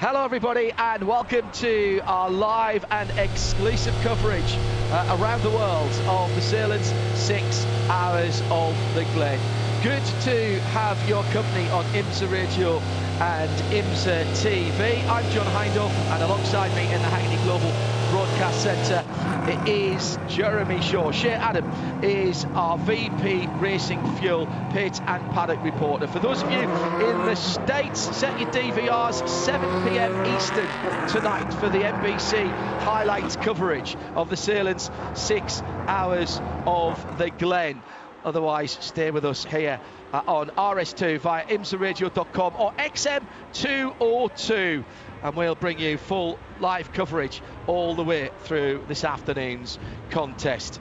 Hello everybody and welcome to our live and exclusive coverage around the world of the Sahlen's 6 Hours of the Glen. Good to have your company on IMSA Radio and IMSA TV. I'm John Hindhaugh, and alongside me in the Hackney Global Broadcast Centre it is Jeremy Shaw. Shea Adam is our VP Racing Fuel pit and paddock reporter. For those of you in the States, set your DVRs 7 p.m. Eastern tonight for the NBC highlights coverage of the Sahlen's 6 Hours of the Glen. Otherwise, stay with us here on RS2 via imsaradio.com or XM202, and we'll bring you full live coverage all the way through this afternoon's contest.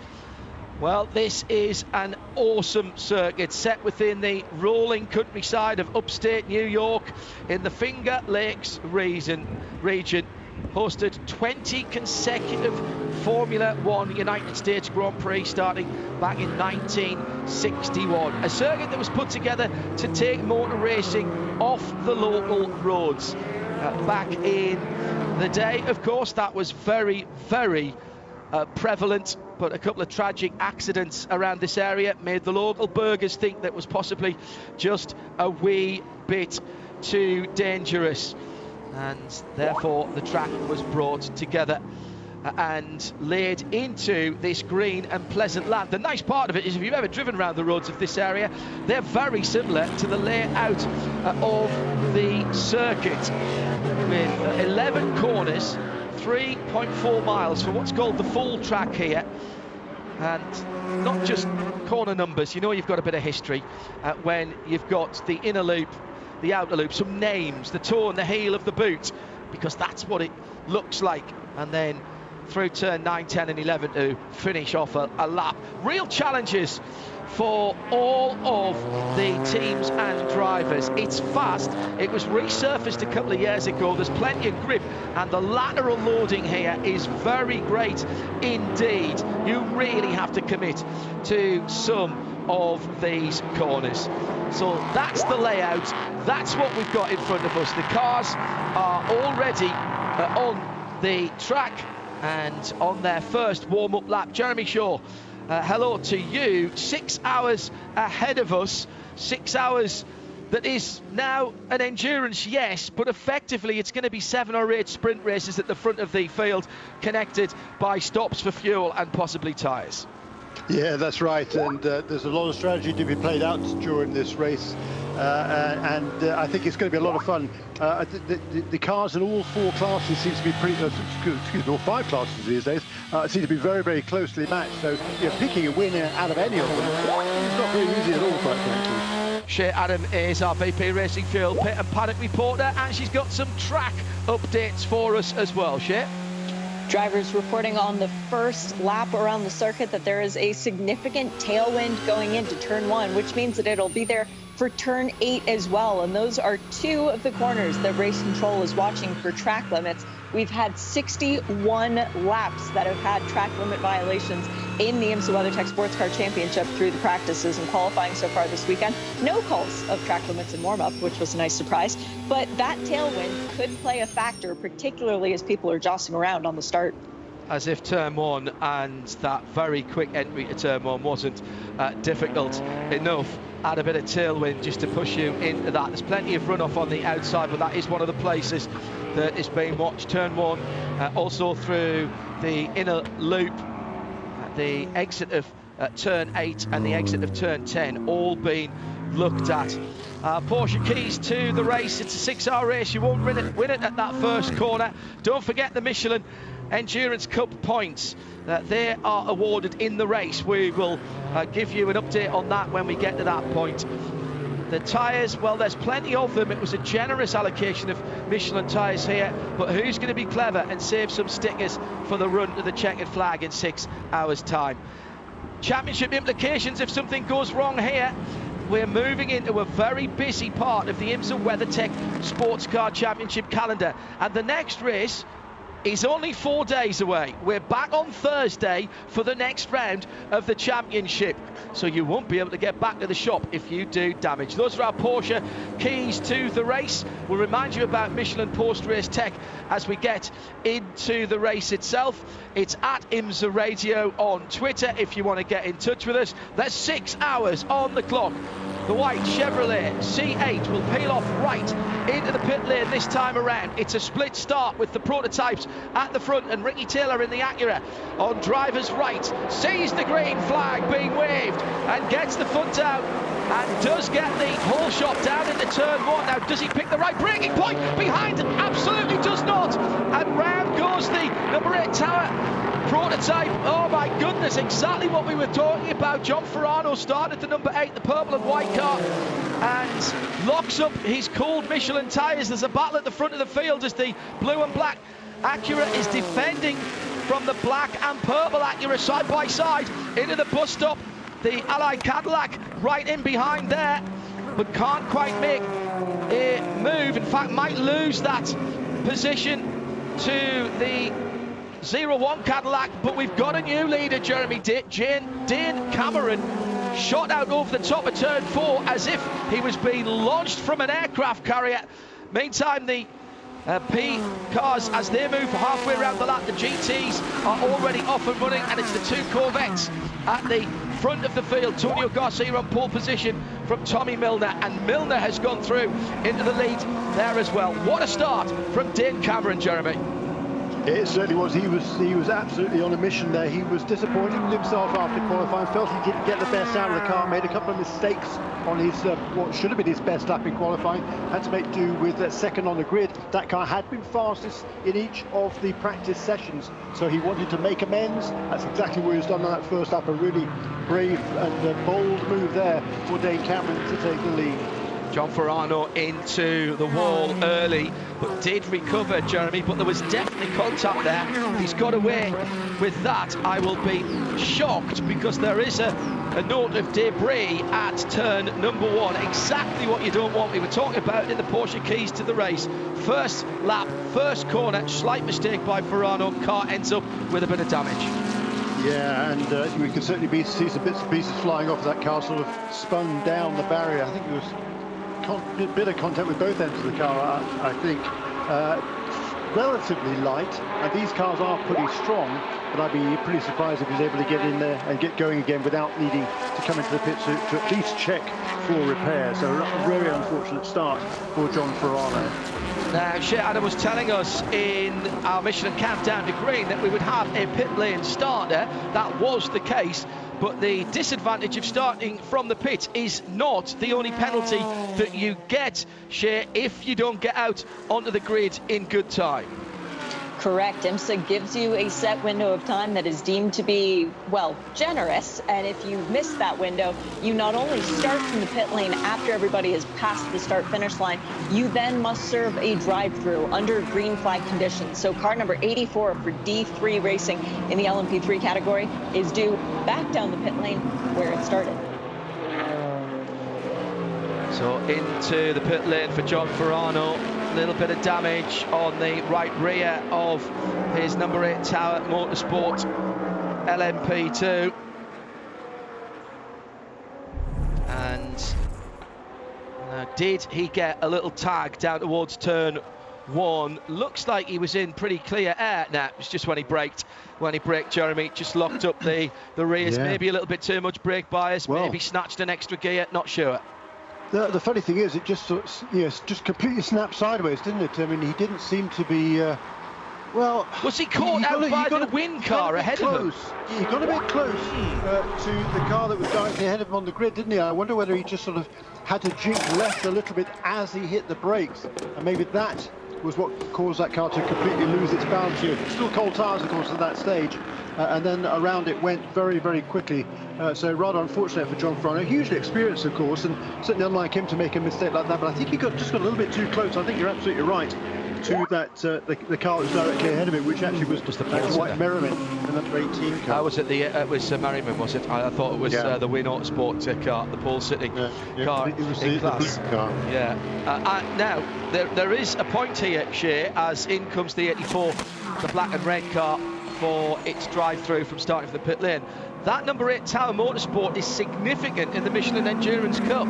Well, this is an awesome circuit set within the rolling countryside of upstate New York in the Finger Lakes region. Hosted 20 consecutive Formula One United States Grand Prix starting back in 1961. A circuit that was put together to take motor racing off the local roads. Back in the day, of course, that was very, very prevalent, but a couple of tragic accidents around this area made the local burghers think that was possibly just a wee bit too dangerous. And therefore the track was brought together and laid into this green and pleasant land. The nice part of it is, if you've ever driven around the roads of this area, they're very similar to the layout of the circuit, with 11 corners, 3.4 miles for what's called the full track here. And not just corner numbers, you know you've got a bit of history when you've got the inner loop, the outer loop, some names, the toe and the heel of the boot, because that's what it looks like. And then through turn 9, 10 and 11 to finish off a lap. Real challenges for all of the teams and drivers. It's fast. It was resurfaced a couple of years ago. There's plenty of grip, and the lateral loading here is very great indeed. You really have to commit to some of these corners. So that's the layout. That's what we've got in front of us. The cars are already on the track and on their first warm-up lap. Jeremy Shaw, hello to you. 6 hours ahead of us. 6 hours that is now an endurance, yes, but effectively it's going to be 7 or 8 sprint races at the front of the field, connected by stops for fuel and possibly tyres. Yeah, that's right, and there's a lot of strategy to be played out during this race, and I think it's going to be a lot of fun. The cars in all 4 classes seem to be pretty, excuse me, all 5 classes these days, seem to be very, very closely matched, so you're picking a winner out of any of them. It's not very easy at all, quite frankly. Shea Adam is our VP Racing Fuel pit and paddock reporter, and she's got some track updates for us as well. Shea? Drivers reporting on the first lap around the circuit that there is a significant tailwind going into turn 1, which means that it'll be there for turn 8 as well. And those are 2 of the corners that race control is watching for track limits. We've had 61 laps that have had track limit violations in the IMSA WeatherTech SportsCar Championship through the practices and qualifying so far this weekend. No calls of track limits in warm-up, which was a nice surprise. But that tailwind could play a factor, particularly as people are jostling around on the start. As if turn 1 and that very quick entry to turn 1 wasn't difficult enough. Add a bit of tailwind just to push you into that. There's plenty of runoff on the outside, but that is one of the places that is being watched. Turn 1, also through the inner loop, the exit of turn 8 and the exit of turn 10, all being looked at. Porsche keys to the race. It's a 6-hour race. You won't win it at that first corner. Don't forget the Michelin Endurance Cup points. They are awarded in the race. We will give you an update on that when we get to that point. The tyres, well, there's plenty of them. It was a generous allocation of Michelin tyres here, but who's going to be clever and save some stickers for the run to the checkered flag in 6 hours' time? Championship implications if something goes wrong here. We're moving into a very busy part of the IMSA WeatherTech SportsCar Championship calendar, and the next race is only 4 days away. We're back on Thursday for the next round of the championship, so you won't be able to get back to the shop if you do damage. Those are our Porsche keys to the race. We'll remind you about Michelin post-race tech as we get into the race itself. It's at IMSA Radio on Twitter if you want to get in touch with us. There's 6 hours on the clock. The white Chevrolet C8 will peel off right into the pit lane this time around. It's a split start with the prototypes at the front and Ricky Taylor in the Acura on driver's right. Sees the green flag being waved and gets the front out and does get the whole shot down into turn 1. Now, does he pick the right braking point? Behind, absolutely does not. And round goes the number 8 Tower prototype. Oh my goodness, exactly what we were talking about. John Ferrano started the number 8, the purple and white car, and locks up his cold Michelin tyres. There's a battle at the front of the field as the blue and black Acura is defending from the black and purple Acura side by side into the bus stop. The Allied Cadillac right in behind there, but can't quite make a move. In fact, might lose that position to the 0-1 Cadillac, but we've got a new leader, Jeremy. Dane Cameron shot out over the top of turn 4 as if he was being launched from an aircraft carrier. Meantime, the P cars, as they move halfway around the lap, the GTs are already off and running, and it's the 2 Corvettes at the front of the field. Tonio Garcia on pole position from Tommy Milner, and Milner has gone through into the lead there as well. What a start from Dane Cameron, Jeremy. It certainly was. He was absolutely on a mission there. He was disappointed with himself after qualifying. Felt he didn't get the best out of the car. Made a couple of mistakes on his what should have been his best lap in qualifying. Had to make do with second on the grid. That car had been fastest in each of the practice sessions, so he wanted to make amends. That's exactly what he's done on that first lap. A really brave and bold move there for Dane Cameron to take the lead. John Ferrano into the wall early, but did recover, Jeremy, but there was definitely contact there. He's got away with that. I will be shocked because there is a note of debris at turn number 1. Exactly what you don't want. We were talking about in the Porsche keys to the race. First lap, first corner, slight mistake by Ferrano. Car ends up with a bit of damage. Yeah, and we can certainly see some bits and pieces flying off that car, sort of spun down the barrier. I think it was a bit of contact with both ends of the car, I think. Relatively light, and these cars are pretty strong, but I'd be pretty surprised if he's able to get in there and get going again without needing to come into the pit to at least check for repair. So a very unfortunate start for John Ferrano. Now, Shea Adam was telling us in our Michelin Countdown to Green that we would have a pit lane starter. That was the case, but the disadvantage of starting from the pit is not the only penalty that you get, Shea, if you don't get out onto the grid in good time. Correct. IMSA gives you a set window of time that is deemed to be, well, generous. And if you miss that window, you not only start from the pit lane after everybody has passed the start-finish line, you then must serve a drive-through under green flag conditions. So car number 84 for D3 Racing in the LMP3 category is due back down the pit lane where it started. So into the pit lane for John Ferrano. Little bit of damage on the right rear of his number 8 Tower Motorsport LMP2, and did he get a little tag down towards turn 1? Looks like he was in pretty clear air. Nah, it was just when he braked, Jeremy, just locked up the rears. Yeah. Maybe a little bit too much brake bias, maybe snatched an extra gear, not sure. The funny thing is, it just sort of, just completely snapped sideways, didn't it? I mean, he didn't seem to be. Well, was he caught out by the wind car ahead of him? He got a bit close to the car that was directly ahead of him on the grid, didn't he? I wonder whether he just sort of had to jink left a little bit as he hit the brakes, and maybe that was what caused that car to completely lose its balance here. Still cold tyres, of course, at that stage. And then around it went very, very quickly. So rather unfortunate for John Ferrano. Hugely experienced, of course, and certainly unlike him to make a mistake like that. But I think he just got a little bit too close. I think you're absolutely right to that the car that was directly ahead of it, which actually was just the white Merriman, the number 18 car. That was at the it was Merriman, was it? I thought it was the Win Autosport car, the Paul Sitting car. It was in the class. car. Yeah. Now there is a point here, Shea, as in comes the 84 the black and red car for its drive-through from starting from the pit lane. That number 8 Tower Motorsport is significant in the Michelin Endurance Cup.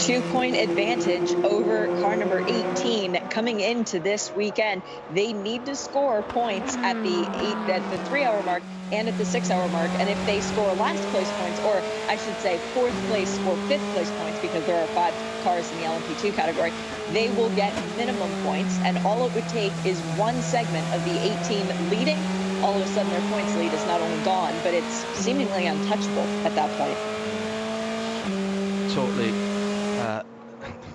2-point advantage over car number 18 coming into this weekend. They need to score points at the 3-hour mark and at the 6-hour mark. And if they score last place points, or I should say 4th place or 5th place points, because there are 5 cars in the LMP2 category, they will get minimum points. And all it would take is one segment of the 18 leading. All of a sudden their points lead is not only gone, but it's seemingly untouchable at that point. Totally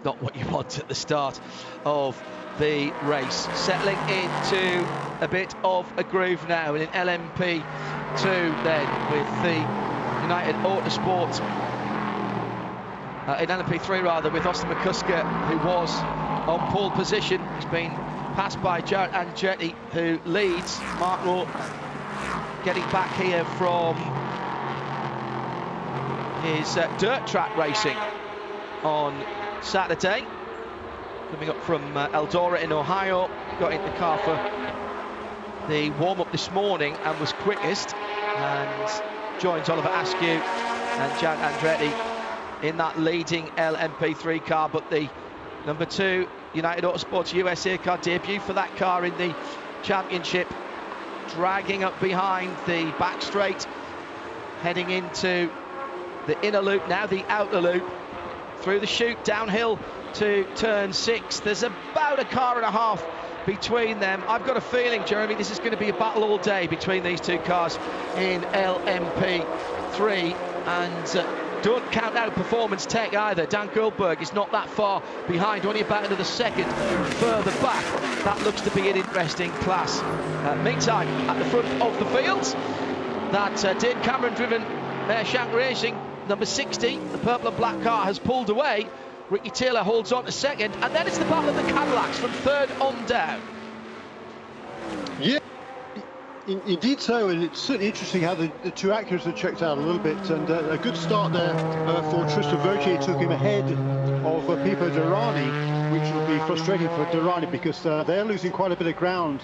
not what you want at the start of the race. Settling into a bit of a groove now in LMP2 then with the United Autosport, in LMP3 rather, with Austin McCusker, who was on pole position. He's been passed by Jared Andretti, who leads. Mark Rowe getting back here from his dirt track racing on Saturday, coming up from Eldora in Ohio. Got in the car for the warm-up this morning and was quickest, and joins Oliver Askew and Jared Andretti in that leading LMP3 car. But the number 2 United Autosports USA car, debut for that car in the championship, dragging up behind the back straight, heading into the inner loop, now the outer loop, through the chute, downhill to turn 6. There's about a car and a half between them. I've got a feeling, Jeremy, this is going to be a battle all day between these 2 cars in LMP3, and don't count out Performance Tech either. Dan Goldberg is not that far behind, only about another second further back. That looks to be an interesting class. Meantime, at the front of the fields, that Dane Cameron driven Mershank Racing, number 60, the purple and black car, has pulled away. Ricky Taylor holds on to second, and then it's the battle of the Cadillacs from third on down. Yeah, indeed so, and it's certainly interesting how the 2 Acuras have checked out a little bit, and a good start there for Tristan Vautier. Took him ahead of Pipo Derani, which will be frustrating for Derani, because they're losing quite a bit of ground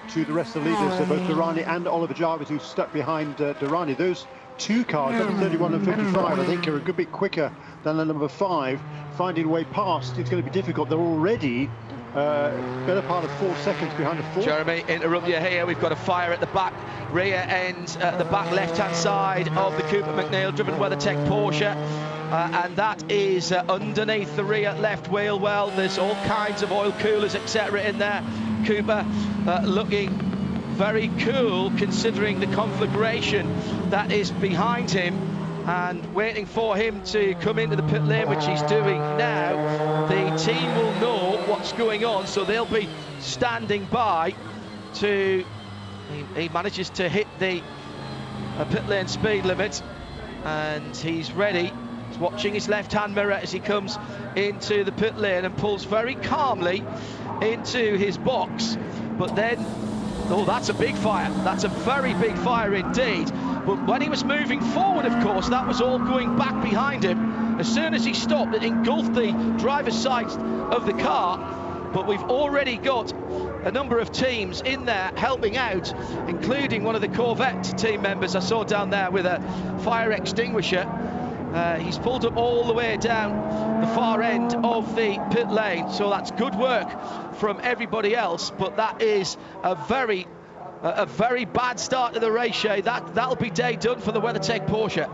to the rest of the leaders, so both Derani and Oliver Jarvis, who's stuck behind Derani. Those 2 cars, number 31 and 55, I think are a good bit quicker than the number 5. Finding a way past, it's going to be difficult. They're already better part of 4 seconds behind the 4th. Jeremy, interrupt you here. We've got a fire at the back rear end, the back left-hand side of the Cooper McNeil driven WeatherTech Porsche, and that is underneath the rear left wheel well. There's all kinds of oil coolers, etc. in there. Cooper looking very cool considering the conflagration that is behind him, and waiting for him to come into the pit lane, which he's doing now. The team will know what's going on, so they'll be standing by to... He manages to hit the pit lane speed limit, and he's ready. He's watching his left-hand mirror as he comes into the pit lane and pulls very calmly into his box. But then, oh, that's a big fire. That's a very big fire indeed. But when he was moving forward, of course, that was all going back behind him. As soon as he stopped, it engulfed the driver's side of the car. But we've already got a number of teams in there helping out, including one of the Corvette team members I saw down there with a fire extinguisher. He's pulled up all the way down the far end of the pit lane, so that's good work from everybody else. But that is a very bad start to the race, Shay. That'll be day done for the WeatherTech Porsche.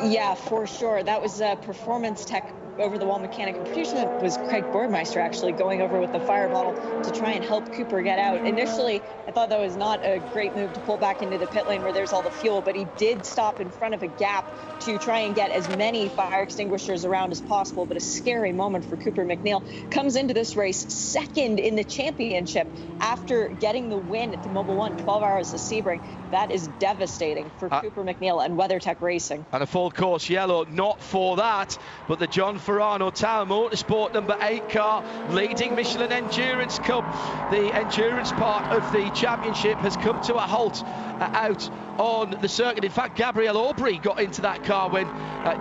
Yeah, for sure. That was Performance Tech over-the-wall mechanic. I'm pretty sure that was Craig Boardmeister actually going over with the fire bottle to try and help Cooper get out. Initially, I thought that was not a great move to pull back into the pit lane where there's all the fuel, but he did stop in front of a gap to try and get as many fire extinguishers around as possible. But a scary moment for Cooper McNeil. Comes into this race second in the championship after getting the win at the Mobil 1, 12 hours of Sebring. That is devastating for Cooper McNeil and WeatherTech Racing. And a full course yellow, not for that, but the John Alfarano Tower Motorsport number 8 car, leading Michelin Endurance Cup. The endurance part of the championship has come to a halt out on the circuit. In fact, Gabriel Aubry got into that car when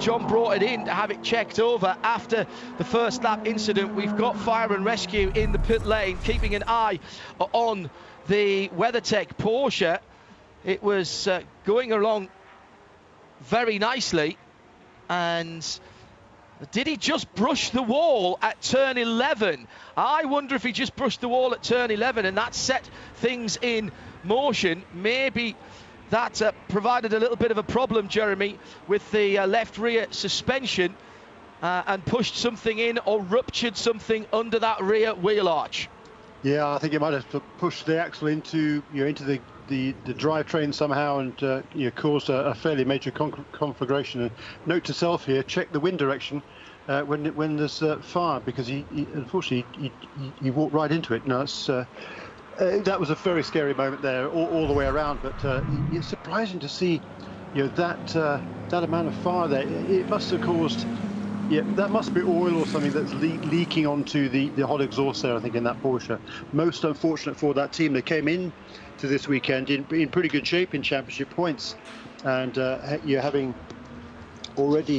John brought it in to have it checked over after the first lap incident. We've got fire and rescue in the pit lane, keeping an eye on the WeatherTech Porsche. It was going along very nicely, and did he just brush the wall at turn 11? I wonder if he just brushed the wall at turn 11 and that set things in motion. Maybe that provided a little bit of a problem, Jeremy, with the left rear suspension and pushed something in or ruptured something under that rear wheel arch. Yeah, I think it might have pushed the axle into the drivetrain somehow, and caused a fairly major conflagration. And note to self here: check the wind direction when there's fire, because he unfortunately he walked right into it. Now that was a very scary moment there, all the way around. But it's surprising to see that amount of fire there. It must have caused. Yeah, that must be oil or something that's leaking onto the hot exhaust there, I think, in that Porsche. Most unfortunate for that team. They came in to this weekend in pretty good shape in championship points, and you're having already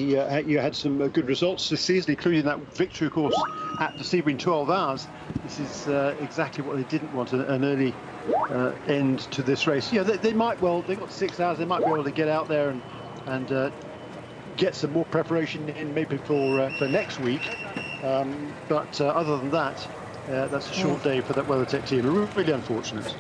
you had some good results this season, including that victory, of course, at the Sebring 12 hours. This is exactly what they didn't want, an early end to this race. Yeah, they might well. They've got 6 hours. They might be able to get out there and get some more preparation in maybe for next week, but other than that, that's a short day for that WeatherTech team. Really unfortunate.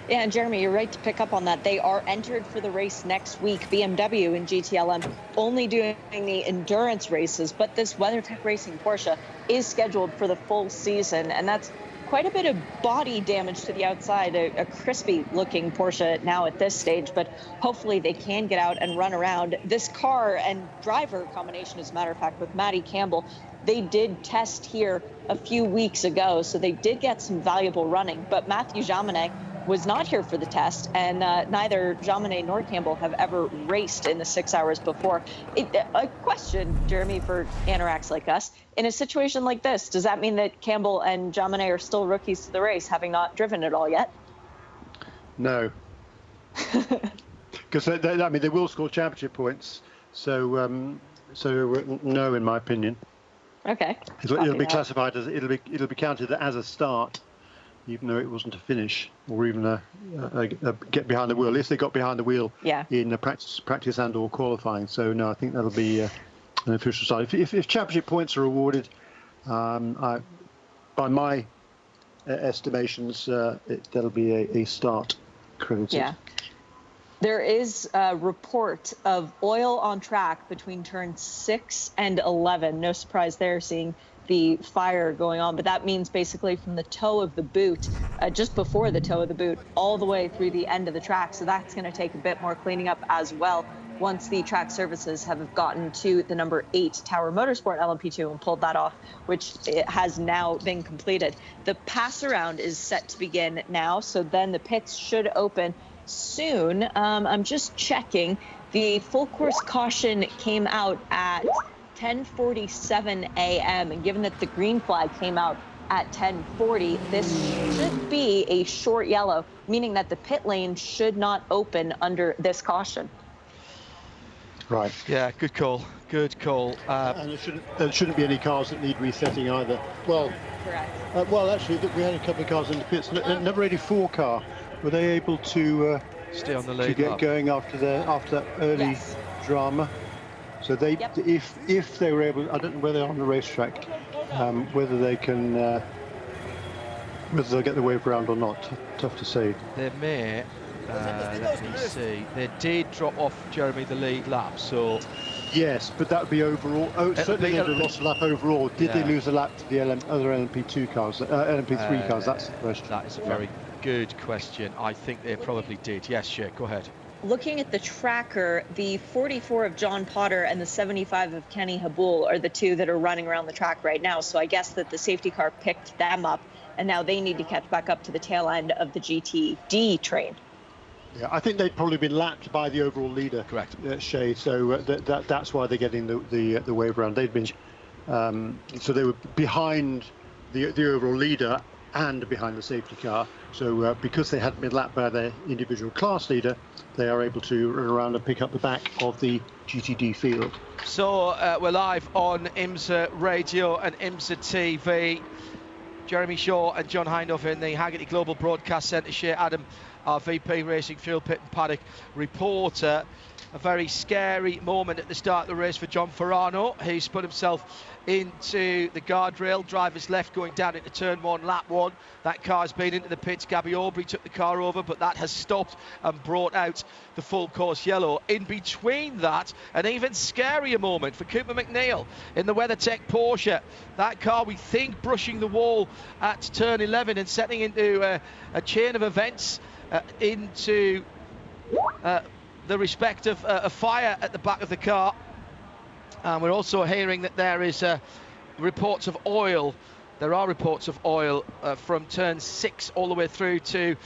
Yeah, and Jeremy, you're right to pick up on that. They are entered for the race next week. BMW and GTLM only doing the endurance races, but this WeatherTech Racing Porsche is scheduled for the full season, and that's quite a bit of body damage to the outside. A crispy looking Porsche now at this stage, but hopefully they can get out and run around. This car and driver combination, as a matter of fact, with Matty Campbell, they did test here a few weeks ago, so they did get some valuable running. But Matthew Jaminet was not here for the test, and neither Jaminet nor Campbell have ever raced in the 6 hours before. A question, Jeremy, for anoraks like us: in a situation like this, does that mean that Campbell and Jaminet are still rookies to the race, having not driven it all yet? No, because they will score championship points. So no, in my opinion. Okay. It'll be classified as it'll be counted as a start, even though it wasn't a finish or even a get behind the wheel. If they got behind the wheel in the practice and or qualifying. So no, I think that'll be an official start. If championship points are awarded, by my estimations, that'll be a start credited. Yeah. There is a report of oil on track between turns 6 and 11. No surprise there, seeing the fire going on, but that means basically from the toe of the boot, just before the toe of the boot, all the way through the end of the track. So that's going to take a bit more cleaning up as well once the track services have gotten to the number 8 Tower Motorsport LMP2 and pulled that off, which it has now been completed. The pass around is set to begin now, so then the pits should open soon. I'm just checking. The full course caution came out at 10:47 a.m. and given that the green flag came out at 10:40, this should be a short yellow, meaning that the pit lane should not open under this caution. Right. Yeah, good call. Good call. And there shouldn't be any cars that need resetting either. Well, correct. Well, actually, we had a couple of cars in the pits. Number 84 car, were they able to stay on the lead to get going after that early drama? So they, if they were able, I don't know whether they're on the racetrack, whether they can, whether they'll get the wave round or not. Tough to say. They may. Let me see. They did drop off, Jeremy, the lead lap. So yes, but that would be overall. Certainly they'd have lost a lap overall. Did they lose a lap to the other LMP2 cars, LMP3 cars? That's the question. That is a very good question. I think they probably did. Yes, sure. Go ahead. Looking at the tracker, the 44 of John Potter and the 75 of Kenny Habul are the two that are running around the track right now. So I guess that the safety car picked them up, and now they need to catch back up to the tail end of the GTD train. Yeah, I think they'd probably been lapped by the overall leader, correct, Shea. So that's why they're getting the wave round. They'd been So they were behind the overall leader and behind the safety car. So because they hadn't been lapped by their individual class leader, they are able to run around and pick up the back of the GTD field. So we're live on IMSA Radio and IMSA TV. Jeremy Shaw and John Hindhoff in the Haggerty Global Broadcast Centre. Shea Adam, our VP Racing Fuel Pit and Paddock reporter. A very scary moment at the start of the race for John Ferrano. He spun himself into the guardrail, driver's left going down into turn 1, lap 1. That car's been into the pits. Gabby Aubrey took the car over, but that has stopped and brought out the full course yellow. In between that, an even scarier moment for Cooper McNeil in the WeatherTech Porsche. That car, we think, brushing the wall at turn 11 and setting into a chain of events into the respect of a fire at the back of the car. And we're also hearing that there is reports of oil. There are reports of oil from turn 6 all the way through to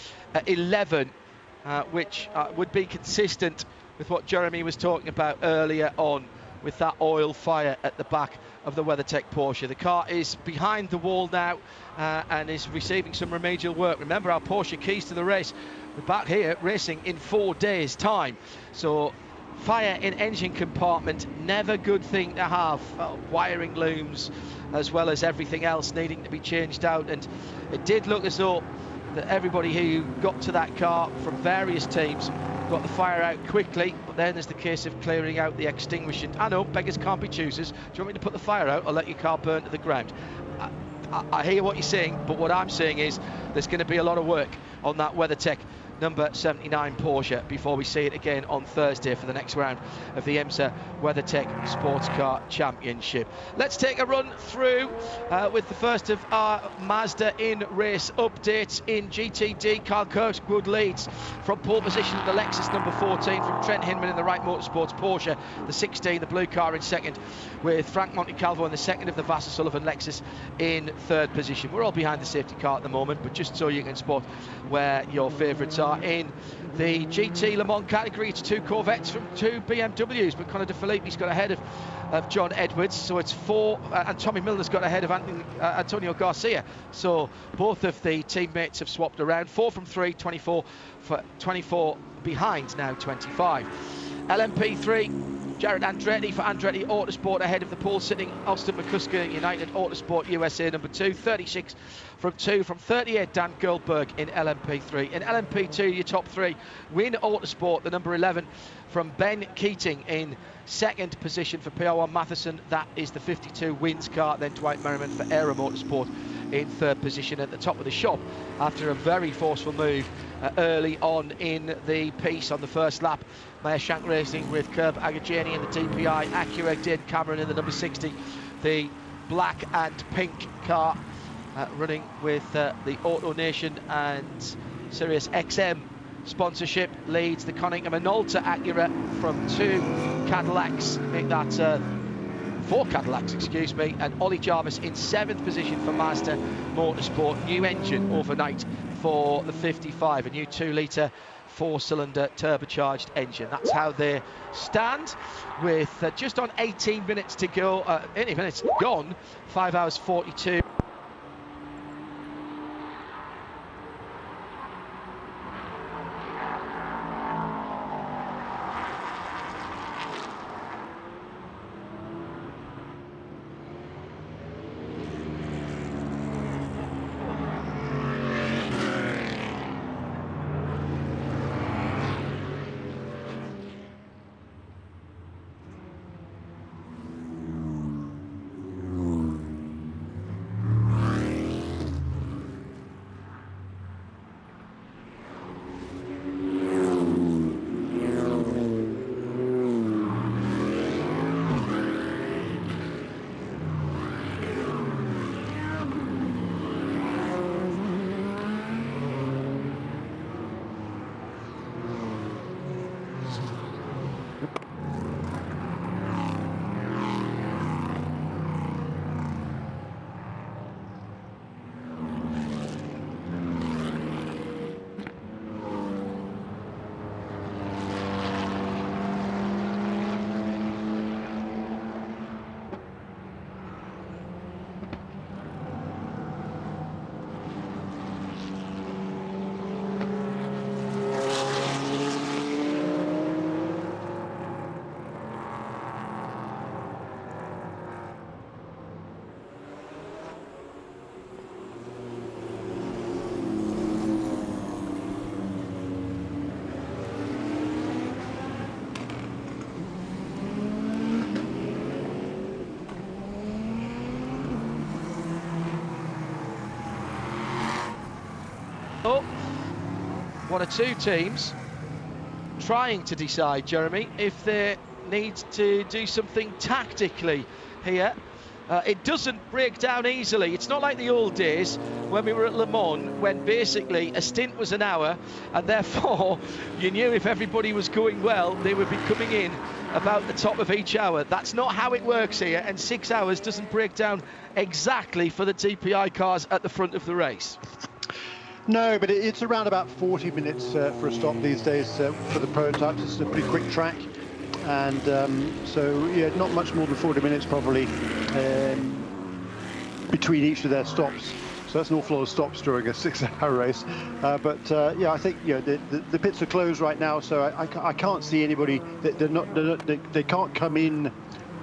11, which would be consistent with what Jeremy was talking about earlier on with that oil fire at the back of the WeatherTech Porsche. The car is behind the wall now and is receiving some remedial work. Remember, our Porsche keys to the race, we're back here racing in 4 days' time. So fire in engine compartment, never good thing to have. Wiring looms as well as everything else needing to be changed out, and it did look as though that everybody who got to that car from various teams got the fire out quickly, but then there's the case of clearing out the extinguisher. I know, beggars can't be choosers. Do you want me to put the fire out or let your car burn to the ground? I hear what you're saying, but what I'm saying is there's going to be a lot of work on that WeatherTech number 79 Porsche before we see it again on Thursday for the next round of the IMSA WeatherTech SportsCar Championship. Let's take a run through with the first of our Mazda in race updates in GTD. Carl Kirkwood leads from pole position, the Lexus number 14 from Trent Hinman in the Wright Motorsports Porsche, the 16, the blue car in second, with Frank Montecalvo in the second of the Vassar Sullivan Lexus in third position. We're all behind the safety car at the moment, but just so you can spot where your favourites are. In the GT Le Mans category, it's 2 Corvettes from 2 BMWs, but Conor De Filippi's got ahead of John Edwards, so it's 4, and Tommy Milner's got ahead of Antonio Garcia, so both of the teammates have swapped around. 4 from 3, 24 behind now, 25. LMP3, Jared Andretti for Andretti Autosport ahead of the pole sitting Austin McCusker United Autosport USA number 2, 36 from 2 from 38 Dan Goldberg in LMP3. In LMP2, your top 3, Win Autosport, the number 11 from Ben Keating in second position for PR1 Matheson. That is the 52 Wins car. Then Dwight Merriman for Aero Motorsport in third position at the top of the shop after a very forceful move early on in the piece on the first lap. Meyer Shank Racing with Curb Agajani in the DPI, Acura Dane Cameron in the number 60, the black and pink car running with the Auto Nation and Sirius XM sponsorship. Leads the Conningham and Alta Acura from 2 Cadillacs, make that 4 Cadillacs, excuse me, and Ollie Jarvis in 7th position for Mazda Motorsport. New engine overnight for the 55, a new 2-litre 4-cylinder turbocharged engine. That's how they stand with just on 18 minutes to go, 80 minutes gone, 5 hours 42. one or two teams trying to decide, Jeremy, if they need to do something tactically here. It doesn't break down easily. It's not like the old days when we were at Le Mans, when basically a stint was an hour, and therefore you knew if everybody was going well, they would be coming in about the top of each hour. That's not how it works here, and 6 hours doesn't break down exactly for the DPI cars at the front of the race. No, but it's around about 40 minutes for a stop these days for the prototypes. It's a pretty quick track. And so, yeah, not much more than 40 minutes probably between each of their stops. So that's an awful lot of stops during a 6-hour race. But yeah, I think the pits are closed right now, so I can't see anybody. They can't come in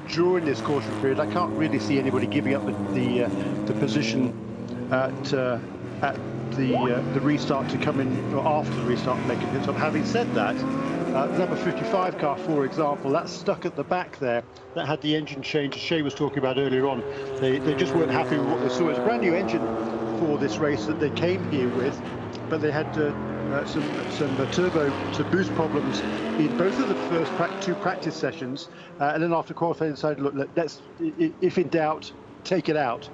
during this caution period. I can't really see anybody giving up the position at the restart to come in, or after the restart, make a pit stop. Having said that, number 55 car, for example, that's stuck at the back there. That had the engine change, as Shay was talking about earlier on. They just weren't happy with what they saw. It's a brand new engine for this race that they came here with, but they had some turbo to boost problems in both of the first two practice sessions, and then after qualifying, they decided, look, let's, if in doubt, take it out.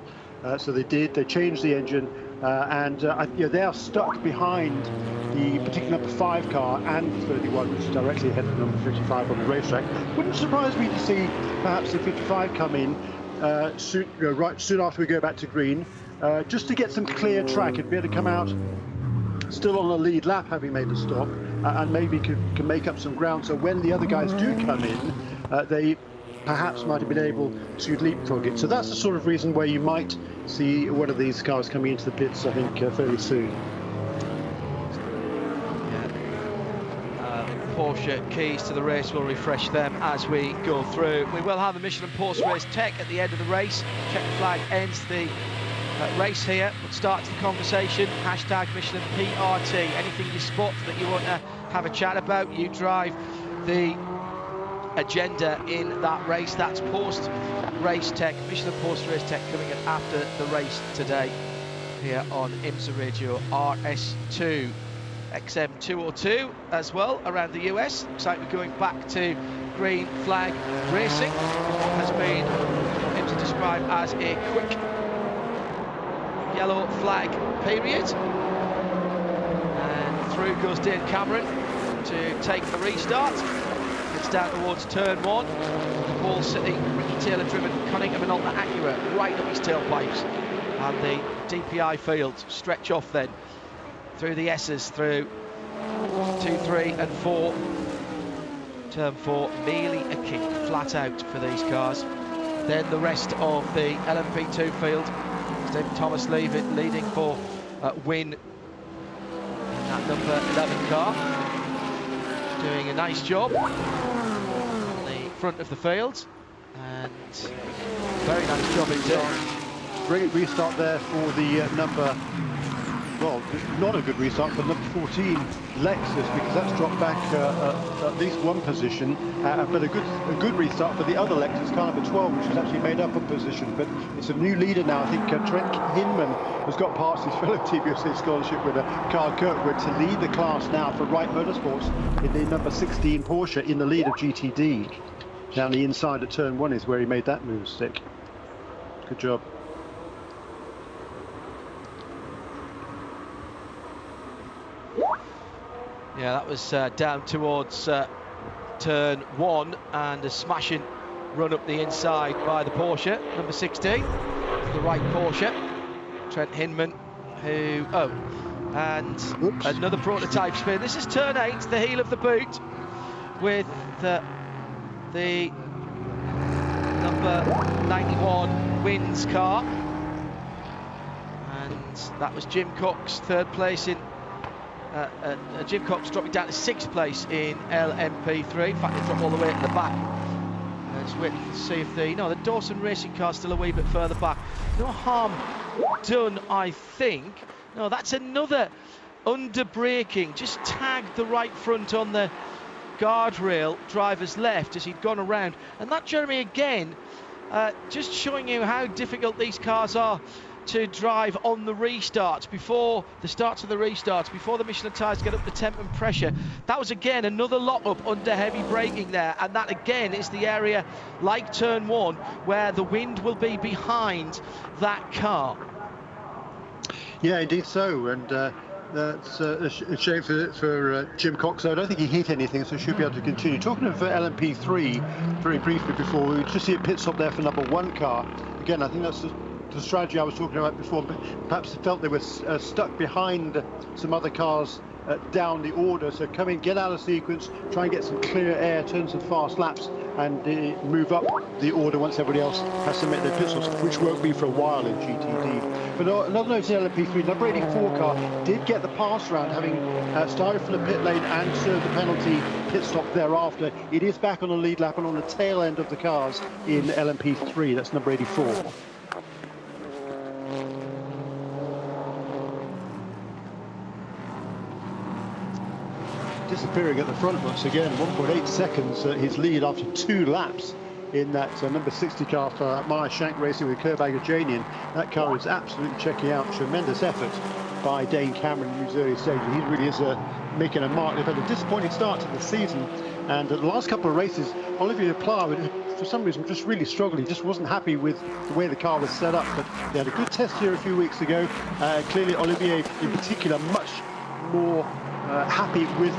So they did. They changed the engine. They are stuck behind the particular number 5 car and 31, which is directly ahead of number 55 on the racetrack. Wouldn't surprise me to see perhaps the 55 come in soon after we go back to green, just to get some clear track and be able to come out still on a lead lap, having made a stop, and maybe can make up some ground. So when the other guys do come in, they perhaps might have been able to leapfrog it. So that's the sort of reason where you might see one of these cars coming into the pits, I think, fairly soon. Porsche keys to the race, will refresh them as we go through. We will have a Michelin post-race tech at the end of the race. Check flag ends the race here, but starts the conversation. Hashtag Michelin PRT. Anything you spot that you want to have a chat about, you drive the agenda in that race. That's post-race tech, Michelin post-race tech, coming in after the race today here on IMSA Radio RS2. XM202 as well around the US. Looks like we're going back to green flag racing. Has been IMSA described as a quick yellow flag period. And through goes Dan Cameron to take the restart. It's down towards turn 1. Ball City, Ricky Taylor driven, Cunningham and Alta Acura right up his tailpipes. And the DPI field stretch off then through the S's, through 2, 3 and 4. Turn 4, merely a kick, flat out for these cars. Then the rest of the LMP2 field. Stephen Thomas leading for win in that number 11 car. Doing a nice job on the front of the field, and very nice job indeed. Great restart there for the number, well, not a good restart for number 14 Lexus, because that's dropped back at least one position, but a good restart for the other Lexus car, number 12, which has actually made up a position. But it's a new leader now. I think Trent Hinman has got past his fellow TBSA scholarship winner Carl Kirkwood to lead the class now for Wright Motorsports in the number 16 Porsche, in the lead of GTD. Down the inside at turn 1 is where he made that move stick. Good job. Yeah, that was down towards turn 1, and a smashing run up the inside by the Porsche, number 16, the right Porsche, Trent Hinman, who, and another prototype spin. This is turn 8, the heel of the boot, with the number 91 wins car, and that was Jim Cox, third place in Jim Cox dropping down to 6th place in LMP3. In fact, they dropped all the way at the back. Just waiting to see if the Dawson Racing car's still a wee bit further back. No harm done, I think. No, that's another under braking. Just tagged the right front on the guardrail, driver's left, as he'd gone around. And that, Jeremy, again, just showing you how difficult these cars are to drive on the restarts, before the starts of the restarts, before the Michelin tyres get up the temp and pressure. That was again another lock-up under heavy braking there, and that again is the area, like turn 1, where the wind will be behind that car. Yeah, indeed so, and that's a shame for Jim Cox. I don't think he hit anything, so should be able to continue. Talking of LMP3, very briefly before, we just see a pit stop there for number 1 car. Again, I think that's the strategy I was talking about before, but perhaps they felt they were stuck behind some other cars down the order, so come in, get out of sequence, try and get some clear air, turn some fast laps, and move up the order once everybody else has to make their pit stops, which won't be for a while in GTD. But another note in LMP3, number 84 car did get the pass round, having started from the pit lane and served the penalty pit stop thereafter. It is back on the lead lap and on the tail end of the cars in LMP3. That's number 84. Disappearing at the front once again, 1.8 seconds his lead after 2 laps in that number 60 car for Maya Shank Racing with Kerb Agajanian. That car is absolutely checking out. Tremendous effort by Dane Cameron in his early stages. He really is making a mark. They've had a disappointing start to the season, and the last couple of races, Olivier Pla, for some reason, just really struggled. He just wasn't happy with the way the car was set up, but they had a good test here a few weeks ago. Clearly, Olivier in particular, much more happy with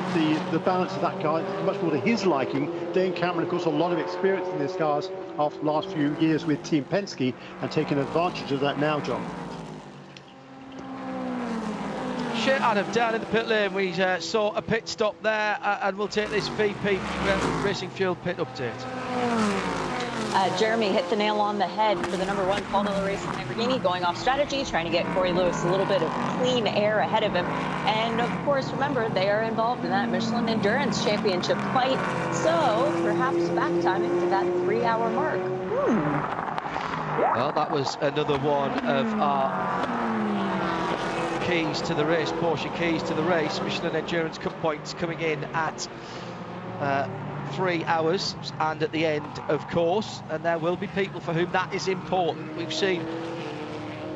the balance of that car, much more to his liking. Dane Cameron, of course, a lot of experience in these cars after the last few years with Team Penske, and taking advantage of that now, John. Adam, down in the pit lane, we saw a pit stop there, and we'll take this VP Racing Fuel pit update. Jeremy hit the nail on the head for the number 1 Paul Miller Racing Lamborghini, going off strategy, trying to get Corey Lewis a little bit of clean air ahead of him. And of course, remember, they are involved in that Michelin Endurance Championship fight, so perhaps back timing to that 3-hour mark. Well, that was another one of our keys to the race, Porsche keys to the race. Michelin Endurance Cup points coming in at 3 hours and at the end, of course, and there will be people for whom that is important. We've seen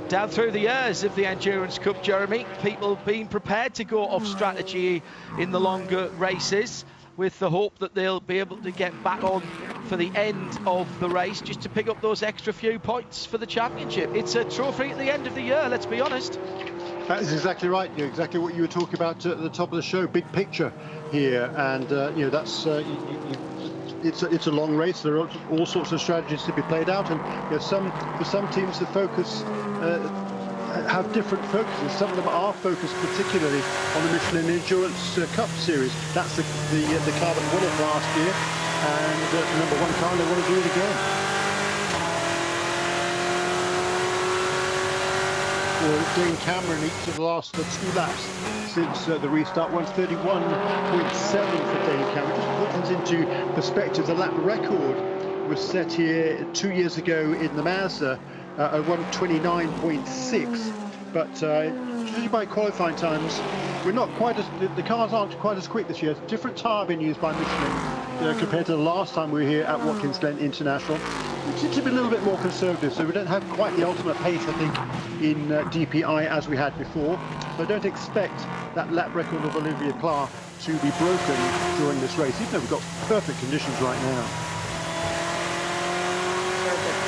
down through the years of the Endurance Cup, Jeremy, people being prepared to go off strategy in the longer races with the hope that they'll be able to get back on for the end of the race just to pick up those extra few points for the championship. It's a trophy at the end of the year, let's be honest. That is exactly right. Exactly what you were talking about at the top of the show. Big picture here, and that's it's a long race. There are all sorts of strategies to be played out, and for some teams the focus have different focuses. Some of them are focused particularly on the Michelin Endurance Cup Series. That's the car that won it last year, and the number 1 car, and they want to do it again. For Dane Cameron, each of the last 2 laps since the restart, 1:31.7 for Dane Cameron. Just to put things into perspective, the lap record was set here 2 years ago in the Mazda at 1:29.6. But judging by qualifying times, we're not quite as the cars aren't quite as quick this year. Different tyre being used by Michelin compared to the last time we were here at Watkins Glen International. We seem to be a little bit more conservative, so we don't have quite the ultimate pace, I think, in DPI as we had before. So I don't expect that lap record of Olivier Pla to be broken during this race, even though we've got perfect conditions right now.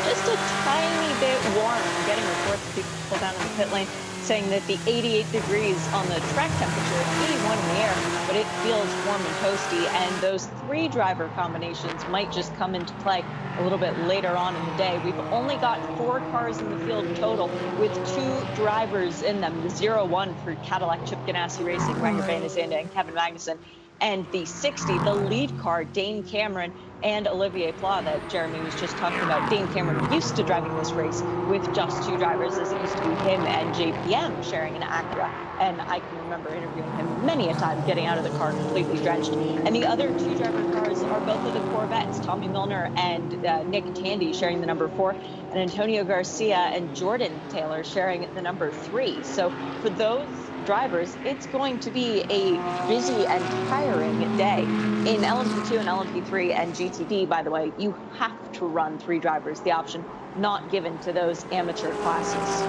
Just a tiny bit warm. I'm getting reports of people down in the pit lane saying that the 88 degrees on the track temperature, 81 in the air, but it feels warm and toasty, and those 3 driver combinations might just come into play a little bit later on in the day. We've only got 4 cars in the field total with 2 drivers in them. The 0-1 for Cadillac Chip Ganassi Racing, Renger Van Zanda and Kevin Magnussen, and the 60, the lead car, Dane Cameron and Olivier Pla that Jeremy was just talking about. Dane Cameron used to driving this race with just 2 drivers, as it used to be him and JPM sharing an Acura, and I can remember interviewing him many a time getting out of the car completely drenched. And the other 2 driver cars are both of the Corvettes, Tommy Milner and Nick Tandy sharing the number 4, and Antonio Garcia and Jordan Taylor sharing the number 3. So for those drivers, it's going to be a busy and tiring day. In LMP2 and LMP3 and GTD, by the way, you have to run 3 drivers. The option not given to those amateur classes.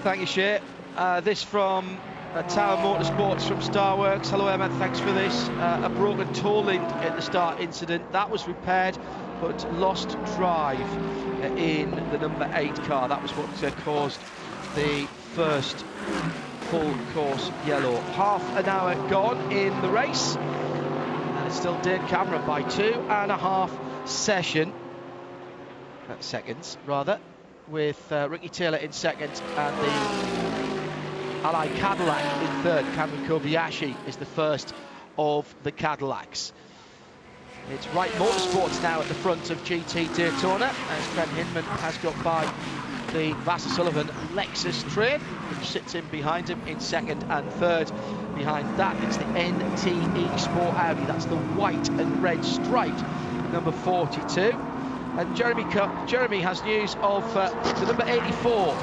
Thank you, Shea. This from Tower Motorsports from Starworks. Hello, Emma, thanks for this. A broken toe link at the start incident. That was repaired, but lost drive in the number 8 car. That was what caused the first full course yellow. Half an hour gone in the race. And it's still dead camera by 2.5 seconds, with Ricky Taylor in second and the Ally Cadillac in third. Cameron Kobayashi is the first of the Cadillacs. It's Wright Motorsports now at the front of GT Daytona, as Trent Hinman has got by the Vassar Sullivan Lexus train, which sits in behind him in second and third. Behind that, it's the NTE Sport Audi. That's the white and red striped number 42. And Jeremy has news of the number 84,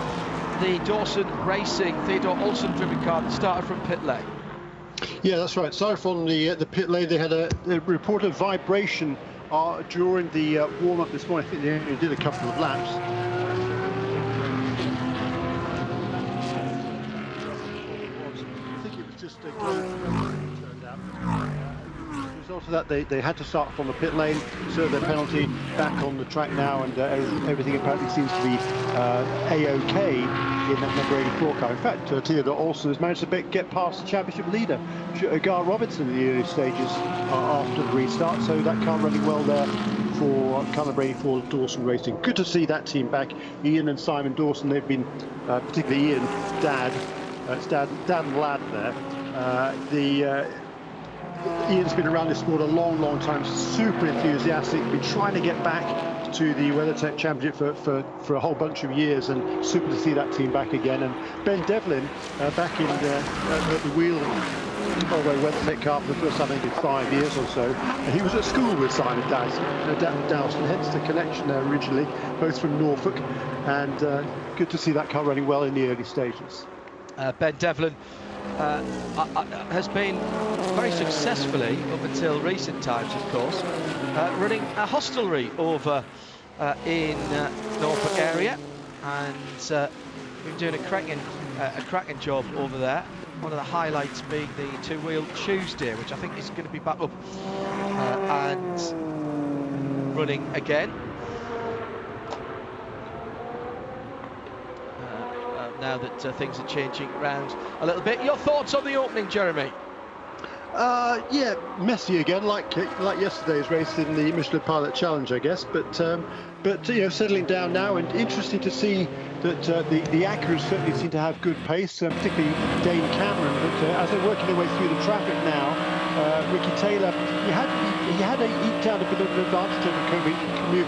the Dawson Racing Theodore Olsen driven car that started from pit lane. Yeah, that's right. So from the pit lane, they had a reported vibration during the warm-up this morning. I think they only did a couple of laps. I think it was just a glove turned out. As a result of that, they had to start from the pit lane, serve their penalty, back on the track now, and everything apparently seems to be A-OK in that number 84 car. In fact, Theodore Olsen has managed to get past the championship leader, Gar Robertson, in the early stages after the restart, so that car running well there for Colour 84 Dawson Racing. Good to see that team back. Ian and Simon Dawson, they've been, particularly Ian, it's dad and lad there. Ian's been around this sport a long time, super enthusiastic, been trying to get back to the WeatherTech Championship for a whole bunch of years, and super to see that team back again. And Ben Devlin back in at the wheel of a WeatherTech car for the first time in 5 years or so. And he was at school with Simon Dowson, hence the connection there originally, both from Norfolk, and good to see that car running well in the early stages. Ben Devlin has been very successfully, up until recent times of course, running a hostelry over in Norfolk area, and been doing a cracking job over there. One of the highlights being the two-wheel Tuesday, which I think is going to be back up and running again. Now that things are changing around a little bit. Your thoughts on the opening, Jeremy? Yeah, messy again, like yesterday's race in the Michelin Pilot Challenge, I guess. But you know, settling down now, and interesting to see that the Acuras certainly seem to have good pace, particularly Dane Cameron. But as they're working their way through the traffic now, Ricky Taylor, he had eked out a bit of an advantage over Kamui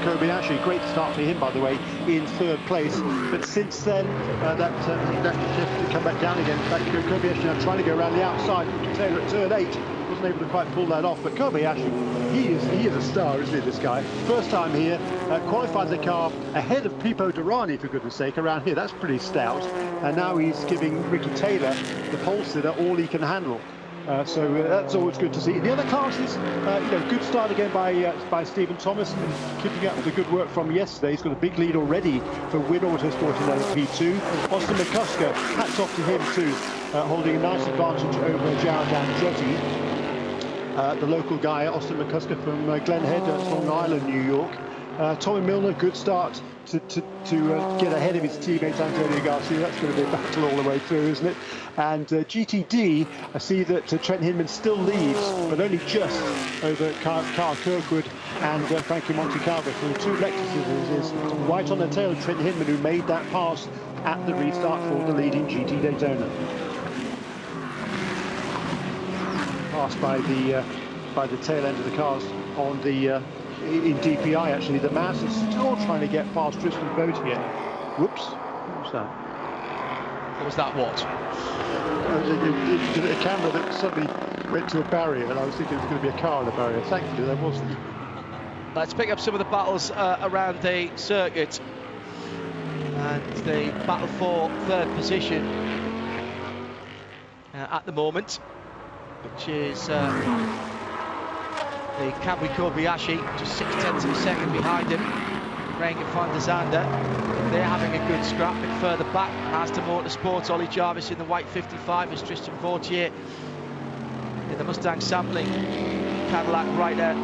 Kobayashi. Great start for him, by the way, in third place. But since then, that shift to come back down again. In fact, Kobayashi now trying to go around the outside. Ricky Taylor at turn 8 wasn't able to quite pull that off. But Kobayashi, he is a star, isn't he, this guy? First time here, qualified the car ahead of Pipo Derani, for goodness sake, around here. That's pretty stout. And now he's giving Ricky Taylor, the pole sitter, all he can handle. So that's always good to see. The other classes, good start again by Stephen Thomas, keeping up with the good work from yesterday. He's got a big lead already for Win Autosport in LP2. Austin McCusker, hats off to him too, holding a nice advantage over Jared Andretti, the local guy, Austin McCusker from Glen Head, Long Island, New York. Tommy Milner, good start to get ahead of his teammate Antonio Garcia. That's going to be a battle all the way through, isn't it? And GTD, I see that Trent Hinman still leads, but only just over Carl Kirkwood and Frankie Montecalvo. So the two Lexuses is right on the tail of Trent Hinman, who made that pass at the restart for the lead in GT Daytona. Passed by the tail end of the cars on the in DPI, actually. The Mazda is still trying to get past Tristan Boat here. Whoops. What was that? What was that? What? A camera that suddenly went to a barrier, and I was thinking it was going to be a car on the barrier. Thankfully, there wasn't. Let's pick up some of the battles around the circuit. And the battle for third position at the moment, which is the Kamui Kobayashi, just 0.6 of a second behind him. Renger van der Zande. They're having a good scrap. A bit further back, Mazda Motorsports, Ollie Jarvis in the white 55 as Tristan Vautier in the Mustang sampling Cadillac right there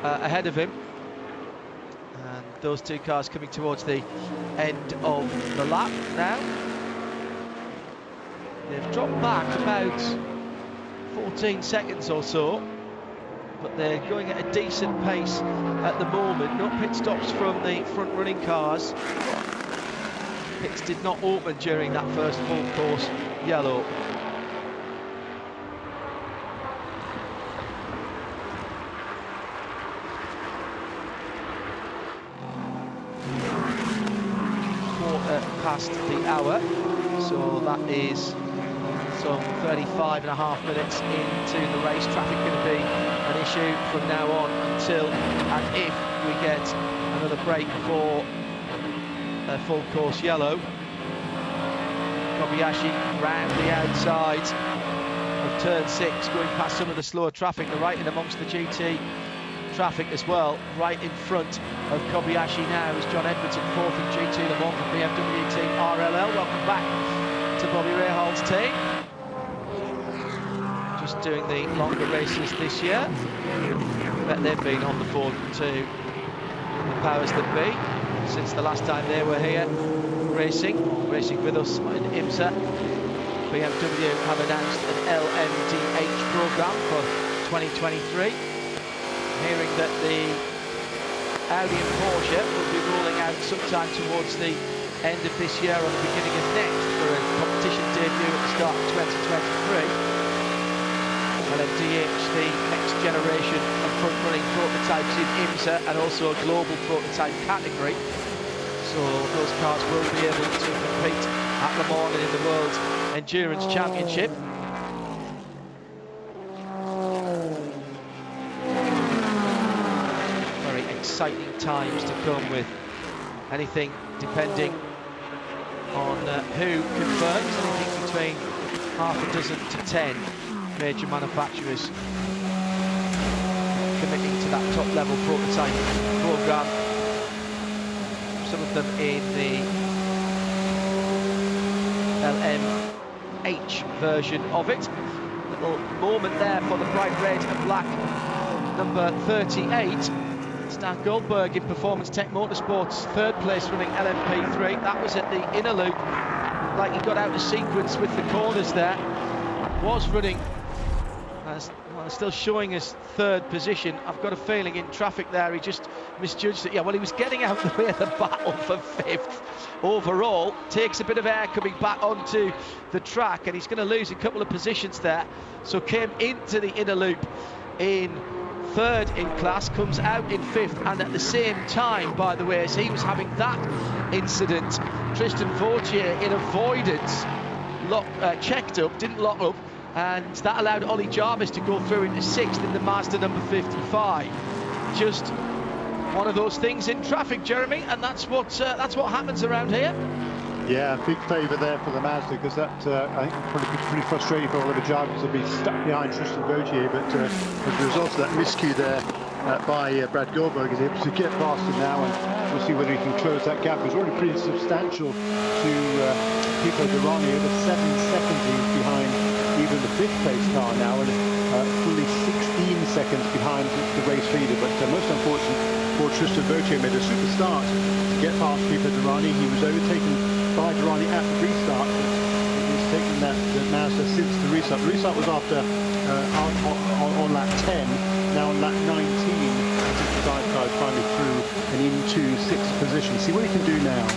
ahead of him. And those two cars coming towards the end of the lap now. They've dropped back about 14 seconds or so, but they're going at a decent pace at the moment. No pit stops from the front running cars. Pits did not open during that first full course yellow. Past the hour, so that is some 35.5 minutes into the race. Traffic going to be an issue from now on until and if we get another break for a full course yellow. Kobayashi round the outside of turn 6, going past some of the slower traffic, the right in amongst the GT traffic as well. Right in front of Kobayashi now is John Edwards in 4th in GT Le Mans for BMW team RLL. Welcome back to Bobby Rahal's team. Just doing the longer races this year. Bet they've been on the phone to the powers that be since the last time they were here racing with us in IMSA. BMW have announced an LMDH programme for 2023. Hearing that the Audi and Porsche will be rolling out sometime towards the end of this year or the beginning of next for a competition debut at the start of 2023. LMDH, the next generation of front-running prototypes in IMSA and also a global prototype category. So those cars will be able to compete at Le Mans and in the World Endurance Championship. Exciting times to come with anything depending on who confirms, anything between half a dozen to 10 major manufacturers committing to that top level prototype programme. Some of them in the LMH version of it. Little moment there for the bright red and black number 38. Stan Goldberg in Performance Tech Motorsports, 3rd place running LMP3. That was at the inner loop, like he got out of sequence with the corners there. Was running as well, still showing his 3rd position. I've got a feeling in traffic there he just misjudged it. Yeah, well, he was getting out of the way of the battle for 5th overall. Takes a bit of air coming back onto the track, and he's going to lose a couple of positions there. So came into the inner loop in 3rd in class, comes out in 5th, and at the same time, by the way, as he was having that incident, Tristan Vautier in avoidance checked up, didn't lock up, and that allowed Ollie Jarvis to go through into 6th in the Mazda number 55. Just one of those things in traffic, Jeremy, and that's what happens around here. Yeah, big favour there for the Mazda, because that I think probably be pretty frustrating for Oliver Jarvis to be stuck behind Tristan Vautier, but as a result of that miscue there by Brad Goldberg, is able to get past him now, and we'll see whether he can close that gap. It's already pretty substantial to Pipo Derani, over 7 seconds he's behind even the 5th place car now, and fully 16 seconds behind the race leader. But most unfortunate for Tristan Vautier, made a super start to get past Pipo Derani. He was overtaken by Derani at the restart, but it was taking that Mazda since the restart. The restart was after on lap 10, now on lap 19. The car is finally through and into 6th position. See what he can do now.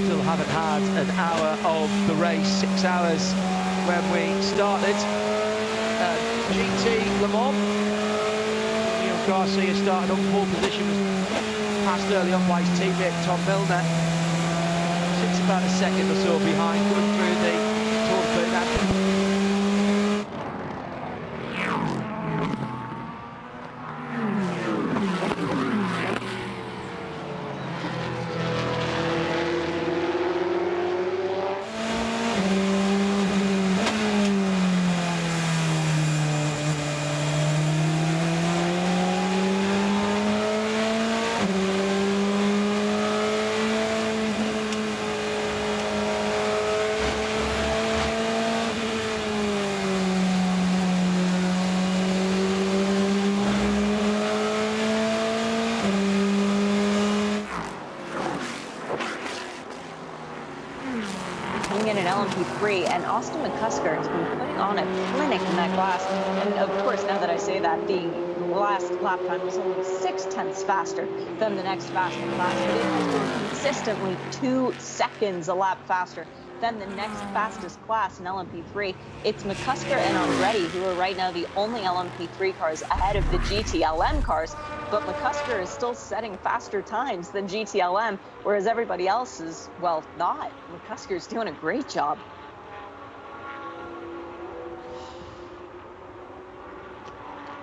Still haven't had an hour of the race, 6 hours when we started. GT Le Mans. Garcia started on pole position, was passed early on by his teammate Tom Milner. Sits about a second or so behind, going through the Tour de Portugal. in an LMP3, and Austin McCusker has been putting on a clinic in that class. And of course, now that I say that, the last lap time was only 0.6 faster than the next faster class, but it has been consistently 2 seconds a lap faster than the next fastest class in LMP3. It's McCusker and Andretti who are right now the only LMP3 cars ahead of the GTLM cars, but McCusker is still setting faster times than GTLM, whereas everybody else is, well, not. McCusker's doing a great job.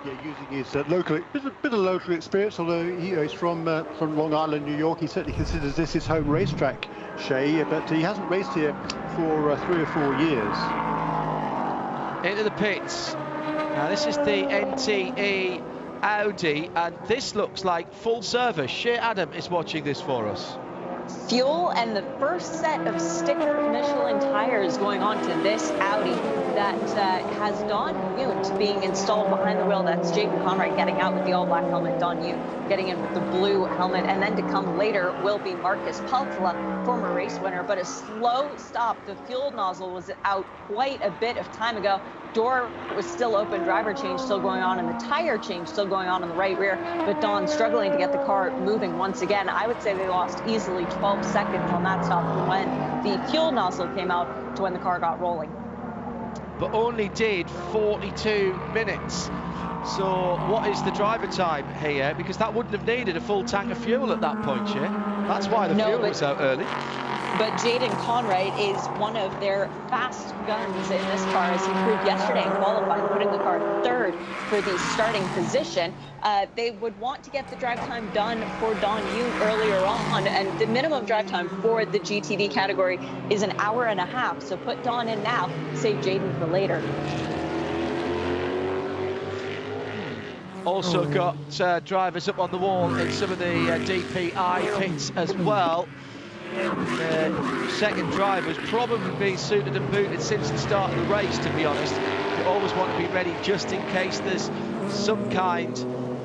Yeah, using his local, bit of local experience, although he's from Long Island, New York. He certainly considers this his home racetrack, Shay, but he hasn't raced here for 3 or 4 years. Into the pits. Now this is the NTE Audi, and this looks like full service. Shay Adam is watching this for us. Fuel and the first set of sticker Michelin tires going on to this Audi that has Don Yoont being installed behind the wheel. That's Jaden Conrad getting out with the all-black helmet, Don Yoont getting in with the blue helmet, and then to come later will be Marcus Paltla, former race winner, but a slow stop. The fuel nozzle was out quite a bit of time ago. Door was still open, driver change still going on, and the tire change still going on in the right rear, but Don struggling to get the car moving once again. I would say they lost easily 12 seconds on that stop from when the fuel nozzle came out to when the car got rolling. But only did 42 minutes. So what is the driver time here? Because that wouldn't have needed a full tank of fuel at that point, yeah? That's why the fuel was out early. But Jaden Conrad is one of their fast guns in this car, as he proved yesterday in qualifying, putting the car third for the starting position. They would want to get the drive time done for Don Yoont earlier on, and the minimum drive time for the GTD category is 1.5 hours. So put Don in now, save Jaden for later. Also got drivers up on the wall in some of the DPI pits as well. The second driver's probably been suited and booted since the start of the race, to be honest. You always want to be ready just in case there's some kind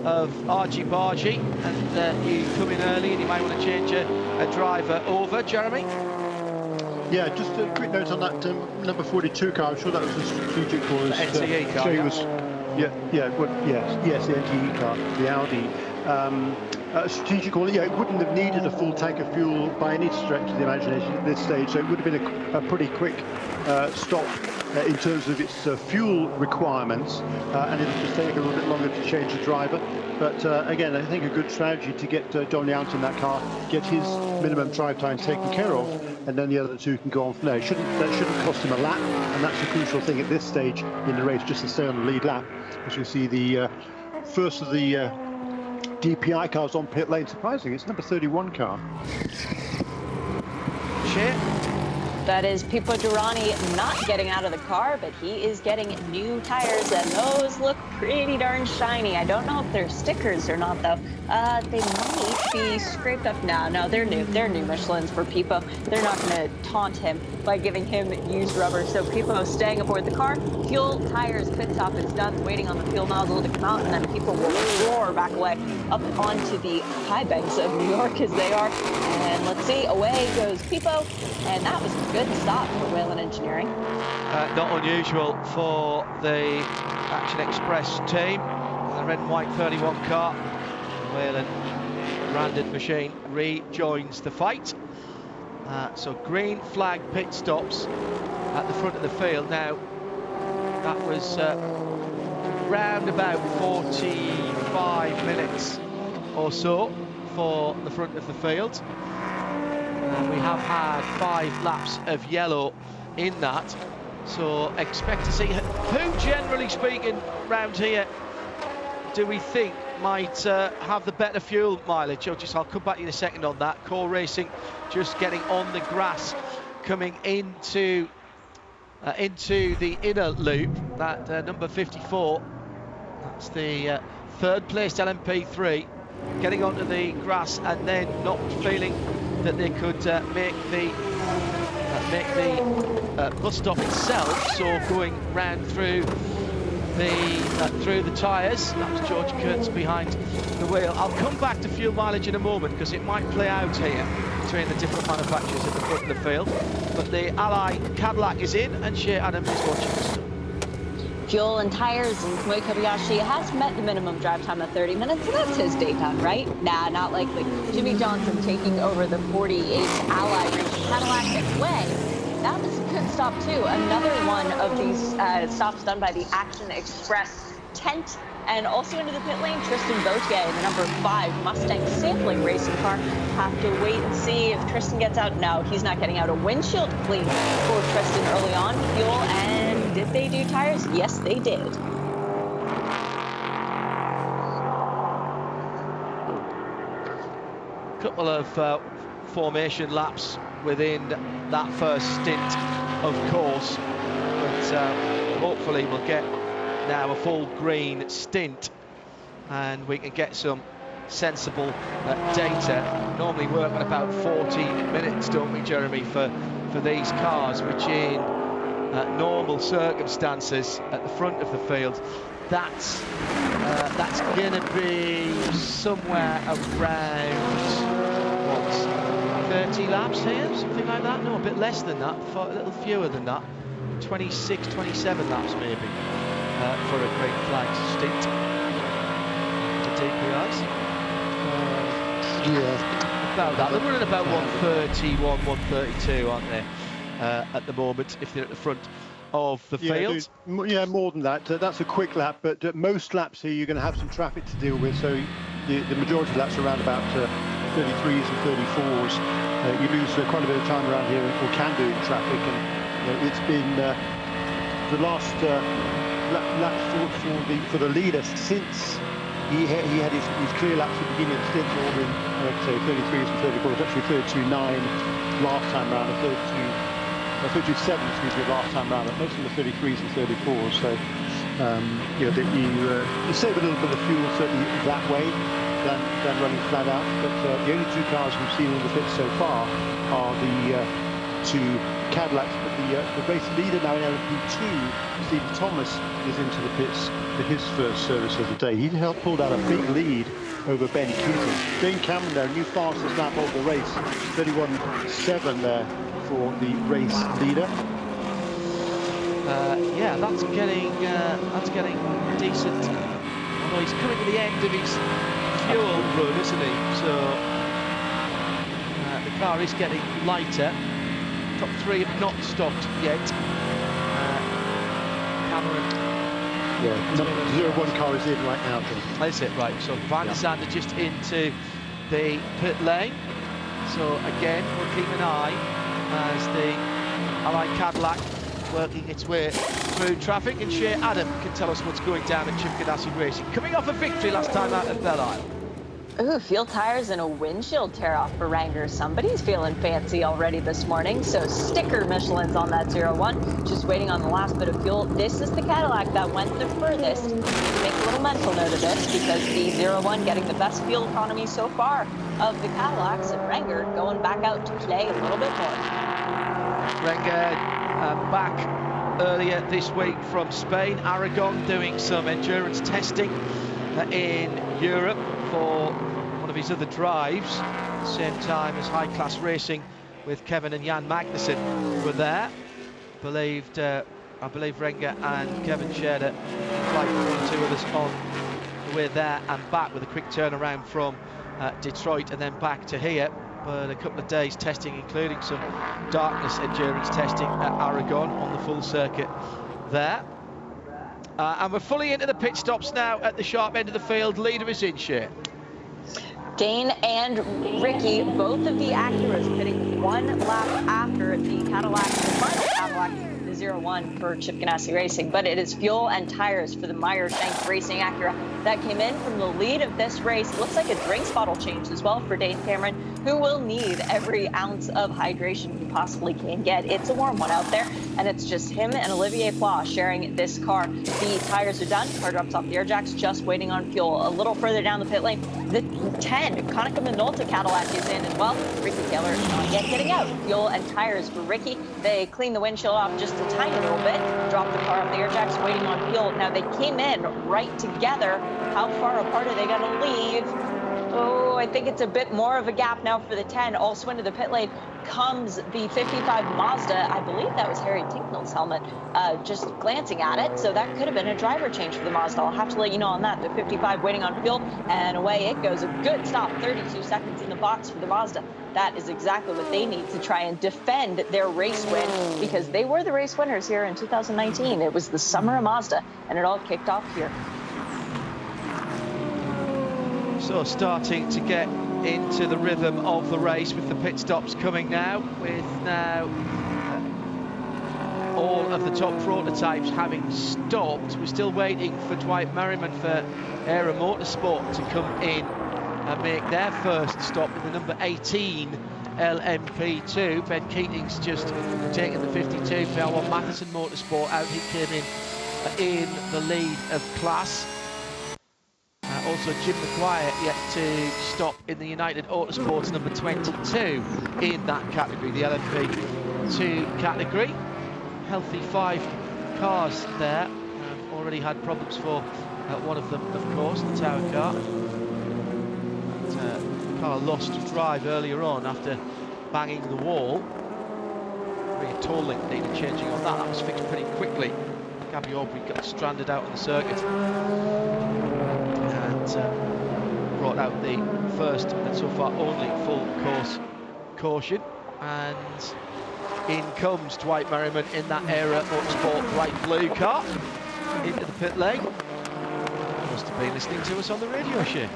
of argy-bargy and you come in early and you might want to change a driver over. Jeremy? Yeah, just a quick note on that number 42 car. I'm sure that was a strategic call. The NTE car. Yes, the NTE car, the Audi. Strategic call. Yeah, it wouldn't have needed a full tank of fuel by any stretch of the imagination at this stage, so it would have been a pretty quick stop in terms of its fuel requirements, and it'll just take a little bit longer to change the driver. But again, I think a good strategy to get John Yount in that car, get his minimum drive time taken care of, and then the other two can go on from there. That shouldn't cost him a lap, and that's the crucial thing at this stage in the race, just to stay on the lead lap. As you see, the first of the DPI cars on pit lane. Surprising, it's number 31 car. Shit. That is Pipo Derani not getting out of the car, but he is getting new tires, and those look pretty darn shiny. I don't know if they're stickers or not, though. They might be scraped up. No, they're new. They're new Michelins for Pipo. They're not going to taunt him by giving him used rubber. So Pipo staying aboard the car. Fuel, tires, pit stop is done, waiting on the fuel nozzle to come out, and then Pipo will roar back away up onto the high banks of New York as they are. And let's see, away goes Pipo, and that was a good stop for Whelen Engineering. Not unusual for the Action Express team. The red and white 31 car. Whelen branded machine rejoins the fight. So green flag pit stops at the front of the field. Now, that was round about 45 minutes or so for the front of the field. We have had 5 laps of yellow in that, so expect to see who, generally speaking, round here do we think might have the better fuel mileage. I'll come back to you in a second on that. Core Racing just getting on the grass, coming into the inner loop. That number 54, that's the third placed LMP3, getting onto the grass and then not feeling that they could make the bus stop itself, so going round through through the tyres. That was George Kurtz behind the wheel. I'll come back to fuel mileage in a moment because it might play out here between the different manufacturers at the front of the field. But the Ally Cadillac is in, and Shea Adams is watching the stuff. Fuel and tires, and Kamui Kobayashi has met the minimum drive time of 30 minutes, so that's his day done, right? Nah, not likely. Jimmy Johnson taking over the 48 Ally Racing Cadillac its way. That was a good stop, too. Another one of these stops done by the Action Express tent. And also into the pit lane, Tristan Vautier, the number 5 Mustang sampling racing car. Have to wait and see if Tristan gets out. No, he's not getting out. A windshield clean for Tristan early on. Fuel, and did they do tires? Yes, they did. Couple of formation laps within that first stint, of course, but hopefully we'll get now a full green stint and we can get some sensible data. Normally work at about 40 minutes, don't we, Jeremy, for these cars, which in normal circumstances at the front of the field, that's going to be somewhere around 30 laps here, something like that. No, a bit less than that, a little fewer than that. 26, 27 laps maybe for a green flag stint to DPIs. Yeah, about that. They're running about 131, 132, aren't they, at the moment, if they're at the front of the field? Yeah, more than that. That's a quick lap, but most laps here you're going to have some traffic to deal with, so the majority of laps are around about 33s and 34s. You lose quite a bit of time around here, or can do, in traffic, and it's been the last lap for the leader since he had his clear laps at the beginning of the stint, all in, say, 33s and 34s, actually 32.9 last time round, 32.7, excuse me, last time round, most of the 33s and 34s, so you save a little bit of fuel certainly that way than running flat out, but the only two cars we've seen in the pits so far are the two Cadillacs, but the race leader now in LMP2, Stephen Thomas, is into the pits for his first service of the day. He helped pull down a big lead over Ben Keating. Dane Cameron there, new fastest lap of the race, 31.7 there for the race leader. Yeah, that's getting decent. Although he's coming to the end of his fuel run, isn't he? So the car is getting lighter. Top 3 have not stopped yet. Cameron. Yeah, number 01 car is in right now. Is it? Right, so Van der Zande just into the pit lane. So again, we'll keep an eye as the Ally Cadillac working its way through traffic, and Shea Adam can tell us what's going down at Chip Ganassi Racing. Coming off a victory last time out at Belle Isle. Ooh, fuel tires and a windshield tear-off for Ranger. Somebody's feeling fancy already this morning, so sticker Michelin's on that 01. Just waiting on the last bit of fuel. This is the Cadillac that went the furthest. Make a little mental note of this, because the 01 getting the best fuel economy so far of the Cadillacs, and Ranger going back out to play a little bit more. Ranger back earlier this week from Spain, Aragon, doing some endurance testing in Europe for one of his other drives, same time as high-class racing with Kevin and Jan Magnussen were there. I believe Renger and Kevin shared a flight with 1 or 2 others on the way there and back, with a quick turnaround from Detroit and then back to here. But a couple of days testing, including some darkness endurance testing at Aragon on the full circuit there. And we're fully into the pit stops now at the sharp end of the field. Leader is in, Shea. Dane and Ricky, both of the Acuras pitting 1 lap after the Cadillac, the final Cadillac, the 01 for Chip Ganassi Racing. But it is fuel and tires for the Meyer Shank Racing Acura that came in from the lead of this race. Looks like a drinks bottle change as well for Dane Cameron. who will need every ounce of hydration he possibly can get. It's a warm one out there, and it's just him and Olivier Pla sharing this car. The tires are done. Car drops off the air jacks, just waiting on fuel. A little further down the pit lane, the 10 Konica Minolta Cadillac is in as well. Ricky Taylor is not yet getting out. Fuel and tires for Ricky. They clean the windshield off just a tiny little bit, drop the car off the air jacks, waiting on fuel. Now they came in right together. How far apart are they going to leave? Oh, I think it's a bit more of a gap now for the 10. Also into the pit lane comes the 55 Mazda. I believe that was Harry Tinkle's helmet, just glancing at it. So that could have been a driver change for the Mazda. I'll have to let you know on that. The 55 waiting on fuel, and away it goes. A good stop, 32 seconds in the box for the Mazda. That is exactly what they need to try and defend their race win, because they were the race winners here in 2019. It was the summer of Mazda, and it all kicked off here. So starting to get into the rhythm of the race with the pit stops coming now, with all of the top prototypes having stopped. We're still waiting for Dwight Merriman for Era Motorsport to come in and make their first stop in the number 18 LMP2. Ben Keating's just taken the 52 for L1 Matheson Motorsport out. He came in the lead of class. Also, Jim McGuire yet to stop in the United Autosports number 22 in that category, the LMP2 category. Healthy 5 cars there. Already had problems for one of them, of course, the tower car. The car lost drive earlier on after banging the wall. Rear toll link needed changing on that. That was fixed pretty quickly. Gabby Aubrey got stranded out on the circuit. Brought out the first and so far only full course caution, and in comes Dwight Merriman in that Era Motorsport bright blue car into the pit lane. Must have been listening to us on the radio show.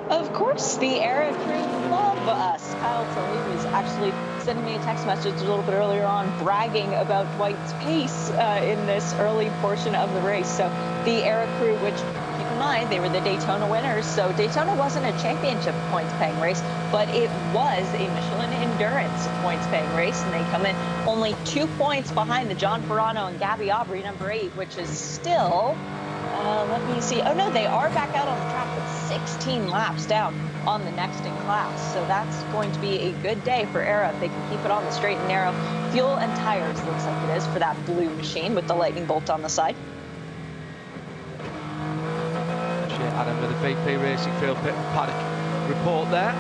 Of course, the Era crew love us. Kyle Tilley was actually sending me a text message a little bit earlier on, bragging about Dwight's pace in this early portion of the race. So the Era crew, which, keep in mind, they were the Daytona winners. So Daytona wasn't a championship points-paying race, but it was a Michelin Endurance points-paying race, and they come in only 2 points behind the John Ferrano and Gabby Aubrey, number 8, which is still... let me see. Oh, no, they are back out on the track, but 16 laps down on the next in class. So that's going to be a good day for Era if they can keep it on the straight and narrow. Fuel and tires looks like it is for that blue machine with the lightning bolt on the side. Adam with the VP Racing Field pit paddock report there.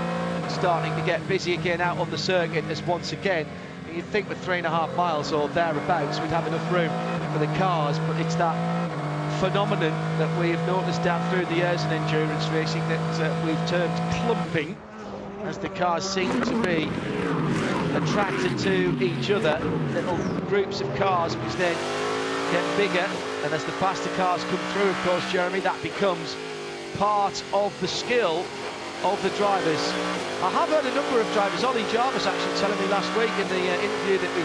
Starting to get busy again out on the circuit, as once again, you'd think with 3.5 miles or thereabouts we'd have enough room for the cars, but it's that phenomenon that we've noticed down through the years in endurance racing that we've termed clumping, as the cars seem to be attracted to each other, little groups of cars which then get bigger, and as the faster cars come through, of course, Jeremy, that becomes part of the skill of the drivers. I have heard a number of drivers, Ollie Jarvis actually telling me last week in the interview that we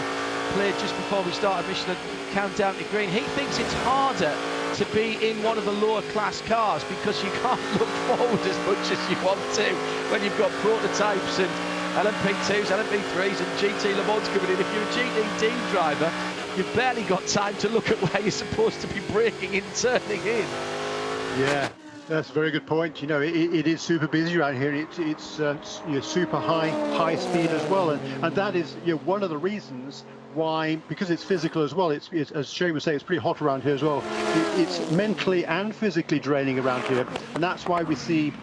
played just before we started Michelin Countdown to Green, he thinks it's harder to be in one of the lower class cars because you can't look forward as much as you want to when you've got prototypes and LMP2s, LMP3s and GT Le Mans coming in. If you're a GTD driver, you've barely got time to look at where you're supposed to be braking and turning in. Yeah, that's a very good point. You know, it is super busy around here. It's you know, super high speed as well, and that is, you know, one of the reasons why, because it's physical as well. It's as Shane was saying, it's pretty hot around here as well. It's mentally and physically draining around here, and that's why we see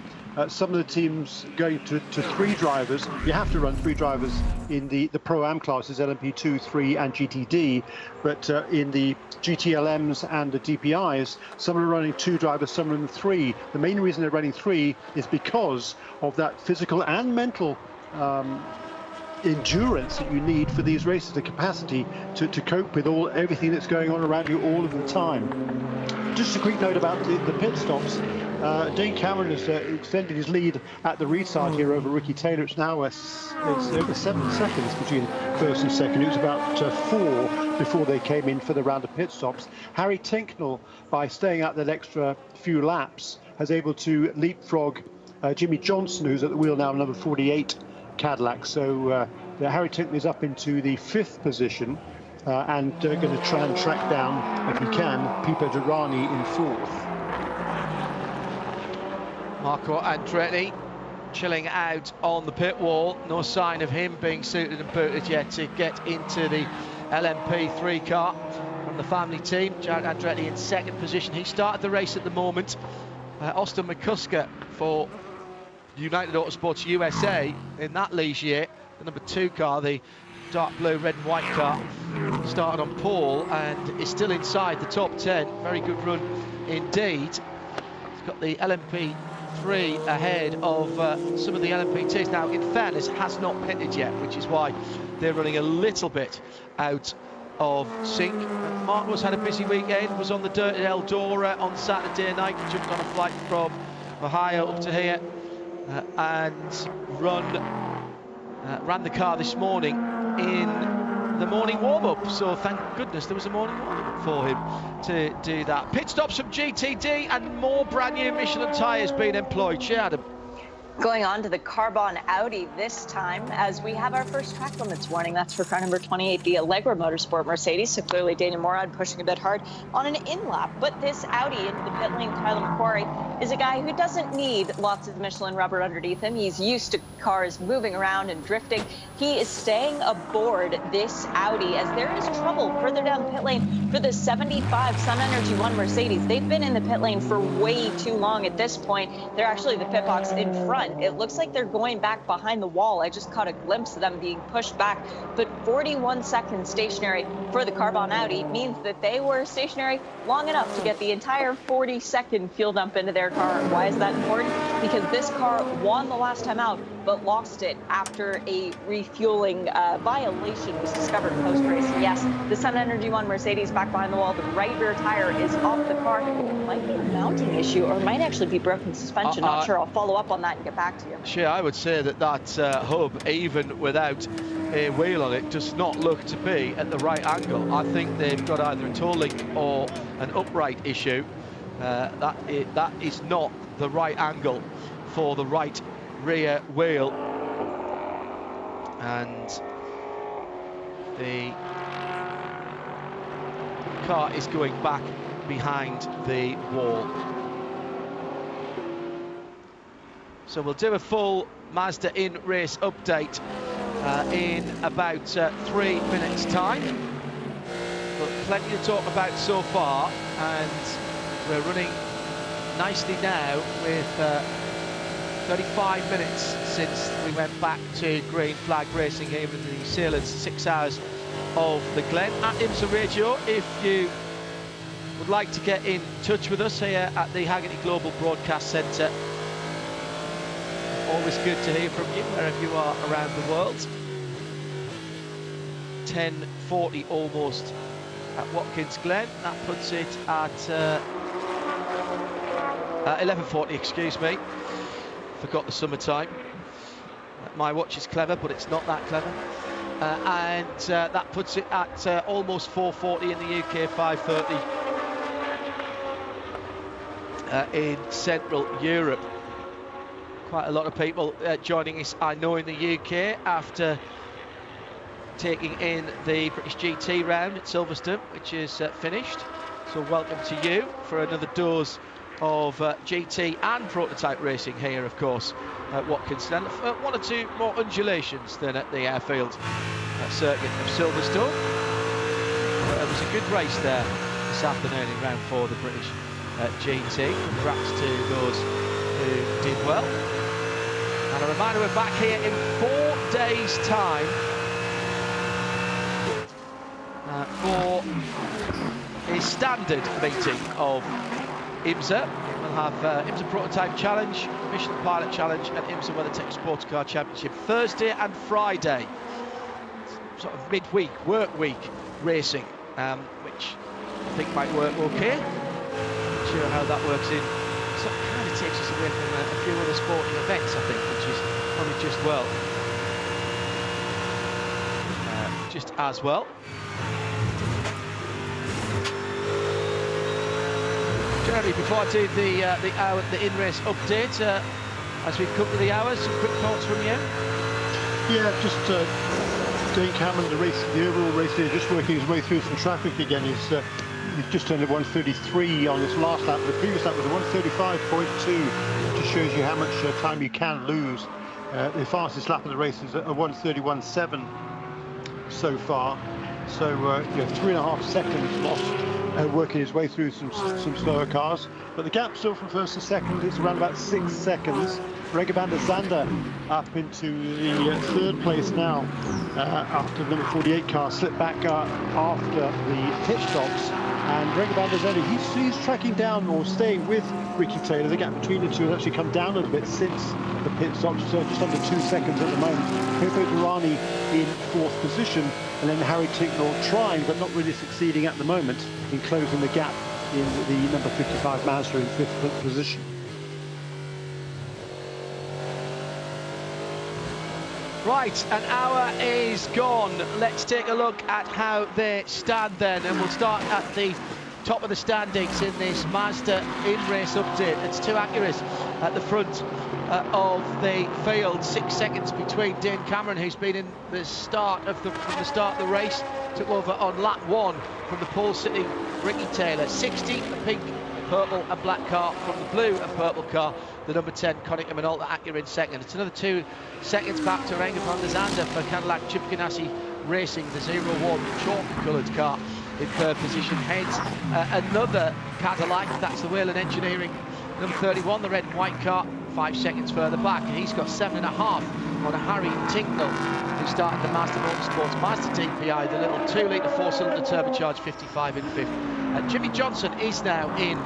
some of the teams going to 3 drivers. You have to run 3 drivers in the Pro-Am classes, LMP2, 3 and GTD, but in the GTLMs and the DPIs, some are running 2 drivers, some are running 3. The main reason they're running 3 is because of that physical and mental endurance that you need for these races, the capacity to cope with everything that's going on around you all of the time. Just a quick note about the pit stops. Dane Cameron has extended his lead at the restart here over Ricky Taylor. It's now it's over 7 seconds between first and second. It was about 4 before they came in for the round of pit stops. Harry Tinkle, by staying out that extra few laps, has able to leapfrog Jimmy Johnson, who's at the wheel now, number 48, Cadillac. So Harry Tinkle is up into the 5th position and going to try and track down, if he can, Pipo Derani in 4th. Marco Andretti chilling out on the pit wall. No sign of him being suited and booted yet to get into the LMP3 car from the family team. Jared Andretti in 2nd position. He started the race at the moment. Austin McCusker for United Autosports USA in that Ligier, the number 2 car, the dark blue, red and white car, started on pole and is still inside the top 10. Very good run indeed. He's got the LMP3 ahead of some of the LMP2s. Now, in fairness, has not pitted yet, which is why they're running a little bit out of sync. Marco's had a busy weekend, was on the dirt at Eldora on Saturday night, jumped on a flight from Ohio up to here and ran the car this morning in the morning warm-up. So thank goodness there was a morning warm-up for him to do that. Pit stops from GTD and more brand new Michelin tyres being employed. Adam. Going on to the Carbon Audi this time, as we have our first track limits warning. That's for car number 28, the Allegra Motorsport Mercedes. So clearly Daniel Morad pushing a bit hard on an in-lap. But this Audi into the pit lane, Tyler McQuarrie, is a guy who doesn't need lots of Michelin rubber underneath him. He's used to cars moving around and drifting. He is staying aboard this Audi as there is trouble further down the pit lane for the 75 Sun Energy 1 Mercedes. They've been in the pit lane for way too long at this point. They're actually the pit box in front. It looks like they're going back behind the wall. I just caught a glimpse of them being pushed back, but 41 seconds stationary for the Carbon Audi means that they were stationary long enough to get the entire 40-second fuel dump into their car. Why is that important? Because this car won the last time out, but lost it after a refueling violation was discovered post-race. Yes, the Sun Energy 1 Mercedes back behind the wall. The right rear tire is off the car. It might be a mounting issue, or it might actually be broken suspension. Not sure. I'll follow up on that and get back to you. Sure, I would say that hub, even without a wheel on it, does not look to be at the right angle. I think they've got either a toe link or an upright issue. That is not the right angle for the right rear wheel, and the car is going back behind the wall. So we'll do a full Mazda in-race update in about 3 minutes time, but plenty to talk about so far, and we're running nicely now with 35 minutes since we went back to green flag racing here in the New Zealand 6 hours of the Glen. At IMSA Radio, if you would like to get in touch with us here at the Haggerty Global Broadcast Centre, always good to hear from you wherever you are around the world. 10:40 almost at Watkins Glen. That puts it at 11:40, excuse me. Forgot the summertime. My watch is clever, but it's not that clever. And that puts it at almost 4:40 in the UK, 5:30 in Central Europe. Quite a lot of people joining us, I know, in the UK after taking in the British GT round at Silverstone, which is finished. So welcome to you for another dose of GT and prototype racing here, of course, at Watkins Glen. One or two more undulations than at the airfield circuit of Silverstone. It was a good race there this afternoon in round 4 of the British GT. Congrats to those who did well. And a reminder, we're back here in 4 days' time for a standard meeting of IMSA. We'll have IMSA Prototype Challenge, Michelin Pilot Challenge and IMSA WeatherTech SportsCar Championship Thursday and Friday. Sort of midweek, work week racing, which I think might work okay. Not sure how that works in. So it kind of takes us away from a few other sporting events, I think, which is probably just well. Just as well. Jeremy, before I do the in-race update, as we come to the hours, some quick thoughts from you? Yeah, just Dane Cameron, the overall race leader, just working his way through some traffic again. He's just turned at 1:33 on this last lap. The previous lap was a 1:35.2, which just shows you how much time you can lose. The fastest lap of the race is a 1:31.7 so far. So, 3.5 seconds lost working his way through some slower cars. But the gap still from first to second is around about 6 seconds. Renger van der Zande up into the third place now after the number 48 car slipped back after the pit stops. And Renger van der Zande, he's tracking down or staying with Ricky Taylor. The gap between the two has actually come down a little bit since the pit stops, so just under 2 seconds at the moment. Pepe Durrani in fourth position, and then Harry Tinkle trying but not really succeeding at the moment in closing the gap in the number 55 Mazda in fifth position. Right, an hour is gone. Let's take a look at how they stand then, and we'll start at the top of the standings in this Mazda in-race update. It's two Acuras at the front of the field. 6 seconds between Dane Cameron, who's been in the start of from the start of the race, took over on lap 1 from the pole sitting Ricky Taylor. 60, the pink, purple and black car from the blue and purple car. The number 10 Konica Minolta Acura in second. It's another 2 seconds back to Renger van der Zande for Cadillac Chip Ganassi Racing, the 01 chalk coloured car in third position. Heads another Cadillac, that's the Whelen Engineering number 31, the red and white car, 5 seconds further back, and he's got 7.5 on a Harry Tinkle, who started the Mazda Motorsports Mazda DPI, the little 2-litre 4-cylinder turbocharged 55 in fifth. Jimmy Johnson is now in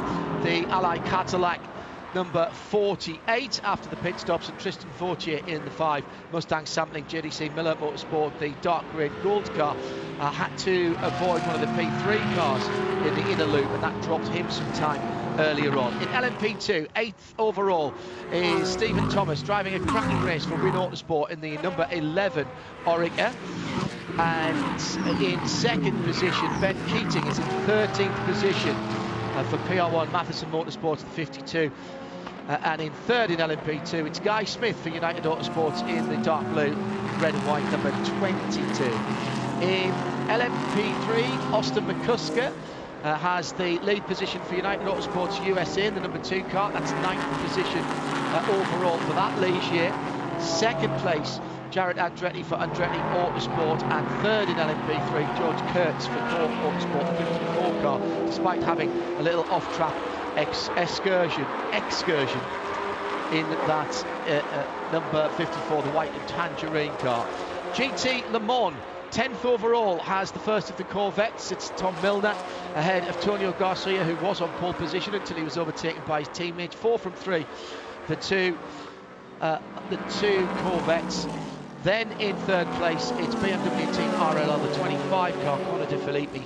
the Ally Cadillac number 48 after the pit stops, and Tristan Vautier in the 5 Mustang sampling JDC Miller Motorsport, the dark grey gold car. Had to avoid one of the P3 cars in the inner loop, and that dropped him some time earlier on. In LMP2, 8th overall is Stephen Thomas, driving a cracking race for Win Autosport in the number 11 Oreca. And in second position, Ben Keating is in 13th position for PR1 Matheson Motorsports, the 52. And in third in LMP2, it's Guy Smith for United Autosports in the dark blue, red and white number 22. In LMP3, Austin McCusker has the lead position for United Autosports USA in the number 2 car. That's 9th position overall for that Ligier. Second place, Jared Andretti for Andretti Autosport, and third in LMP3, George Kurtz for Cork Autosport, the 54 car, despite having a little off-track excursion in that number 54, the white and tangerine car. GT Le Mans, 10th overall, has the first of the Corvettes. It's Tom Milner ahead of Tonio Garcia, who was on pole position until he was overtaken by his teammates. 4 from 3, the two Corvettes. Then in third place, it's BMW Team RLL, the 25 car, Conor De Filippi,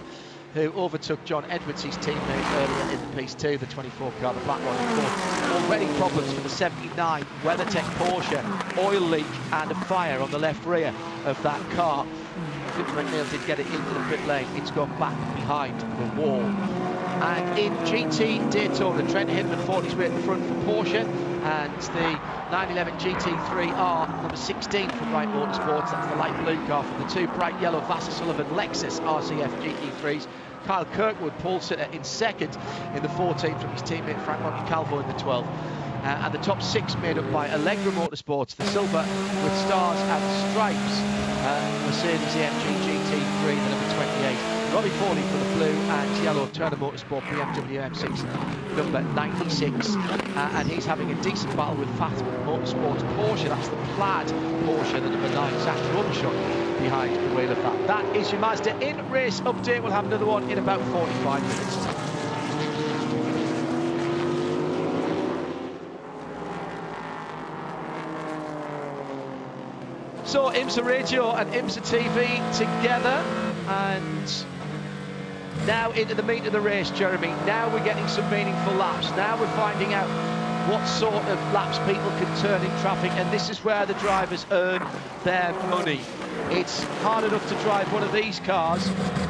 who overtook John Edwards, his teammate, earlier in the piece 2, the 24 car, the black one in fourth. Already problems for the 79 WeatherTech Porsche, oil leak and a fire on the left rear of that car. Victor McNeil did get it into the pit lane. It's gone back behind the wall. And in GT Daytona, Trent Hindman fought his way at the front for Porsche, and the 911 GT3R number 16 from Wright Motorsports, that's the light blue car, from the 2 bright yellow Vassar Sullivan Lexus RCF GT3s. Kyle Kirkwood, pole sitter, in second in the 14 from his teammate Frank Montecalvo in the 12. And the top 6 made up by Allegra Motorsports, the silver with stars and stripes, Mercedes AMG GT3, the number 28. Robbie Foley for the blue and yellow Turner Motorsport BMW M6 number 96, and he's having a decent battle with Fatima Motorsports Porsche. That's the plaid Porsche, the number 9, Zach Robichon behind the wheel of that. That is your Mazda in race update. We'll have another one in about 45 minutes. So IMSA Radio and IMSA TV together, and now into the meat of the race, Jeremy. Now we're getting some meaningful laps. Now we're finding out what sort of laps people can turn in traffic, and this is where the drivers earn their money. It's hard enough to drive one of these cars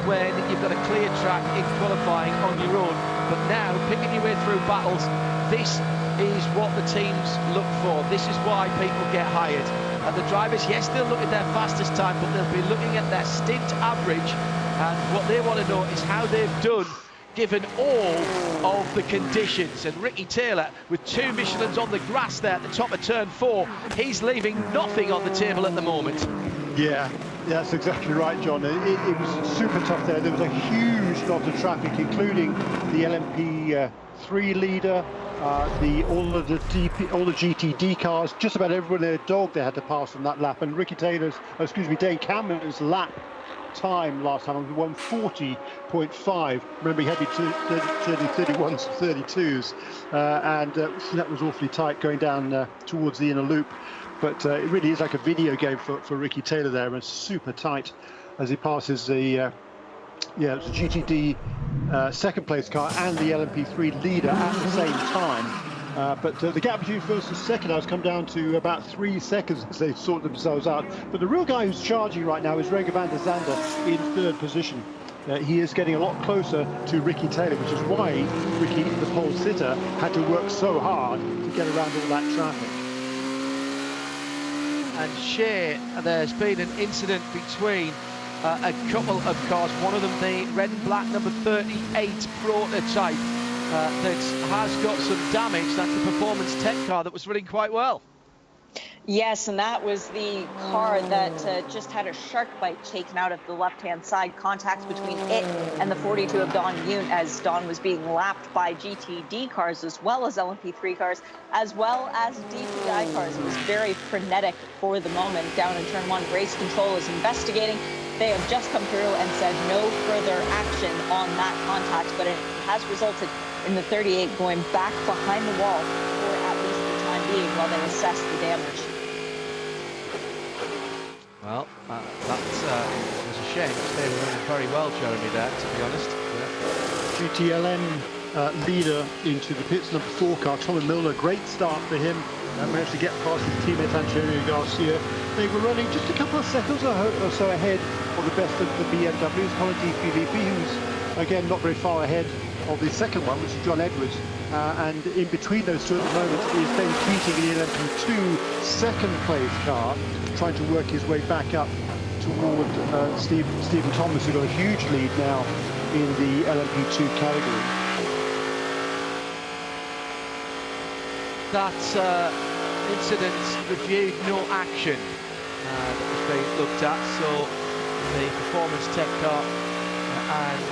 when you've got a clear track in qualifying on your own, but now picking your way through battles, this is what the teams look for. This is why people get hired. And the drivers, yes, they'll look at their fastest time, but they'll be looking at their stint average, and what they want to know is how they've done given all of the conditions. And Ricky Taylor, with 2 Michelins on the grass there at the top of turn 4, he's leaving nothing on the table at the moment. Yeah, that's exactly right, John. It was super tough there. There was a huge lot of traffic, including the LMP3 leader, all the GTD cars, just about everyone and their dog they had to pass on that lap. And Dave Cameron's lap time last time was 140.5. Remember, he had me turning 31s and 32s, and that was awfully tight going down towards the inner loop. But it really is like a video game for Ricky Taylor there, and super tight as he passes the it's a GTD second place car and the LMP3 leader at the same time. But the gap between first and second has come down to about 3 seconds as they sort themselves out. But the real guy who's charging right now is Reger van der Zande in 3rd position. He is getting a lot closer to Ricky Taylor, which is why Ricky, the pole sitter, had to work so hard to get around all that traffic. And Shea, there's been an incident between a couple of cars, one of them the red and black number 38 prototype that has got some damage. That's the Performance Tech car that was running quite well. Yes, and that was the car that just had a shark bite taken out of the left-hand side, contact between it and the 42 of Don Yoon as Don was being lapped by GTD cars as well as LMP3 cars, as well as DPI cars. It was very frenetic for the moment down in turn 1. Race control is investigating. They have just come through and said no further action on that contact, but it has resulted in the 38 going back behind the wall for at least the time being while they assess the damage. Well, that was a shame because they were running very well, Jeremy, there, to be honest. Yeah. GTLM leader into the pits, number 4 car, Tommy Milner. Great start for him. Managed to get past his teammate Antonio Garcia. They were running just a couple of seconds or so ahead of the best of the BMWs. Colin Di Filippi, who's again not very far ahead of the second one, which is John Edwards. And in between those two at the moment is Ben Keating in the LMP2 second place car, trying to work his way back up toward Stephen Thomas, who's got a huge lead now in the LMP2 category. That incident reviewed, no action that was being looked at. So the Performance Tech car and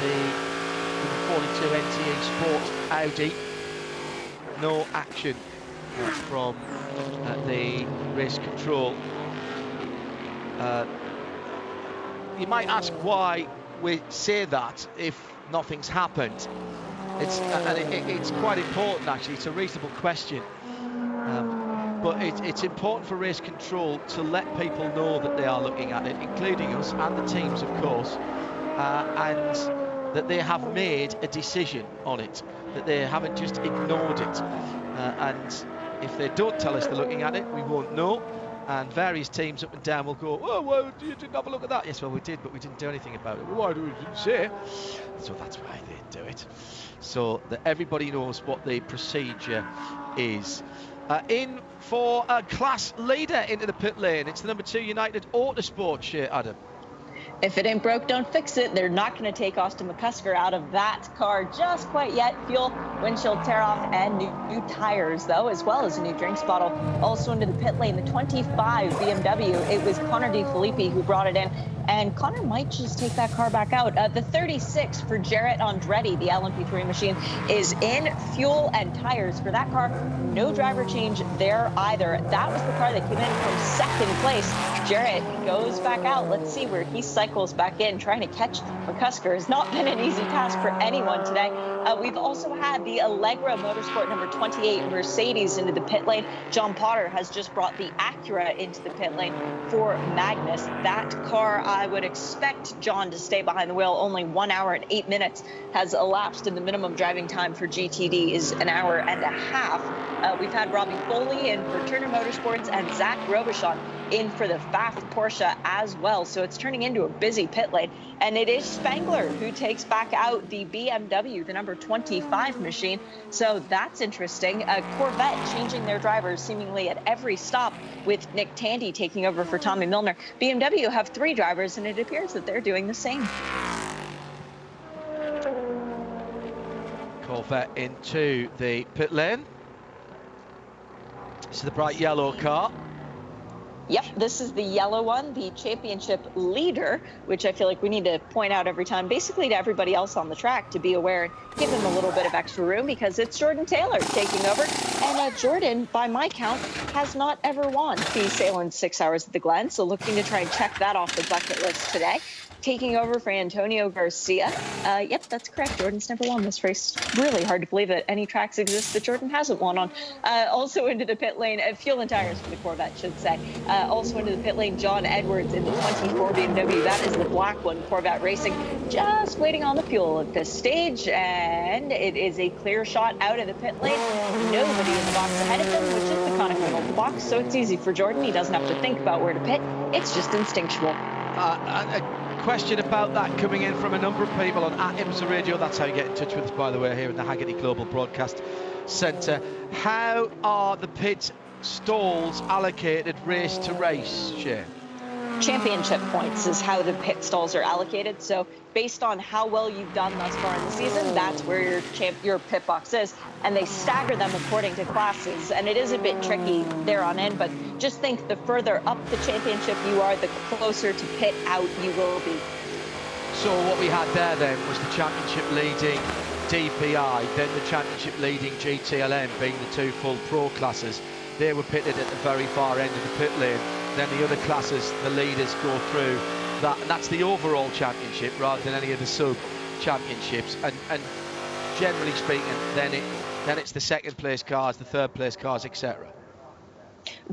the 42 NTE Sport Audi, no action from the race control. You might ask why we say that if nothing's happened. It's quite important, actually. It's a reasonable question, but it's important for race control to let people know that they are looking at it, including us and the teams, of course, and that they have made a decision on it, that they haven't just ignored it. And if they don't tell us they're looking at it, we won't know. And various teams up and down will go, oh, well, you didn't have a look at that. Yes, well, we did, but we didn't do anything about it. Well, why didn't you say? So that's why they didn't do it. So that everybody knows what the procedure is. In for a class leader into the pit lane, it's the number 2 United Autosport, Adam. If it ain't broke, don't fix it. They're not going to take Austin McCusker out of that car just quite yet. Fuel, windshield tear-off, and new tires, though, as well as a new drinks bottle. Also into the pit lane, the 25 BMW. It was Connor Di Filippi who brought it in, and Connor might just take that car back out. The 36 for Jarrett Andretti, the LMP3 machine, is in. Fuel and tires for that car. No driver change there either. That was the car that came in from second place. Jarrett goes back out. Let's see where he cycles back in. Trying to catch McCusker has not been an easy task for anyone today. We've also had the Allegra Motorsport number 28 Mercedes into the pit lane. John Potter has just brought the Acura into the pit lane for Magnus. That car, I would expect John to stay behind the wheel. Only 1 hour and 8 minutes has elapsed, and the minimum driving time for GTD is 1 hour and a half. We've had Robbie Foley in for Turner Motorsports and Zach Robichon in for the Pfaff Porsche as well. So it's turning into a busy pit lane. And it is Spangler who takes back out the BMW, the number number 25 machine. So that's interesting. Corvette changing their drivers seemingly at every stop, with Nick Tandy taking over for Tommy Milner. BMW have 3 drivers, and it appears that they're doing the same. Corvette into the pit lane. This is the bright yellow car. Yep, this is the yellow one, the championship leader, which I feel like we need to point out every time, basically to everybody else on the track, to be aware and give him a little bit of extra room, because it's Jordan Taylor taking over. And Jordan, by my count, has not ever won the Sahlen 6 Hours at the Glen, so looking to try and check that off the bucket list today. Taking over for Antonio Garcia. Yep, that's correct. Jordan's never won this race. Really hard to believe that any tracks exist that Jordan hasn't won on. Also into the pit lane, fuel and tires for the Corvette, should say. Also into the pit lane, John Edwards in the 24 BMW. That is the black one, Corvette Racing. Just waiting on the fuel at this stage, and it is a clear shot out of the pit lane. Nobody in the box ahead of him, which is the Continental box, so it's easy for Jordan. He doesn't have to think about where to pit. It's just instinctual. Question about that coming in from a number of people on IMSA Radio. That's how you get in touch with us, by the way, here in the Haggerty Global Broadcast Centre. How are the pit stalls allocated race to race, Shane? Championship points is how the pit stalls are allocated. So based on how well you've done thus far in the season, that's where your pit box is. And they stagger them according to classes. And it is a bit tricky there on in, but just think the further up the championship you are, the closer to pit out you will be. So what we had there then was the championship leading DPI, then the championship leading GTLM, being the 2 full pro classes. They were pitted at the very far end of the pit lane. Then the other classes, the leaders go through that, and that's the overall championship rather than any of the sub championships. And generally speaking, then it's the second place cars, the third place cars, etc.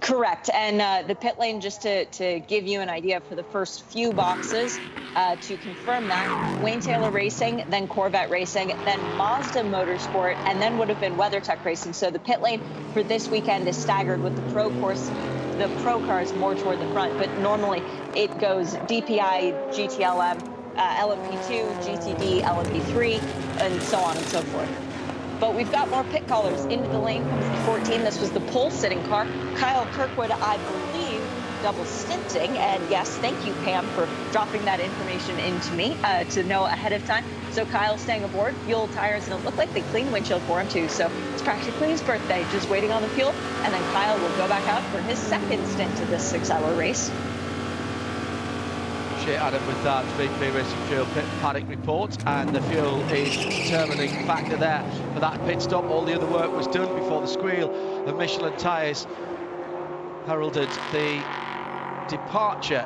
Correct. And the pit lane, just to give you an idea for the first few boxes, to confirm that, Wayne Taylor Racing, then Corvette Racing, then Mazda Motorsport, and then would have been WeatherTech Racing. So the pit lane for this weekend is staggered with the pro cars more toward the front, but normally it goes DPI, GTLM, LMP2, GTD, LMP3, and so on and so forth. But we've got more pit callers. Into the lane comes the 14. This was the pole-sitting car. Kyle Kirkwood, I believe, double stinting. And yes, thank you, Pam, for dropping that information into me to know ahead of time. So Kyle staying aboard, fuel, tires, and it looked like they cleaned windshield for him too. So it's practically his birthday, just waiting on the fuel. And then Kyle will go back out for his second stint of this 6-hour race. Adam with that VP Racing Fuel pit paddock report, and the fuel is the determining factor there for that pit stop. All the other work was done before the squeal of Michelin tyres heralded the departure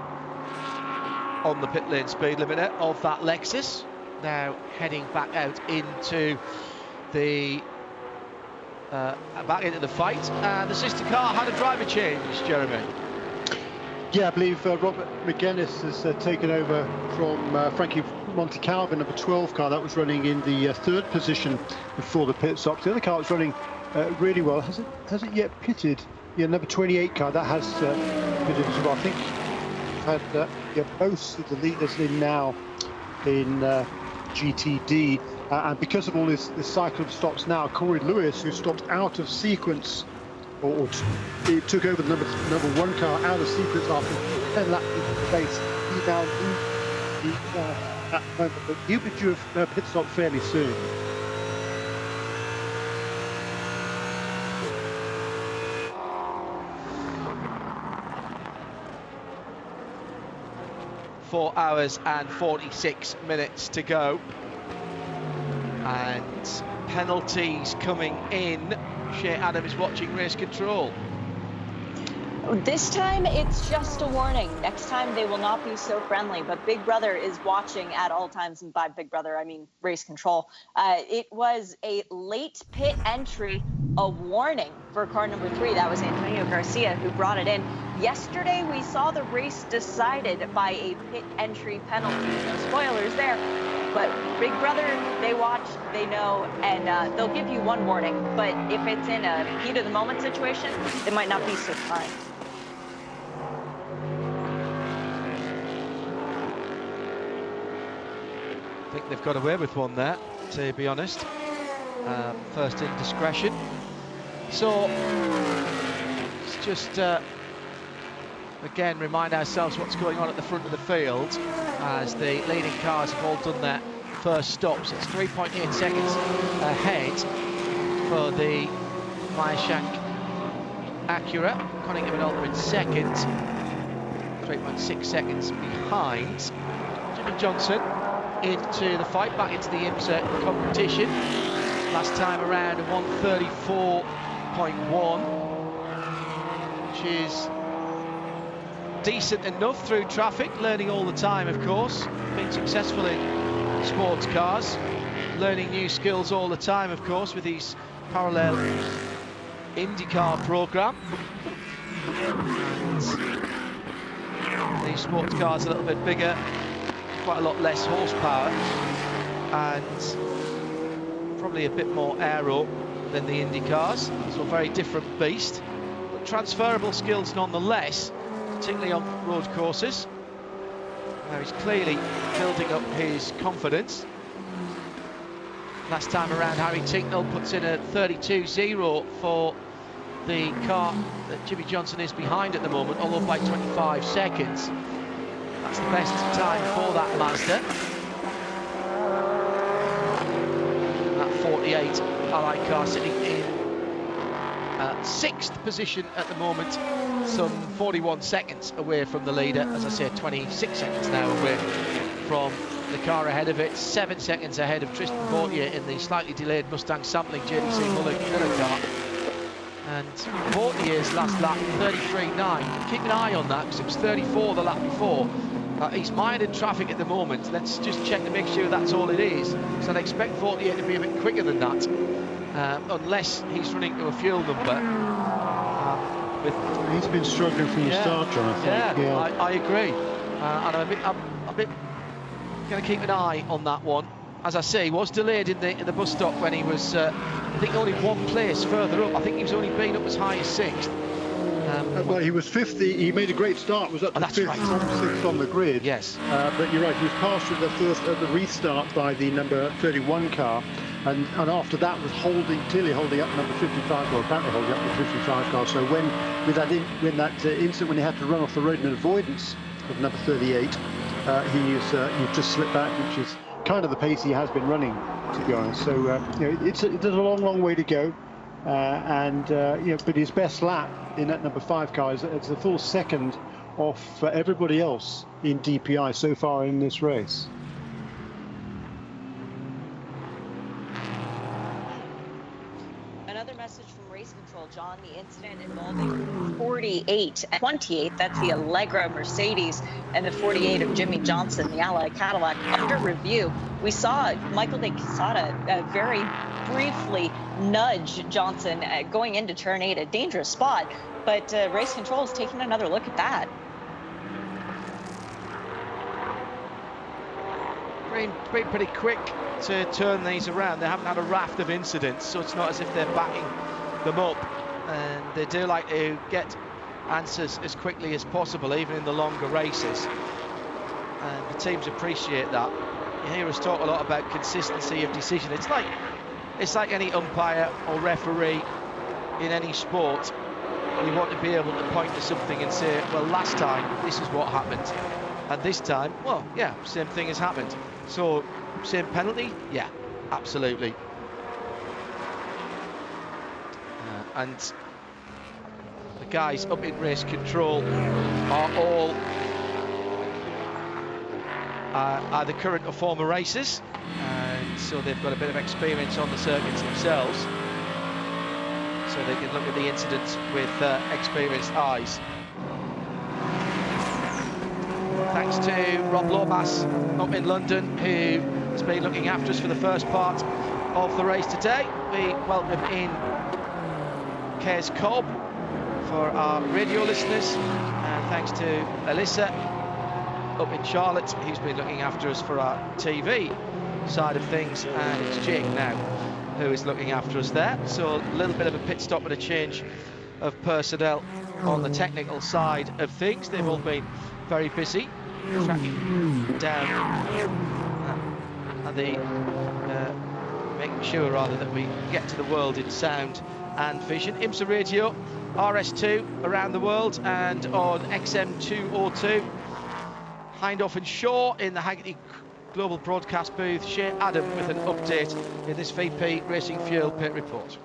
on the pit lane speed limiter of that Lexus. Now heading back out into the fight, and the sister car had a driver change, Jeremy. Yeah, I believe Robert McGuinness has taken over from Frankie Montecalvo, number 12 car. That was running in the third position before the pit stop. The other car was running really well. Hasn't yet pitted. Yeah, number 28 car, that has pitted as well. I think we've had both of the leaders in now in GTD. And because of all this cycle of stops now, Corey Lewis, who stopped out of sequence, or it took over the number 1 car out of sequence after 10 laps into the race. He now leads the at the moment, but he'll be due a pit stop fairly soon. Four hours and 46 minutes to go, and penalties coming in. Shea Adam is watching race control. This time it's just a warning. Next time they will not be so friendly, but Big Brother is watching at all times, and by Big Brother I mean race control. It was a late pit entry, a warning for car number 3. That was Antonio Garcia who brought it in. Yesterday we saw the race decided by a pit entry penalty. No spoilers there. But Big Brother, they watch, they know, and they'll give you one warning. But if it's in a heat of the moment situation, it might not be so kind. I think they've got away with one there, to be honest. first indiscretion. So let's just again remind ourselves what's going on at the front of the field as the leading cars have all done their first stops. It's 3.8 seconds ahead for the Meyershank Acura. Cunningham and Alder in second, 3.6 seconds behind. Jimmy Johnson into the fight, back into the IMSA competition. Last time around 134.1, which is decent enough through traffic, learning all the time, of course. Been successful in sports cars, learning new skills all the time, of course, with these parallel IndyCar program. These sports cars a little bit bigger, quite a lot less horsepower, and probably a bit more aero than the Indy cars, so a very different beast, but transferable skills nonetheless, particularly on road courses. Now he's clearly building up his confidence. Last time around, Harry Tinkle puts in a 32.0 for the car that Jimmy Johnson is behind at the moment, although by 25 seconds. That's the best time for that Mazda. That 48 Allied car sitting in 6th position at the moment, some 41 seconds away from the leader. As I said, 26 seconds now away from the car ahead of it, 7 seconds ahead of Tristan Vautier in the slightly delayed Mustang sampling JDC Muller car. And Vautier's last lap, 33.9. Keep an eye on that, because it was 34 the lap before. He's mired in traffic at the moment. Let's just check to make sure that's all it is. So I'd expect Vautier to be a bit quicker than that, unless he's running to a fuel number. He's been struggling from the start, John, I think. Yeah. I agree. And I'm a bit going to keep an eye on that one. As I say, he was delayed in the bus stop when he was, I think, only one place further up. I think he was only been up as high as 6th. Well, he was 5th. He made a great start. Was up to 5th from 6th on the grid. Yes. But you're right. He was passed at the restart by the number 31 car, and after that was clearly holding up number 55, or apparently holding up the 55 car. So when that instant when he had to run off the road in avoidance of number 38, he's just slipped back, which is kind of the pace he has been running, to be honest. So it's a long way to go, but his best lap in that number 5 car is it's a full second off everybody else in DPI so far in this race. Another message from race control, John. The incident involving 48 and 28, that's the Allegra Mercedes, and the 48 of Jimmy Johnson, the Ally Cadillac, under review. We saw Michael De Quesada very briefly nudge Johnson going into turn 8, a dangerous spot, but race control is taking another look at that. Been pretty quick to turn these around. They haven't had a raft of incidents, so it's not as if they're backing them up, and they do like to get answers as quickly as possible, even in the longer races, and the teams appreciate that. You hear us talk a lot about consistency of decision. It's like any umpire or referee in any sport. You want to be able to point to something and say, well, last time this is what happened, and this time, well, yeah, same thing has happened. So, same penalty? Yeah, absolutely. And the guys up in race control are all either current or former racers, and so they've got a bit of experience on the circuits themselves, so they can look at the incidents with experienced eyes. Thanks to Rob Lomas up in London, who has been looking after us for the first part of the race today. We welcome in Kes Cobb for our radio listeners, and thanks to Alyssa up in Charlotte, who's been looking after us for our TV side of things, and it's Jake now who is looking after us there. So a little bit of a pit stop and a change of personnel on the technical side of things. They've all been very busy tracking down the making sure rather that we get to the world in sound and vision. IMSA Radio, RS2 around the world, and on XM202. Hindhaugh and Shaw in the Haggerty Global Broadcast booth. Shea Adam with an update in this VP Racing Fuel Pit Report.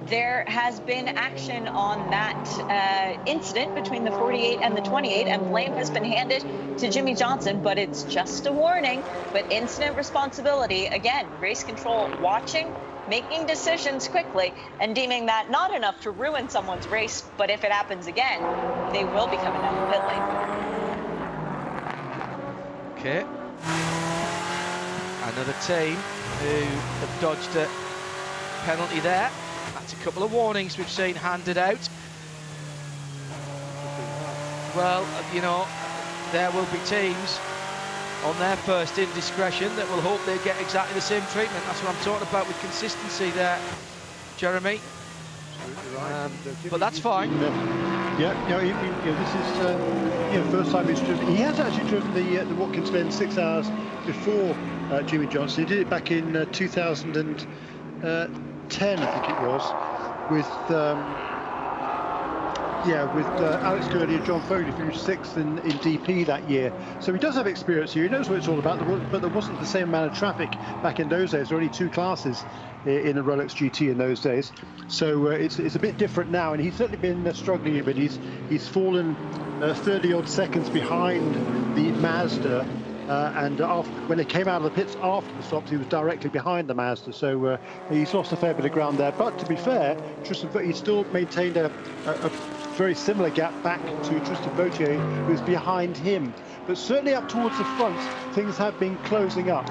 There has been action on that incident between the 48 and the 28, and blame has been handed to Jimmy Johnson, but it's just a warning. But incident responsibility, again, race control watching, making decisions quickly, and deeming that not enough to ruin someone's race, but if it happens again, they will be coming down the pit lane. Okay. Another team who have dodged a penalty there. That's a couple of warnings we've seen handed out. Well, you know, there will be teams on their first indiscretion that will hope they get exactly the same treatment. That's what I'm talking about with consistency there, Jeremy. Right. But that's fine. This is first time he's driven. He has actually driven the Watkins Glen 6 hours before Jimmy Johnson. He did it back in 2010, I think it was, with Alex Gurley and John Foley, finished 6th in DP that year. So he does have experience here. He knows what it's all about, but there wasn't the same amount of traffic back in those days. There were only 2 classes in the Rolex GT in those days. So it's a bit different now, and he's certainly been struggling a bit. He's fallen 30-odd seconds behind the Mazda. When they came out of the pits after the stops, he was directly behind the Mazda, so he's lost a fair bit of ground there. But to be fair, he still maintained a very similar gap back to Tristan Vautier, who's behind him. But certainly up towards the front, things have been closing up.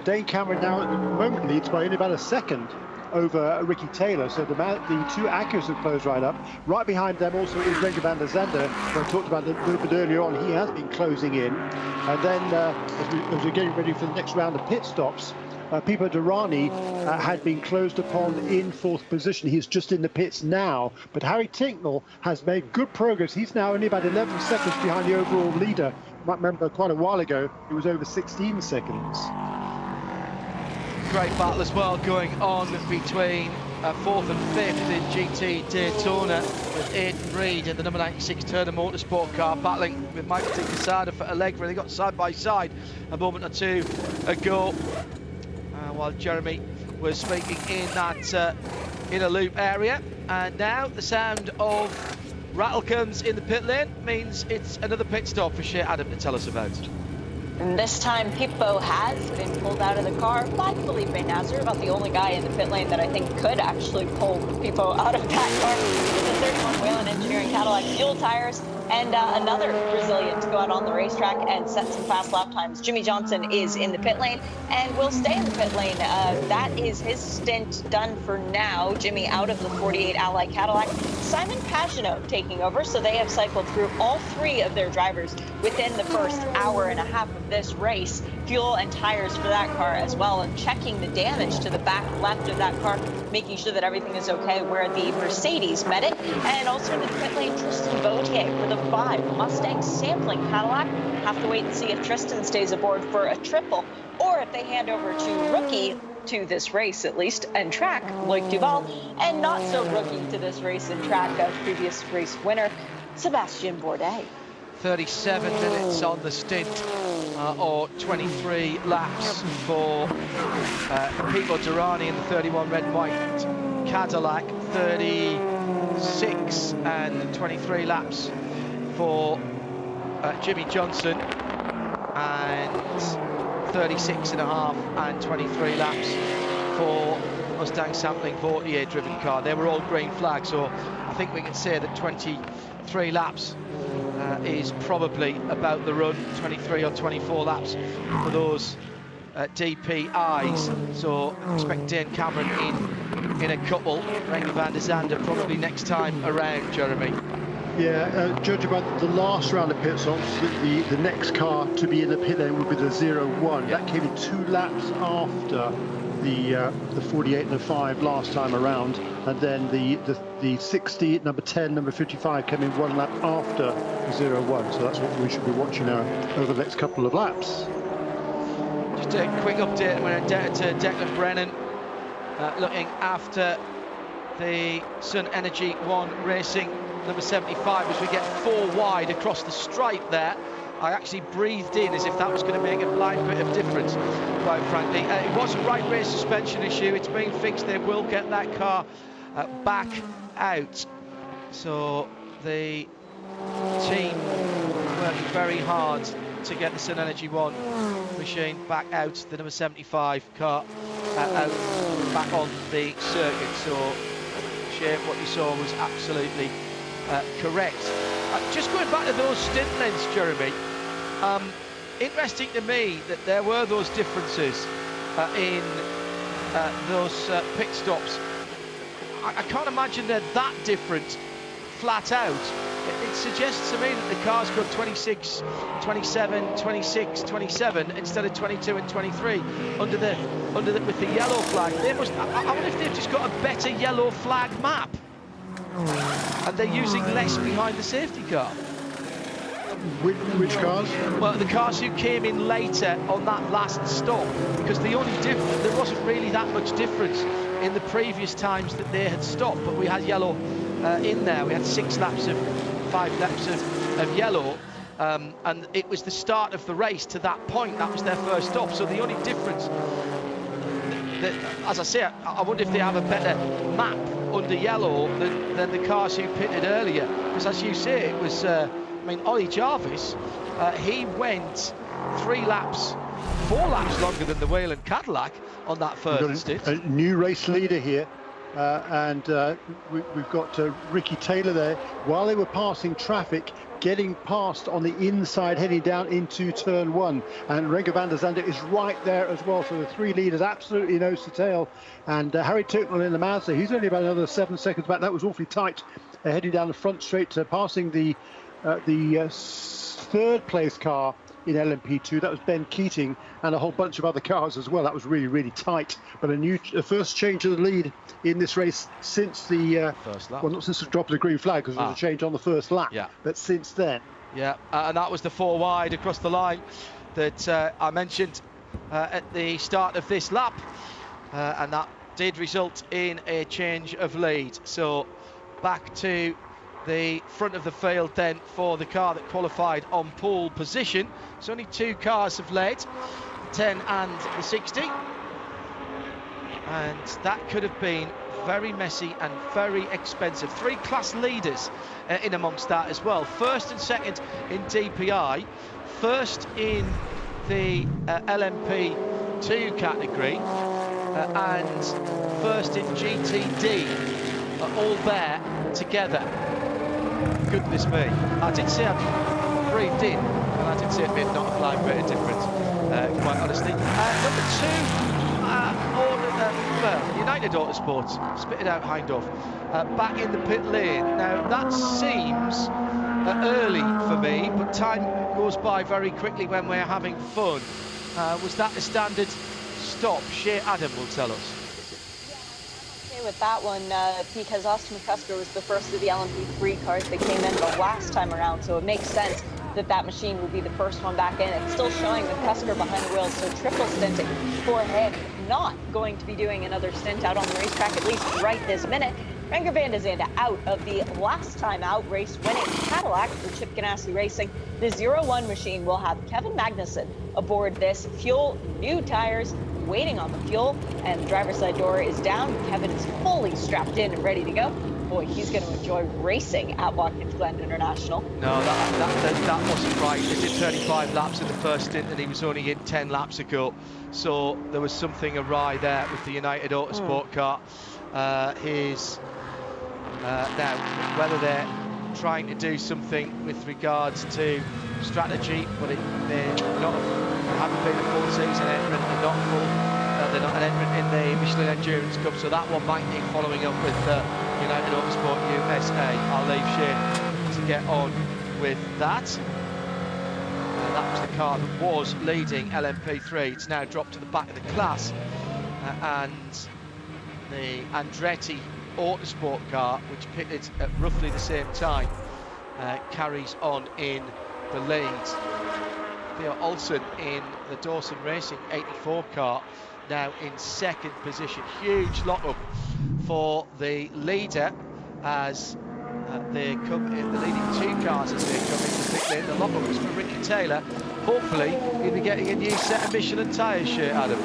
Dane Cameron now at the moment leads by only about a second over Ricky Taylor, so the 2 Acus have closed right up. Right behind them also is Renger van der Zande, who I talked about a little bit earlier on. He has been closing in. And then as we're getting ready for the next round of pit stops, Pipo Derani had been closed upon in 4th position. He's just in the pits now. But Harry Tinkle has made good progress. He's now only about 11 seconds behind the overall leader. You might remember quite a while ago, he was over 16 seconds. Great battle as well going on between 4th and 5th in GT Daytona, with Aidan Reid in the number 96 Turner Motorsport car battling with Michael Di Casada for Allegra. They got side by side a moment or two ago while Jeremy was speaking in that inner loop area. And now the sound of rattle comes in the pit lane means it's another pit stop for Shea Adam to tell us about. And this time, Pipo has been pulled out of the car by Felipe Nasr, about the only guy in the pit lane that I think could actually pull Pipo out of that car. The 31 Whelen Engineering Cadillac fuel tires, and another Brazilian to go out on the racetrack and set some fast lap times. Jimmy Johnson is in the pit lane and will stay in the pit lane. That is his stint done for now. Jimmy out of the 48 Ally Cadillac. Simon Pagenaud taking over, so they have cycled through all 3 of their drivers within the first hour and a half of this race. Fuel and tires for that car as well, and checking the damage to the back left of that car, making sure that everything is okay where the Mercedes met it. And also in the pit lane, Tristan Vautier for the 5 Mustang sampling Cadillac. Have to wait and see if Tristan stays aboard for a triple, or if they hand over to rookie to this race at least and track Loic Duval, and not so rookie to this race and track previous race winner Sébastien Bourdais. 37 minutes on the stint, or 23 laps for Pipo Derani in the 31 red and white Cadillac, 36 and 23 laps for Jimmy Johnson, and 36 and a half and 23 laps for Mustang sampling Vautier driven car. They were all green flags, so I think we can say that 23 laps is probably about the run. 23 or 24 laps for those DPIs, so expect Dane Cameron in a couple. Renger van der Zande probably next time around, Jeremy. Yeah, judging by the last round of pit stops, the next car to be in the pit lane would be the 0-1. Yeah. That came in 2 laps after the 48 and the 5 last time around, and then the 60, number 10, number 55 came in 1 lap after the 0-1. So that's what we should be watching now over the next couple of laps. Just a quick update, and we're indebted to Declan Brennan, looking after the Sun Energy One Racing number 75 as we get 4 wide across the stripe there. I actually breathed in as if that was going to make a blind bit of difference, quite frankly. It was a right rear suspension issue. It's been fixed. They will get that car back out. So the team working very hard to get the Sun Energy One machine back out, the number 75 car out, back on the circuit. So Shane, what you saw was absolutely correct. Just going back to those stint lengths, Jeremy, interesting to me that there were those differences in those pit stops. I can't imagine they're that different flat out. It suggests to me that the cars go 26, 27, 26, 27 instead of 22 and 23 with the yellow flag. They must. I wonder if they've just got a better yellow flag map, and they're using less behind the safety car. Which cars? Well, the cars who came in later on that last stop, because there wasn't really that much difference in the previous times that they had stopped, but we had yellow in there. We had 5 laps of yellow, and it was the start of the race to that point. That was their first stop. So the only difference, as I say, I wonder if they have a better map under yellow than the cars who pitted earlier, because as you say, it was Ollie Jarvis, he went 4 laps longer than the Whelen Cadillac on that first stint. A new race leader here, and we've got Ricky Taylor there. While they were passing traffic, getting past on the inside, heading down into turn 1, and Renko van der Zande is right there as well. So the 3 leaders absolutely nose to tail, and Harry Tinkle in the Mazda, he's only about another 7 seconds back. That was awfully tight, heading down the front straight, passing the 3rd place car in LMP2. That was Ben Keating and a whole bunch of other cars as well. That was really, really tight. But a first change of the lead in this race since the first lap. Well, not since the drop of the green flag, because there was a change on the first lap. Yeah. But since then. Yeah, and that was the 4 wide across the line that I mentioned at the start of this lap, and that did result in a change of lead. So back to the front of the field then for the car that qualified on pole position. So only 2 cars have led, the 10 and the 60, and that could have been very messy and very expensive. 3 class leaders in amongst that as well. 1st and 2nd in DPI, 1st in the LMP2 category, and 1st in GTD, all there together. Goodness me. I did say I breathed in, and I did say it made not a blind bit of difference, quite honestly. Number 2, United Autosports, spit it out, Hindorf, back in the pit lane. Now, that seems early for me, but time goes by very quickly when we're having fun. Was that a standard stop? Shea Adam will tell us. With that one, because Austin McCusker was the first of the LMP3 cars that came in the last time around, so it makes sense that machine will be the first one back in. It's still showing McCusker behind the wheels, so triple stinting for him. Not going to be doing another stint out on the racetrack, at least right this minute. Renko van der Zande out of the last time out race winning Cadillac for Chip Ganassi Racing. The 01 machine will have Kevin Magnussen aboard this. Fuel, new tires, waiting on the fuel, and the driver's side door is down. Kevin is fully strapped in and ready to go. Boy, he's going to enjoy racing at Watkins Glen International. No, that wasn't right. He did 35 laps in the first stint, and he was only in 10 laps ago. So there was something awry there with the United Autosport car. Now, whether they're trying to do something with regards to strategy, but it may not haven't been a full season entrant, they're not an entrant in the Michelin Endurance Cup, so that one might need following up with United Autosport USA. I'll leave Shane to get on with that. That was the car that was leading LMP3. It's now dropped to the back of the class, and the Andretti Autosport car, which pitted at roughly the same time, carries on in the lead. Theo Olsen in the Dawson Racing 84 car, now in second position. Huge lock-up for the leader as they come in, the leading two cars as they come into pit lane. The lock-up is for Ricky Taylor. Hopefully he'll be getting a new set of Michelin tyres, Adam.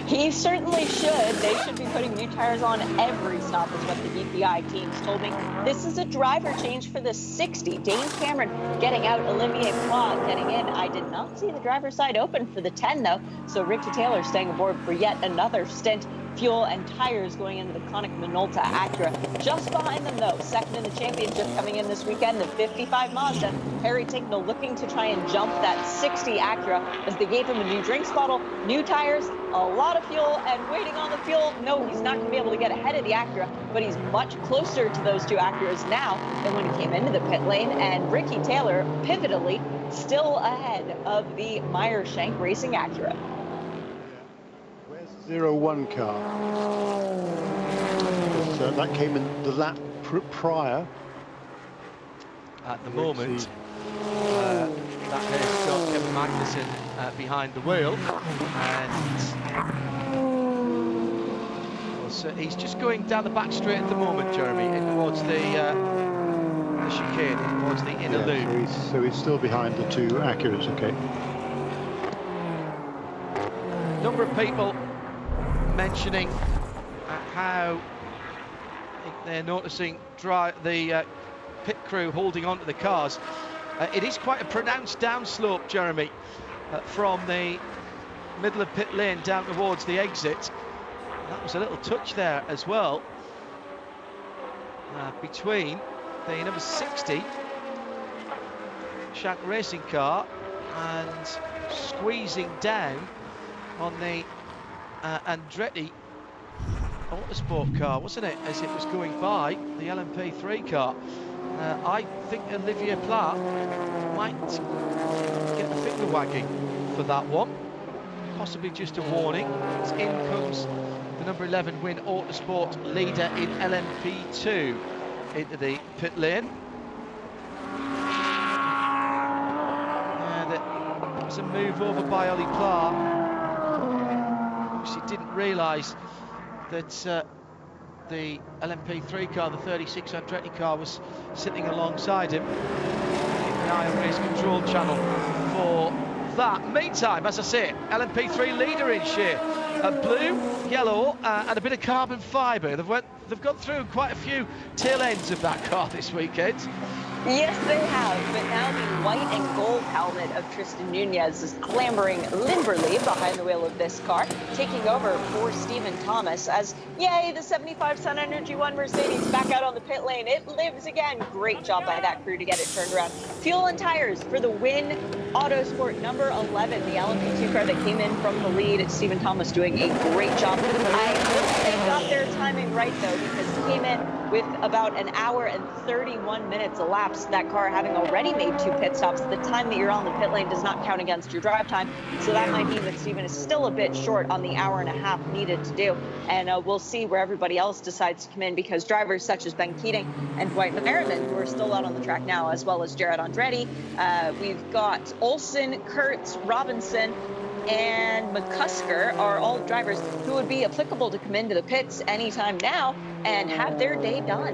He certainly should. They should be putting new tires on every stop, is what the DPI teams told me. This is a driver change for the 60. Dane Cameron getting out, Olivier Pla getting in. I did not see the driver's side open for the 10, though, so Ricky Taylor staying aboard for yet another stint. Fuel and tires going into the Koenig Minolta Acura. Just behind them, though, second in the championship coming in this weekend, the 55 Mazda. Harry Tinkle looking to try and jump that 60 Acura as they gave him a new drinks bottle, new tires, a lot of fuel, and waiting on the fuel. No, he's not going to be able to get ahead of the Acura, but he's much closer to those two Acuras now than when he came into the pit lane. And Ricky Taylor, pivotally, still ahead of the Meyer-Shank Racing Acura. 01 car. So that came in the lap prior. At the moment, that has got Kevin Magnussen behind the wheel, and so he's just going down the back straight at the moment, Jeremy, in towards the chicane, in towards the inner loop. So he's still behind the two Acuras, okay. A number of people mentioning how they're noticing the pit crew holding on to the cars. It is quite a pronounced downslope, Jeremy, from the middle of pit lane down towards the exit. That was a little touch there as well between the number 60 Shank Racing car and squeezing down on the Andretti Autosport car, wasn't it, as it was going by the LMP3 car. I think Olivier Pla might get the finger wagging for that one, possibly just a warning, as in comes the number 11 Win Autosport leader in LMP2 into the pit lane. And there was a move over by Oli Pla. She didn't realise that the LMP3 car, the 36 Andretti car, was sitting alongside him. Keep an eye on race control channel for that. Meantime, as I say, LMP3 leader in share. Blue, yellow, and a bit of carbon fibre. They've gone through quite a few tail ends of that car this weekend. Yes, they have, but now the white and gold helmet of Tristan Nunez is clambering limberly behind the wheel of this car, taking over for Stephen Thomas as, yay, the 75 Sun Energy 1 Mercedes back out on the pit lane. It lives again. Great job by that crew to get it turned around. Fuel and tires for the Win Autosport number 11, the LMP2 car that came in from the lead. Stephen Thomas doing a great job. I hope they got their timing right, though, because he came in with about an hour and 31 minutes elapsed, that car having already made 2 pit stops. The time that you're on the pit lane does not count against your drive time, so that might mean that Stephen is still a bit short on the hour and a half needed to do. And we'll see where everybody else decides to come in, because drivers such as Ben Keating and Dwight Merriman, who are still out on the track now, as well as Jared Andretti. We've got Olsen, Kurtz, Robinson, and McCusker are all drivers who would be applicable to come into the pits anytime now and have their day done.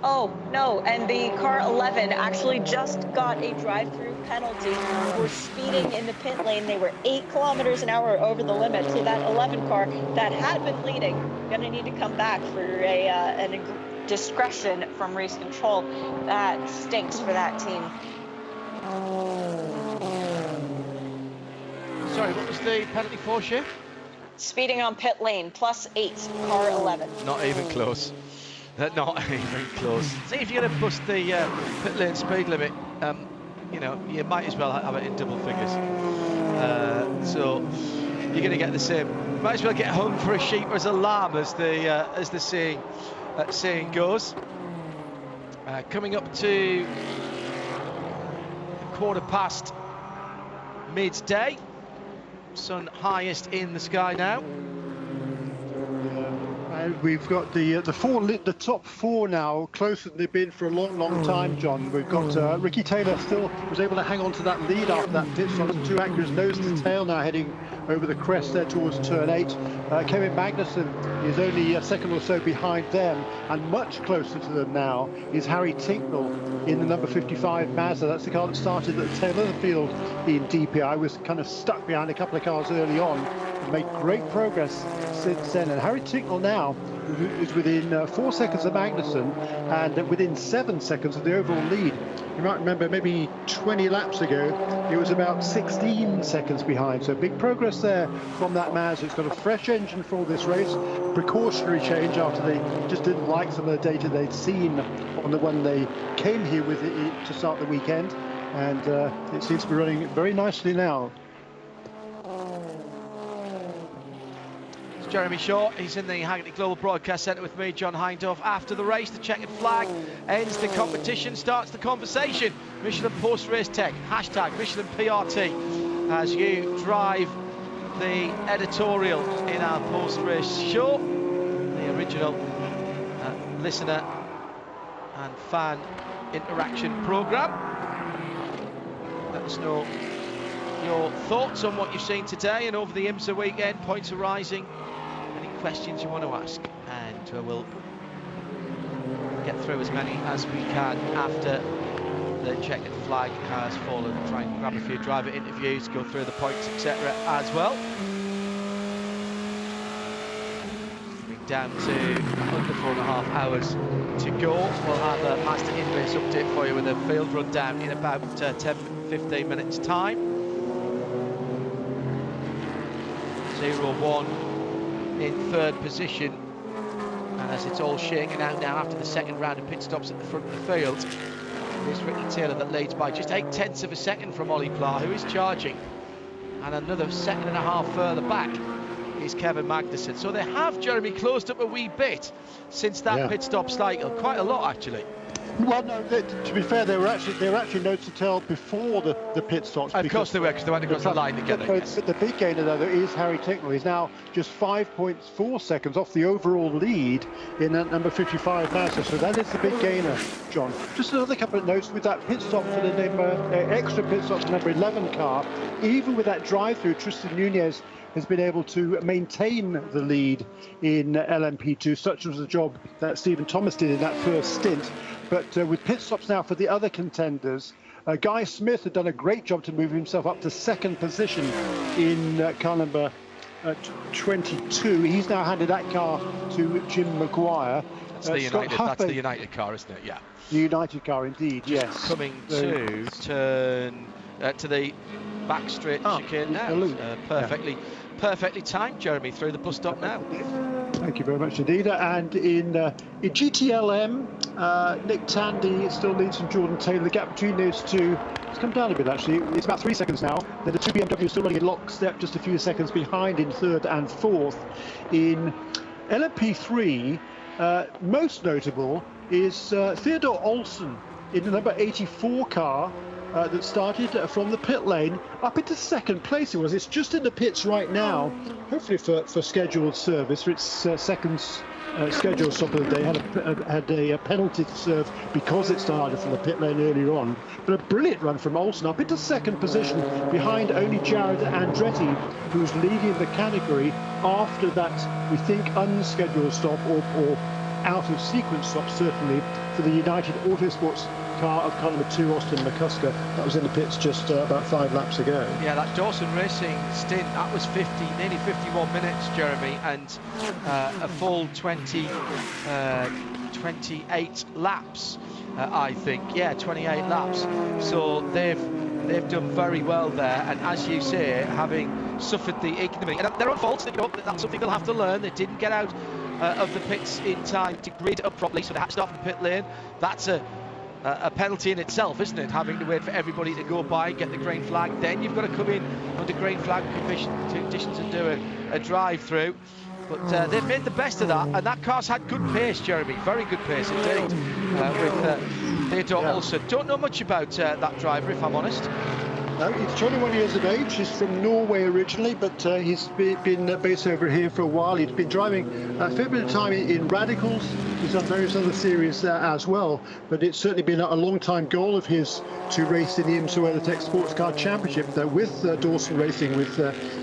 Oh, no, and the car 11 actually just got a drive-through penalty for speeding in the pit lane. They were 8 kilometers an hour over the limit, so that 11 car that had been leading going to need to come back for an discretion from race control. That stinks for that team. Sorry, what was the penalty for, Shea? Speeding on pit lane, +8, car 11. Not even close. Not even close. See, if you're going to bust the pit lane speed limit, you might as well have it in double figures. So you're going to get the same. Might as well get hung for a sheep or as a lamb, as the saying goes. Coming up to 1/4 midday. Sun highest in the sky now. we've got the top four now closer than they've been for a long time, John. We've got Ricky Taylor still was able to hang on to that lead after that pit stop. Two Acuras nose to tail now heading over the crest there towards turn 8. Kevin Magnussen is only a second or so behind them, and much closer to them now is Harry Tinkle in the number 55 Mazda. That's the car that started at the tail of the field in DPI, was kind of stuck behind a couple of cars early on, and made great progress since then. And Harry Tinkle now is within 4 seconds of Magnussen and within 7 seconds of the overall lead. You might remember maybe 20 laps ago it was about 16 seconds behind, so big progress there from that Mazda. It's got a fresh engine for this race, precautionary change after they just didn't like some of the data they'd seen on the one they came here with it to start the weekend, and it seems to be running very nicely now. Jeremy Shaw, he's in the Hagerty Global Broadcast Centre with me, John Hindhaugh. After the race, the checkered flag ends the competition, starts the conversation. Michelin Post-Race Tech, hashtag Michelin PRT, as you drive the editorial in our post-race show, the original listener and fan interaction programme. Let us know your thoughts on what you've seen today and over the IMSA weekend. Points are rising. Questions you want to ask, and we'll get through as many as we can after the checkered flag has fallen. Try and grab a few driver interviews, go through the points, etc. as well. We're down to under 4.5 hours to go. We'll have a Mazda in-race update for you with a field rundown in about 10-15 minutes time. 0-1 in third position, and as it's all shaking out now after the second round of pit stops at the front of the field, it's Ricky Taylor that leads by just 0.8 of a second from Ollie Pla, who is charging, and another 1.5 seconds further back is Kevin Magnussen. So they have, Jeremy, closed up a wee bit since that pit stop cycle, quite a lot actually. Well, no, to be fair, they were actually nose to tail before the pit stops. Of course they were, because they went across the line together. Yes. The big gainer though is Harry Tinkle. He's now just 5.4 seconds off the overall lead in that number 55 Mazda. So that is the big gainer, John. Just another couple of notes with that pit stop for the extra pit stop for number 11 car. Even with that drive-through, Tristan Nunez has been able to maintain the lead in LMP2. Such was the job that Stephen Thomas did in that first stint. But with pit stops now for the other contenders, Guy Smith had done a great job to move himself up to second position in car number 22. He's now handed that car to Jim Maguire. That's the United car, isn't it? Yeah. The United car, indeed, yes. Coming to turn to the back straight chicane now. Perfectly timed, Jeremy, through the bus stop now. Thank you very much indeed. And in GTLM, Nick Tandy still leads from Jordan Taylor. The gap between those two has come down a bit, actually. It's about 3 seconds now. Then the two BMWs still running in lockstep, just a few seconds behind in third and fourth. In LMP3, most notable is Theodore Olsen in the number 84 car. That started from the pit lane up into second place. It's just in the pits right now, hopefully for scheduled service, for its second scheduled stop of the day. Had a penalty to serve because it started from the pit lane earlier on. But a brilliant run from Olsen up into second position behind only Jared Andretti, who's leading the category after that, we think, unscheduled stop or out of sequence stop, certainly, for the United Autosports car of car number 2, Austin McCusker. That was in the pits just about 5 laps ago. Yeah, that Dawson Racing stint, that was nearly 51 minutes, Jeremy, and a full 28 laps, I think. Yeah, 28 laps. So they've done very well there, and as you say, having suffered the ignominy, and their own fault, that's something they'll have to learn. They didn't get out of the pits in time to grid up properly, so they had to stop in the pit lane. That's a penalty in itself, isn't it? Having to wait for everybody to go by, get the green flag, then you've got to come in under green flag conditions and do a drive-through. But they've made the best of that, and that car's had good pace, Jeremy, very good pace indeed, with Theodore Olsen. Don't know much about that driver, if I'm honest. He's 21 years of age. He's from Norway originally, but he's been based over here for a while. He's been driving a fair bit of time in Radicals. He's done various other series as well, but it's certainly been a long-time goal of his to race in the IMSA WeatherTech SportsCar Championship with Dawson Racing, with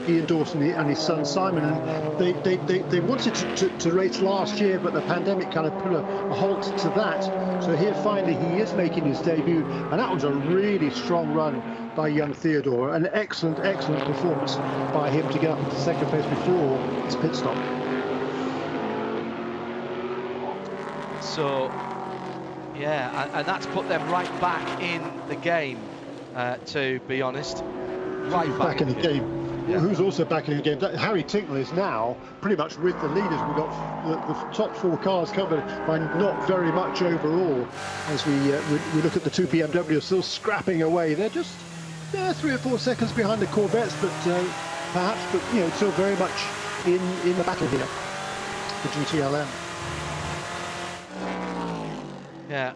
Ian Dawson and his son Simon. And they wanted to race last year, but the pandemic kind of put a halt to that. So here finally he is making his debut, and that was a really strong run by young Theodore. An excellent performance by him to get up into second place before his pit stop. So, yeah, and that's put them right back in the game, to be honest. Right back in the game. Yeah. Who's also back in the game? Harry Tinkle is now pretty much with the leaders. We've got the top 4 cars covered by not very much overall. As we look at the 2 BMW still scrapping away. They're just 3 or 4 seconds behind the Corvettes, but still very much in the battle here. The GTLM. Yeah.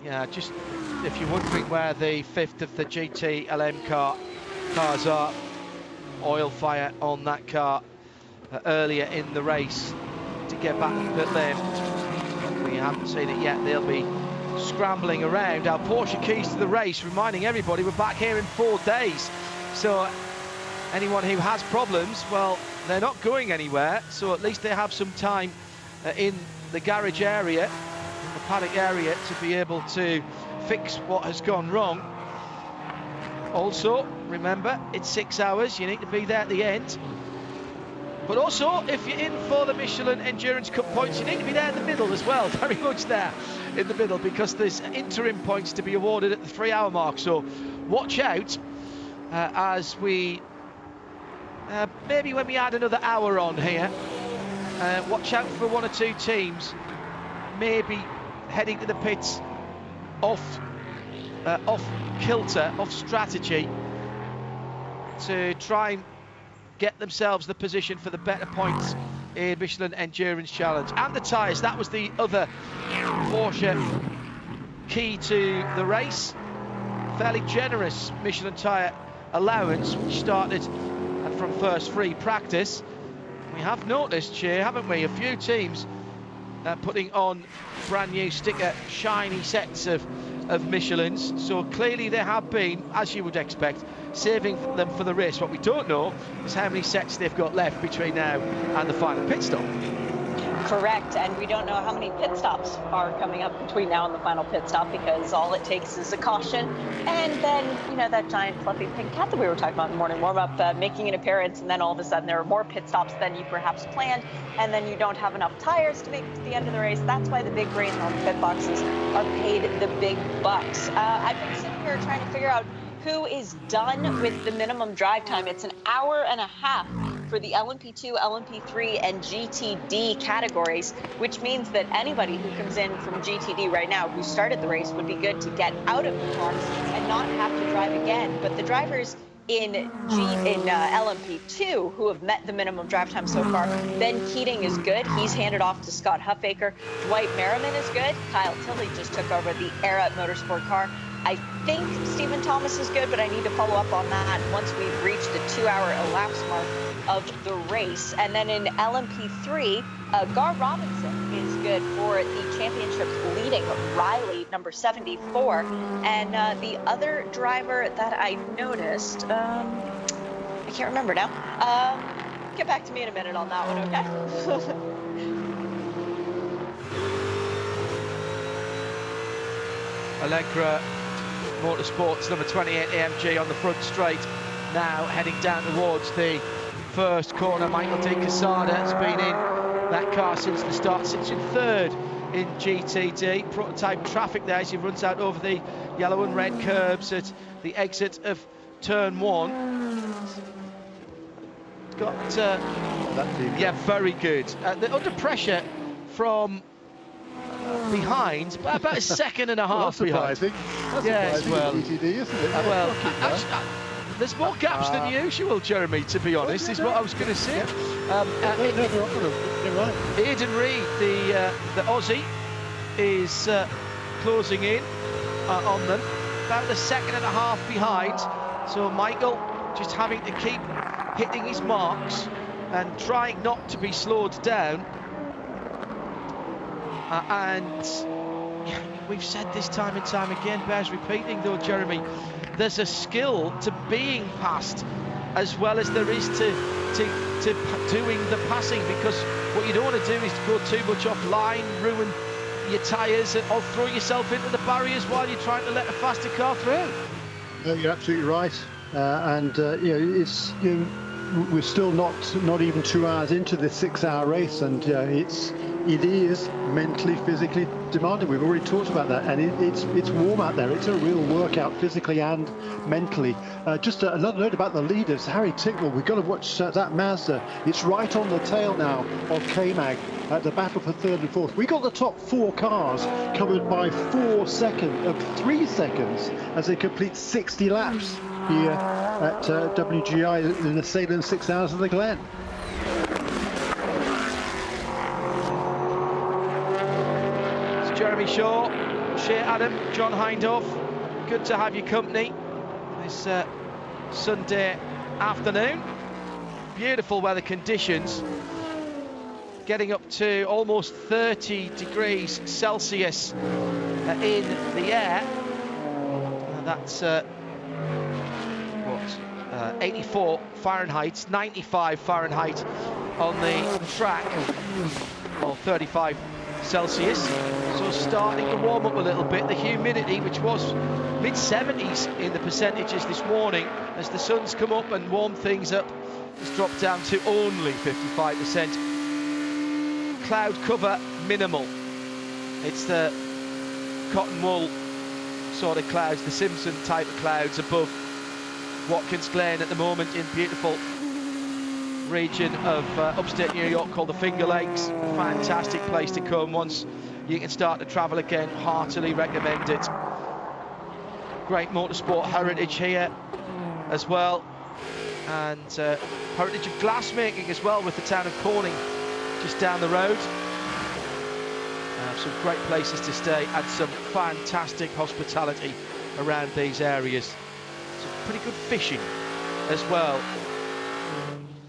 And just if you're wondering where the 5th of the GTLM cars are, oil fire on that car earlier in the race to get back to pit lane. We haven't seen it yet. They'll be scrambling around. Our Porsche keys to the race, reminding everybody we're back here in 4 days. So anyone who has problems, well, they're not going anywhere, so at least they have some time in the garage area, in the paddock area, to be able to fix what has gone wrong. Also, remember, it's 6 hours, you need to be there at the end. But also, if you're in for the Michelin Endurance Cup points, you need to be there in the middle as well, very much there in the middle, because there's interim points to be awarded at the 3-hour mark. So watch out as we maybe when we add another hour on here, watch out for 1 or 2 teams maybe heading to the pits off kilter, off strategy, to try and get themselves the position for the better points in Michelin Endurance Challenge. And the tyres, that was the other Porsche key to the race. Fairly generous Michelin tyre allowance, which started from first free practice. We have noticed here, haven't we, a few teams putting on brand new sticker shiny sets of Michelins, so clearly they have been, as you would expect, saving them for the race. What we don't know is how many sets they've got left between now and the final pit stop. Correct, and we don't know how many pit stops are coming up between now and the final pit stop, because all it takes is a caution, and then, that giant fluffy pink cat that we were talking about in the morning warm-up making an appearance, and then all of a sudden there are more pit stops than you perhaps planned, and then you don't have enough tires to make it to the end of the race. That's why the big brains on the pit boxes are paid the big bucks. I've been sitting here trying to figure out who is done with the minimum drive time. It's an hour and a half for the LMP2, LMP3, and GTD categories, which means that anybody who comes in from GTD right now, who started the race, would be good to get out of the car and not have to drive again. But the drivers in LMP2 who have met the minimum drive time so far, Ben Keating is good. He's handed off to Scott Huffaker. Dwight Merriman is good. Kyle Tilley just took over the Era Motorsport car. I think Stephen Thomas is good, but I need to follow up on that once we've reached the 2-hour elapsed mark of the race. And then in LMP3, Gar Robinson is good for the championship's leading Riley, number 74. And the other driver that I noticed, I can't remember now. Get back to me in a minute on that one, okay? Allegra Motorsports, number 28 AMG on the front straight, now heading down towards the first corner. Michael De Quesada has been in that car since the start, sits in third in GTD. Prototype traffic there as he runs out over the yellow and red curbs at the exit of turn 1. Got very good. They're under pressure from behind, but about a second and a half behind. That's surprising. Well, GTD, isn't it? Actually, there's more gaps than usual, Jeremy, to be honest, is what I was going to say. You're right. Aidan Reid, the Aussie, is closing in on them, about a second and a half behind. So Michael just having to keep hitting his marks and trying not to be slowed down. And we've said this time and time again, bears repeating though, Jeremy, there's a skill to being passed as well as there is to doing the passing, because what you don't want to do is to go too much offline, ruin your tyres, or throw yourself into the barriers while you're trying to let a faster car through. No, you're absolutely right, we're still not even 2 hours into this 6-hour race, and it is mentally, physically demanding. We've already talked about that, and it's warm out there. It's a real workout physically and mentally. Just another note about the leaders. Harry Tinkle, we've got to watch that Mazda. It's right on the tail now of K-Mag. The battle for third and fourth. We got the top 4 cars covered by 3 seconds as they complete 60 laps here at WGI in the Sahlen 6 Hours of the Glen. It's Jeremy Shaw, Shea Adam, John Hindhaugh. Good to have your company this Sunday afternoon. Beautiful weather conditions. Getting up to almost 30 degrees Celsius in the air. That's 84 Fahrenheit, 95 Fahrenheit on the track, or 35 Celsius. So starting to warm up a little bit. The humidity, which was mid-70s in the percentages this morning, as the sun's come up and warmed things up, has dropped down to only 55%. Cloud cover minimal. It's the cotton wool sort of clouds, the Simpson type of clouds above Watkins Glen at the moment in beautiful region of upstate New York called the Finger Lakes. Fantastic place to come once you can start to travel again. Heartily recommend it. Great motorsport heritage here as well, and heritage of glassmaking as well, with the town of Corning just down the road. Some great places to stay and some fantastic hospitality around these areas. Some pretty good fishing as well,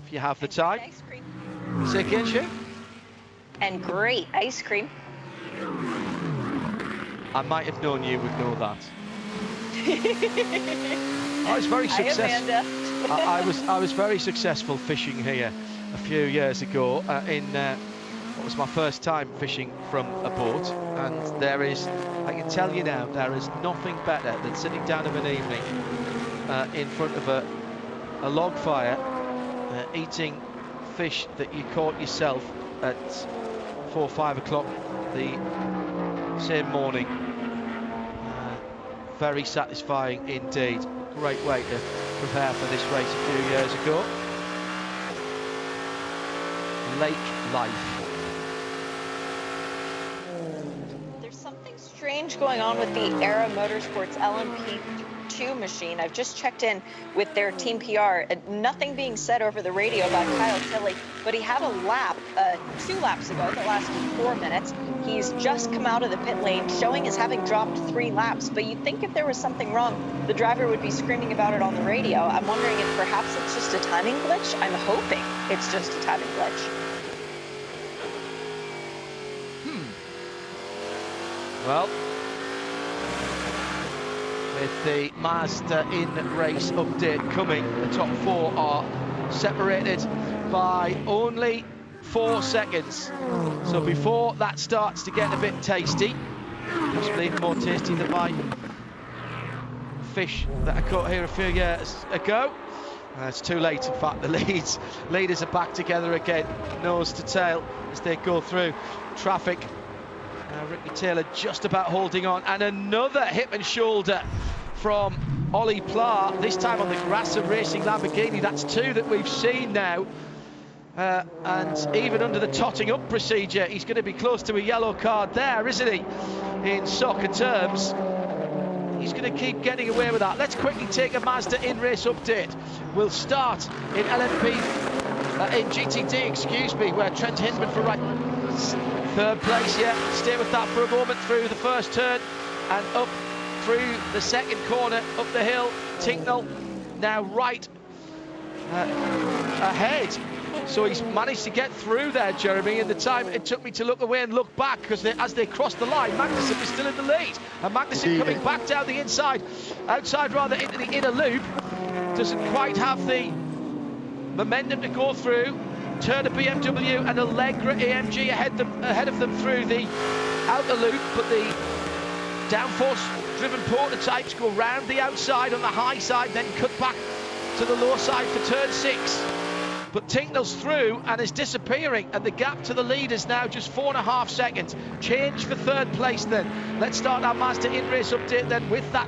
if you have the time. Ice cream. Say again, Shu? And great ice cream. I might have known you would know that. I was very successful. I was very successful fishing here a few years ago in what was my first time fishing from a boat, and I can tell you now, there is nothing better than sitting down of an evening in front of a log fire, eating fish that you caught yourself at 4 or 5 o'clock the same morning. Very satisfying indeed. Great way to prepare for this race a few years ago. Lake life. There's something strange going on with the Era Motorsports LMP2 machine. I've just checked in with their team PR. Nothing being said over the radio about Kyle Tilley, but he had a lap 2 laps ago that lasted 4 minutes. He's just come out of the pit lane, showing as having dropped 3 laps. But you'd think if there was something wrong, the driver would be screaming about it on the radio. I'm wondering if perhaps it's just a timing glitch. I'm hoping it's just a timing glitch. Well, with the Mazda in-race update coming, the top 4 are separated by only 4 seconds. So before that starts to get a bit tasty, possibly even more tasty than my fish that I caught here a few years ago. It's too late, in fact. The leaders are back together again, nose to tail, as they go through traffic. Ricky Taylor just about holding on, and another hip and shoulder from Ollie Pla, this time on the Grassham Racing Lamborghini. That's 2 that we've seen now, and even under the totting up procedure, he's going to be close to a yellow card there, isn't he, in soccer terms. He's going to keep getting away with that. Let's quickly take a Mazda in-race update. We'll start in in GTD, excuse me, where Trent Hindman for right. 3rd place, yeah. Stay with that for a moment through the first turn. and up through the second corner, up the hill. Tinkle now right ahead. So he's managed to get through there, Jeremy, in the time it took me to look away and look back, because as they crossed the line, Magnussen was still in the lead. And Magnussen coming back down the outside rather, into the inner loop. Doesn't quite have the momentum to go through. Turner BMW and Allegra AMG ahead of them through the outer loop, but the downforce-driven prototypes go round the outside on the high side, then cut back to the low side for turn 6. But Tinkle's through and is disappearing, and the gap to the lead is now just 4.5 seconds. Change for third place then. Let's start our Mazda in-race update then with that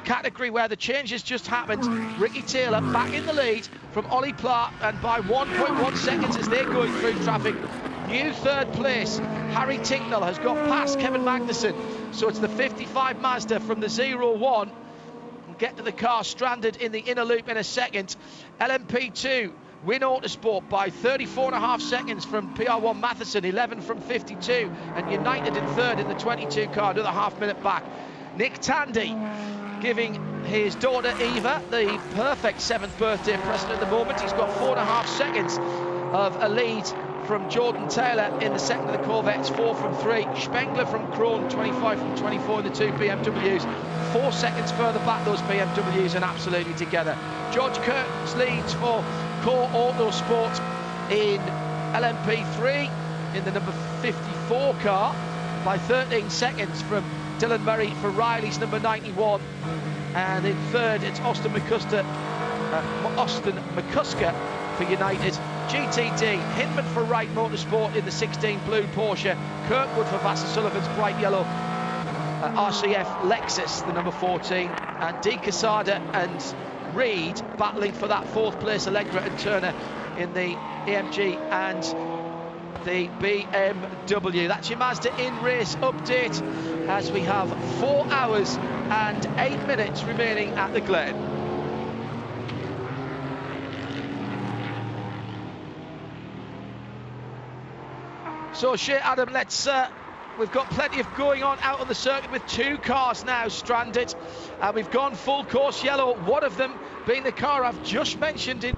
category where the change has just happened. Ricky Taylor back in the lead from Ollie Pla, and by 1.1 seconds as they're going through traffic. New third place, Harry Tinkle has got past Kevin Magnussen. So it's the 55 Mazda from the 0-1. We'll get to the car stranded in the inner loop in a second. LMP2 win Autosport by 34.5 seconds from PR1 Matheson, 11 from 52, and United in third in the 22 car, another half-minute back. Nick Tandy giving his daughter Eva the perfect 7th birthday present at the moment. He's got 4.5 seconds of a lead from Jordan Taylor in the second of the Corvettes, 4 from 3. Spengler from Krohn, 25 from 24 in the 2 BMWs. 4 seconds further back, those BMWs, and absolutely together. George Curtins leads for Core Autosport in LMP3 in the number 54 car by 13 seconds from Dylan Murray for Riley's number 91. And in third, it's Austin McCusker for United. GTD, Hinman for Wright Motorsport in the 16 blue Porsche. Kirkwood for Vassar Sullivan's bright yellow RCF Lexus, the number 14. And De Quesada and Reed battling for that 4th place. Allegra and Turner in the AMG and the BMW. That's your Mazda in-race update as we have 4 hours and 8 minutes remaining at the Glen. So, Shea Adam, we've got plenty of going on out on the circuit with 2 cars now stranded. And we've gone full course yellow, one of them being the car I've just mentioned in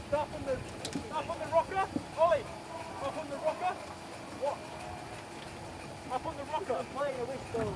Stop on the rocker. Ollie, up on the rocker. What? Up on the rocker. I'm playing a whistle.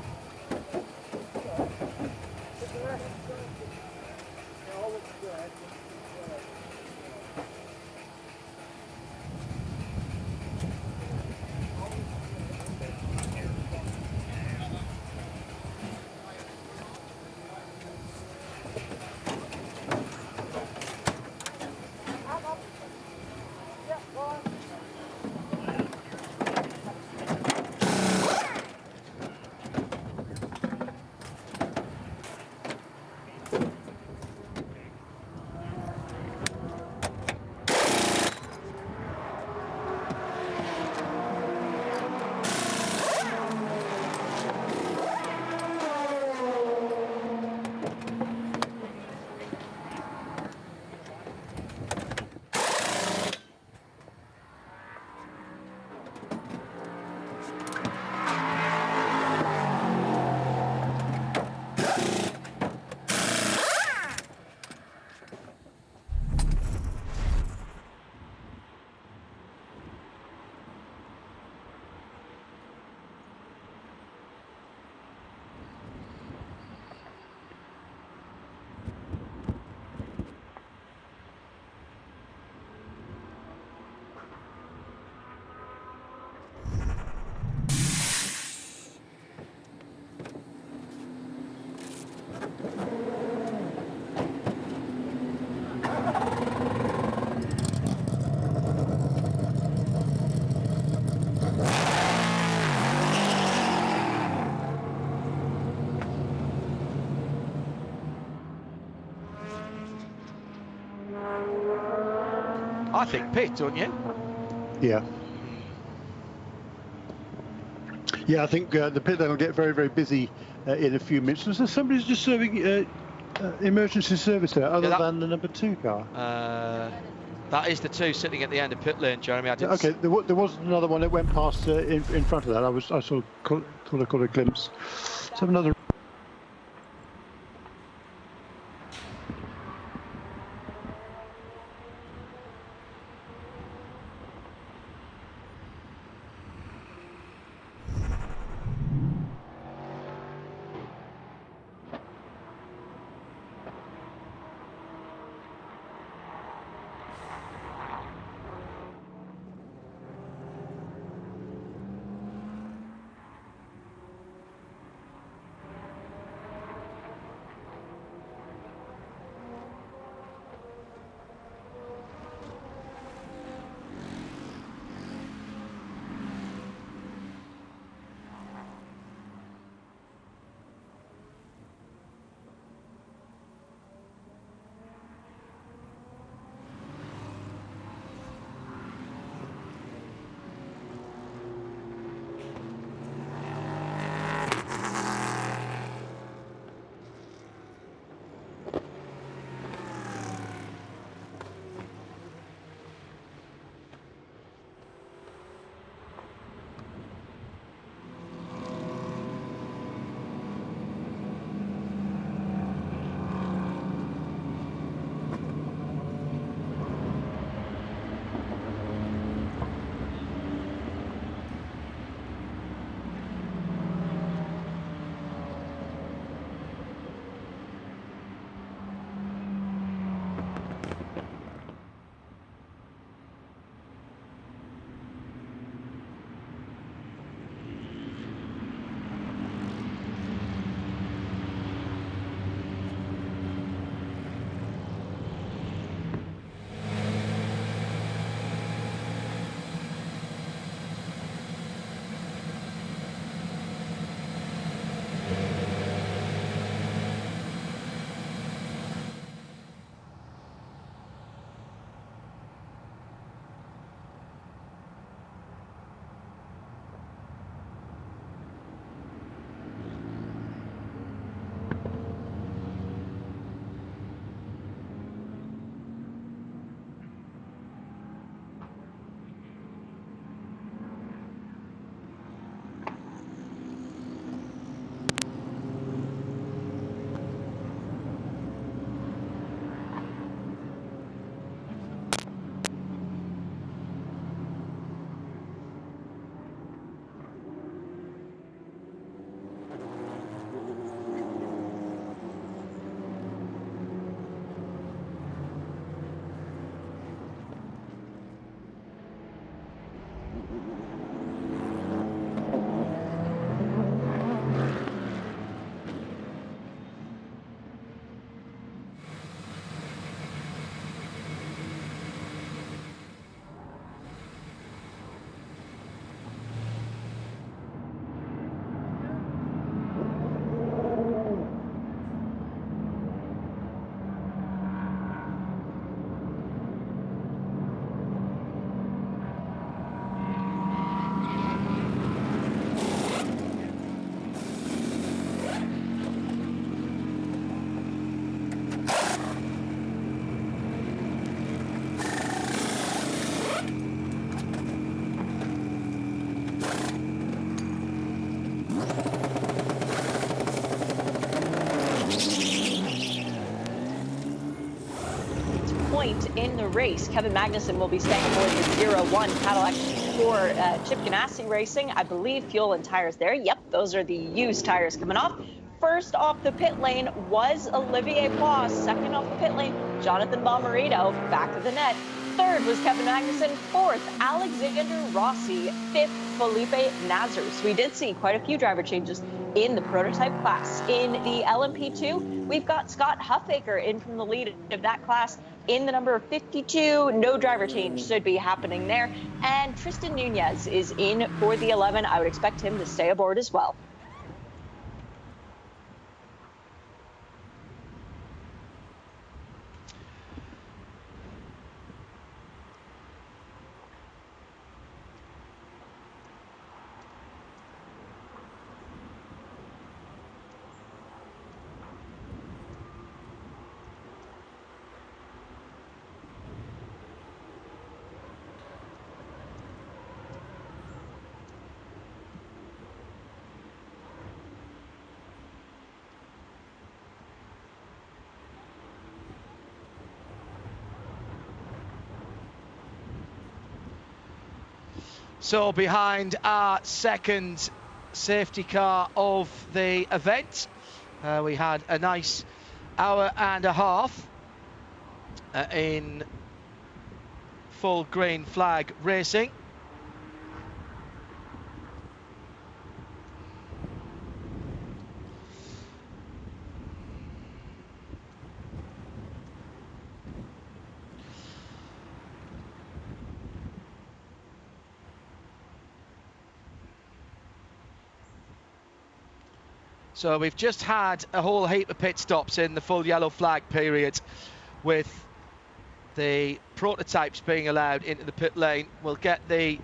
I think pit, don't you? Yeah. Yeah, I think the pit lane will get very, very busy in a few minutes. So somebody's just serving emergency service there, other than the number 2 car. That is the 2 sitting at the end of pit lane, Jeremy. I didn't. Okay, there was another one that went past in front of that. I thought I caught a glimpse. Let's have another. point in the race, Kevin Magnussen will be staying aboard the 01 Cadillac for Chip Ganassi Racing. I believe fuel and tires there. Yep, those are the used tires coming off. First off the pit lane was Olivier Poix. Second off the pit lane, Jonathan Bomarito, back of the net. Third was Kevin Magnussen. Fourth, Alexander Rossi. Fifth, Felipe Nazars. We did see quite a few driver changes in the prototype class. In the LMP2, we've got Scott Huffaker in from the lead of that class in the number 52. No driver change should be happening there. And Tristan Nunez is in for the 11. I would expect him to stay aboard as well. So behind our second safety car of the event, we had a nice hour and a half in full green flag racing. So we've just had a whole heap of pit stops in the full yellow flag period, with the prototypes being allowed into the pit lane. We'll get the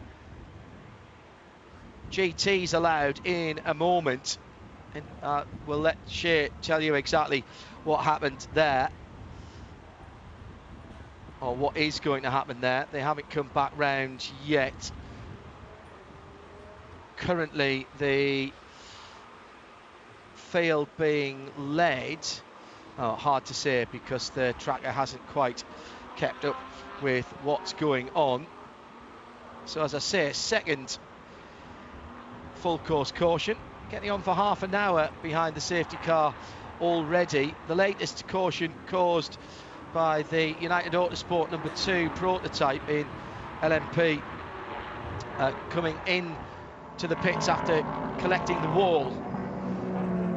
GTs allowed in a moment, and we'll let Shea tell you exactly what happened there, or what is going to happen there. They haven't come back round yet. Currently the field being led, hard to say because the tracker hasn't quite kept up with what's going on. So as I say, second full course caution, getting on for half an hour behind the safety car already. The latest caution caused by the United Autosport number 2 prototype in LMP, coming in to the pits after collecting the wall.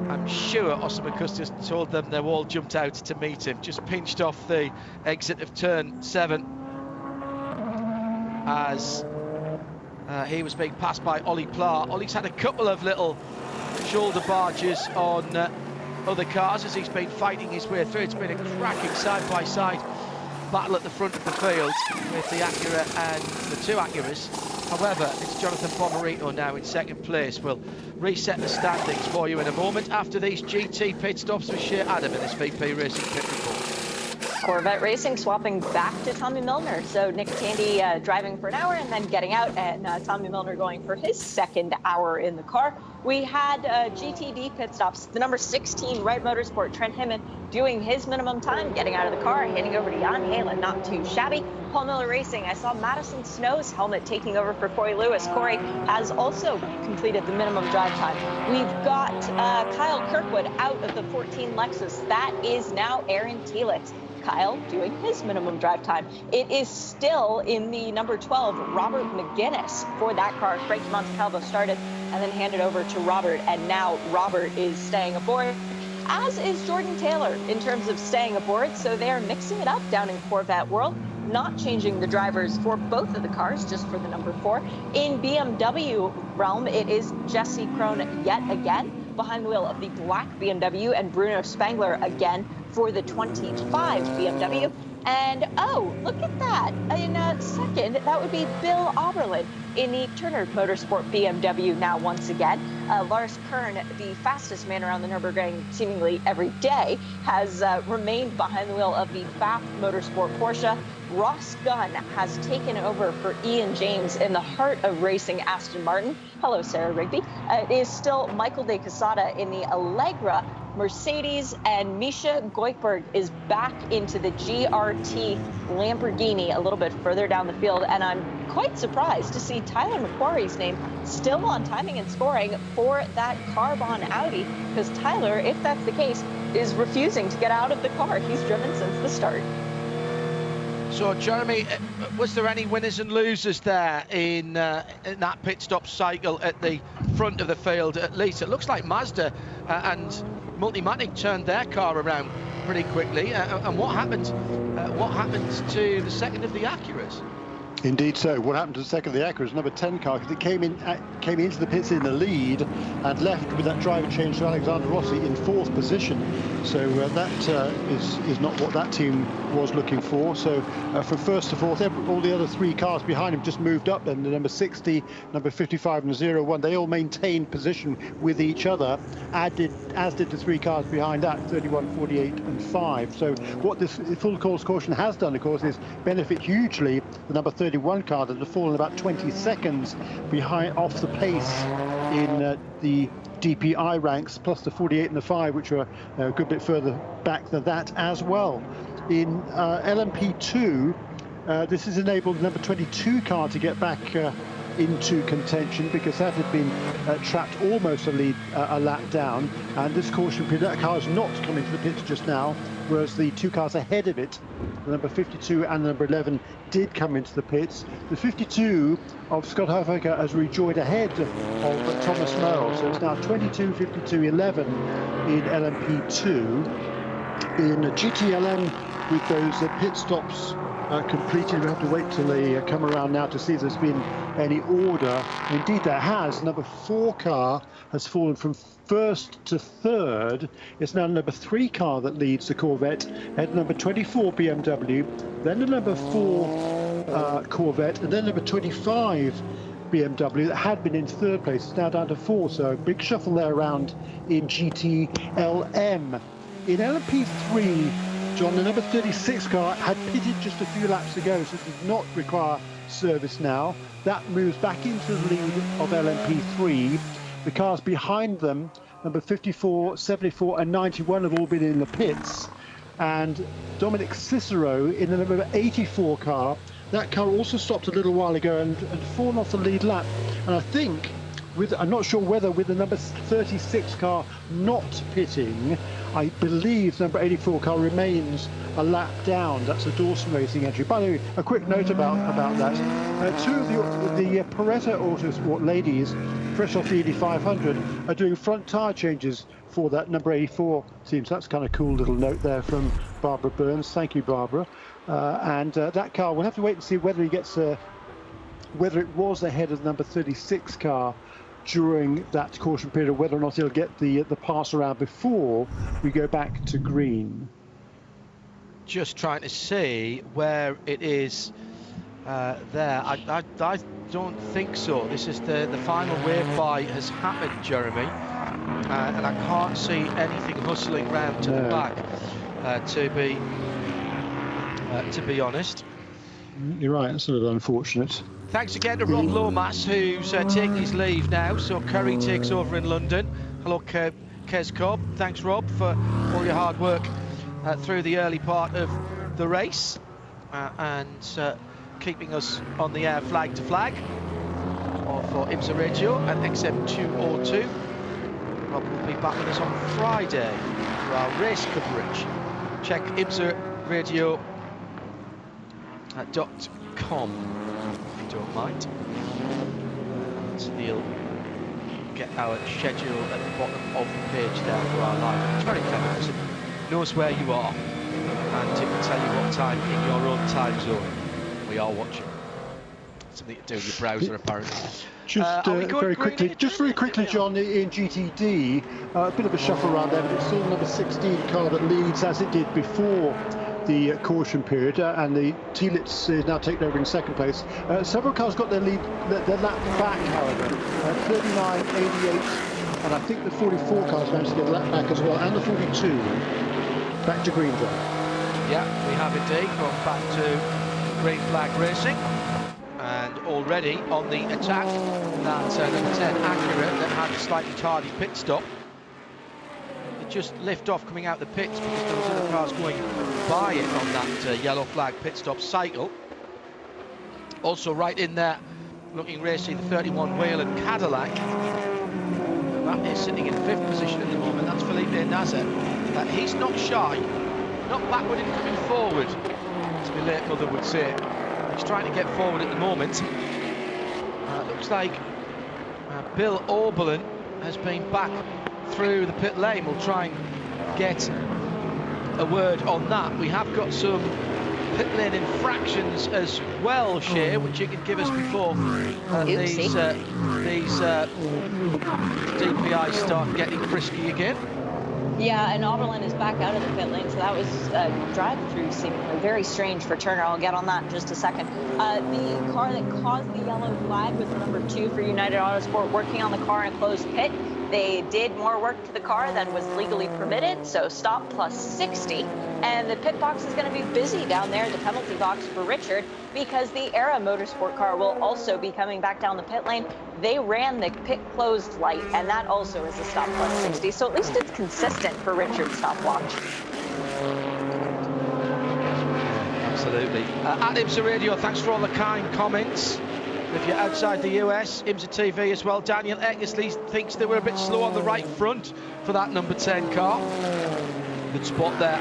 I'm sure Osama Custis told them their wall jumped out to meet him. Just pinched off the exit of turn 7 as he was being passed by Ollie Pla. Ollie's had a couple of little shoulder barges on other cars as he's been fighting his way through. It's been a cracking side-by-side battle at the front of the field with the Acura and the 2 Acuras. However, it's Jonathan Bomarito now in second place. We'll reset the standings for you in a moment after these GT pit stops with Shea Adam in this VP Racing Pit Report. Corvette Racing swapping back to Tommy Milner. So Nick Tandy driving for an hour and then getting out, and Tommy Milner going for his second hour in the car. We had GTD pit stops. The number 16 Wright Motorsport, Trent Hinman, doing his minimum time, getting out of the car, handing over to Jan Halen, not too shabby. Paul Miller Racing, I saw Madison Snow's helmet taking over for Corey Lewis. Corey has also completed the minimum drive time. We've got Kyle Kirkwood out of the 14 Lexus. That is now Aaron Telix. Kyle doing his minimum drive time. It is still in the number 12, Robert McGuinness for that car. Frankie Montecalvo started and then handed over to Robert, and now Robert is staying aboard, as is Jordan Taylor in terms of staying aboard. So they are mixing it up down in Corvette world, not changing the drivers for both of the cars, just for the number 4. In BMW realm, it is Jesse Krohn yet again behind the wheel of the black BMW, and Bruno Spangler again for the 25 BMW. And oh, look at that. In second, that would be Bill Oberlin in the Turner Motorsport BMW now once again. Lars Kern, the fastest man around the Nürburgring seemingly every day, has remained behind the wheel of the Pfaff Motorsport Porsche. Ross Gunn has taken over for Ian James in the heart of racing Aston Martin. Hello, Sarah Rigby. It is still Michael De Quesada in the Allegra Mercedes, and Misha Goikberg is back into the GRT Lamborghini a little bit further down the field. And I'm quite surprised to see Tyler McQuarrie's name still on timing and scoring for that Carbon Audi, because Tyler, if that's the case, is refusing to get out of the car. He's driven since the start. So, Jeremy, was there any winners and losers there in that pit stop cycle at the front of the field? At least it looks like Mazda and Multimatic turned their car around pretty quickly. And what happened? What happened to the second of the Acuras? Indeed so. What happened to the second of the Acuras, number 10 car, because it came into the pits in the lead and left with that driver change to Alexander Rossi in 4th position. So that is not what that team was looking for. So from 1st to 4th, all the other 3 cars behind him just moved up. And the number 60, number 55 and 01, they all maintained position with each other, as did the 3 cars behind that, 31, 48 and 5. So what this full course caution has done, of course, is benefit hugely the number 31 car that had fallen about 20 seconds behind off the pace in the DPI ranks, plus the 48 and the 5, which were a good bit further back than that as well. In LMP2, this has enabled the number 22 car to get back into contention, because that had been trapped almost a lap down, and this caution period, that car has not come into the pits just now, whereas the 2 cars ahead of it, the number 52 and the number 11, did come into the pits. The 52 of Scott Huffaker has rejoined ahead of Thomas Merrill, so it's now 22, 52, 11 in LMP2. In GTLM, with those pit stops completed, we have to wait till they come around now to see if there's been any order. Indeed there has. Number 4 car has fallen from 1st to 3rd. It's now number 3 car that leads the Corvette, and number 24 BMW, then the number 4 Corvette, and then number 25 BMW that had been in 3rd place. It's now down to 4, so a big shuffle there around in GTLM. In LMP3, John, the number 36 car had pitted just a few laps ago, so it does not require service now. That moves back into the lead of LMP3. The cars behind them, number 54, 74 and 91, have all been in the pits. And Dominic Cicero in the number 84 car, that car also stopped a little while ago and fallen off the lead lap. And I think, I'm not sure whether with the number 36 car not pitting, I believe number 84 car remains a lap down. That's a Dawson Racing entry. By the way, a quick note about that. 2 of the Paretta Autosport ladies, fresh off the Indy 500, are doing front tyre changes for that number 84 team. So that's kind of cool little note there from Barbara Burns. Thank you, Barbara. And that car, we'll have to wait and see whether he gets whether it was ahead of the number 36 car during that caution period, or whether or not he'll get the pass around before we go back to green. Just trying to see where it is there. I don't think so. This is the final wave by has happened, Jeremy, and I can't see anything hustling round to the back, to be honest. You're right, that's a little unfortunate. Thanks again to Rob Lomas, who's taking his leave now, so Curry takes over in London. Hello, Kes Cobb. Thanks, Rob, for all your hard work through the early part of the race and keeping us on the air flag to flag for IMSA Radio and XM202. Rob will be back with us on Friday for our race coverage. Check IMSARadio.com. Don't mind. So he'll get our schedule at the bottom of the page there for our live. It's very clever because it knows where you are and it will tell you what time in your own time zone we are watching. Something to do with your browser, apparently. Just very quickly, John, in GTD, a bit of a shuffle around there, but it's still number 16 car that leads as it did before the caution period, and the Telitz is now taken over in 2nd place. Several cars got their lap back, however, 39, 88, and I think the 44 cars managed to get a lap back as well, and the 42. Back to green, John. Yeah, we have indeed gone back to green flag racing, and already on the attack, that number 10 Acura that had a slightly tardy pit stop. The just lift off coming out the pits because there was other cars going by it on that yellow flag pit stop cycle. Also right in there, looking racing, the 31 Whelen Cadillac. That is sitting in 5th position at the moment. That's Felipe Nasser. He's not shy, not backward in coming forward, as my late mother would say. He's trying to get forward at the moment. Looks like Bill Oberlin has been back through the pit lane. We'll try and get a word on that. We have got some pit lane infractions as well, Shea, which you can give us before these DPIs start getting frisky again. Yeah, and Oberlin is back out of the pit lane, so that was drive-through seemingly very strange for Turner. I'll get on that in just a second. The car that caused the yellow flag was the number 2 for United Autosport, working on the car in a closed pit. They did more work to the car than was legally permitted, so stop plus 60. And the pit box is going to be busy down there, the penalty box for Richard, because the Era Motorsport car will also be coming back down the pit lane. They ran the pit closed light, and that also is a stop plus 60. So at least it's consistent for Richard's stopwatch. Absolutely. At IMSA Radio, thanks for all the kind comments. If you're outside the US, IMSA TV as well. Daniel Eckersley thinks they were a bit slow on the right front for that number 10 car. Good spot there,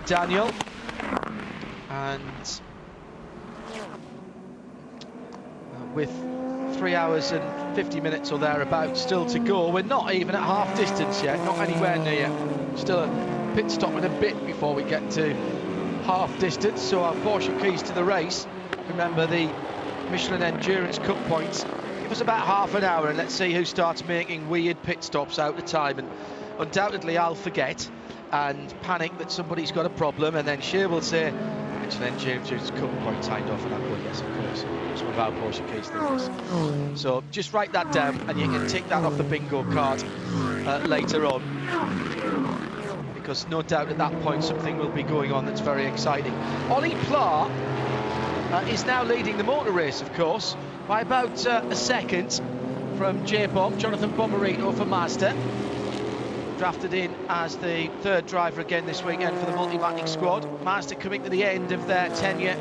Daniel. And with 3 hours and 50 minutes or thereabouts still to go, we're not even at half distance yet, not anywhere near. Still a pit stop and a bit before we get to half distance. So our Porsche keys to the race, remember the Michelin Endurance Cup points, give us about half an hour and let's see who starts making weird pit stops out of time. And undoubtedly I'll forget and panic that somebody's got a problem, and then Shea will say Michelin Endurance Cup point timed off, and I'll go, yes, of course, it's one of our Porsche keys to the race. So just write that down and you can tick that off the bingo card later on, because no doubt at that point something will be going on that's very exciting. Ollie Pla is now leading the motor race, of course, by about a second from J-Bomb, Jonathan Bomarito for Mazda. Drafted in as the 3rd driver again this weekend for the Multimatic squad. Mazda coming to the end of their tenure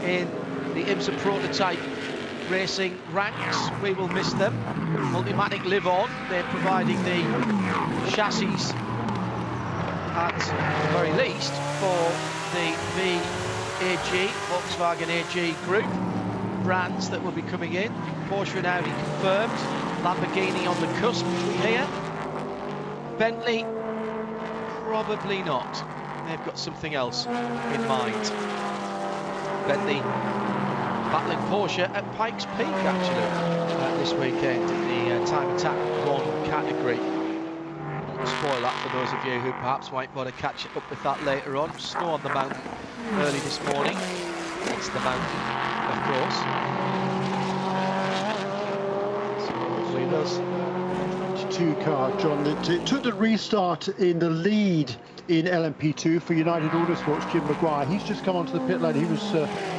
in the IMSA prototype racing ranks. We will miss them. Multimatic live on. They're providing the chassis, at the very least, for the VAG, Volkswagen AG group brands that will be coming in. Porsche and Audi confirmed. Lamborghini on the cusp, we hear. Bentley, probably not. They've got something else in mind. Bentley battling Porsche at Pikes Peak, actually, this weekend in the Time Attack 1 category. I'll spoil that for those of you who perhaps might want to catch up with that later on. Snow on the mountain early this morning. It's the mountain, of course. So hopefully those 2 car, John, that took the restart in the lead in LMP2 for United Autosport's Jim Maguire. He's just come onto the pit lane. He was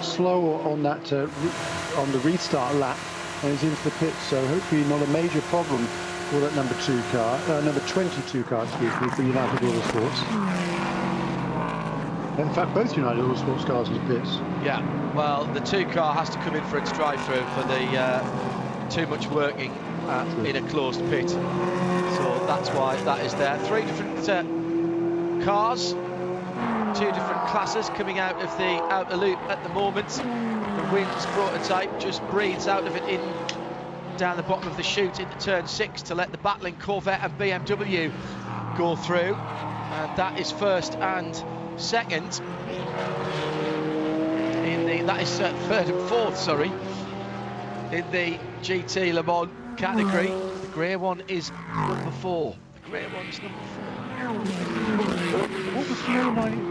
slower on that on the restart lap, and he's into the pit. So hopefully not a major problem for that number 2 car, number 22 car, excuse me, for United Autosports. In fact, both United Autosports cars in the pits. Yeah, well, the 2 car has to come in for its drive-through for the too much working in a closed pit, so that's why that is there. 3 different cars, 2 different classes coming out of the outer loop at the moment. The Wins prototype just breathes out of it in down the bottom of the chute into turn 6 to let the battling Corvette and BMW go through, and that is 1st and 2nd in the, that is 3rd and 4th, sorry, in the GT Le Mans category. The grey one is number 4. The grey one is number 4.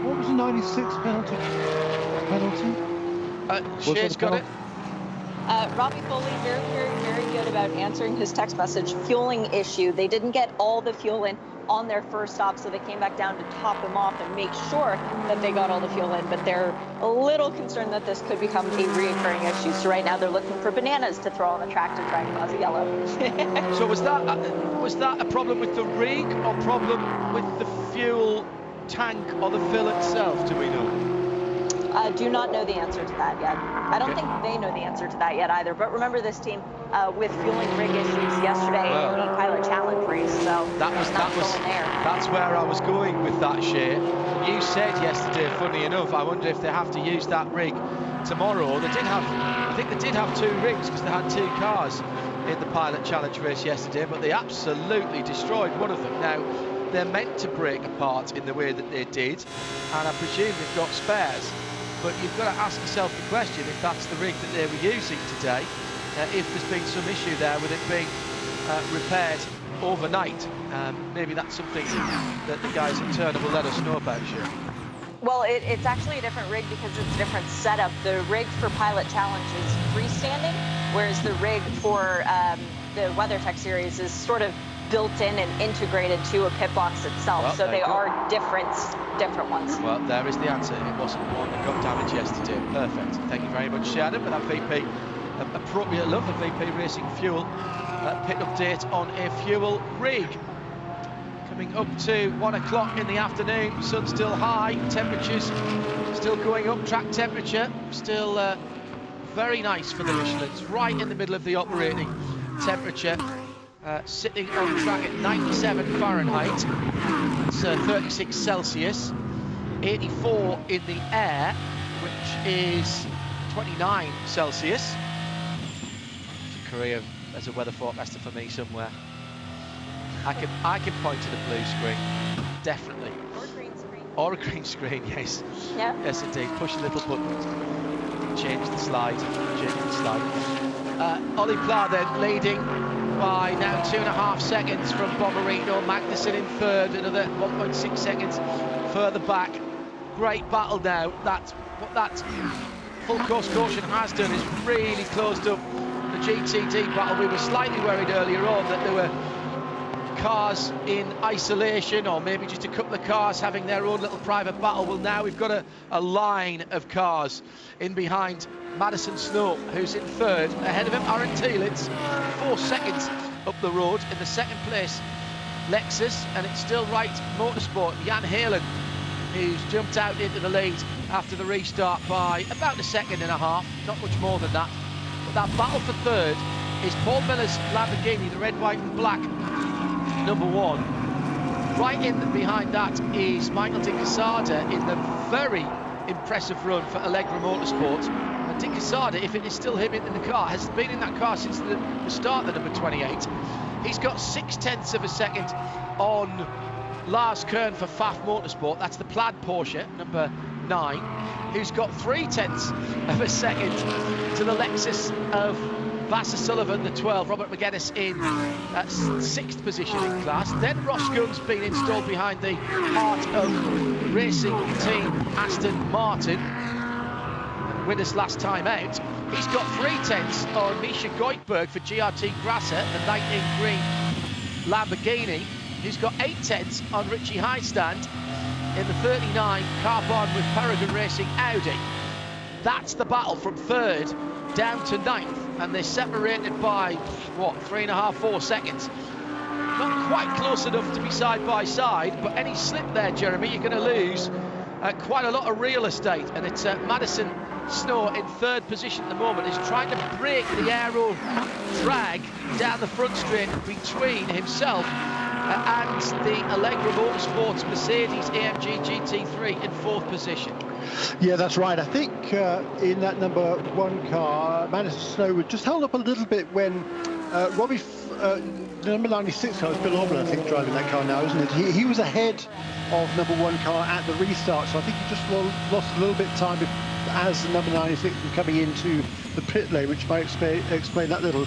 What was the 96 penalty? Shea's got it. Robbie Foley, very good about answering his text message. Fueling issue. They didn't get all the fuel in on their first stop, so they came back down to top them off and make sure that they got all the fuel in. But they're a little concerned that this could become a reoccurring issue. So right now they're looking for bananas to throw on the track to try and cause a yellow. So was that a problem with the rig or problem with the fuel tank or the fill itself? Do we know? Do not know the answer to that yet. I don't think they know the answer to that yet either. But remember, this team with fueling rig issues yesterday in the Pilot Challenge race, so that's where I was going with that, Shay. You said yesterday, funny enough, I wonder if they have to use that rig tomorrow. I think they did have 2 rigs because they had 2 cars in the Pilot Challenge race yesterday, but they absolutely destroyed one of them. Now, they're meant to break apart in the way that they did, and I presume they've got spares. But you've got to ask yourself the question if that's the rig that they were using today, if there's been some issue there with it being repaired overnight. Maybe that's something that the guys at Turner will let us know about, Sure. Well, it's actually a different rig because it's a different setup. The rig for Pilot Challenge is freestanding, whereas the rig for the WeatherTech series is sort of built in and integrated to a pit box itself. Well, so they are different ones. Well, there is the answer. It wasn't one that got damaged yesterday. Perfect. Thank you very much, Shannon, for that VP. Appropriate love of VP Racing Fuel pit update on a fuel rig. Coming up to 1 o'clock in the afternoon, sun still high, temperatures still going up, track temperature still very nice for the Michelins, right in the middle of the operating temperature. Sitting on track at 97 Fahrenheit, it's 36 Celsius, 84 in the air, which is 29 Celsius. It's a career as a weather forecaster for me somewhere. I can point to the blue screen, definitely. Or green screen. Or a green screen, yes. Yeah. Yes, indeed. Push a little button, change the slide, Ollie Pla then leading by now 2.5 seconds from Bomarino. Magnussen in third, another 1.6 seconds further back. Great battle now. What that full course caution has done is really closed up the GTD battle. We were slightly worried earlier on that there were cars in isolation, or maybe just a couple of cars having their own little private battle. Well, now we've got a line of cars in behind Madison Snow, who's in third. Ahead of him, Aaron Thielitz, 4 seconds up the road. In the second place, Lexus, and it's still Wright Motorsport, Jan Halen, who's jumped out into the lead after the restart by about 1.5 seconds, not much more than that. But that battle for third is Paul Miller's Lamborghini, the red, white and black, number 1. Right in behind that is Michael Di Casada in the very impressive run for Allegra Motorsport. And Di Casada, if it is still him in the car, has been in that car since the start of the number 28. He's got 0.6 of a second on Lars Kern for Pfaff Motorsport. That's the plaid Porsche, number 9, who's got 0.3 of a second to the Lexus of Vassar Sullivan, the 12, Robert McGuinness in 6th position in class. Then Ross Gunn's been installed behind the heart of racing team Aston Martin. Winners last time out. He's got 0.3 on Misha Goikberg for GRT Grasser, the 19 green Lamborghini. He's got 0.8 on Richie Highstand in the 39 Carbon with Paragon Racing Audi. That's the battle from third down to 9th, and they're separated by, 3.5, 4 seconds. Not quite close enough to be side by side, but any slip there, Jeremy, you're going to lose quite a lot of real estate. And it's Madison Snow in third position at the moment, is trying to break the aero drag down the front straight between himself and the Allegra Motorsports Mercedes AMG GT3 in 4th position. Yeah, that's right. I think in that number 1 car, Madison Snow was just held up a little bit when Robbie, the number 96 car, is Bill Auburn, I think, driving that car now, isn't it? He was ahead of number 1 car at the restart, so I think he just lost a little bit of time as the number 96 was coming into the pit lane, which might explain that little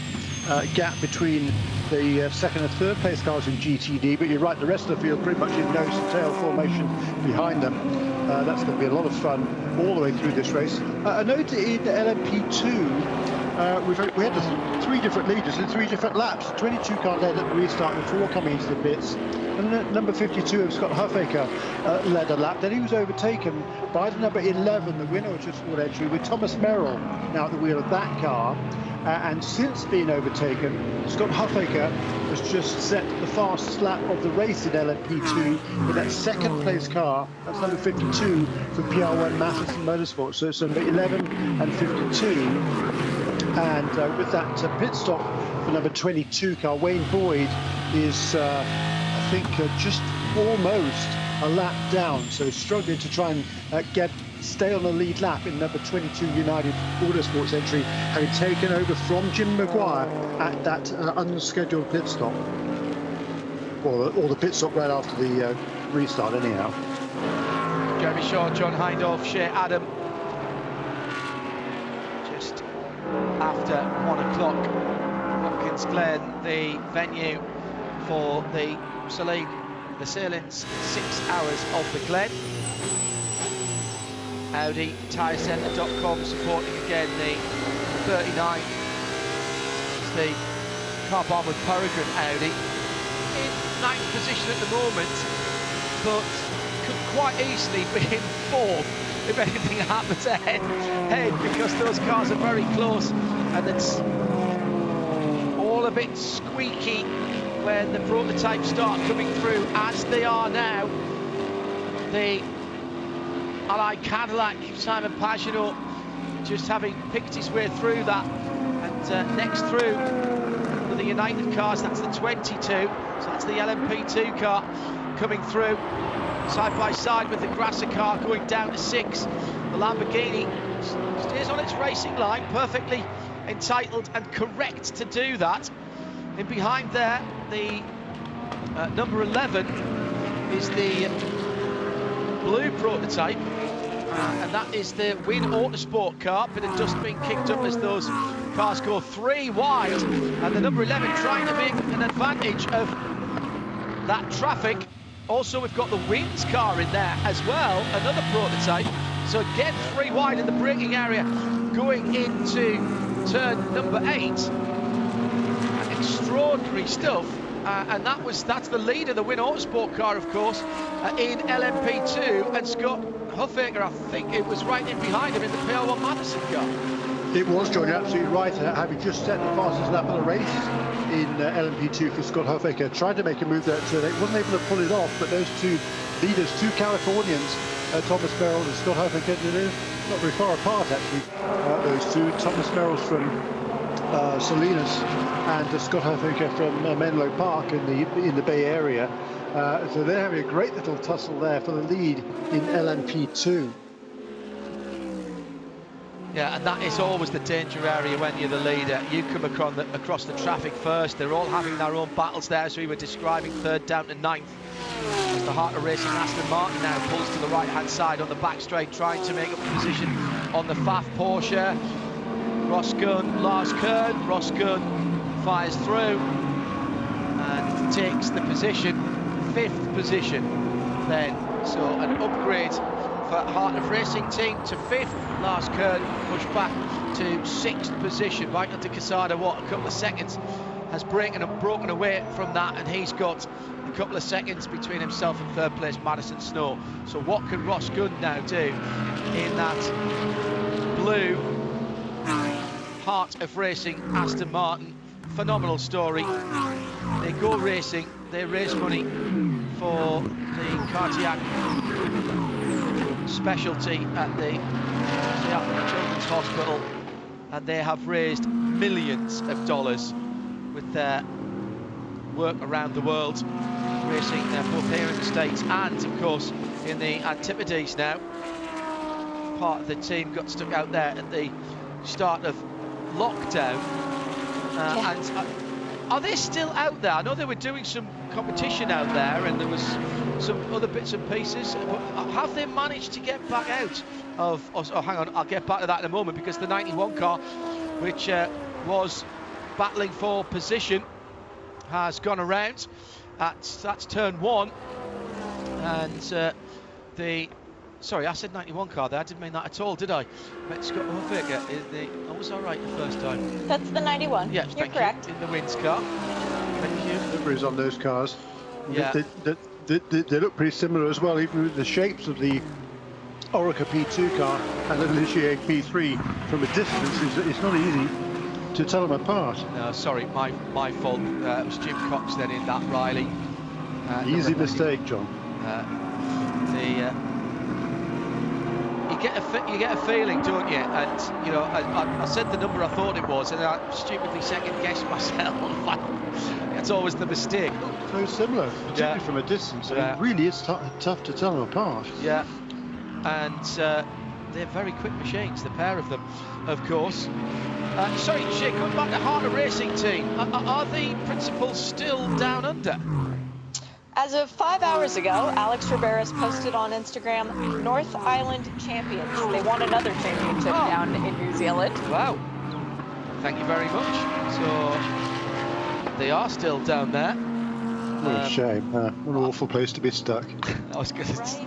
gap between the second and third place cars in GTD. But you're right, the rest of the field pretty much in nose to tail formation behind them. That's going to be a lot of fun all the way through this race. A note in LMP2, we had 3 different leaders in 3 different laps. 22 car led at the restart before coming into the pits. And number 52 of Scott Huffaker led a lap. Then he was overtaken by the number 11, the winner of Sport entry, with Thomas Merrill now at the wheel of that car. And since being overtaken, Scott Huffaker has just set the fastest lap of the race in LMP2 with that second place car. That's number 52 for PR1 Matheson Motorsports. So it's number 11 and 52. And with that pit stop for number 22 car, Wayne Boyd is, I think, just almost a lap down. So struggling to try and stay on the lead lap in number 22 United Autosports entry, having taken over from Jim Maguire at that unscheduled pit stop, or the pit stop right after the restart anyhow. Jeremy Shaw, John Hindhaugh, Shea Adam, just after 1 o'clock. Watkins Glen, the venue for the Sahlen's 6 hours of the Glen. Audi TyreCentre.com supporting again the 39. It's the car bomb with Peregrine Audi in 9th position at the moment, but could quite easily be in 4th if anything happens ahead, because those cars are very close and it's all a bit squeaky when the prototypes start coming through, as they are now. The Allied Cadillac, Simon Pagenaud, just having picked his way through that, and next through for the United cars, that's the 22, so that's the LMP2 car coming through side by side with the Grasser car going down to 6. The Lamborghini stays on its racing line, perfectly entitled and correct to do that. In behind there, the number 11 is the blue prototype, and that is the Win Autosport car. Bit of dust being kicked up as those cars go 3 wide, and the number 11 trying to make an advantage of that traffic. Also, we've got the Wins car in there as well, another prototype. So again, 3 wide in the braking area going into turn number 8. Extraordinary stuff. And that's the leader, the Win Autosport car, of course, in LMP2, and Scott Huffaker, I think it was right in behind him in the PR1 Madison car. It was, John, you're absolutely right. Having just set the fastest lap of the race in LMP2 for Scott Huffaker, tried to make a move there at turn 8, wasn't able to pull it off, but those two leaders, two Californians, Thomas Merrill and Scott Huffaker, not very far apart actually, those two. Thomas Merrill's from Salinas and Scott Huffaker from Menlo Park in the Bay Area. So they're having a great little tussle there for the lead in LMP2. Yeah, and that is always the danger area when you're the leader. You come across the traffic first. They're all having their own battles there, as we were describing, 3rd down to 9th. As the Heart of Racing Aston Martin now pulls to the right-hand side on the back straight, trying to make up a position on the Pfaff Porsche. Ross Gunn, Lars Kern. Ross Gunn fires through and takes the position, 5th position then. So an upgrade for Heart of Racing team to 5th. Lars Kern pushed back to 6th position. Michael de Quesada, what, a couple of seconds, has broken away from that, and he's got a couple of seconds between himself and 3rd place Madison Snow. So what can Ross Gunn now do in that blue Heart of Racing Aston Martin? Phenomenal story. They go racing, they raise money for the cardiac specialty at the Seattle Children's Hospital, and they have raised millions of dollars with their work around the world, racing both here in the States and of course in the Antipodes now. Part of the team got stuck out there at the start of lockdown, and are they still out there? I know they were doing some competition out there and there was some other bits and pieces, but have they managed to get back out of, oh hang on, I'll get back to that in a moment, because the 91 car, which was battling for position, has gone around. That's turn 1, and sorry, I said 91 car there, I didn't mean that at all, did I? But Scott Huffaker, I was all right the first time. That's the 91. Yeah, You're correct. In the Wins car. Thank you. Liveries on those cars. Yeah. They look pretty similar as well, even with the shapes of the Orica P2 car and the Ligier P3 from a distance. It's not easy to tell them apart. No, sorry, my fault. It was Jim Cox then in that Riley. Easy mistake, John. You get a feeling, don't you? And you know, I said the number I thought it was, and I stupidly second guessed myself. That's always the mistake. So similar, particularly from a distance. It really is tough to tell them apart. Yeah, and they're very quick machines, the pair of them, of course. Sorry, Jay, going back to Harter Racing Team, are the principals still down under? As of 5 hours ago, Alex Riberas posted on Instagram, North Island champions. They won another championship down in New Zealand. Wow. Thank you very much. So they are still down there. What a shame. An awful place to be stuck. I was going to...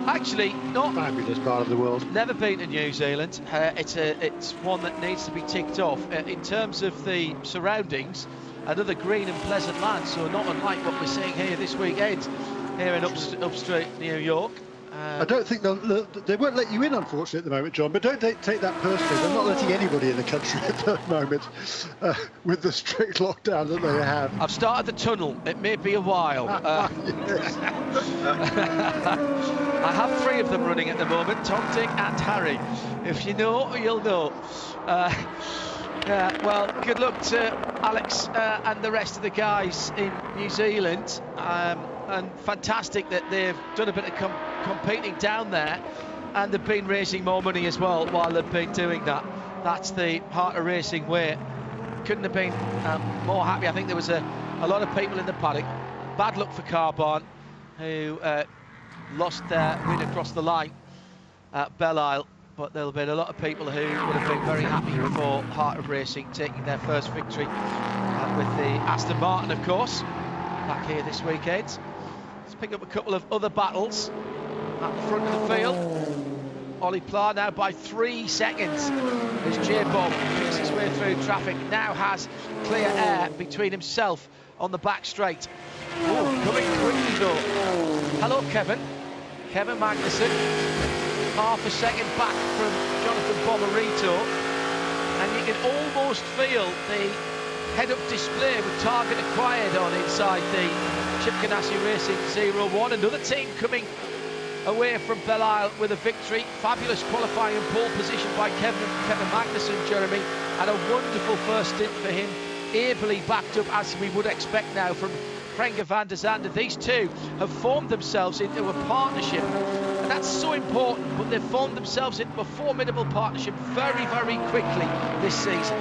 Actually, not... Fabulous part of the world. Never been to New Zealand. It's one that needs to be ticked off. In terms of the surroundings, another green and pleasant land, so not unlike what we're seeing here this weekend, here in upstate New York. I don't think they won't let you in, unfortunately, at the moment, John, but don't take that personally. They're not letting anybody in the country at the moment with the strict lockdown that they have. I've started the tunnel. It may be a while. Yes. I have 3 of them running at the moment, Tom, Dick and Harry. If you know, you'll know. Well, good luck to Alex and the rest of the guys in New Zealand. And fantastic that they've done a bit of competing down there, and they've been raising more money as well while they've been doing that. That's the Harter Racing way. Couldn't have been more happy. I think there was a lot of people in the paddock. Bad luck for Carbon, who lost their win across the line at Belle Isle, but there'll be a lot of people who would have been very happy for Harter Racing taking their first victory with the Aston Martin, of course, back here this weekend. Let's pick up a couple of other battles at the front of the field. Ollie Pla now by 3 seconds as J-Bob picks his way through traffic, now has clear air between himself on the back straight. Oh, coming quickly though. Hello, Kevin Magnussen, half a second back from Jonathan Bomarito, and you can almost feel the head-up display with target acquired on inside the Chip Ganassi Racing 01. Another team coming away from Belle Isle with a victory. Fabulous qualifying and pole position by Kevin Magnussen, Jeremy, and a wonderful first stint for him, ably backed up as we would expect now from Renger van der Zande. These two have formed themselves into a partnership, and that's so important, but they've formed themselves into a formidable partnership very, very quickly this season.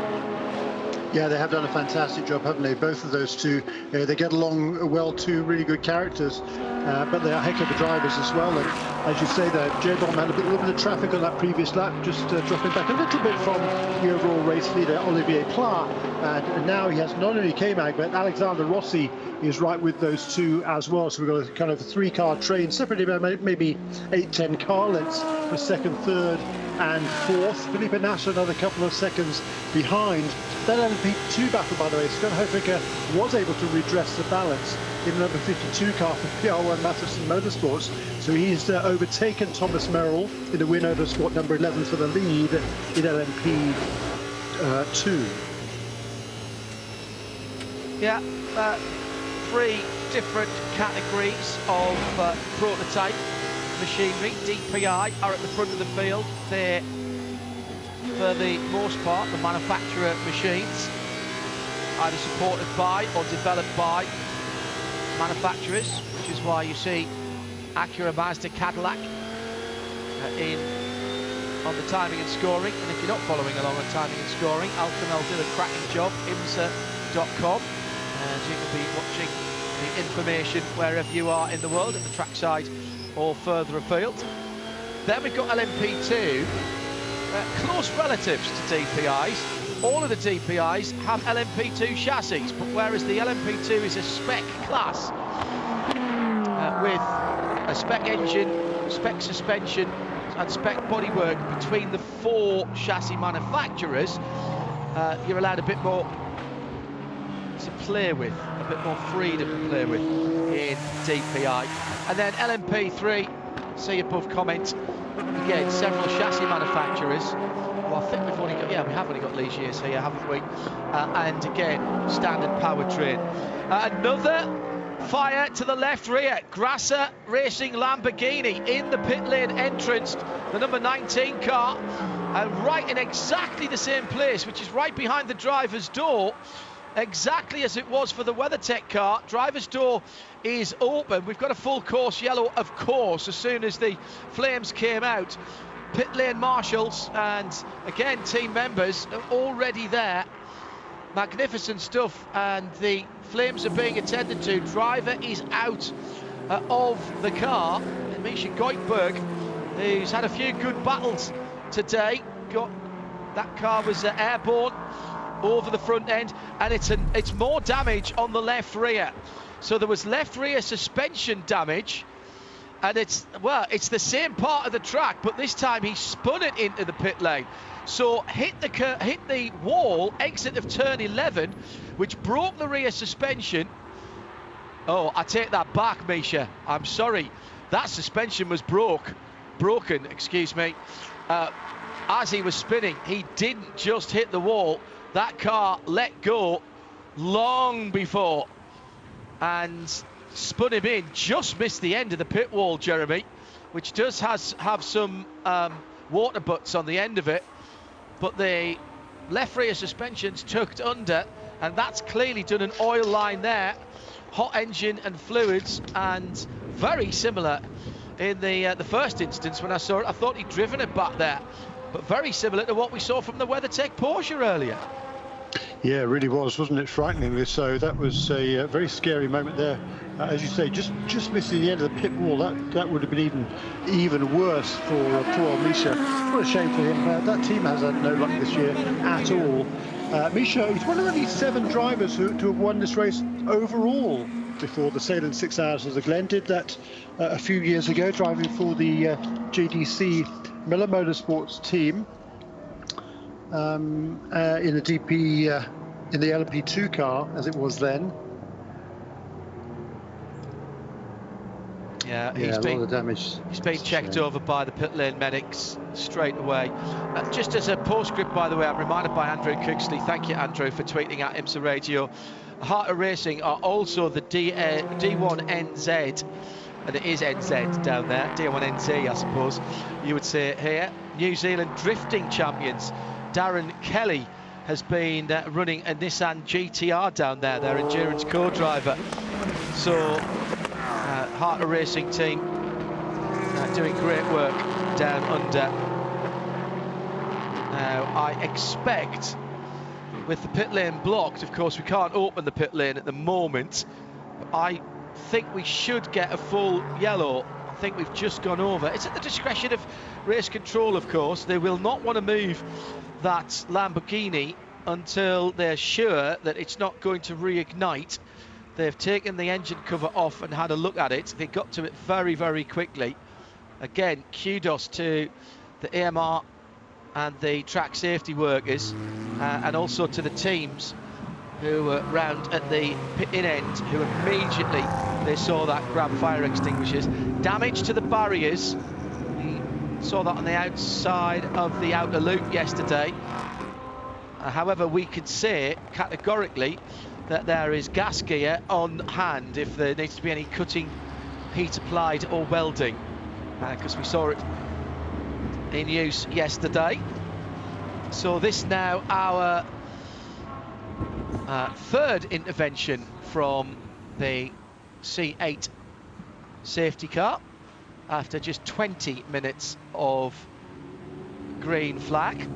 Yeah, they have done a fantastic job, haven't they? Both of those two, they get along well, two really good characters, but they are heck of the drivers as well. And as you say there, J-Bomb had a little bit of traffic on that previous lap, just dropping back a little bit from the overall race leader, Olivier Pla. And now he has not only K-Mag, but Alexander Rossi is right with those two as well. So we've got a kind of a 3-car train, separated by maybe 8-10 car lengths for second, third and fourth. Felipe Nasser another couple of seconds behind. That LMP2 battle, by the way, Scott Hofinger was able to redress the balance in the number 52 car for PR1 Matheson Motorsports. So he's overtaken Thomas Merrill in the win over spot number 11 for the lead in LMP2. Yeah, 3 different categories of prototype machinery. DPI are at the front of the field. They're, for the most part, the manufacturer machines, either supported by or developed by manufacturers, which is why you see Acura, Mazda, Cadillac on the timing and scoring. And if you're not following along on timing and scoring, Alcamel did a cracking job, IMSA.com, and you can be watching the information wherever you are in the world, at the trackside or further afield. Then we've got LMP2, close relatives to DPIs. All of the DPIs have LMP2 chassis, but whereas the LMP2 is a spec class with a spec engine, spec suspension and spec bodywork between the 4 chassis manufacturers, you're allowed a bit more to play with, a bit more freedom to play with in DPI. And then LMP3, see above comment, again, several chassis manufacturers. Well, I think we've only got, we have only got Ligiers here, haven't we? And again, standard powertrain. Another fire to the left rear. Grasser Racing Lamborghini in the pit lane entrance, the number 19 car, and right in exactly the same place, which is right behind the driver's door, exactly as it was for the WeatherTech car. Driver's door is open. We've got a full course yellow, of course, as soon as the flames came out. Pit lane marshals and again team members are already there. Magnificent stuff, and the flames are being attended to. Driver is out of the car. Misha Goikberg, who's had a few good battles today. That car was airborne over the front end, and it's more damage on the left rear. So there was left rear suspension damage, and it's the same part of the track, but this time he spun it into the pit lane. So hit the wall, exit of turn 11, which broke the rear suspension. Oh, I take that back, Misha. I'm sorry. That suspension was broken, excuse me. As he was spinning, he didn't just hit the wall. That car let go long before and spun him in. Just missed the end of the pit wall, Jeremy, which does have some water butts on the end of it. But the left rear suspension's tucked under, and that's clearly done an oil line there. Hot engine and fluids, and very similar in the first instance when I saw it. I thought he'd driven it back there, but very similar to what we saw from the WeatherTech Porsche earlier. Yeah, it really was, wasn't it? Frighteningly so. That was a very scary moment there. As you say, just missing the end of the pit wall. That would have been even worse for poor Misha. What a shame for him. That team has had no luck this year at all. Misha is one of only 7 drivers to have won this race overall before. The Sahlen 6 Hours of the Glen did that a few years ago, driving for the JDC Miller Motorsports team. In the DP, in the LMP2 car, as it was then. Yeah, he's been checked shame. over by the pit lane medics straight away. Just as a postscript, by the way, I'm reminded by Andrew Cooksley. Thank you, Andrew, for tweeting at IMSA Radio. Heart of Racing are also the D1NZ, and it is NZ down there, D1NZ, I suppose you would say it here. New Zealand drifting champions. Darren Kelly has been running a Nissan GTR down there, their endurance co-driver. So, Heart of Racing team doing great work down under. Now, I expect, with the pit lane blocked, of course we can't open the pit lane at the moment, but I think we should get a full yellow. I think we've just gone over. It's at the discretion of race control, of course. They will not want to move that Lamborghini until they're sure that it's not going to reignite. They've taken the engine cover off and had a look at it. They got to it very, very quickly. Again, kudos to the AMR and the track safety workers, and also to the teams who were round at the pit-in end, who immediately they saw that grab fire extinguishers. Damage to the barriers. We saw that on the outside of the outer loop yesterday. However, we could say categorically that there is gas gear on hand if there needs to be any cutting, heat applied or welding, because we saw it in use yesterday. So this now our third intervention from the C8 safety car after just 20 minutes of green flag.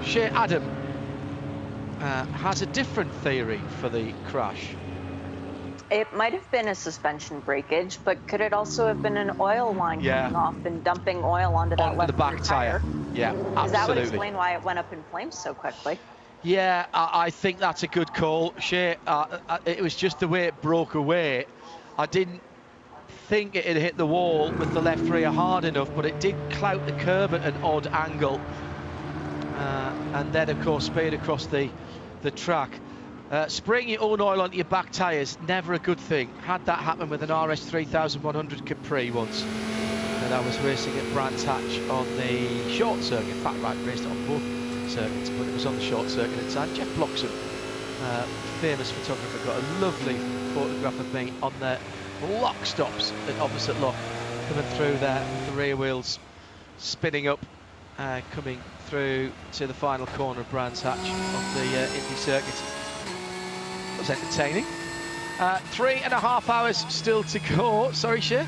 Shea Adam has a different theory for the crash. It might have been a suspension breakage, but could it also have been an oil line coming off and dumping oil onto that left back tire? Yeah, absolutely. Because that would explain why it went up in flames so quickly. Yeah, I think that's a good call, Shea. It was just the way it broke away. I didn't think it had hit the wall with the left rear hard enough, but it did clout the curb at an odd angle. and then of course speed across the track. Spraying your own oil onto your back tyres, never a good thing. Had that happen with an RS 3100 Capri once, and I was racing at Brands Hatch on the short circuit. In fact, I raced it on both circuits, but it was on the short circuit at the time. Jeff Bloxham, famous photographer, got a lovely photograph of me on the lock stops at opposite lock, coming through there with the rear wheels spinning up, coming through to the final corner of Brands Hatch on the Indy circuit. It was entertaining. 3.5 hours still to go. Sorry, Shea?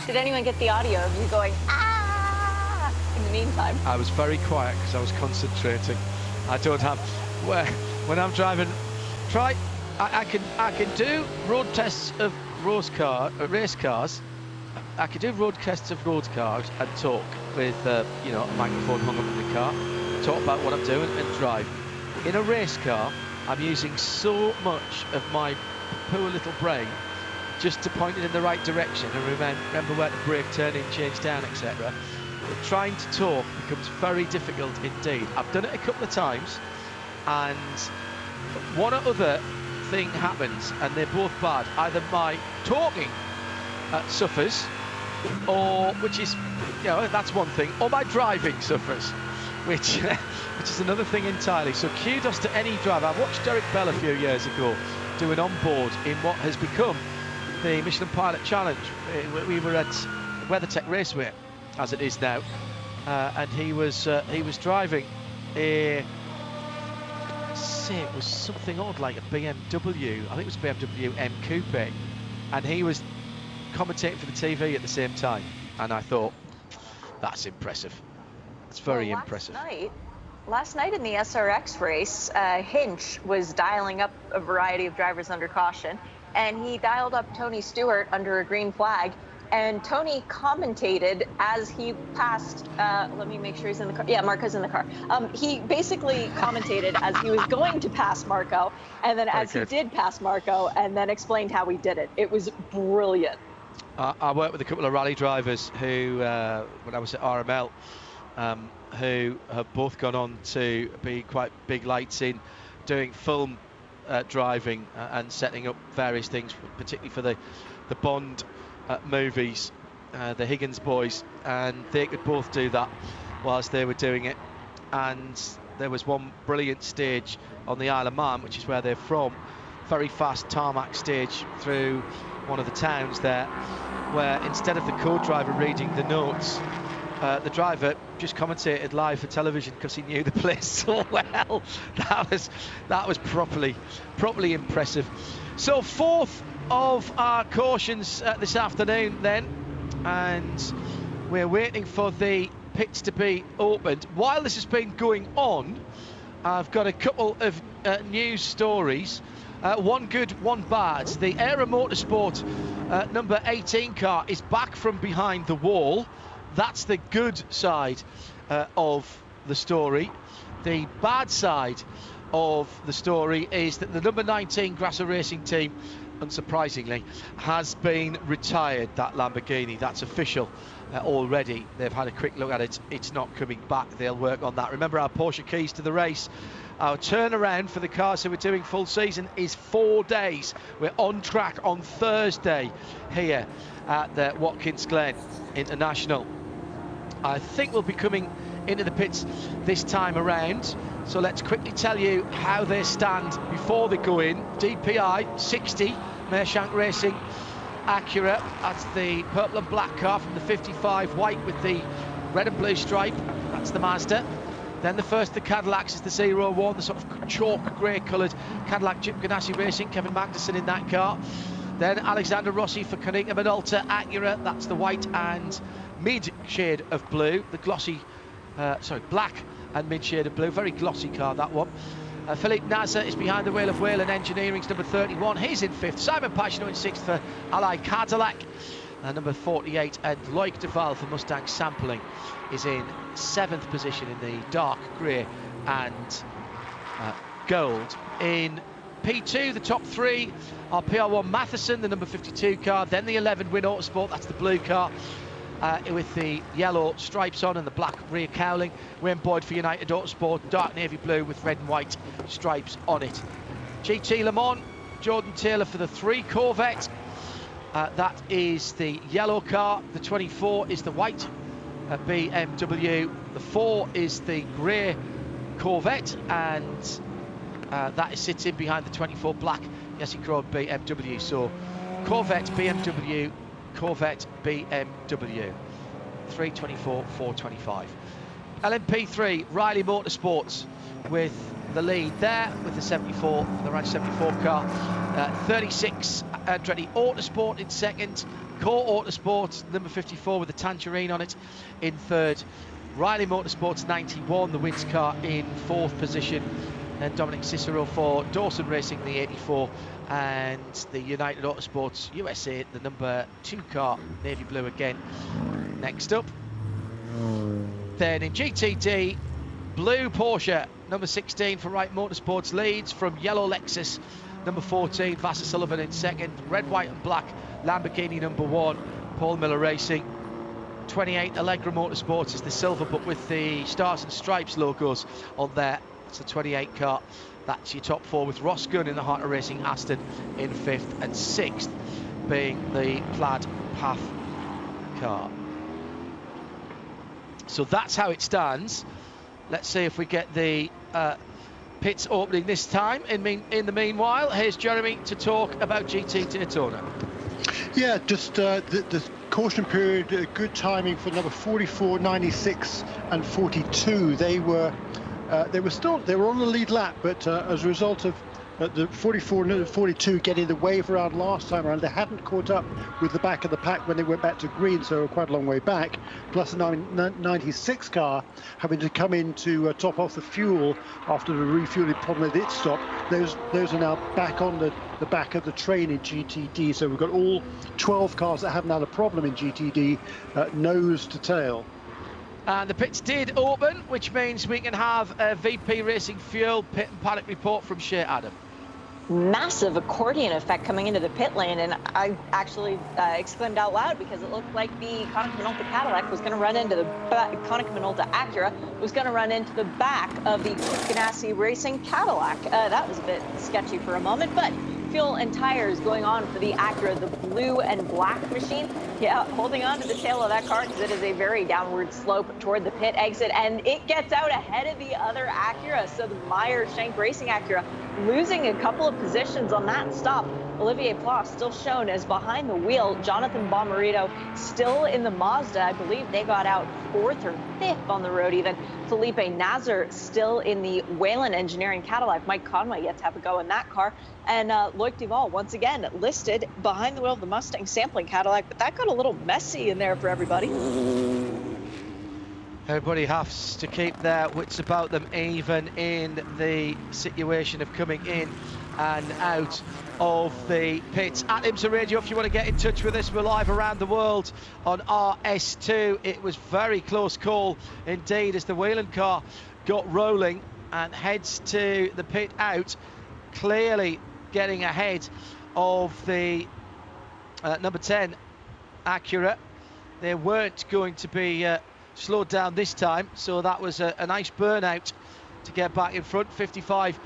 Did anyone get the audio of you going, ah, in the meantime? I was very quiet because I was concentrating. I don't have, when I'm driving, I can do road tests of race cars. I can do road tests of road cars and talk with, a microphone hung up in the car, talk about what I'm doing and drive. In a race car, I'm using so much of my poor little brain just to point it in the right direction and remember where to brake, turn in, change down, etc. But trying to talk becomes very difficult indeed. I've done it a couple of times, and one or other thing happens, and they're both bad. Either my talking suffers, or which is, that's one thing, or my driving suffers, which is another thing entirely. So kudos to any driver. I watched Derek Bell a few years ago do an onboard in what has become the Michelin Pilot Challenge. We were at WeatherTech Raceway, as it is now, and he was driving it was something odd like a BMW. I think it was a BMW M Coupe, and he was commentating for the TV at the same time, and I thought, that's impressive. It's very impressive. Last night in the SRX race, Hinch was dialing up a variety of drivers under caution, and he dialed up Tony Stewart under a green flag, and Tony commentated as he passed, let me make sure he's in the car. Yeah, Marco's in the car. He basically commentated as he was going to pass Marco, and then as he did pass Marco, and then explained how he did it. It was brilliant. I worked with a couple of rally drivers who, when I was at RML, who have both gone on to be quite big lights in doing film driving and setting up various things, particularly for the Bond movies, the Higgins boys, and they could both do that whilst they were doing it. And there was one brilliant stage on the Isle of Man, which is where they're from, very fast tarmac stage through one of the towns there, where instead of the co-driver reading the notes, the driver just commentated live for television because he knew the place so well. That was properly impressive. So fourth of our cautions this afternoon then, and we're waiting for the pits to be opened. While this has been going on, I've got a couple of news stories. One good, one bad. The Aero Motorsport number 18 car is back from behind the wall. That's the good side of the story. The bad side of the story is that the number 19 Grasser Racing team, unsurprisingly, has been retired, that Lamborghini. That's official already. They've had a quick look at it. It's not coming back. They'll work on that. Remember our Porsche keys to the race. Our turnaround for the cars who are doing full season is 4 days. We're on track on Thursday here at the Watkins Glen International. I think we'll be coming into the pits this time around. So let's quickly tell you how they stand before they go in. DPI 60, Mershank Racing Acura. That's the purple and black car from the 55, white with the red and blue stripe. That's the Mazda. Then the first of the Cadillacs is the 01, the sort of chalk grey coloured Cadillac Chip Ganassi Racing, Kevin Magnussen in that car. Then Alexander Rossi for Konica Minolta Acura. That's the white and mid shade of blue, the glossy, black and mid shade of blue, very glossy car, that one. Philippe Nasser is behind the wheel of Whelen Engineering's number 31. He's in 5th. Simon Pagenaud in 6th for Ally Cadillac. Number 48, and Loic Duval for Mustang Sampling is in 7th position in the dark grey and gold. In P2, the top three are PR1 Matheson, the number 52 car, then the 11 Win Autosport, that's the blue car. with the yellow stripes on and the black rear cowling. Wayne Boyd for United Autosport, dark navy blue with red and white stripes on it. GT Le Mans, Jordan Taylor for the 3 Corvette. That is the yellow car. The 24 is the white BMW. The 4 is the grey Corvette, and that is sitting behind the 24 black Jesse Krohn BMW. So Corvette, BMW, Corvette, BMW. 324, 425. LMP3, Riley Motorsports with the lead there with the 74, the Ranch 74 car. 36, Andretti Autosport in second. Core Autosport, number 54 with the tangerine on it, in third. Riley Motorsports 91, the Wins car, in fourth position. And Dominic Cicero for Dawson Racing, the 84. And the United Autosports USA, the number 2 car, navy blue again, next up. Then in GTD, blue Porsche, number 16 for Wright Motorsports leads from yellow Lexus, number 14, Vassar Sullivan in second. Red, white and black, Lamborghini number 1, Paul Miller Racing. 28, Allegra Motorsports is the silver, but with the Stars and Stripes logos on there. It's the 28 car. That's your top 4, with Ross Gunn in the Heart of Racing Aston in 5th, and 6th being the plaid Path car. So that's how it stands. Let's see if we get the pits opening this time. In the meanwhile, here's Jeremy to talk about GT Daytona. Yeah, just the caution period, good timing for number 44, 96 and 42. They were on the lead lap, but as a result of the 44 and 42 getting the wave around last time around, they hadn't caught up with the back of the pack when they went back to green, so they were quite a long way back. Plus the 96 car having to come in to top off the fuel after the refueling problem at its stop. Those are now back on the back of the train in GTD, so we've got all 12 cars that haven't had a problem in GTD, nose to tail. And the pits did open, which means we can have a VP Racing Fuel pit and paddock report from Shea Adam. Massive accordion effect coming into the pit lane, and I actually exclaimed out loud because it looked like the Konica Minolta Cadillac was going to run into the Konica Minolta Acura was going to run into the back of the Ganassi Racing Cadillac. That was a bit sketchy for a moment, but fuel and tires going on for the Acura, the blue and black machine. Yeah, holding on to the tail of that car because it is a very downward slope toward the pit exit, and it gets out ahead of the other Acura. So the Meyer Shank Racing Acura losing a couple of positions on that stop. Olivier Plas still shown as behind the wheel. Jonathan Bomarito still in the Mazda. I believe they got out 4th or 5th on the road even. Felipe Nasr still in the Whalen Engineering Cadillac. Mike Conway yet to have a go in that car. And Loic Duval once again listed behind the wheel of the Mustang sampling Cadillac, but that got a little messy in there for everybody. Everybody has to keep their wits about them, even in the situation of coming in and out of the pits. At IMSA Radio, if you want to get in touch with us, we're live around the world on RS2. It was very close call indeed as the Whelen car got rolling and heads to the pit out, clearly getting ahead of the number 10 Acura. They weren't going to be slowed down this time, so that was a nice burnout to get back in front. 55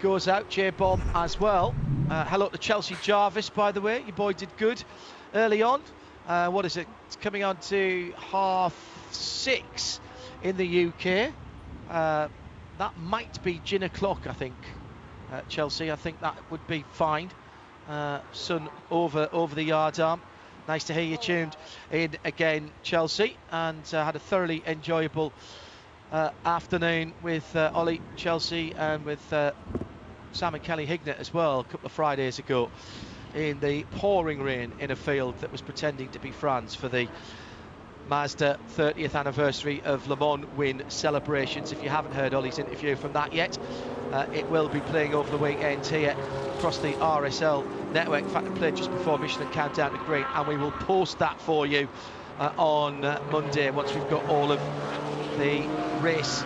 goes out, J-Bomb as well. Hello to Chelsea Jarvis, by the way. Your boy did good early on. What is it? It's coming on to 6:30 in the UK. That might be gin o'clock, I think. Chelsea, I think that would be fine. Sun over the yard arm. Nice to hear you tuned in again, Chelsea, and had a thoroughly enjoyable afternoon with Ollie, Chelsea, and with Sam and Kelly Hignett as well a couple of Fridays ago in the pouring rain in a field that was pretending to be France for the Mazda 30th anniversary of Le Mans win celebrations. If you haven't heard Ollie's interview from that yet, it will be playing over the weekend here across the RSL network. In fact, it played just before Michelin Countdown to Green, and we will post that for you on Monday once we've got all of the race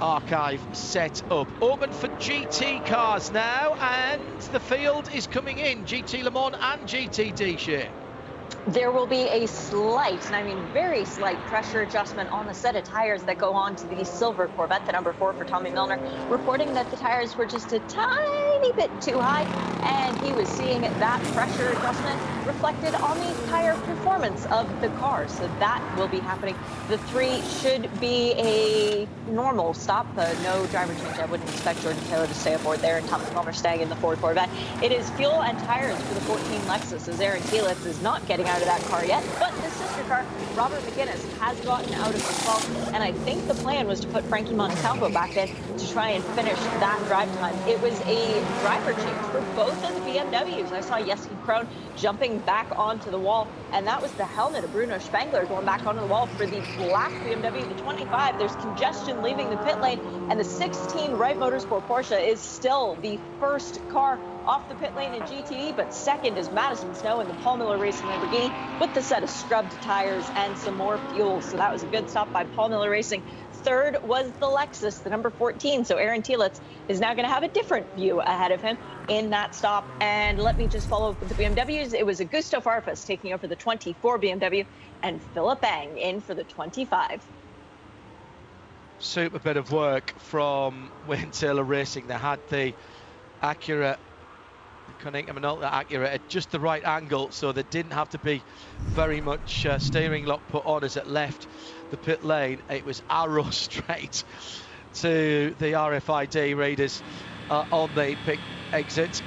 archive set up. Open for GT cars now, and the field is coming in. GT Le Mans and GTD, Shea. There will be a slight, and I mean very slight, pressure adjustment on the set of tires that go on to the silver Corvette, the number 4 for Tommy Milner, reporting that the tires were just a tiny bit too high, and he was seeing that pressure adjustment reflected on the tire performance of the car. So that will be happening. The 3 should be a normal stop, no driver change. I wouldn't expect Jordan Taylor to stay aboard there, and Tommy Milner staying in the Ford Corvette. It is fuel and tires for the 14 Lexus, as Aaron Telitz is not getting out of that car yet, but the sister car, Robert McGuinness, has gotten out of the 12, and I think the plan was to put Frankie Montalvo back in to try and finish that drive time. It was a driver change for both of the BMWs. I saw Jeske Krohn jumping back onto the wall, and that was the helmet of Bruno Spengler going back onto the wall for the black BMW, the 25. There's congestion leaving the pit lane, and the 16 Wright Motorsport Porsche is still the first car off the pit lane in GTD, but second is Madison Snow in the Paul Miller Racing Lamborghini with the set of scrubbed tires and some more fuel. So that was a good stop by Paul Miller Racing. Third was the Lexus, the number 14. So Aaron Telitz is now going to have a different view ahead of him in that stop. And let me just follow up with the BMWs. It was Augusto Farfus taking over the 24 BMW and Philip Eng in for the 25. Super bit of work from Wayne Taylor Racing. They had the Acura, Konica Minolta Acura at just the right angle, so there didn't have to be very much steering lock put on as it left the pit lane. It was arrow straight to the RFID readers on the pit exit.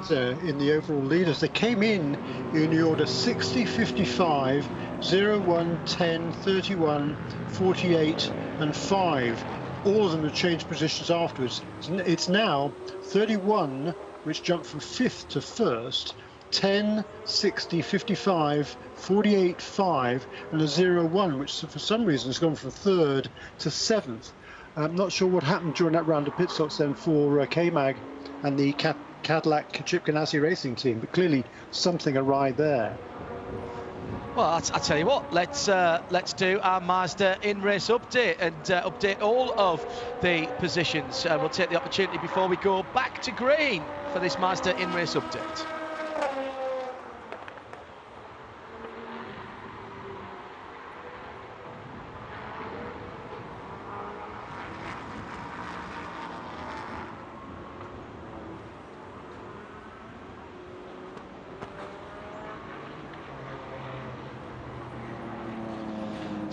In the overall leaders, they came in the order 60, 55, 01, 10, 31, 48 and 5. All of them have changed positions afterwards. It's now 31, which jumped from 5th to 1st, 10, 60, 55, 48, 5, and a 01, which for some reason has gone from 3rd to 7th. I'm not sure what happened during that round of pit stops then for K-Mag and the Cadillac Chip Ganassi racing team, but clearly something awry there. Well, I'll tell you what, let's do our Mazda in-race update and update all of the positions. We'll take the opportunity before we go back to green for this Mazda in-race update.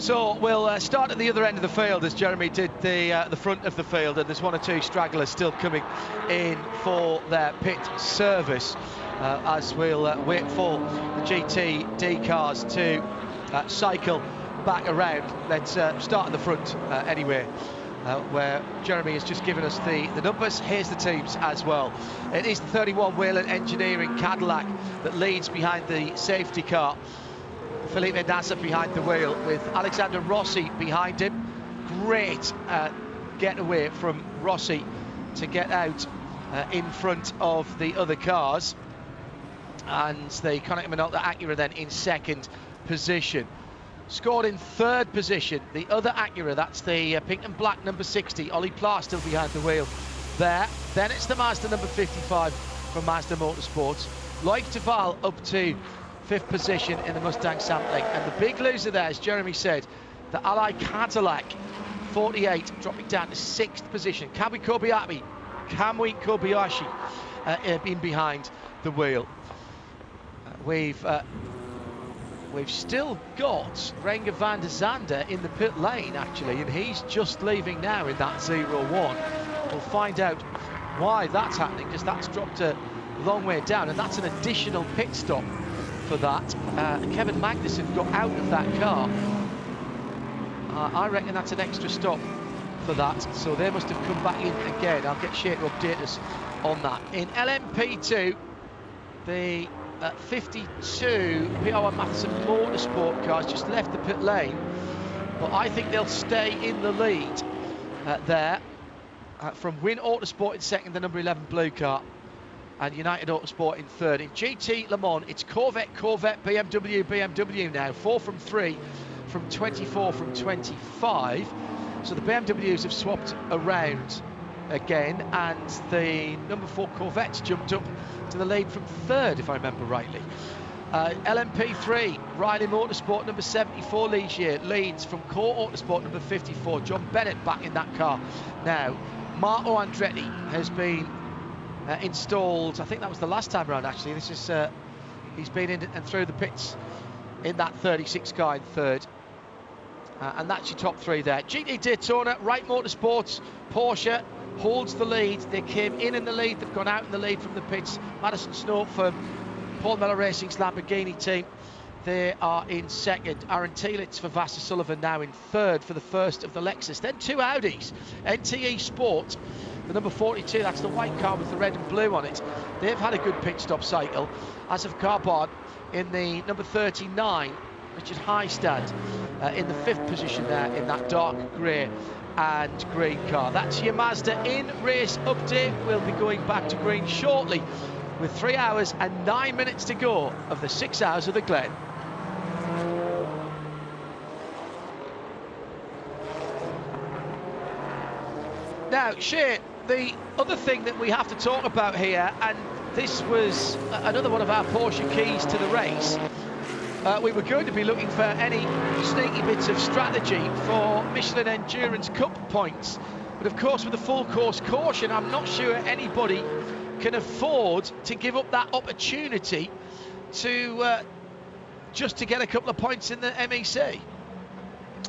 So we'll start at the other end of the field as Jeremy did the front of the field, and there's one or two stragglers still coming in for their pit service as we'll wait for the GTD cars to cycle back around. Let's start at the front anyway, where Jeremy has just given us the numbers. Here's the teams as well. It is the 31 Whelen Engineering Cadillac that leads behind the safety car. Felipe Nasser behind the wheel with Alexander Rossi behind him. Great getaway from Rossi to get out in front of the other cars. And the Konica Minolta Acura then in second position. Scored in third position, the other Acura, that's the pink and black number 60. Ollie Pla still behind the wheel there. Then it's the Mazda number 55 from Mazda Motorsports. Loic Duval up to 5th position in the Mustang sampling, and the big loser there, as Jeremy said, the Ally Cadillac 48 dropping down to 6th position. Kamui Kobayashi in behind the wheel. We've still got Renger van der Zande in the pit lane actually, and he's just leaving now in that 01. We'll find out why that's happening, because that's dropped a long way down, and that's an additional pit stop for that. Kevin Magnussen got out of that car. I reckon that's an extra stop for that, so they must have come back in again. I'll get Shea to update us on that. In LMP2, the 52 PR1 Matheson Motorsport cars just left the pit lane, but I think they'll stay in the lead there. From Win Autosport in second, the number 11 blue car, and United Autosport in third. In GT Le Mans, it's Corvette, BMW now. 4 from 3 from 24 from 25. So the BMWs have swapped around again, and the number 4 Corvette jumped up to the lead from 3rd, if I remember rightly. LMP3, Riley Motorsport number 74 leads from Core Autosport number 54. John Bennett back in that car now. Marco Andretti has been installed. I think that was the last time around, actually. This is he's been in and through the pits in that 36 car in 3rd. And that's your top 3 there. GT Daytona, Wright Motorsports, Porsche holds the lead. They came in the lead, they've gone out in the lead from the pits. Madison Snow for Paul Miller Racing's Lamborghini team, they are in 2nd. Aaron Tielitz for Vassar Sullivan now in 3rd for the first of the Lexus. Then 2 Audis. NTE Sport, the number 42, that's the white car with the red and blue on it. They've had a good pit stop cycle, as of Carbon in the number 39, Richard Highstand, in the 5th position there in that dark grey and green car. That's your Mazda in-race update. We'll be going back to green shortly, with 3 hours and 9 minutes to go of the 6 hours of the Glen. Now, Shane, the other thing that we have to talk about here, and this was another one of our Porsche keys to the race, we were going to be looking for any sneaky bits of strategy for Michelin Endurance Cup points. But of course, with the full course caution, I'm not sure anybody can afford to give up that opportunity to just to get a couple of points in the MEC.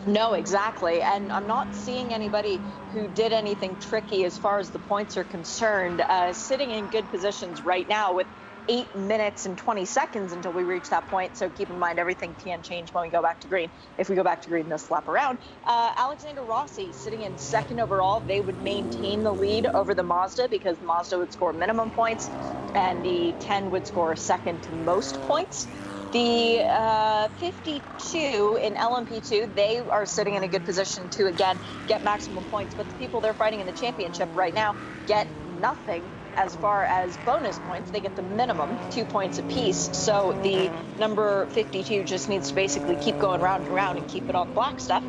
No, exactly. And I'm not seeing anybody who did anything tricky as far as the points are concerned, sitting in good positions right now with 8 minutes and 20 seconds until we reach that point. So keep in mind, everything can change when we go back to green. If we go back to green this lap around, Alexander Rossi sitting in 2nd overall. They would maintain the lead over the Mazda because Mazda would score minimum points and the 10 would score 2nd to most points. The 52 in LMP2, they are sitting in a good position to, again, get maximum points. But the people they're fighting in the championship right now get nothing as far as bonus points. They get the minimum 2 points apiece. So the number 52 just needs to basically keep going round and round and keep it on black stuff.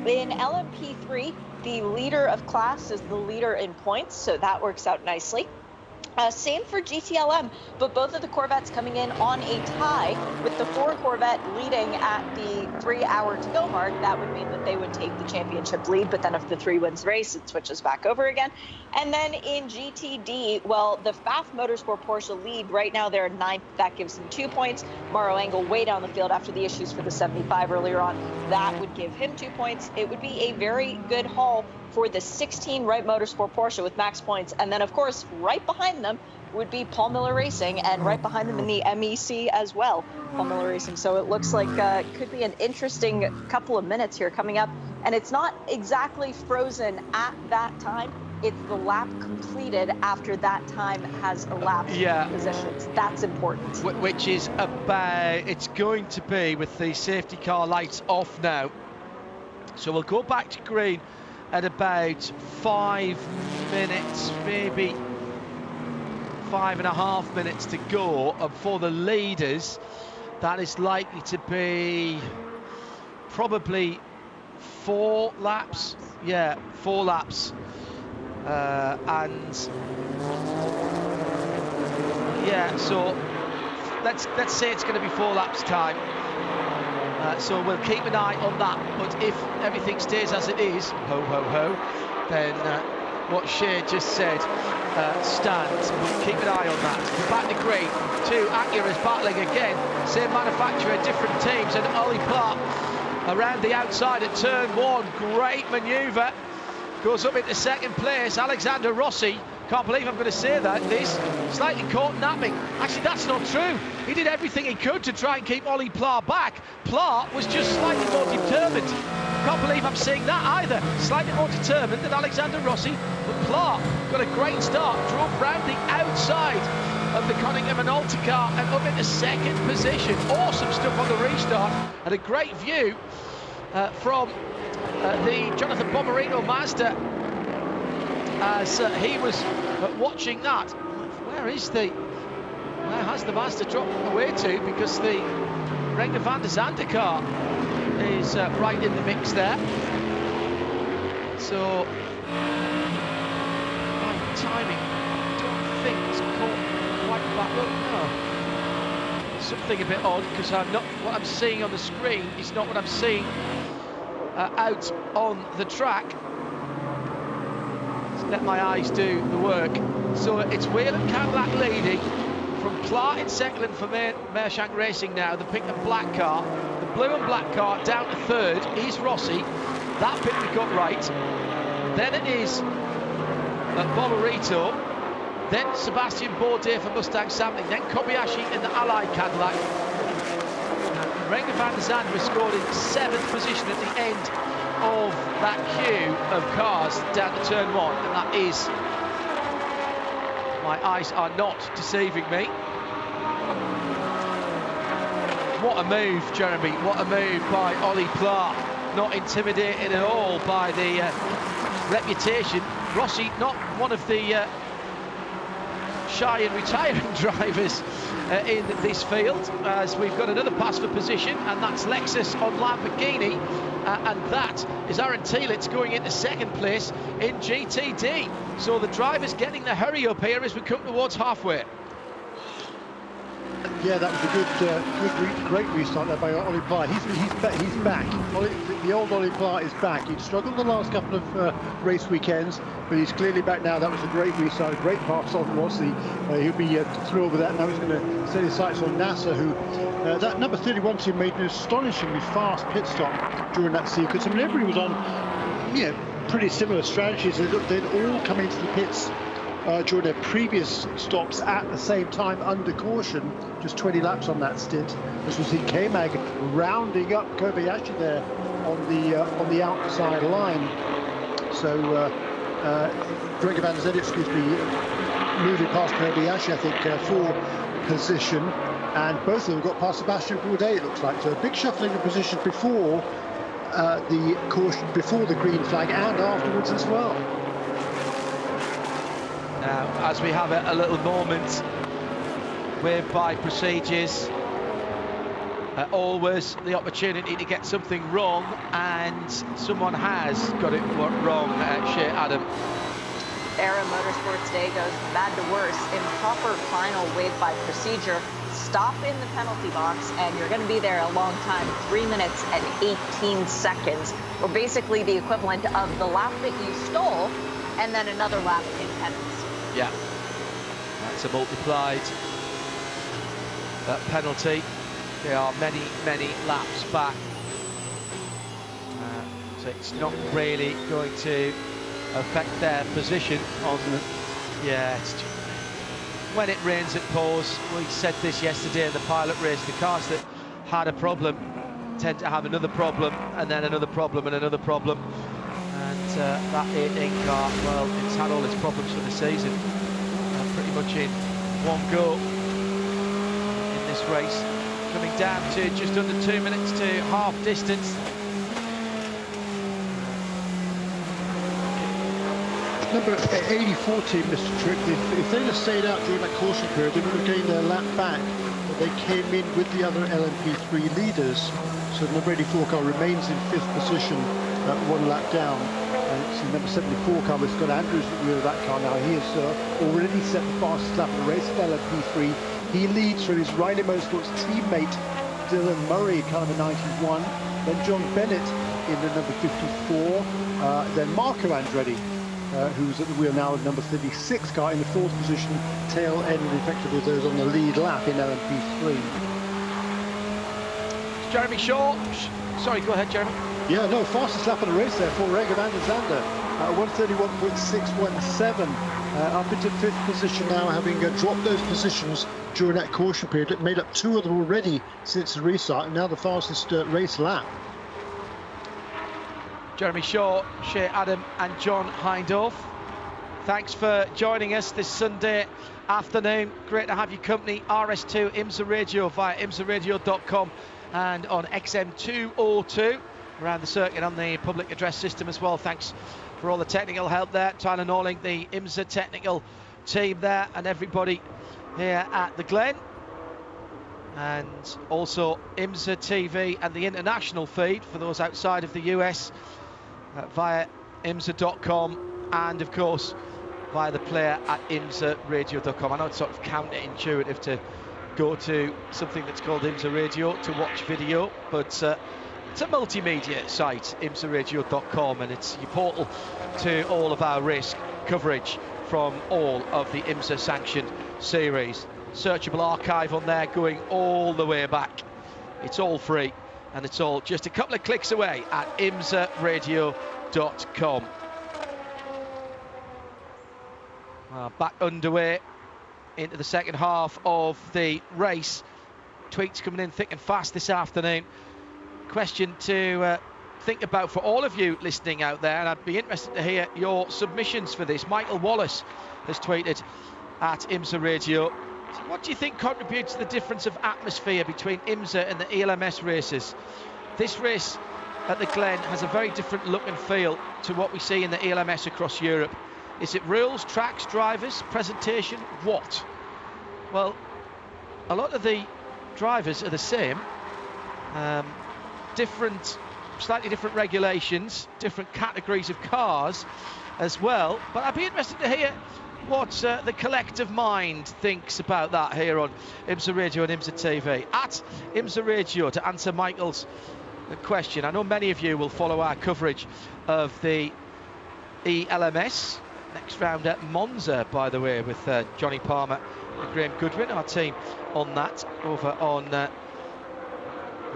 In LMP3, the leader of class is the leader in points, so that works out nicely. Same for GTLM, but both of the Corvettes coming in on a tie with the 4 Corvette leading at the 3 hour to go mark. That would mean that they would take the championship lead, but then if the 3 wins race, it switches back over again. And then in GTD, well, the FAF Motorsport Porsche lead right now, they're 9th. That gives them 2 points. Mauro Engel way down the field after the issues for the 75 earlier on. That would give him 2 points. It would be a very good haul for the 16 Wright Motorsport Porsche with max points. And then, of course, right behind them would be Paul Miller Racing, and right behind them in the MEC as well, Paul Miller Racing. So it looks like it could be an interesting couple of minutes here coming up. And it's not exactly frozen at that time. It's the lap completed after that time has elapsed. Yeah. Positions. That's important. Which is about, it's going to be with the safety car lights off now. So we'll go back to green at about 5 minutes, maybe 5.5 minutes to go. And for the leaders, that is likely to be probably 4 laps. Yeah, 4 laps. And yeah, so let's say it's going to be 4 laps time. So we'll keep an eye on that. But if everything stays as it is, ho ho ho, then what Shea just said stands. We'll keep an eye on that. We're back to green. 2 Acura's battling again. Same manufacturer, different teams. And Ollie Clark around the outside at turn 1. Great manoeuvre. Goes up into 2nd place. Alexander Rossi, can't believe I'm going to say that, this slightly caught napping. Actually, that's not true. He did everything he could to try and keep Ollie Pla back. Pla was just slightly more determined. Can't believe I'm saying that either. Slightly more determined than Alexander Rossi. But Pla got a great start, drove round the outside of the Cunningham and Alta car and up into 2nd position. Awesome stuff on the restart, and a great view from the Jonathan Bomarino Mazda as he was watching that. Where has the Mazda dropped away to? Because the Renger van der Zande car is right in the mix there. So timing, I don't think it's caught quite back. Look, no. Something a bit odd, because what I'm seeing on the screen is not what I'm seeing out on the track. Let's let my eyes do the work. So it's Whelen Cadillac leading from Clark in second and for Mershank Racing now. The pink and black car, the blue and black car down to third is Rossi. That bit we got right. Then it is Bolarito. Then Sebastian Bourdais for Mustang Sampling. Then Kobayashi in the Allied Cadillac. Renger van der Zande was scored in 7th position at the end of that queue of cars down to turn 1, and that is, my eyes are not deceiving me. What a move, Jeremy, what a move by Ollie Pla. Not intimidated at all by the reputation. Rossi, not one of the shy and retiring drivers in this field, as we've got another pass for position, and that's Lexus on Lamborghini, and that is Aaron Tielitz going into second place in GTD. So the drivers getting the hurry up here as we come towards halfway. Yeah, that was a great restart there by Ollie Pla. He's back. The old Ollie Pla is back. He'd struggled the last couple of race weekends, but he's clearly back now. That was a great restart, a great pass on Rossi. He'll be thrilled with that. Now he's going to set his sights on NASA, who that number 31 team made an astonishingly fast pit stop during that sequence. I mean, everybody was on pretty similar strategies. They'd all come into the pits during their previous stops at the same time under caution, just 20 laps on that stint. This was K-Mag rounding up Kobayashi there on the outside line. So Renger van der Zande, moving past Kobayashi, I think, for position, and both of them got past Sebastian Bourdais, it looks like. So a big shuffling of positions before the caution, before the green flag, and afterwards as well. Now, as we have a little moment whereby procedures always the opportunity to get something wrong, and someone has got it wrong, Shea Adam. Era Motorsports Day goes bad to worse. Improper final wave by procedure. Stop in the penalty box, and you're going to be there a long time, 3 minutes and 18 seconds, or basically the equivalent of the lap that you stole, and then another lap in penalties. Yeah, that's a multiplied penalty. They are many laps back. So it's not really going to affect their position on the... Yeah, when it rains it pours. We said this yesterday in the pilot race. The cars that had a problem tend to have another problem, and then another problem, and another problem. And that 18 car, well, it's had all its problems for the season, pretty much in one go in this race. Coming down to just under 2 minutes to half distance. Number 84 team, Mr. Trick, if they'd have stayed out during that caution period, they would have gained their lap back, but they came in with the other LMP3 leaders. So the number 84 car remains in 5th position, 1 lap down. It's the number 74 car with Scott Andrews at the wheel of that car now. He has already set the fastest lap of the race at LMP3. He leads from his Riley Motorsports teammate Dylan Murray, car number 91. Then John Bennett in the number 54. Then Marco Andretti, who's at the wheel now of number 36 car in the 4th position, tail end effectively those on the lead lap in LMP3. Jeremy Shaw. Sorry, go ahead, Jeremy. Yeah, no, fastest lap of the race there for Renger van der Zande. 1:31.617, up into 5th position now, having dropped those positions during that caution period. It made up 2 of them already since the restart, and now the fastest race lap. Jeremy Shaw, Shea Adam and John Hindhaugh, thanks for joining us this Sunday afternoon. Great to have your company. RS2 IMSA Radio via imsaradio.com and on XM202 around the circuit on the public address system as well. Thanks for all the technical help there. Tyler Norling, the IMSA technical team there, and everybody here at the Glen. And also IMSA TV and the international feed for those outside of the US via IMSA.com, and of course via the player at IMSARadio.com. I know it's sort of counterintuitive to go to something that's called IMSA Radio to watch video, but it's a multimedia site, IMSARadio.com, and it's your portal to all of our race coverage from all of the IMSA sanctioned series. Searchable archive on there going all the way back. It's all free, and it's all just a couple of clicks away at IMSARadio.com. Back underway into the second half of the race. Tweets coming in thick and fast this afternoon. Question to think about for all of you listening out there, and I'd be interested to hear your submissions for this. Michael Wallace has tweeted at IMSA Radio. What do you think contributes to the difference of atmosphere between IMSA and the ELMS races? This race at the Glen has a very different look and feel to what we see in the ELMS across Europe. Is it rules, tracks, drivers, presentation? What? Well, a lot of the drivers are the same. Slightly different regulations, different categories of cars as well. But I'd be interested to hear what the collective mind thinks about that here on IMSA Radio and IMSA TV. At IMSA Radio, to answer Michael's question. I know many of you will follow our coverage of the ELMS. Next round at Monza, by the way, with Johnny Palmer and Graham Goodwin, our team on that, over on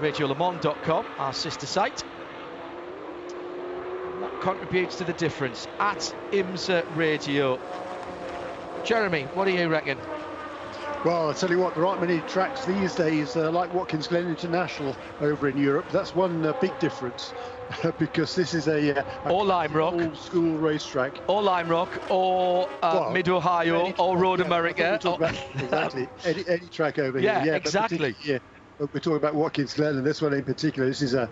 RadioLeMans.com, our sister site. What contributes to the difference? At IMSA Radio. Jeremy, what do you reckon? Well, I'll tell you what, there aren't many tracks these days like Watkins Glen International over in Europe. That's one big difference. Because this is a Lime Rock, old school racetrack, or Lime Rock, or Mid Ohio, or Road America. Exactly, any track over here. Yeah, exactly. But we're talking about Watkins Glen, and this one in particular. This is a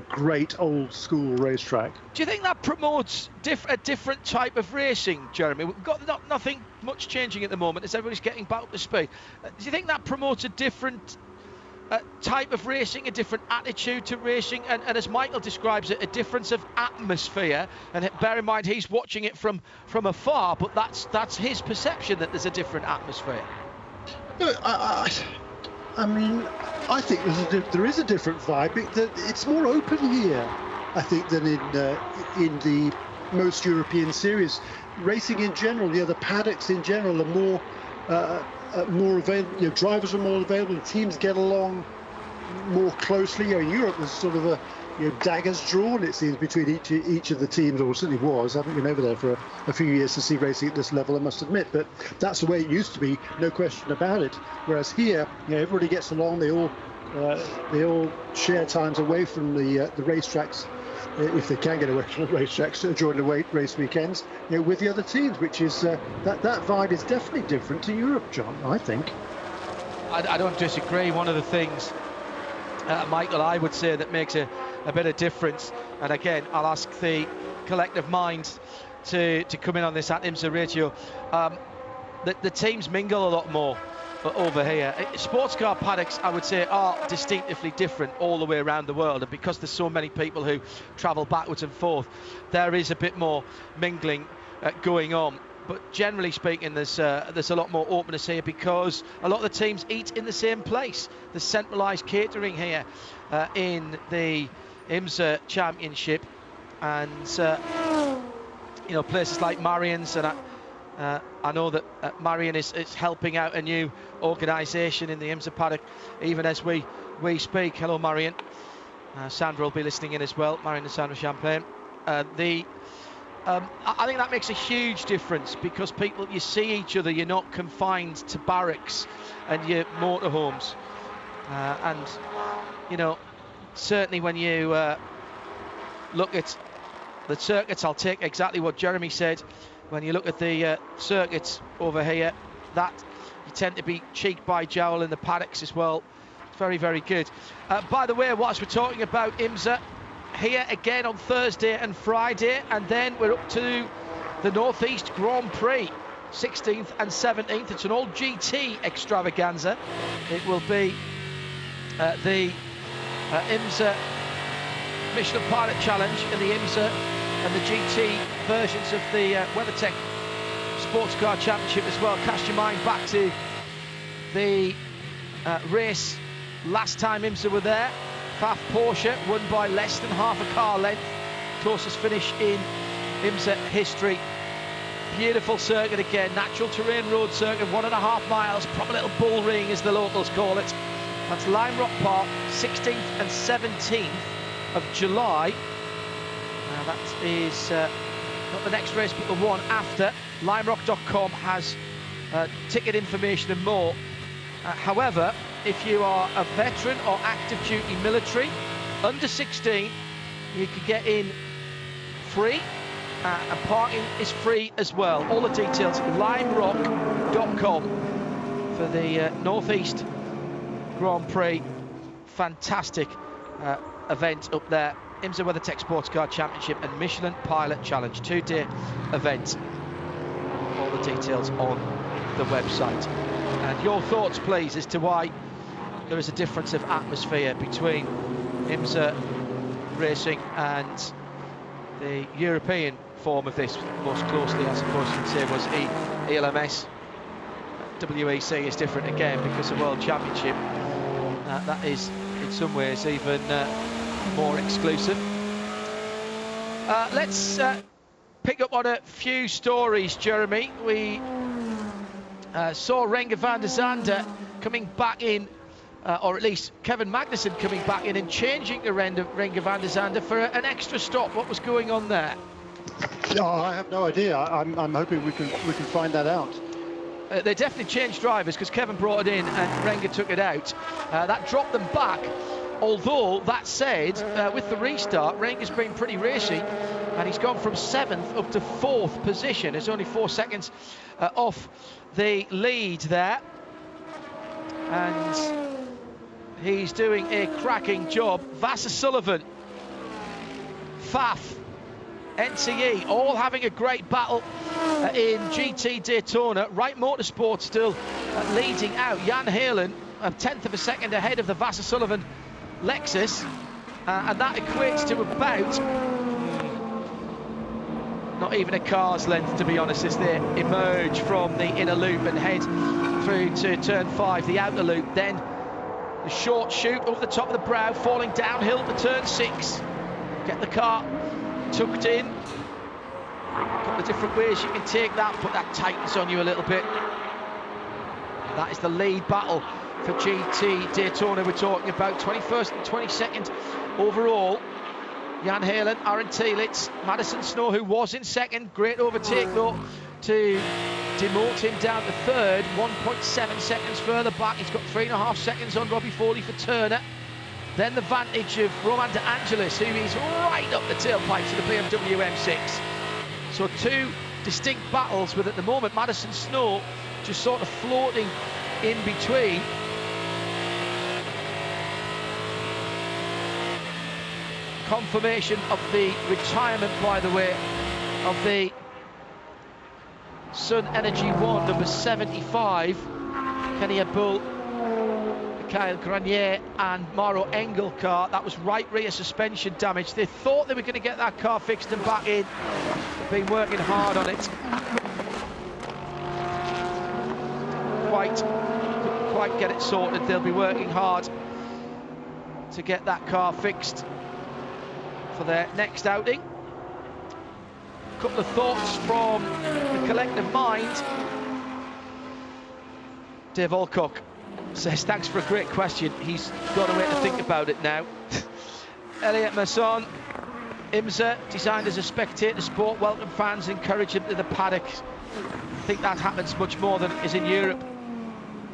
great old school racetrack. Do you think that promotes a different type of racing, Jeremy? We've got nothing much changing at the moment as everybody's getting back up to speed. Do you think that promotes a different type of racing, a different attitude to racing, and as Michael describes it, a difference of atmosphere? And bear in mind, he's watching it from afar, but that's his perception that there's a different atmosphere. No, I mean, I think there is a different vibe. It's more open here, I think, than in the most European series. Racing in general, the paddocks in general are more available. Drivers are more available. The teams get along more closely. In Europe, there's sort of a daggers drawn, it seems, between each of the teams, or certainly was. I haven't been over there for a few years to see racing at this level, I must admit, but that's the way it used to be, no question about it. Whereas here, everybody gets along. They all share times away from the racetracks, if they can get away from the racetracks during the race weekends, with the other teams, which is that vibe is definitely different to Europe, John, I think. I don't disagree. One of the things, Michael, I would say that makes a bit of difference, and again, I'll ask the collective mind to come in on this at IMSA Radio. The teams mingle a lot more over here. Sports car paddocks, I would say, are distinctively different all the way around the world, and because there's so many people who travel backwards and forth, there is a bit more mingling going on. But generally speaking, there's a lot more openness here because a lot of the teams eat in the same place. There's centralised catering here in the IMSA Championship, and places like Marion's, and I know that Marion is helping out a new organisation in the IMSA paddock even as we speak. Hello, Marion. Sandra will be listening in as well. Marion and Sandra Champagne. I think that makes a huge difference because you see each other. You're not confined to barracks and your motorhomes, and certainly when you look at the circuits, I'll take exactly what Jeremy said. When you look at the circuits over here, that you tend to be cheek by jowl in the paddocks as well. Very, very good. By the way, whilst we're talking about IMSA, here again on Thursday and Friday, and then we're up to the Northeast Grand Prix, 16th and 17th. It's an all GT extravaganza. It will be the IMSA Michelin Pilot Challenge in the IMSA and the GT versions of the WeatherTech SportsCar Championship as well. Cast your mind back to the race last time IMSA were there. Pfaff Porsche won by less than half a car length. Closest finish in IMSA history. Beautiful circuit again, natural terrain road circuit, 1.5 miles, proper little bull ring as the locals call it. That's Lime Rock Park, 16th and 17th of July. Now that is not the next race, but the one after. LimeRock.com has ticket information and more. However, if you are a veteran or active duty military, under 16, you can get in free. And parking is free as well. All the details, limerock.com for the Northeast Grand Prix. Fantastic event up there. IMSA WeatherTech SportsCar Championship and Michelin Pilot Challenge, 2-day event. All the details on the website. And your thoughts, please, as to why there is a difference of atmosphere between IMSA racing and the European form of this. Most closely, I suppose you could say, was ELMS. WEC is different again because the World Championship that is in some ways even more exclusive. Let's pick up on a few stories, Jeremy. We saw Renger van der Zande coming back in, or at least Kevin Magnussen coming back in and changing to Renger van der Zande for an extra stop. What was going on there? No, I have no idea. I'm hoping we can find that out. They definitely changed drivers because Kevin brought it in and Renger took it out. That dropped them back. Although, that said, with the restart, Renger's been pretty racy and he's gone from 7th up to 4th position. It's only 4 seconds off the lead there. And he's doing a cracking job. Vasser Sullivan, Pfaff, NCE, all having a great battle in GT Daytona. Wright Motorsport still leading out. Jan Halen, a 1/10 of a second ahead of the Vasser Sullivan Lexus, and that equates to about not even a car's length, to be honest, as they emerge from the inner loop and head through to turn 5, the outer loop. Then the short shoot over the top of the brow, falling downhill to turn 6. Get the car tucked in. A couple of different ways you can take that, but that tightens on you a little bit. That is the lead battle for GT Daytona. We're talking about 21st and 22nd overall. Jan Halen, Aaron Tielitz, Madison Snow, who was in second. Great overtake though to demote him down to third. 1.7 seconds further back. He's got 3.5 seconds on Robbie Foley for Turner. Then the vantage of Roman De Angelis, who is right up the tailpipe to the BMW M6. So two distinct battles, with at the moment Madison Snow just sort of floating in between. Confirmation of the retirement, by the way, of the Sun Energy 1, number 75, Kenny Bull, Kyle Granier and Mauro Engel car. That was right rear suspension damage. They thought they were going to get that car fixed and back in. They've been working hard on it. Couldn't quite get it sorted. They'll be working hard to get that car fixed for their next outing. A couple of thoughts from the collective mind. Dave Alcock says, thanks for a great question. He's got a way to think about it now. Elliot Masson, IMSA, designed as a spectator sport, welcome fans, encourage them to the paddock. I think that happens much more than is in Europe.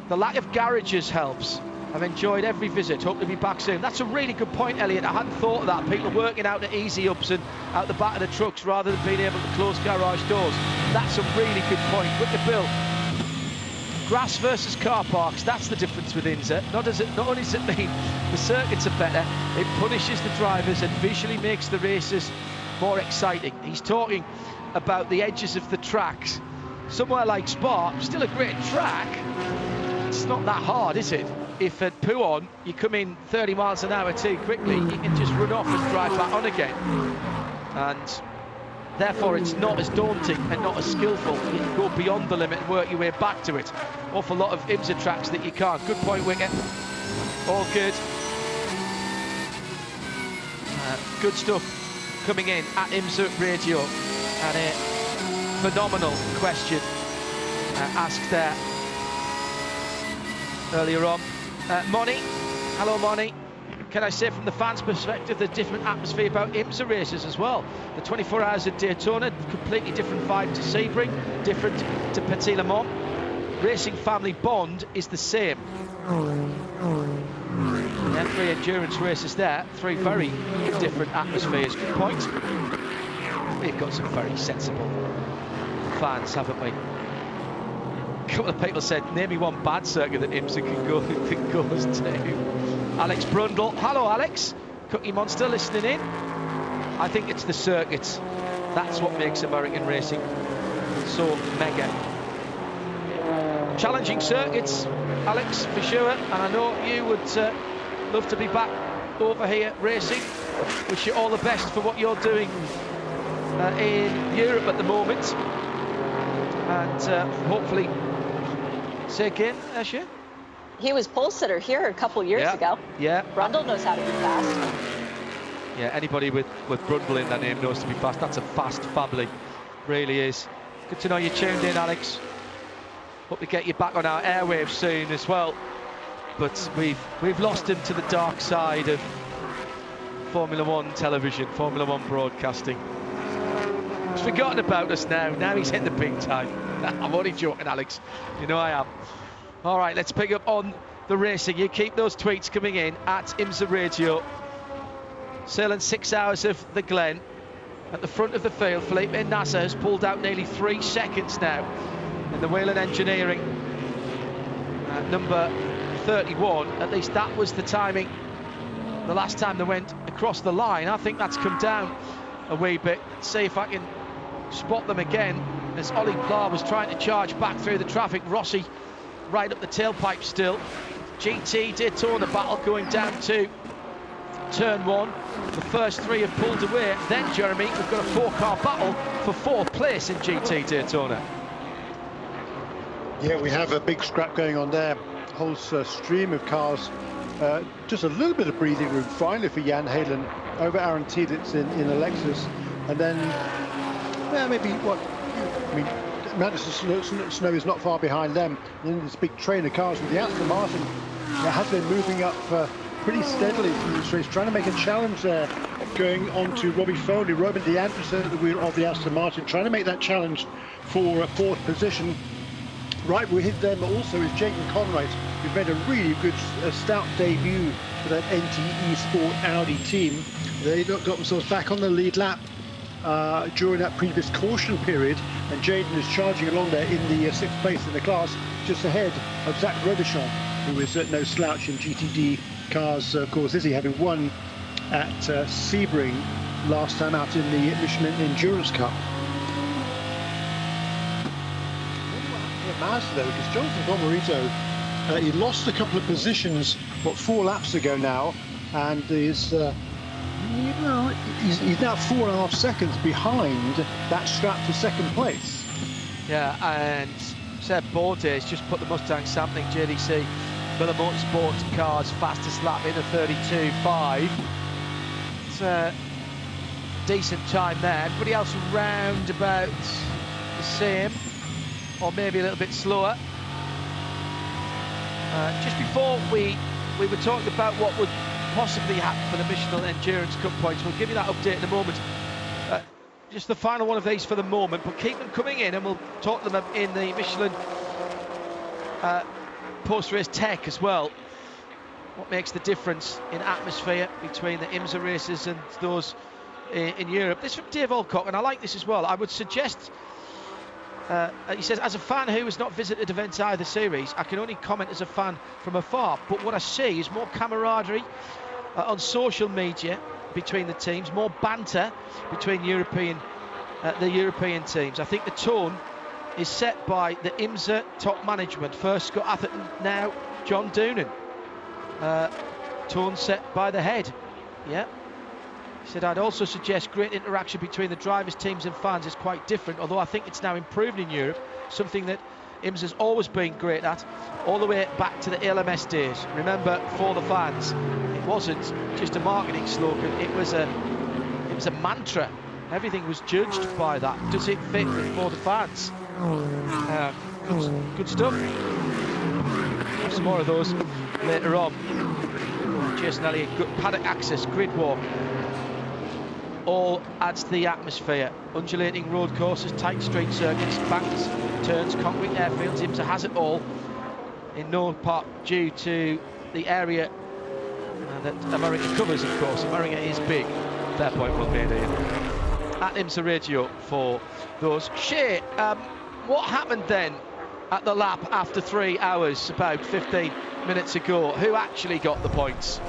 The lack of garages helps. I've enjoyed every visit, hope to be back soon. That's a really good point, Elliot. I hadn't thought of that. People working out the easy ups and out the back of the trucks rather than being able to close garage doors. That's a really good point. With the bill, grass versus car parks, that's the difference with IMSA. Not only does it mean the circuits are better, it punishes the drivers and visually makes the races more exciting. He's talking about the edges of the tracks. Somewhere like Spa, still a great track. It's not that hard, is it? If at Pouhon you come in 30 miles an hour too quickly, you can just run off and drive back on again. And Therefore, it's not as daunting and not as skillful. You can go beyond the limit and work your way back to it. Awful lot of IMSA tracks that you can't. Good point, Wicket. All good. Good stuff coming in at IMSA Radio. And a phenomenal question asked there earlier on. Moni, hello Moni. Can I say from the fans' perspective, the different atmosphere about IMSA races as well? The 24 hours at Daytona, completely different vibe to Sebring, different to Petit Le Mans. Racing family bond is the same. Yeah, 3 endurance races there, 3 very different atmospheres. Good point. We've got some very sensible fans, haven't we? A couple of people said, name me one bad circuit that IMSA can goes to. Alex Brundle. Hello, Alex. Cookie Monster listening in. I think it's the circuits. That's what makes American racing so mega. Challenging circuits, Alex, for sure. And I know you would love to be back over here racing. Wish you all the best for what you're doing in Europe at the moment. And hopefully, say again, Asher? He was pole sitter here a couple years ago. Yeah. Brundle knows how to be fast. Yeah, anybody with Brundle in their name knows to be fast. That's a fast family, really is. Good to know you tuned in, Alex. Hope we get you back on our airwaves soon as well. But we've lost him to the dark side of Formula One television, Formula One broadcasting. He's forgotten about us now. Now he's hit the big time. I'm only joking, Alex. You know I am. All right, let's pick up on the racing. You keep those tweets coming in at IMSA Radio. Sailing 6 hours of the Glen. At the front of the field, Felipe Nasser has pulled out nearly 3 seconds now in the Whelen Engineering. Number 31, at least that was the timing the last time they went across the line. I think that's come down a wee bit. Let's see if I can spot them again as Ollie Pla was trying to charge back through the traffic. Rossi right up the tailpipe still. GT Daytona battle going down to turn 1. The first 3 have pulled away. Then, Jeremy, we've got a 4-car battle for 4th place in GT Daytona. Yeah, we have a big scrap going on there. Whole stream of cars. Just a little bit of breathing room finally for Jan Halen over Aaron Tielitz in a Lexus. And then, well, maybe what? I mean, Madison Snow is not far behind them. And then this big train of cars with the Aston Martin that has been moving up pretty steadily through this race, trying to make a challenge there, going on to Robbie Foley, Robin DeAnderson at the wheel of the Aston Martin, trying to make that challenge for a 4th position. Right with them also is Jayden Conright, who's made a really good stout debut for that NTE Sport Audi team. They got themselves back on the lead lap during that previous caution period, and Jayden is charging along there in the 6th place in the class, just ahead of Zach Robichon, who is no slouch in GTD cars, of course, is he, having won at Sebring last time out in the Michelin Endurance Cup. Mazda, though, because Jonathan Bomarito, he lost a couple of positions, 4 laps ago now, and is he's now 4.5 seconds behind that strap for 2nd place. Yeah, and Seb Bordes just put the Mustang sampling JDC Miller Motorsport cars fastest lap in a 32.5. It's a decent time there. Everybody else around about the same, or maybe a little bit slower. Just before we were talking about what would possibly happen for the Michelin Endurance Cup points. We'll give you that update in a moment. Just the final one of these for the moment, but keep them coming in and we'll talk to them in the Michelin post-race tech as well. What makes the difference in atmosphere between the IMSA races and those in Europe? This from Dave Alcock, and I like this as well. I would suggest, he says, as a fan who has not visited events either series, I can only comment as a fan from afar, but what I see is more camaraderie on social media between the teams, more banter between the European teams. I think the tone is set by the IMSA top management. First Scott Atherton, now John Doonan. Tone set by the head. Yeah. He said, I'd also suggest great interaction between the drivers, teams and fans is quite different, although I think it's now improved in Europe, something that IMSA's always been great at, all the way back to the LMS days. Remember, for the fans, it wasn't just a marketing slogan, it was a mantra. Everything was judged by that. Does it fit for the fans? Good stuff. Have some more of those later on. Jason Elliott, good paddock access, grid walk. All adds to the atmosphere. Undulating road courses, tight straight circuits, banks, turns, concrete airfields. IMSA has it all, in no part due to the area that America covers, of course. America is big. Fair point, well made, Ian. At IMSA Radio for those. Shay, what happened then at the lap after 3 hours, about 15 minutes ago? Who actually got the points?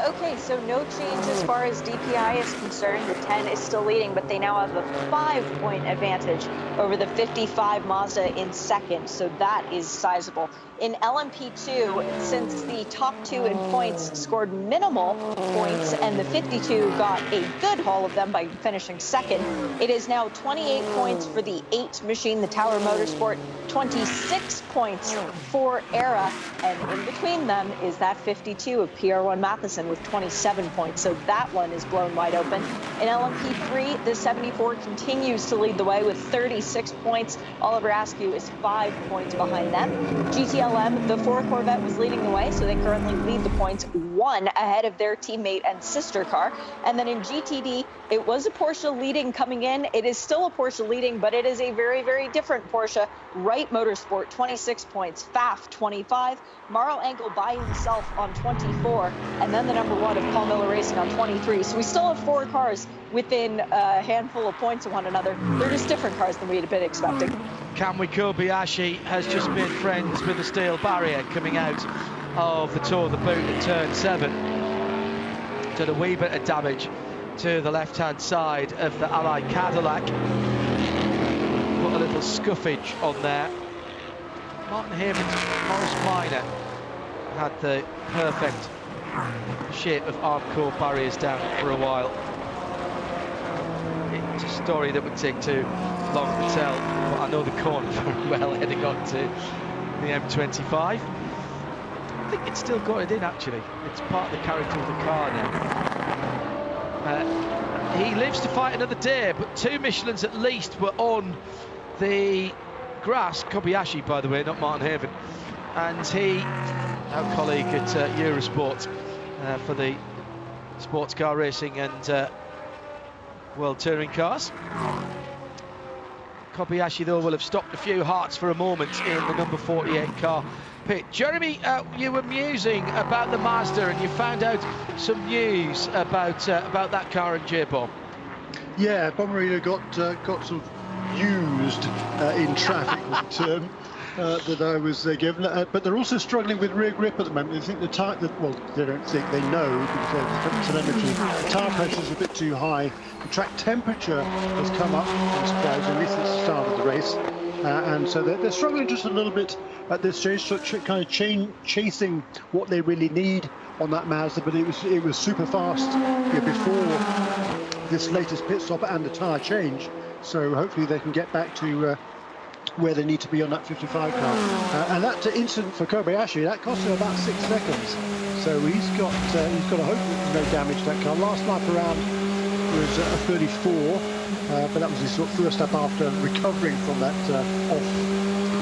Okay, so no change as far as DPI is concerned. The 10 is still leading, but they now have a 5-point advantage over the 55 Mazda in second, so that is sizable. In LMP2, since the top two in points scored minimal points and the 52 got a good haul of them by finishing second, it is now 28 points for the 8 machine, the Tower Motorsport, 26 points for ERA, and in between them is that 52 of PR1 Matheson with 27 points, so that one is blown wide open. In LMP3, the 74 continues to lead the way with 36 points. Oliver Askew is 5 points behind them. GTLM, the 4 Corvette, was leading the way, so they currently lead the points 1 ahead of their teammate and sister car. And then in GTD, it was a Porsche leading coming in. It is still a Porsche leading, but it is a very, very different Porsche. Wright Motorsport, 26 points. Pfaff, 25. Mauro Engel by himself on 24. And then the number 1 of Paul Miller Racing on 23. So we still have 4 cars within a handful of points of one another. They're just different cars than we had been expecting. Kamui Kobayashi has just made friends with the steel barrier coming out of the toe of the boot at turn 7. Did a wee bit of damage to the left-hand side of the Ally Cadillac. Put a little scuffage on there. Martin Haven's Morris Minor had the perfect shape of arm-core barriers down for a while. It's a story that would take too long to tell, but I know the corner very well heading on to the M25. I think it's still got it in, actually. It's part of the character of the car now. He lives to fight another day, but 2 Michelins at least were on the grass. Kobayashi, by the way, not Martin Haven. And he, our colleague at Eurosport for the sports car racing and World Touring Cars. Kobayashi, though, will have stopped a few hearts for a moment in the number 48 car pit. Jeremy, you were musing about the Mazda and you found out some news about that car and J-Bob. Yeah, Bommarito got sort of used in traffic was the term that I was given, but they're also struggling with rear grip at the moment. They think the tire, well, they don't think, they know because telemetry, the tire pressure is a bit too high. The track temperature has come up, surprisingly, at least at the start of the race, and so they're struggling just a little bit at this stage, so kind of chasing what they really need on that Mazda. But it was super fast before this latest pit stop and the tire change. So hopefully they can get back to where they need to be on that 55 car. And that incident for Kobayashi, that cost him about 6 seconds. So he's got to hope there's no damage to that car. Last lap around was a 34, but that was his sort of first lap after recovering from that off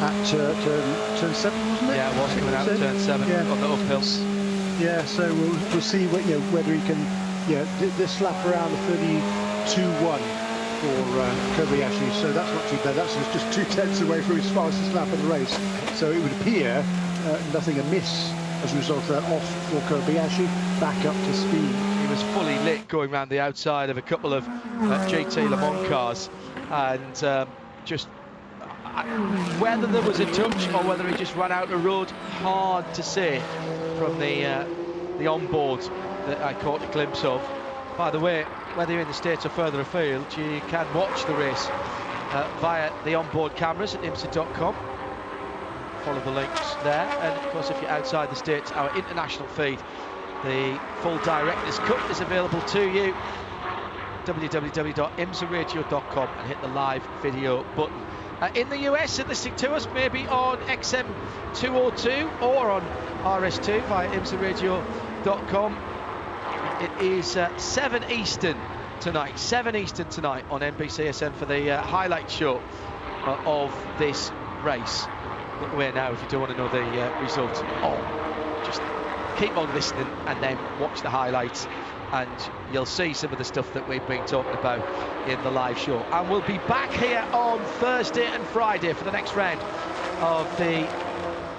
at turn 7, wasn't it? Yeah, it was coming out of turn 7 on the uphills. Yeah, so we'll see what, whether he can, this lap around the 32.1 for Kobayashi, so that's not too bad. That's just 2/10 away from his fastest lap of the race. So it would appear nothing amiss as a result of that off for Kobayashi, back up to speed. He was fully lit going around the outside of a couple of GT Le Mans cars, and just whether there was a touch or whether he just ran out the road, hard to say from the onboard that I caught a glimpse of. By the way, whether you're in the States or further afield, you can watch the race via the onboard cameras at IMSA.com. Follow the links there, and of course if you're outside the States, our international feed, The full director's cut is available to you. www.imsaradio.com and hit the live video button. In the US, listening to us maybe on XM 202 or on RS2 via imsaradio.com. It is 7 Eastern tonight. 7 Eastern tonight on NBCSN for the highlight show of this race. Look away now if you don't want to know the result. Or just keep on listening and then watch the highlights, and you'll see some of the stuff that we've been talking about in the live show. And we'll be back here on Thursday and Friday for the next round of the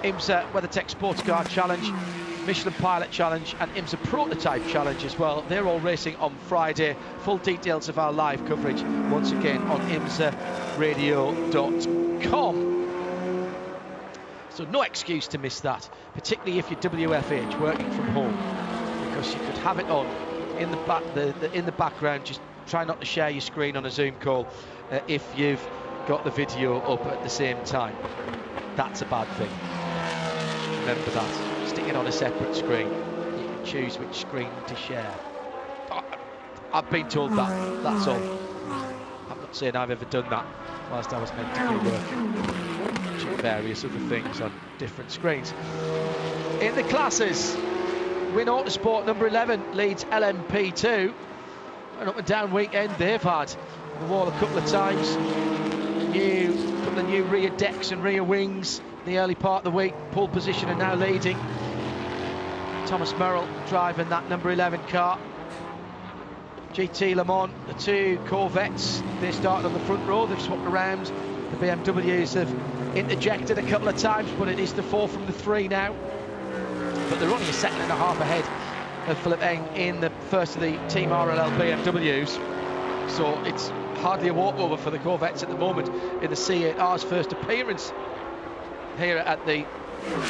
IMSA WeatherTech SportsCar Challenge, Michelin Pilot Challenge and IMSA Prototype Challenge as well. They're all racing on Friday. Full details of our live coverage once again on imsaradio.com. So no excuse to miss that, particularly if you're WFH working from home, because you could have it on in the back, in the background. Just try not to share your screen on a Zoom call if you've got the video up at the same time. That's a bad thing. Remember that. Stick it on a separate screen. You can choose which screen to share. I've been told that. That's all. I'm not saying I've ever done that whilst I was meant to be working. Various other things on different screens. In the classes, Win Autosport number 11 leads LMP2. An up and down weekend they've had. On the wall a couple of times. Couple of new rear decks and rear wings in the early part of the week. Pole position and now leading. Thomas Merrill driving that number 11 car. GT Le Mans, the two Corvettes, they started on the front row, they've swapped around. The BMWs have interjected a couple of times, but it is the 4 from the 3 now. But they're only a second and a half ahead of Philip Eng in the first of the Team RLL BMWs. So it's hardly a walkover for the Corvettes at the moment in the C8R's first appearance here at the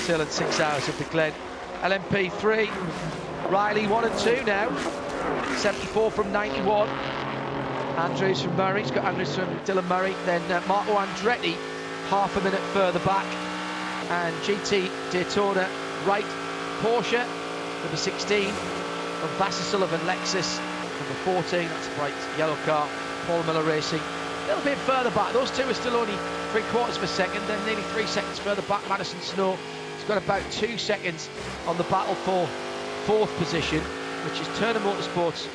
Sahlen 6 Hours of the Glen. LMP3, Riley 1 and 2 now, 74 from 91. Andrews from Murray, he's got Andrews from Dylan Murray, then Marco Andretti half a minute further back, and GT Daytona right, Porsche number 16, from Vassar Sullivan Lexus number 14, that's a bright yellow car, Paul Miller Racing a little bit further back. Those two are still only 3/4 of a second, then nearly 3 seconds further back. Madison Snow, he's got about 2 seconds on the battle for 4th position, which is Turner Motorsports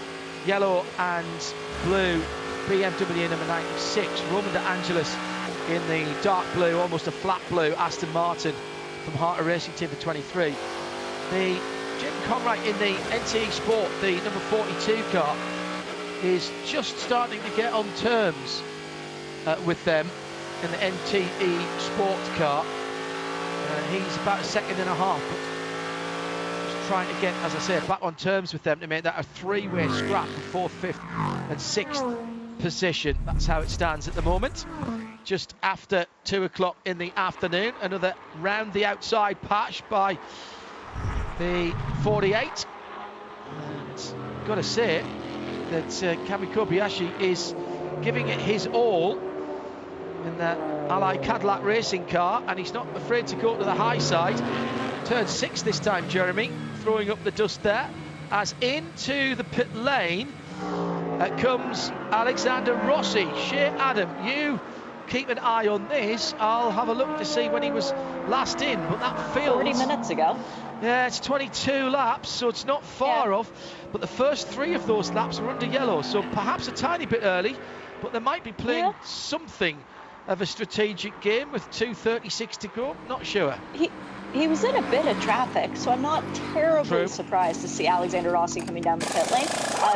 yellow and blue BMW number 96. Roman De Angelis in the dark blue, almost a flat blue Aston Martin from Harter Racing Team for 23. The Jim Conright in the NTE Sport, the number 42 car, is just starting to get on terms with them in the NTE Sport car. He's about a second and a half, but just trying to get, as I said, back on terms with them to make that a 3-way scrap for 4th, 5th and 6th position. That's how it stands at the moment. Just after 2 o'clock in the afternoon, another round the outside patch by the 48. And got to say that Kami Kobayashi is giving it his all in that Ally Cadillac racing car, and he's not afraid to go to the high side. Turn 6 this time, Jeremy, throwing up the dust there, as into the pit lane comes Alexander Rossi. Shea Adam, you keep an eye on this. I'll have a look to see when he was last in, but that feels 40 minutes ago. Yeah, it's 22 laps, so it's not far off, but the first 3 of those laps were under yellow, so perhaps a tiny bit early, but they might be playing something of a strategic game with 2:36 to go. Not sure. He was in a bit of traffic, so I'm not terribly surprised to see Alexander Rossi coming down the pit lane.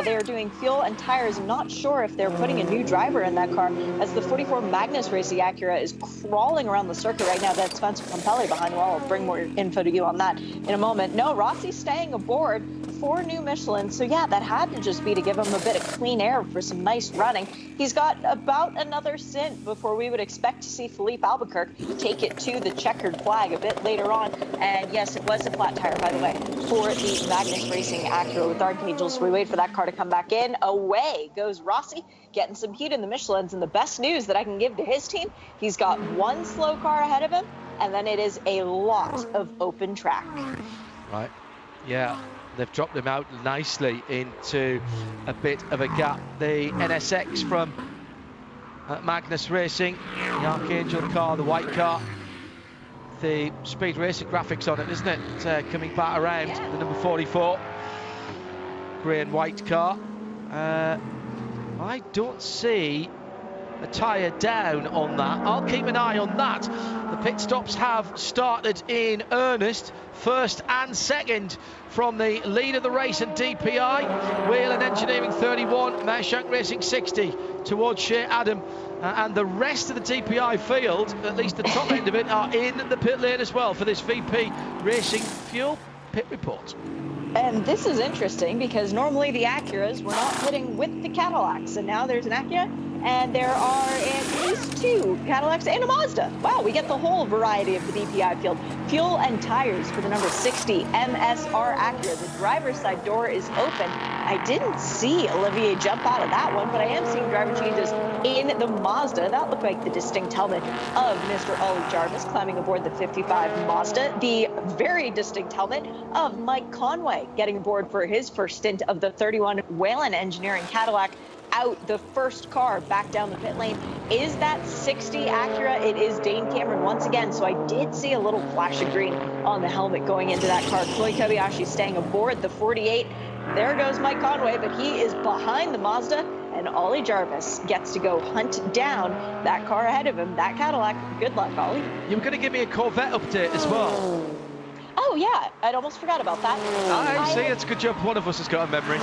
They're doing fuel and tires. I'm not sure if they're putting a new driver in that car, as the 44 Magnus Racing Acura is crawling around the circuit right now. That's Spencer Pompelli behind the wall. I'll bring more info to you on that in a moment. No, Rossi's staying aboard. 4 new Michelin, so yeah, that had to just be to give him a bit of clean air for some nice running. He's got about another stint before we would expect to see Philippe Albuquerque take it to the checkered flag a bit later on. And yes, it was a flat tire, by the way, for the Magnus Racing Acura with Archangels. We wait for that car to come back in. Away goes Rossi, getting some heat in the Michelins. And the best news that I can give to his team, he's got 1 slow car ahead of him, and then it is a lot of open track. Right. Yeah. They've dropped him out nicely into a bit of a gap. The NSX from Magnus Racing, the Archangel car, the white car, the Speed Racer graphics on it, isn't it? Coming back around, the number 44, grey and white car. I don't see a tyre down on that. I'll keep an eye on that. The pit stops have started in earnest. First and second from the lead of the race and DPI. Whelen Engineering 31, Mershank Racing 60 towards Shea Adam. And the rest of the DPI field, at least the top end of it, are in the pit lane as well for this VP Racing Fuel pit report. And this is interesting because normally the Acuras were not pitting with the Cadillacs, and now there's an Acura, and there are at least 2 Cadillacs and a Mazda. Wow, we get the whole variety of the DPI field. Fuel and tires for the number 60 MSR Acura. The driver's side door is open. I didn't see Olivier jump out of that one, but I am seeing driver changes in the Mazda. That looked like the distinct helmet of Mr. Ollie Jarvis climbing aboard the 55 Mazda. The very distinct helmet of Mike Conway getting aboard for his first stint of the 31 Whelen Engineering Cadillac. Out the first car back down the pit lane is that 60 Acura. It is Dane Cameron once again, so I did see a little flash of green on the helmet going into that car. Chloe Kobayashi staying aboard the 48. There goes Mike Conway, but he is behind the Mazda, and Ollie Jarvis gets to go hunt down that car ahead of him, that Cadillac. Good luck, Ollie. You were going to give me a Corvette update as well. Oh, yeah, I'd almost forgot about that. I see, it's a good job one of us has got a memory.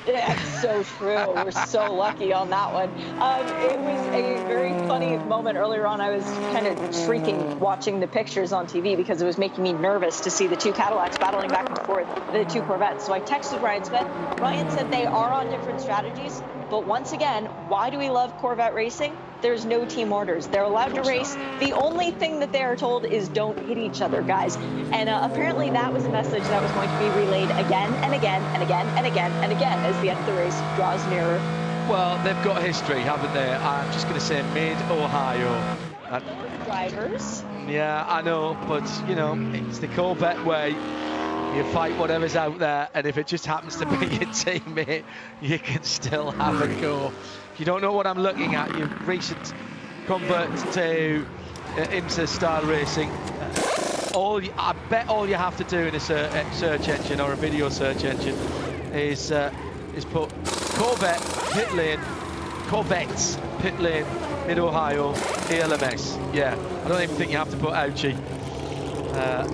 Yeah, it's so true. We're so lucky on that one. It was a very funny moment earlier on. I was kind of shrieking watching the pictures on TV because it was making me nervous to see the 2 Cadillacs battling back and forth, the 2 Corvettes. So I texted Ryan Smith. Ryan said they are on different strategies, but once again, why do we love Corvette racing? There's no team orders. They're allowed to race. The only thing that they are told is don't hit each other, guys. And apparently that was a message that was going to be relayed again and again and again and again and again as the end of the race draws nearer. Well, they've got history, haven't they? I'm just going to say mid-Ohio. Drivers? Yeah, I know, but, you know, it's the Corvette way. You fight whatever's out there, and if it just happens to be your teammate, you can still have a go. If you don't know what I'm looking at, your recent convert to IMSA style racing, I bet all you have to do in a search engine or a video search engine is put Corvette pit lane, Corvettes pit lane, Mid-Ohio, ALMS. Yeah, I don't even think you have to put Ouchie.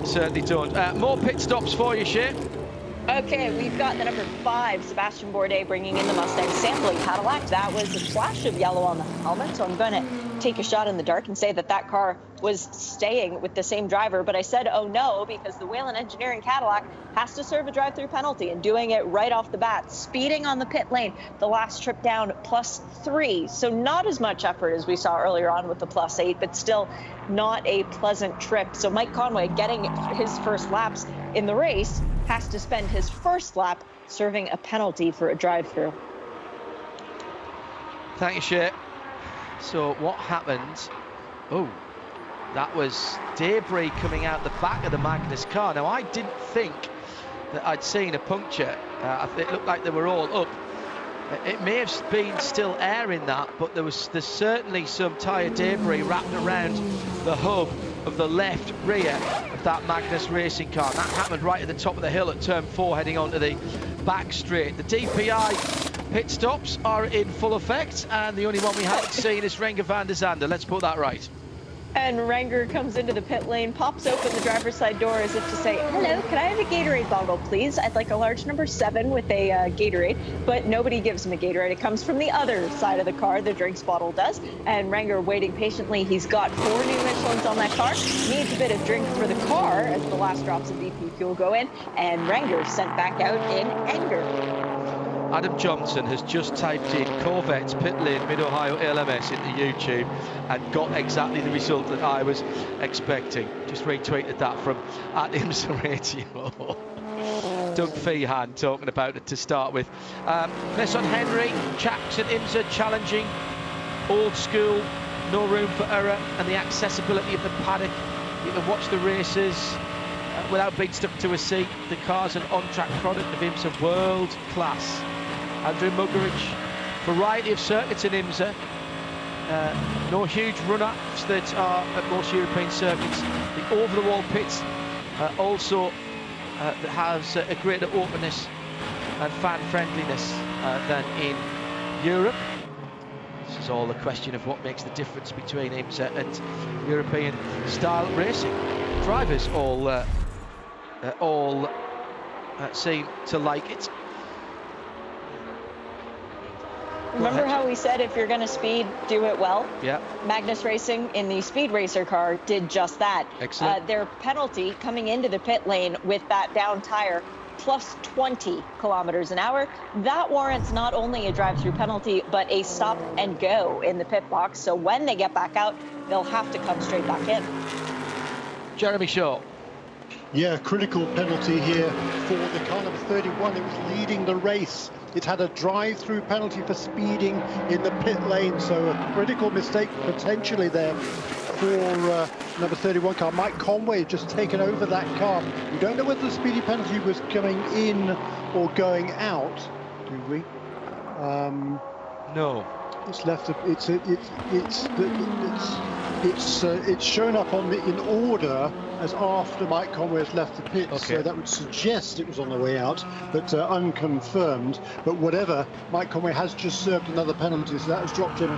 Certainly don't. More pit stops for you, Shea. Okay, we've got the number 5, Sebastian Bourdais, bringing in the Mustang sampling Cadillac. That was a flash of yellow on the helmet, so I'm going to take a shot in the dark and say that that car was staying with the same driver. But I said, oh no, because the Whelen Engineering Cadillac has to serve a drive-through penalty, and doing it right off the bat, speeding on the pit lane, the last trip down +3. So not as much effort as we saw earlier on with the +8, but still not a pleasant trip. So Mike Conway, getting his first laps in the race, has to spend his first lap serving a penalty for a drive-through. Thank you, Shea. So what happened? Oh, that was debris coming out the back of the Magnus car. Now, I didn't think that I'd seen a puncture. It looked like they were all up. It may have been still air in that, but there's certainly some tyre debris wrapped around the hub of the left rear of that Magnus racing car. That happened right at the top of the hill at turn 4, heading onto the back straight. The DPI pit stops are in full effect, and the only one we haven't seen is Renger van der Zande. Let's put that right. And Renger comes into the pit lane, pops open the driver's side door as if to say, hello, can I have a Gatorade bottle, please? I'd like a large number 7 with a Gatorade, but nobody gives him a Gatorade. It comes from the other side of the car, the drinks bottle does. And Renger waiting patiently. He's got 4 new Michelins on that car, needs a bit of drink for the car as the last drops of VP fuel go in, and Renger sent back out in anger. Adam Johnson has just typed in Corvettes pit lane Mid-Ohio LMS into YouTube and got exactly the result that I was expecting. Just retweeted that from @IMSA Radio. Doug Feehan talking about it to start with. Messon Henry, Jackson IMSA challenging, old school, no room for error, and the accessibility of the paddock. You can watch the races without being stuck to a seat. The car's an on-track product of IMSA world class. Andrew Muggeridge, variety of circuits in IMSA. No huge run-ups that are at most European circuits. The over-the-wall pits also that has a greater openness and fan-friendliness than in Europe. This is all a question of what makes the difference between IMSA and European style racing. Drivers all seem to like it. Remember how we said if you're going to speed, do it well? Yeah. Magnus Racing in the Speed Racer car did just that. Excellent. Their penalty coming into the pit lane with that down tire, plus 20 kilometers an hour. That warrants not only a drive-through penalty, but a stop and go in the pit box. So when they get back out, they'll have to come straight back in. Jeremy Shaw. Yeah, critical penalty here for the car number 31. It was leading the race. It had a drive-through penalty for speeding in the pit lane, so a critical mistake potentially there for number 31 car. Mike Conway just taken over that car. We don't know whether the speeding penalty was coming in or going out, do we? No. It's left. It's shown up on in order as after Mike Conway has left the pit, okay. So that would suggest it was on the way out, but unconfirmed. But whatever, Mike Conway has just served another penalty, so that has dropped him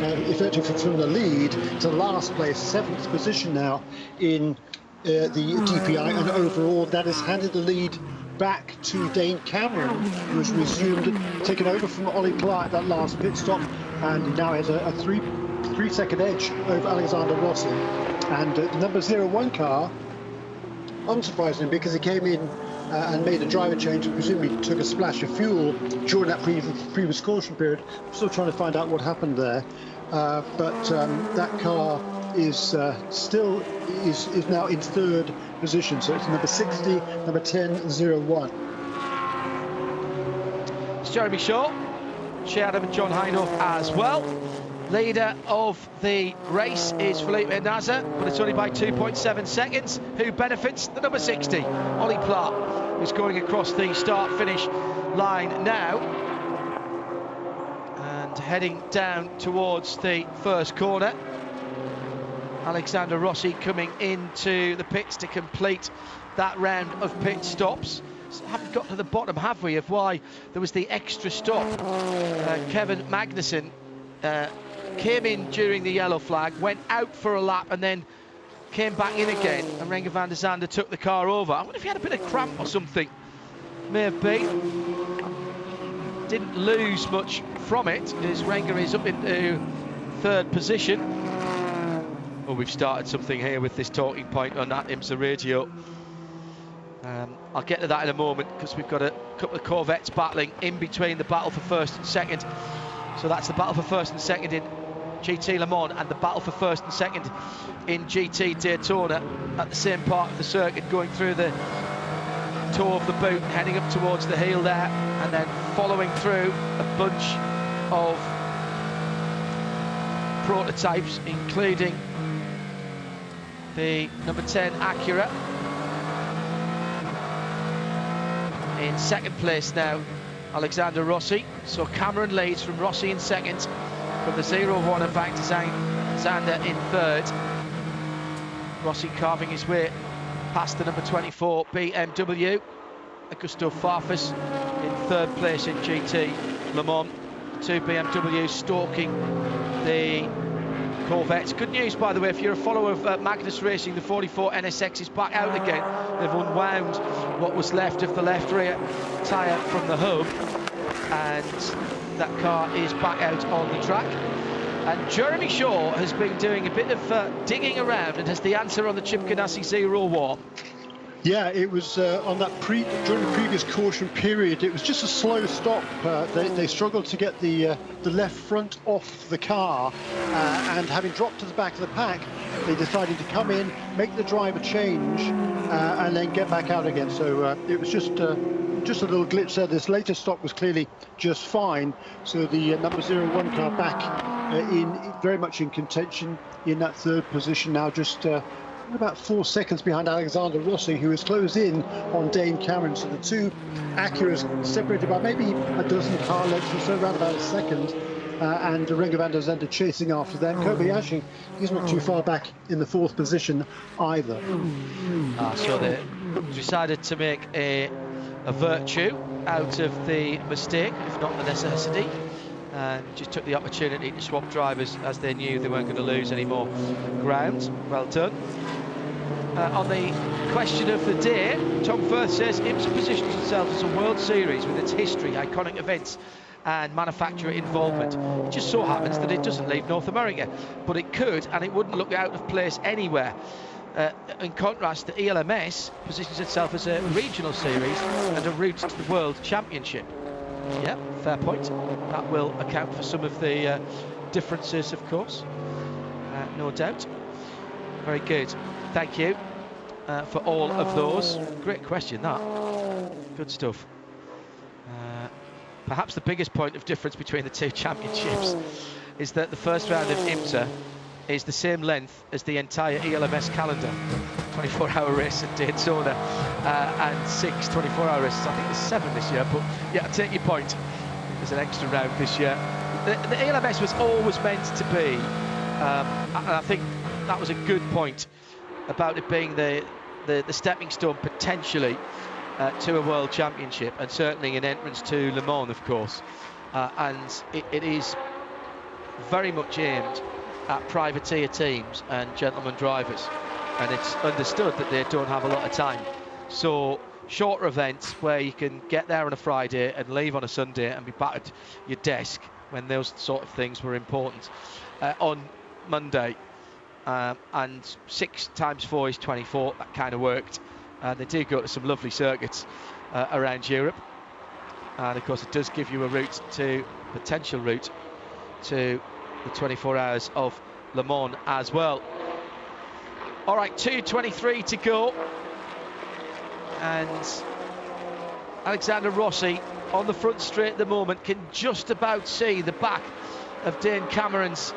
effectively from the lead to last place, 7th position now in the DPI, and overall that has handed the lead back to Dane Cameron, who has resumed, taken over from Ollie Clark that last pit stop, and now has a three-second edge over Alexander Rossi. And the number 01 car, unsurprisingly, because he came in and made a driver change, presumably took a splash of fuel during that previous caution period. I'm still trying to find out what happened there, but that car is still now in 3rd position, so it's number 60, number 1001. It's Jeremy Shaw, Shea Adam and John Hindhaugh as well. Leader of the race is Felipe Nasr, but it's only by 2.7 seconds. Who benefits? The number 60, Ollie Clark, who's going across the start-finish line now and heading down towards the first corner. Alexander Rossi coming into the pits to complete that round of pit stops. So haven't got to the bottom, have we, of why there was the extra stop. Kevin Magnussen came in during the yellow flag, went out for a lap and then came back in again, and Renger van der Zande took the car over. I wonder if he had a bit of cramp or something. May have been. Didn't lose much from it, as Renger is up into 3rd position. Oh, we've started something here with this talking point on that IMSA radio. I'll get to that in a moment, because we've got a couple of Corvettes battling in between the battle for 1st and 2nd. So that's the battle for 1st and 2nd in GT Le Mans and the battle for 1st and 2nd in GT Daytona at the same part of the circuit, going through the toe of the boot, heading up towards the heel there, and then following through a bunch of prototypes, including the number 10 Acura. In 2nd place now, Alexander Rossi. So Cameron leads from Rossi in 2nd, from the 01 of Van der Zande in 3rd. Rossi carving his way past the number 24 BMW. Augusto Farfus in 3rd place in GT Le Mans. 2 BMWs stalking the Corvettes. Good news, by the way, if you're a follower of Magnus Racing, the 44 NSX is back out again. They've unwound what was left of the left rear tyre from the hub, and that car is back out on the track. And Jeremy Shaw has been doing a bit of digging around and has the answer on the Chip Ganassi 01. Yeah, it was on that during the previous caution period. It was just a slow stop. They struggled to get the left front off the car, and having dropped to the back of the pack, they decided to come in, make the driver change, and then get back out again. So it was just a little glitch there. This latest stop was clearly just fine. So the number 01 car back in very much in contention in that 3rd position now, just about 4 seconds behind Alexander Rossi, who is close in on Dane Cameron. So the two Acuras separated by maybe a dozen car lengths or so, around about a second. And Renger van der Zande chasing after them. Kobayashi, he's not too far back in the 4th position either. So they decided to make a virtue out of the mistake, if not the necessity, and just took the opportunity to swap drivers as they knew they weren't going to lose any more ground. Well done. On the question of the day, Tom Firth says IMSA positions itself as a World Series with its history, iconic events and manufacturer involvement. It just so happens that it doesn't leave North America, but it could, and it wouldn't look out of place anywhere. In contrast, the ELMS positions itself as a regional series and a route to the World Championship. Yeah, fair point. That will account for some of the differences, of course. No doubt. Very good. Thank you for all of those. Great question, that. Good stuff. Perhaps the biggest point of difference between the two championships is that the first round of IMSA is the same length as the entire ELMS calendar. 24-hour race at Daytona and 6 24-hour races. I think there's 7 this year, but yeah, I take your point. There's an extra round this year. The ELMS was always meant to be, and I think that was a good point about it being the stepping stone potentially to a World Championship, and certainly an entrance to Le Mans, of course. And it is very much aimed at privateer teams and gentleman drivers, and it's understood that they don't have a lot of time. So shorter events where you can get there on a Friday and leave on a Sunday and be back at your desk when those sort of things were important on Monday. And 6 times 4 is 24. That kind of worked. They do go to some lovely circuits around Europe, and of course it does give you a potential route to the 24 hours of Le Mans as well. All right, 2:23 to go, and Alexander Rossi on the front straight at the moment can just about see the back of Dane Cameron's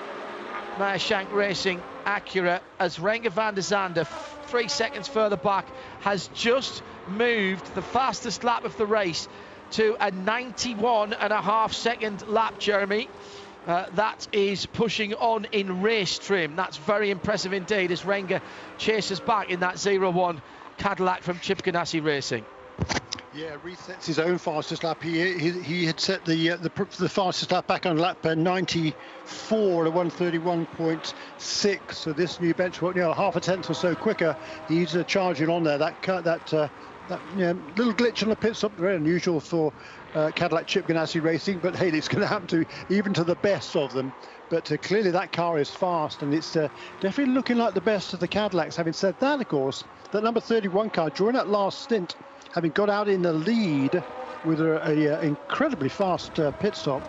Meyershank Racing Acura, as Renger van der Zande 3 seconds further back has just moved the fastest lap of the race to a 91.5 second lap, Jeremy. That is pushing on in race trim. That's very impressive indeed, as Renger chases back in that 0-1 Cadillac from Chip Ganassi Racing. Yeah, resets his own fastest lap. He had set the fastest lap back on lap 94 at 1:31.6. So this new benchmark, half a tenth or so quicker. He's charging on there. That little glitch on the pit stop, very unusual for Cadillac Chip Ganassi Racing, but hey, it's going to happen even to the best of them. But clearly that car is fast, and it's definitely looking like the best of the Cadillacs. Having said that, of course, that number 31 car during that last stint, having got out in the lead with a incredibly fast pit stop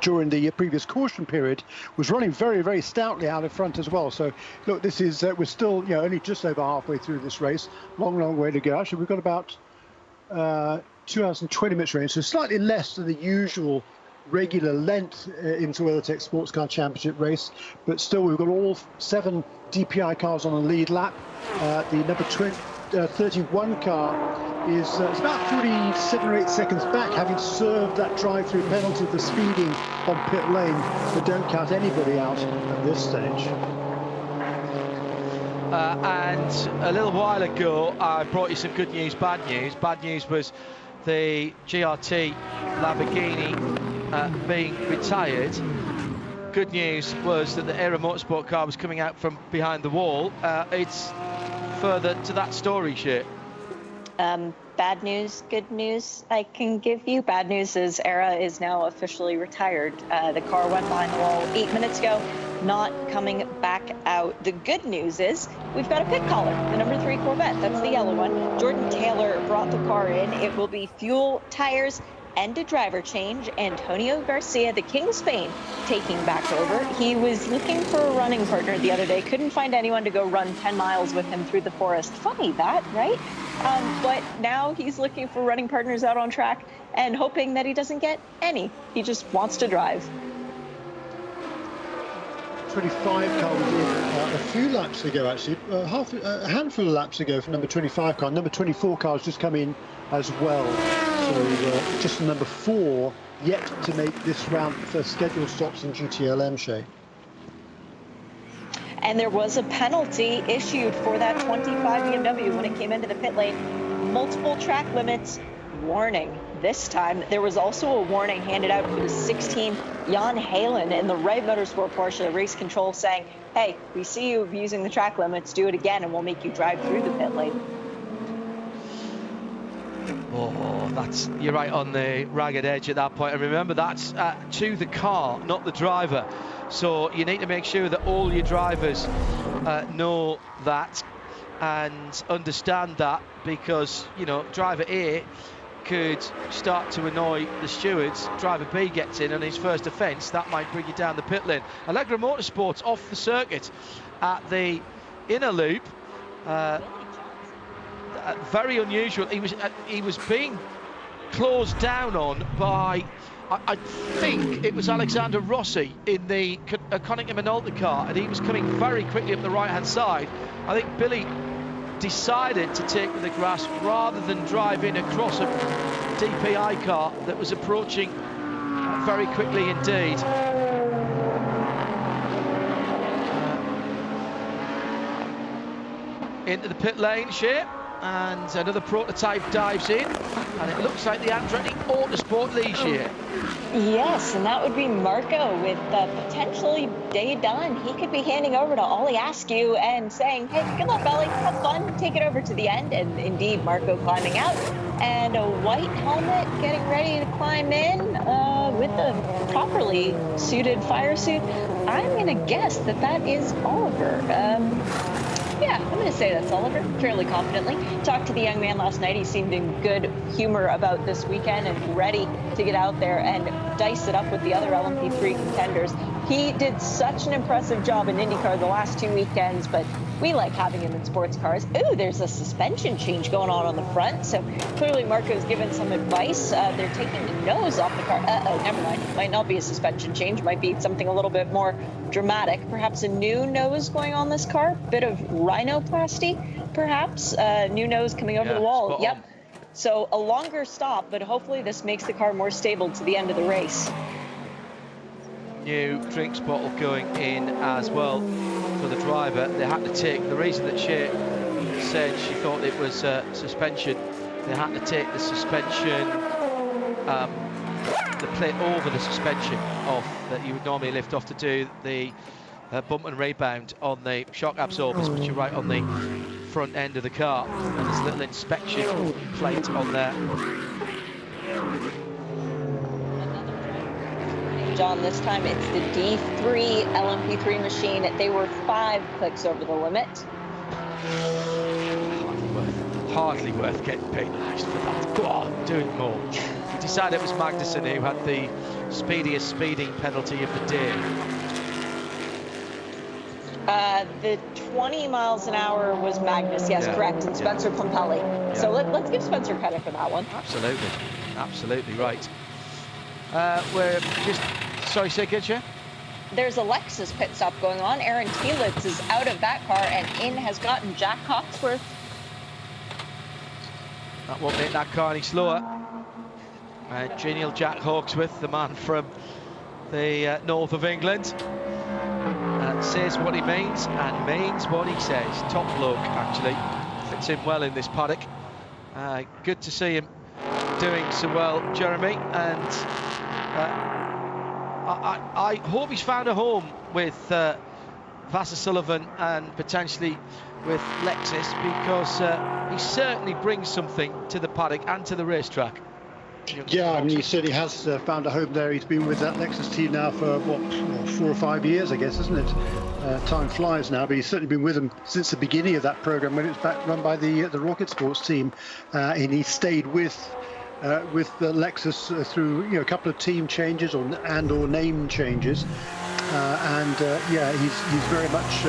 during the previous caution period, was running very, very stoutly out in front as well. So look, this is we're still only just over halfway through this race. Long way to go. Actually, we've got about 2 hours and 20 minutes range, so slightly less than the usual regular length into WeatherTech SportsCar Championship race, but still we've got all 7 DPI cars on the lead lap. The number 31 car is it's about 47 or 8 seconds back, having served that drive-through penalty for speeding on pit lane, but don't count anybody out at this stage. And a little while ago I brought you some good news, bad news. Bad news was the GRT Lamborghini being retired. Good news was that the Aero Motorsport car was coming out from behind the wall. It's further to that story, Shea. Bad news, good news I can give you. Bad news is Era is now officially retired. The car went behind the wall 8 minutes ago, not coming back out. The good news is we've got a pit caller, the number 3 Corvette. That's the yellow one. Jordan Taylor brought the car in. It will be fuel, tires, and a driver change. Antonio Garcia, the King of Spain, taking back over. He was looking for a running partner the other day. Couldn't find anyone to go run 10 miles with him through the forest. Funny that, right? But now he's looking for running partners out on track and hoping that he doesn't get any. He just wants to drive. 25 car was in a few laps ago, actually, a handful of laps ago for number 25 car. Number 24 car has just come in as well. So just number 4 yet to make this round for scheduled stops in GTLM, Shay. And there was a penalty issued for that 25 BMW when it came into the pit lane. Multiple track limits, warning. This time, there was also a warning handed out for the 16 Jan Halen in the Right Motorsport Porsche race control saying, hey, we see you abusing the track limits, do it again and we'll make you drive through the pit lane. Oh, you're right on the ragged edge at that point. And remember, that's to the car, not the driver. So you need to make sure that all your drivers know that and understand that, because, you know, driver A could start to annoy the stewards. Driver B gets in on his first offence, that might bring you down the pit lane. Allegra Motorsports off the circuit at the inner loop. Very unusual. He was being closed down on by, I think it was Alexander Rossi in the Konica Minolta car, and he was coming very quickly up the right hand side. I think Billy decided to take to the grass rather than drive in across a DPI car that was approaching very quickly indeed. Into the pit lane, Shea, and another prototype dives in, and it looks like the Andretti Autosport leads here. Yes, and that would be Marco with potentially day done. He could be handing over to Ollie Askew and saying, hey, good luck, Ollie, have fun, take it over to the end. And indeed, Marco climbing out, and a white helmet getting ready to climb in with the properly suited fire suit. I'm going to guess that is Oliver. Yeah, I'm going to say that's Oliver, fairly confidently. Talked to the young man last night. He seemed in good humor about this weekend and ready to get out there and dice it up with the other LMP3 contenders. He did such an impressive job in IndyCar the last 2 weekends, but we like having him in sports cars. Ooh, there's a suspension change going on the front. So clearly Marco's given some advice. They're taking the nose off the car. Uh-oh, never mind. Might not be a suspension change. Might be something a little bit more dramatic. Perhaps a new nose going on this car. Bit of rhinoplasty, perhaps. New nose coming over the wall. Yep. So a longer stop, but hopefully this makes the car more stable to the end of the race. New drinks bottle going in as well for the driver. They had to take, the reason that she said she thought it was suspension, they had to take the suspension, the plate over the suspension off that you would normally lift off to do the bump and rebound on the shock absorbers, which are right on the front end of the car. And there's a little inspection plate on there. John, this time it's the D3 LMP3 machine. They were 5 clicks over the limit. Hardly worth getting penalised for that. Go on, do it more. We decided it was Magnussen who had the speediest speeding penalty of the day. The 20 miles an hour was Magnus, yes, correct, and Spencer Pompelli. Yeah. So let's give Spencer credit for that one. Absolutely right. We're just, sorry, say again, Chair? There's a Lexus pit stop going on. Aaron Telitz is out of that car, and in has gotten Jack Hawksworth. That won't make that car any slower. Genial Jack Hawksworth, the man from the north of England, says what he means and means what he says. Top bloke, actually. Fits in well in this paddock. Good to see him doing so well, Jeremy, and I hope he's found a home with Vassar Sullivan and potentially with Lexus, because he certainly brings something to the paddock and to the racetrack. Yeah, I mean, he certainly has found a home there. He's been with that Lexus team now for, what, 4 or 5 years, I guess, isn't it? Time flies now, but he's certainly been with them since the beginning of that program when it was back run by the Rocket Sports team, and he stayed with the Lexus through a couple of team changes or name changes, yeah, he's very much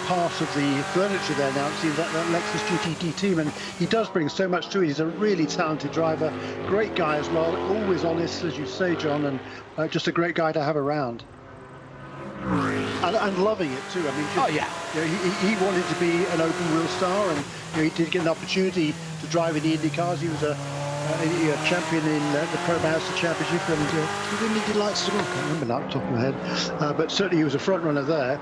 part of the furniture there now. It seems that Lexus GTD team, and he does bring so much to it. He's a really talented driver, great guy as well, always honest, as you say, John, and just a great guy to have around. and loving it too. I mean, Oh yeah. You know, he wanted to be an open wheel star, and you know, he did get an opportunity to drive in the Indy cars. He was a champion in the Pro Mazda Championship, and he didn't Indy Lights as well. I can't remember that off the top of my head, but certainly he was a front runner there.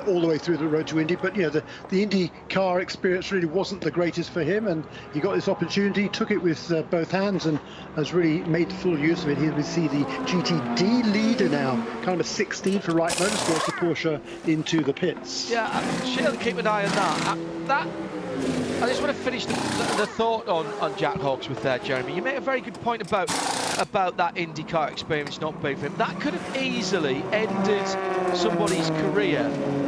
All the way through the road to Indy, but you know the Indy car experience really wasn't the greatest for him, and he got this opportunity, took it with both hands, and has really made full use of it. Here we see the GTD leader now, kind of a 16 for Wright Motorsports, the Porsche into the pits. Yeah, she'll keep an eye on that. I just want to finish the thought on Jack Hawksworth there, Jeremy. You made a very good point about that IndyCar experience not being for him. That could have easily ended somebody's career,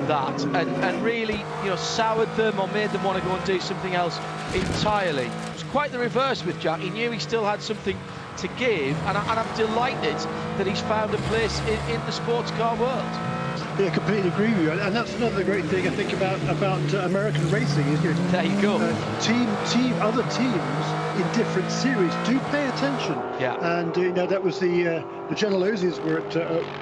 that, and really, you know, soured them or made them want to go and do something else entirely. It was quite the reverse with Jack. He knew he still had something to give, and I'm delighted that he's found a place in the sports car world. Yeah, completely agree with you, and that's another great thing I think about American racing is, you know, there you go. Other teams in different series do pay attention. Yeah. And you know, that was the Genelosi's were at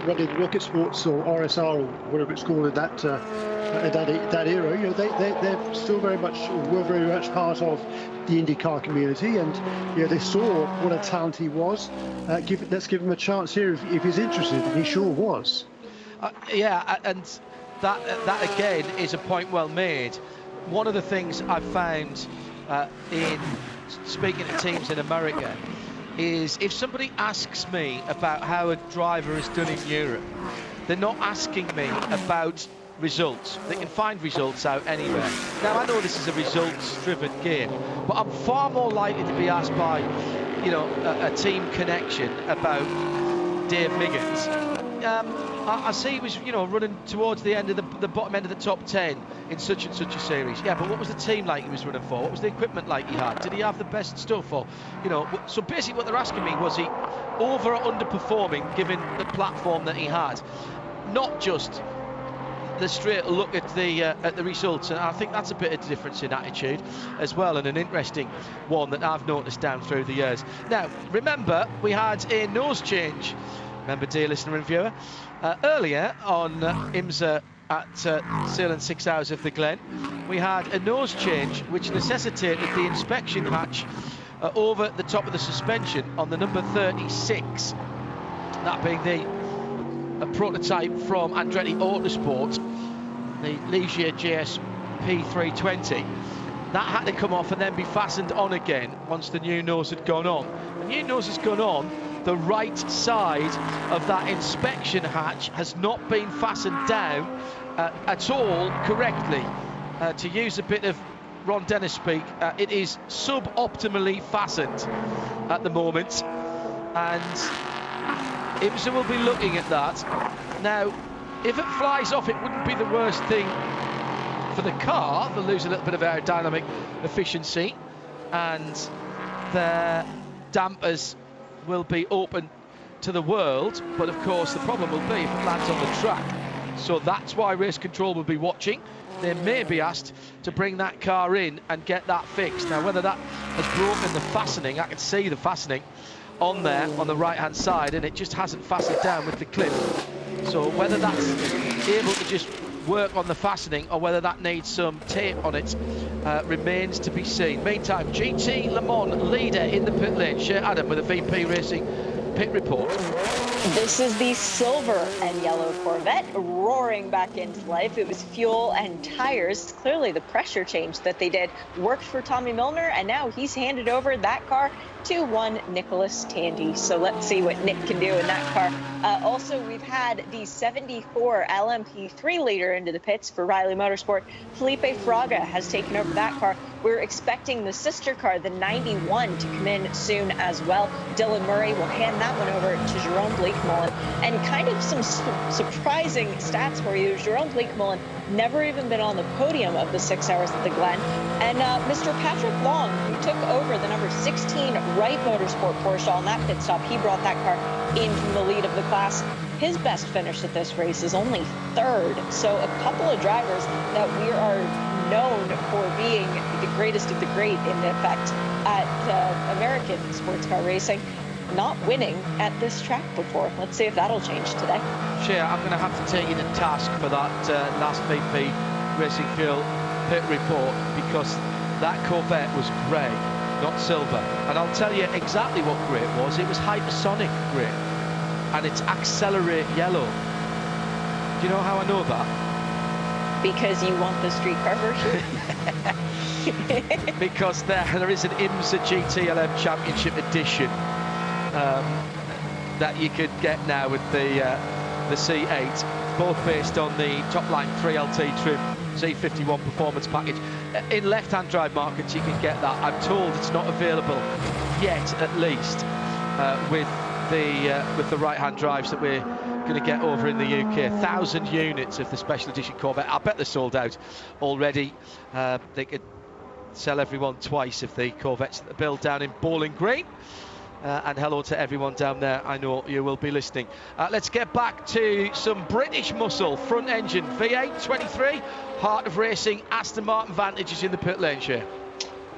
running Rocket Sports or RSR or whatever it's called in that era. You know, they're still very much, were very much part of the IndyCar community, and you know, they saw what a talent he was. Let's give him a chance here if he's interested, and he sure was. Yeah, and that again is a point well made. One of the things I've found in speaking to teams in America is if somebody asks me about how a driver has done in Europe, they're not asking me about results. They can find results out anywhere. Now, I know this is a results-driven game, but I'm far more likely to be asked by, you know, a team connection about Dave Miggins. I see he was, you know, running towards the end of the bottom end of the top 10 in such and such a series. Yeah, but what was the team like he was running for? What was the equipment like he had? Did he have the best stuff? Or, you know, so basically what they're asking me, was he over or underperforming given the platform that he had? Not just the straight look at the results, and I think that's a bit of difference in attitude as well, and an interesting one that I've noticed down through the years. Now, remember, we had a nose change. Remember, dear listener and viewer, earlier on IMSA at Sahlen 6 Hours of the Glen, we had a nose change which necessitated the inspection hatch over the top of the suspension on the number 36, that being a prototype from Andretti Autosport, the Ligier GSP 320. That had to come off and then be fastened on again once the new nose had gone on. The new nose has gone on. The right side of that inspection hatch has not been fastened down at all correctly. To use a bit of Ron Dennis speak, it is suboptimally fastened at the moment, and IMSA will be looking at that. Now, if it flies off, it wouldn't be the worst thing for the car. They'll lose a little bit of aerodynamic efficiency, and their dampers will be open to the world, but of course the problem will be if it lands on the track. So that's why race control will be watching. They may be asked to bring that car in and get that fixed. Now, whether that has broken the fastening, I can see the fastening on there on the right hand side, and it just hasn't fastened down with the clip. So whether that's able to just work on the fastening or whether that needs some tape on it remains to be seen. Meantime, GT Le Mans leader in the pit lane, Shea Adam with a VP Racing pit report. This is the silver and yellow Corvette roaring back into life. It was fuel and tires. Clearly the pressure change that they did worked for Tommy Milner, and now he's handed over that car to one Nicholas Tandy. So let's see what Nick can do in that car. Also, we've had the 74 LMP3 leader into the pits for Riley Motorsport. Felipe Fraga has taken over that car. We're expecting the sister car, the 91, to come in soon as well. Dylan Murray will hand that one over to Jerome Blake-Mullen. And kind of some surprising stats for you. Jerome Blake-Mullen never even been on the podium of the 6 Hours at the Glen. And Mr. Patrick Long, who took over the number 16 Wright Motorsport Porsche on that pit stop, he brought that car in from the lead of the class. His best finish at this race is only third. So a couple of drivers that we are known for being the greatest of the great in effect at American sports car racing not winning at this track before. Let's see if that'll change today. Sure, I'm going to have to take you to task for that last VP Racing Fuel pit report, because that Corvette was grey, not silver. And I'll tell you exactly what grey it was. It was hypersonic grey, and it's accelerate yellow. Do you know how I know that? Because you want the street car version? Because there is an IMSA GTLM Championship edition that you could get now with the C8, both based on the top line 3LT trim Z51 performance package. In left-hand drive markets you can get that. I'm told it's not available yet, at least, with the right-hand drives that we're going to get over in the UK. 1,000 units of the special edition Corvette. I bet they're sold out already. They could sell everyone twice if the Corvettes that they build down in Bowling Green. And hello to everyone down there. I know you will be listening. Let's get back to some British muscle. Front engine V8 23, heart of racing. Aston Martin Vantage is in the pit lane, Shea.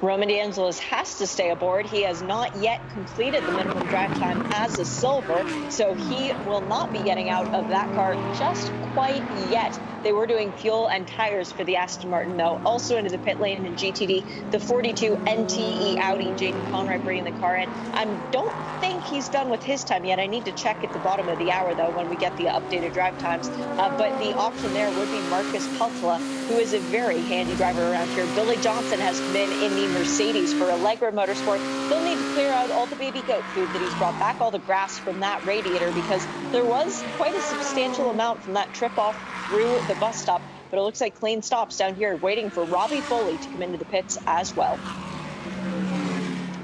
Roman De Angelis has to stay aboard. He has not yet completed the minimum drive time as a silver, so he will not be getting out of that car just quite yet. They were doing fuel and tires for the Aston Martin, though. Also into the pit lane in GTD, the 42 NTE Audi. Jaden Conrad bringing the car in. I don't think he's done with his time yet. I need to check at the bottom of the hour, though, when we get the updated drive times. But the option there would be Marcus Putla, who is a very handy driver around here. Billy Johnson has come in the Mercedes for Allegra Motorsport. They'll need to clear out all the baby goat food that he's brought back, all the grass from that radiator, because there was quite a substantial amount from that trip off through the bus stop. But it looks like clean stops down here, waiting for Robbie Foley to come into the pits as well.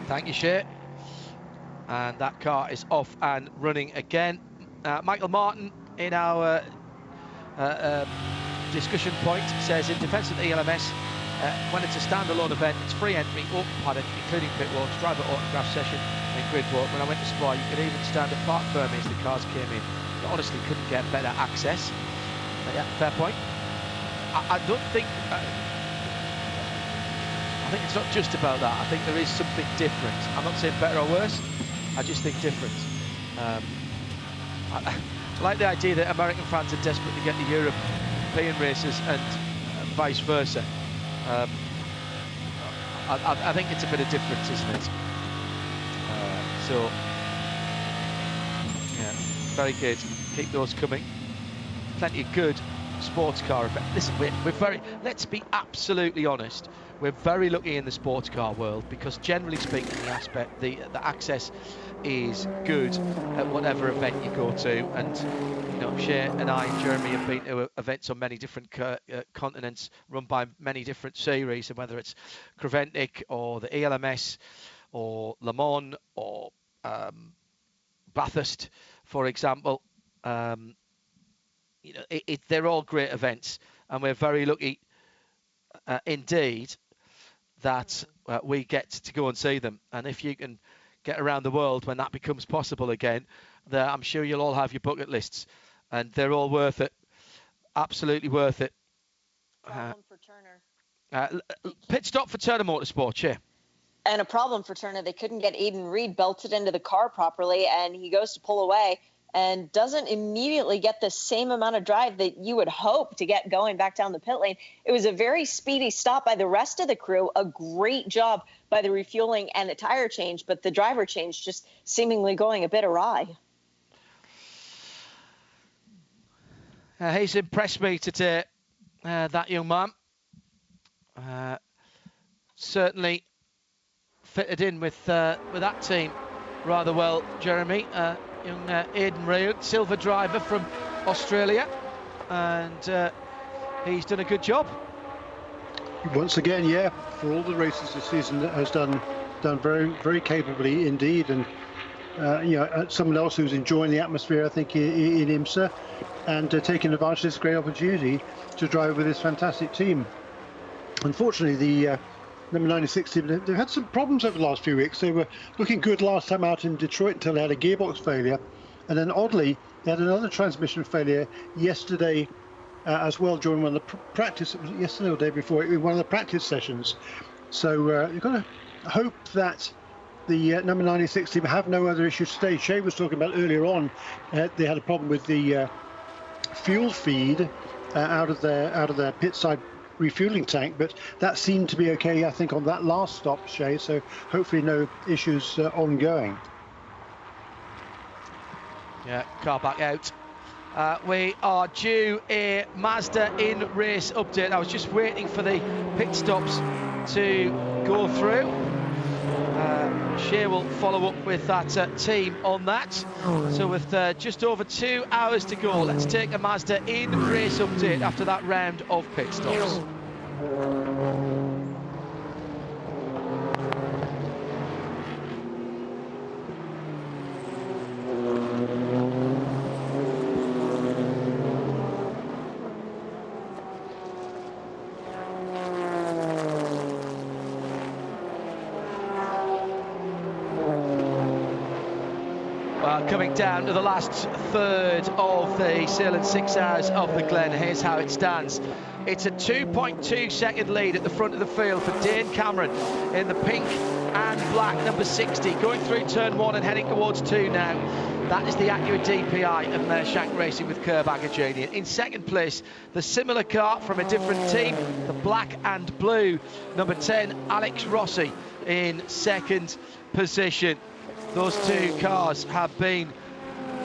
Thank you, Shea. And that car is off and running again. Michael Martin in our discussion point says, in defence of the ELMS, when it's a standalone event, it's free entry, open paddock, including pit walks, driver autograph session and grid walk. When I went to Spa, you could even stand at park firmly as the cars came in. I honestly couldn't get better access. But yeah, fair point. I don't think... I think it's not just about that. I think there is something different. I'm not saying better or worse. I just think different. I like the idea that American fans are desperate to get to European races and vice versa. I think it's a bit of difference, isn't it? So, yeah, very good. Keep those coming. Plenty of good sports car event. Listen, we're very, let's be absolutely honest, we're very lucky in the sports car world, because generally speaking the access is good at whatever event you go to. And you know, Shea and I and Jeremy have been to events on many different continents, run by many different series, and whether it's Creventic or the ELMS or Le Mans or Bathurst, for example, you know, they're all great events, and we're very lucky indeed that we get to go and see them. And if you can get around the world when that becomes possible again, I'm sure you'll all have your bucket lists, and they're all worth it. Absolutely worth it. Problem for Turner. Pit stop for Turner Motorsport, yeah. And a problem for Turner, they couldn't get Aiden Reed belted into the car properly, and he goes to pull away and doesn't immediately get the same amount of drive that you would hope to get going back down the pit lane. It was a very speedy stop by the rest of the crew. A great job by the refueling and the tire change, but the driver change just seemingly going a bit awry. He's impressed me today, that young man. Certainly fitted in with that team rather well, Jeremy. Young Aiden Reid, silver driver from Australia, and he's done a good job. Once again, yeah, for all the races this season, has done very, very capably indeed. And you know, someone else who's enjoying the atmosphere, I think, in IMSA, and taking advantage of this great opportunity to drive with this fantastic team. Unfortunately, the number 96 team, they've had some problems over the last few weeks. They were looking good last time out in Detroit until they had a gearbox failure, and then oddly they had another transmission failure yesterday as well during one of the practice. Was it yesterday or the day before? In one of the practice sessions. So you've got to hope that the number 96 team have no other issues today. Shay was talking about earlier on, they had a problem with the fuel feed out of their pit side refueling tank, but that seemed to be okay, I think, on that last stop, Shay, so hopefully no issues ongoing. Yeah, car back out. We are due a Mazda in-race update. I was just waiting for the pit stops to go through. Shea will follow up with that team on that. So with just over 2 hours to go, let's take a Mazda in-race update after that round of pit stops. Coming down to the last third of the Sahlen 6 hours of the Glen, here's how it stands. It's a 2.2 second lead at the front of the field for Dane Cameron in the pink and black number 60, going through turn 1 and heading towards 2 now. That is the accurate DPI of Mershank Racing with Kerr Bagajanian. In second place, the similar car from a different team, the black and blue number 10, Alex Rossi in second position. Those two cars have been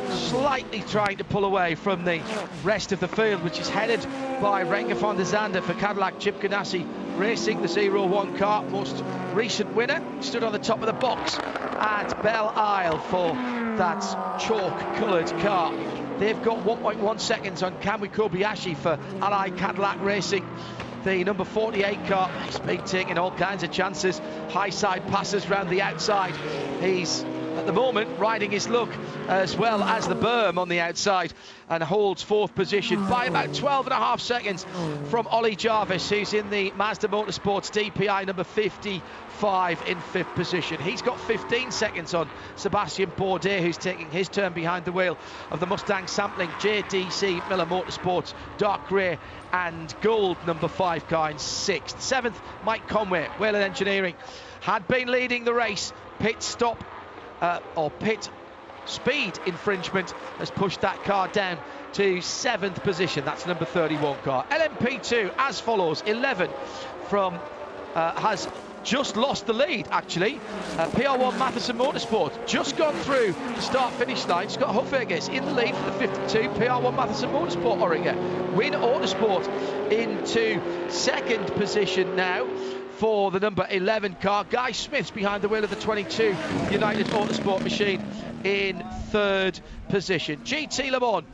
slightly trying to pull away from the rest of the field, which is headed by Renger van der Zande for Cadillac. Chip Ganassi racing the 01 car, most recent winner, stood on the top of the box at Belle Isle for that chalk-coloured car. They've got 1.1 seconds on Kamui Kobayashi for Allied Cadillac Racing. The number 48 car, he's been taking all kinds of chances, high side passes round the outside. He's at the moment riding his luck as well as the berm on the outside and holds fourth position by about 12.5 seconds from Ollie Jarvis, who's in the Mazda Motorsports DPI number 55 in fifth position. He's got 15 seconds on Sebastian Bourdais, who's taking his turn behind the wheel of the Mustang sampling JDC Miller Motorsports dark grey and gold number 5 car in sixth. Seventh, Mike Conway, Whalen Engineering, had been leading the race. Pit stop or pit speed infringement has pushed that car down to 7th position. That's number 31 car. LMP2 as follows: 11 from has just lost the lead actually. PR1 Matheson Motorsport just gone through the start-finish line. Scott Huffager's in the lead for the 52. PR1 Matheson Motorsport Oregon. Win Autosport into second position now for the number 11 car. Guy Smith's behind the wheel of the 22 United Autosport machine in third position. GT Le Mans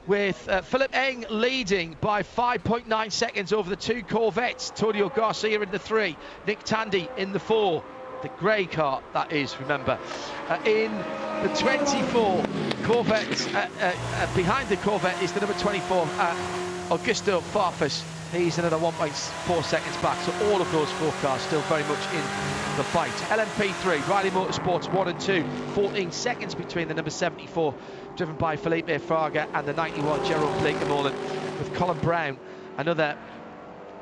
with Philip Eng leading by 5.9 seconds over the 2 Corvettes. Antonio Garcia in the 3, Nick Tandy in the 4, the grey car that is, remember. In the 24 Corvettes, behind the Corvette is the number 24 Augusto Farfus. He's another 1.4 seconds back, so all of those 4 cars still very much in the fight. LMP3, Riley Motorsports 1 and 2, 14 seconds between the number 74, driven by Felipe Fraga, and the 91 Gerald Bleekemolen, with Colin Brown another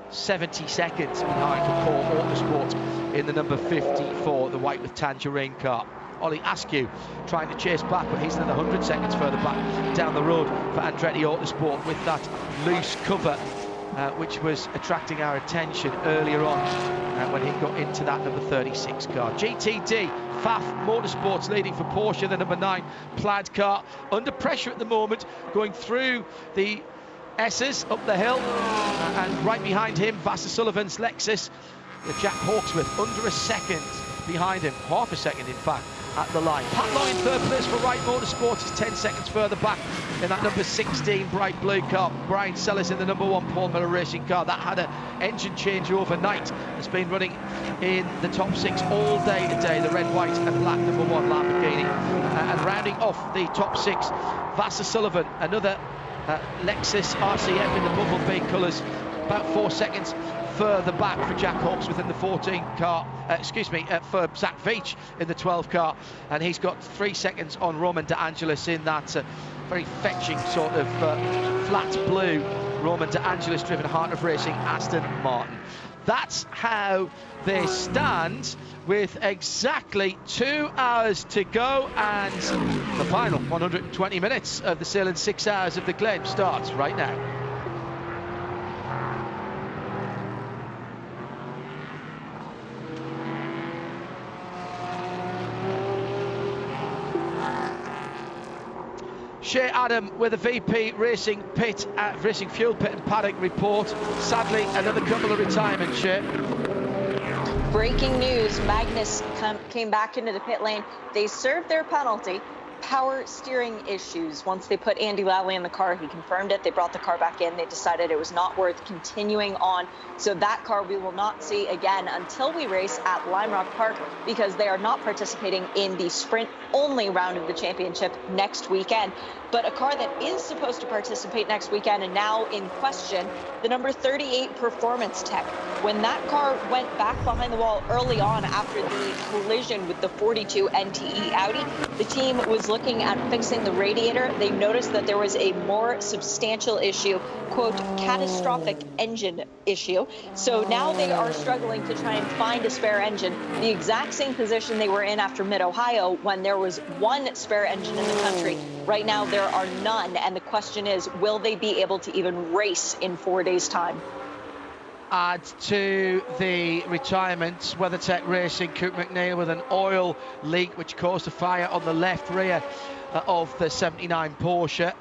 70 seconds behind McCall Autosport in the number 54, the white with tangerine car. Ollie Askew trying to chase back, but he's another 100 seconds further back down the road for Andretti Autosport with that loose cover, which was attracting our attention earlier on when he got into that number 36 car. GTD, Pfaff Motorsports leading for Porsche, the number 9 plaid car. Under pressure at the moment, going through the S's up the hill, and right behind him, Vassar Sullivan's Lexus, with Jack Hawksworth under a second behind him, half a second in fact, at the line. Pat Long in third place for Wright Motorsports is 10 seconds further back in that number 16 bright blue car. Brian Sellers in the number 1 Paul Miller Racing car. That had an engine change overnight. Has been running in the top 6 all day today. The red, white and black number 1 Lamborghini. And rounding off the top 6, Vassar Sullivan, another Lexus RCF in the bumblebee colours, about 4 seconds further back for Jack Hawks within the 14 car, for Zach Veach in the 12 car, and he's got 3 seconds on Roman De Angelis in that very fetching sort of flat blue Roman De Angelis driven Heart of Racing Aston Martin. That's how they stand, with exactly 2 hours to go, and the final 120 minutes of the Sahlen 6 Hours of the Glen starts right now. Shea Adam with a VP Racing Fuel Pit and Paddock report. Sadly, another couple of retirements, Shea. Breaking news, Magnus came back into the pit lane. They served their penalty. Power steering issues. Once they put Andy Lally in the car, he confirmed it. They brought the car back in. They decided it was not worth continuing on. So that car we will not see again until we race at Lime Rock Park, because they are not participating in the sprint-only round of the championship next weekend. But a car that is supposed to participate next weekend and now in question, the number 38 Performance Tech. When that car went back behind the wall early on after the collision with the 42 NTE Audi, the team was looking at fixing the radiator. They noticed that there was a more substantial issue, quote, catastrophic engine issue. So now they are struggling to try and find a spare engine, the exact same position they were in after Mid-Ohio when there was one spare engine in the country. Right now there are none, and the question is, will they be able to even race in 4 days' time? Add to the retirements, WeatherTech Racing, Coop McNeil with an oil leak which caused a fire on the left rear of the 79 Porsche.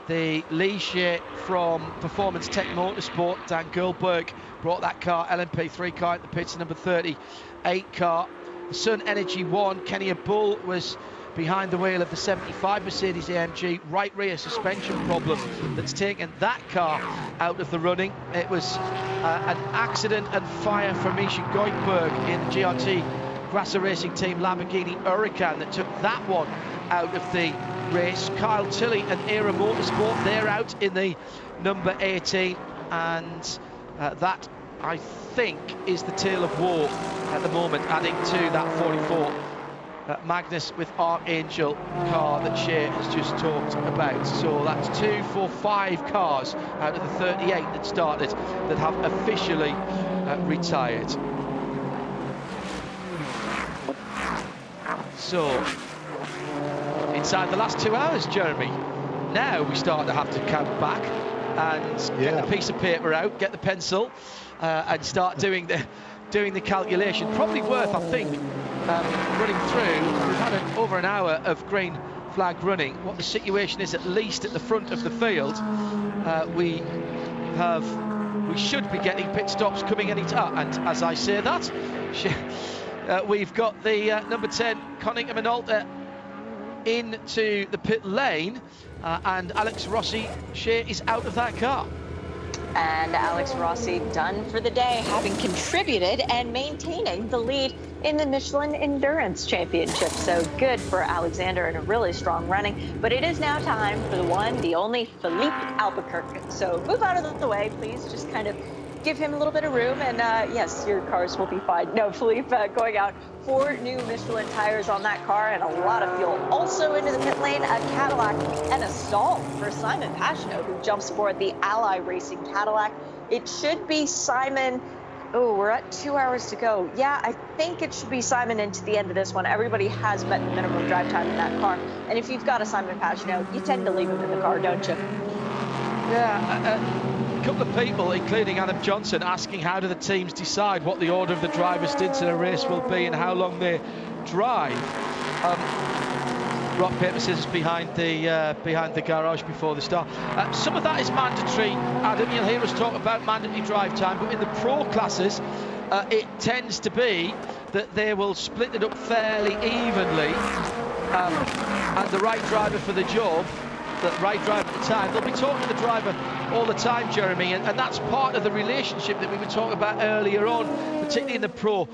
The Ligier from Performance Tech Motorsport, Dan Goldberg, brought that car, LMP3 car, at the pits, number 38 car. The Sun Energy 1, Kenny Bull was behind the wheel of the 75 Mercedes AMG, right rear suspension problem that's taken that car out of the running. It was an accident and fire for Misha Goldberg in the GRT Grasser Racing Team Lamborghini Huracan that took that one out of the race. Kyle Tilley and Era Motorsport, they're out in the number 18, and that, I think, is the tale of woe at the moment, adding to that 44 Magnus with Archangel car that Shea has just talked about. So that's 2, 4, 5 cars out of the 38 that started that have officially retired. So inside the last 2 hours, Jeremy, now we start to have to count back and get the piece of paper out, get the pencil, and start doing the calculation. Probably worth, I think, running through. We've had over an hour of green flag running. What the situation is, at least at the front of the field, we should be getting pit stops coming any time. And as I say that, we've got the number 10 Connington Minolta into the pit lane, and Alex Rossi is out of that car. And Alex Rossi done for the day, having contributed and maintaining the lead in the Michelin Endurance Championship. So good for Alexander and a really strong running. But it is now time for the one, the only Philippe Albuquerque. So move out of the way, please. Just kind of give him a little bit of room, and yes, your cars will be fine. No, Philippe going out, 4 new Michelin tires on that car and a lot of fuel. Also into the pit lane, a Cadillac and a stall for Simon Pagenaud, who jumps aboard the Ally Racing Cadillac. It should be Simon. Oh, we're at 2 hours to go. Yeah, I think it should be Simon into the end of this one. Everybody has met the minimum drive time in that car. And if you've got a Simon Pagenaud, you tend to leave him in the car, don't you? Yeah, a couple of people, including Adam Johnson, asking how do the teams decide what the order of the driver's stints in a race will be and how long they drive. Rock, paper, scissors behind the garage before the start. Some of that is mandatory, Adam. You'll hear us talk about mandatory drive time, but in the pro classes, it tends to be that they will split it up fairly evenly, and the right driver for the job, the right driver at the time, they'll be talking to the driver all the time, Jeremy, and that's part of the relationship that we were talking about earlier on, particularly in the pro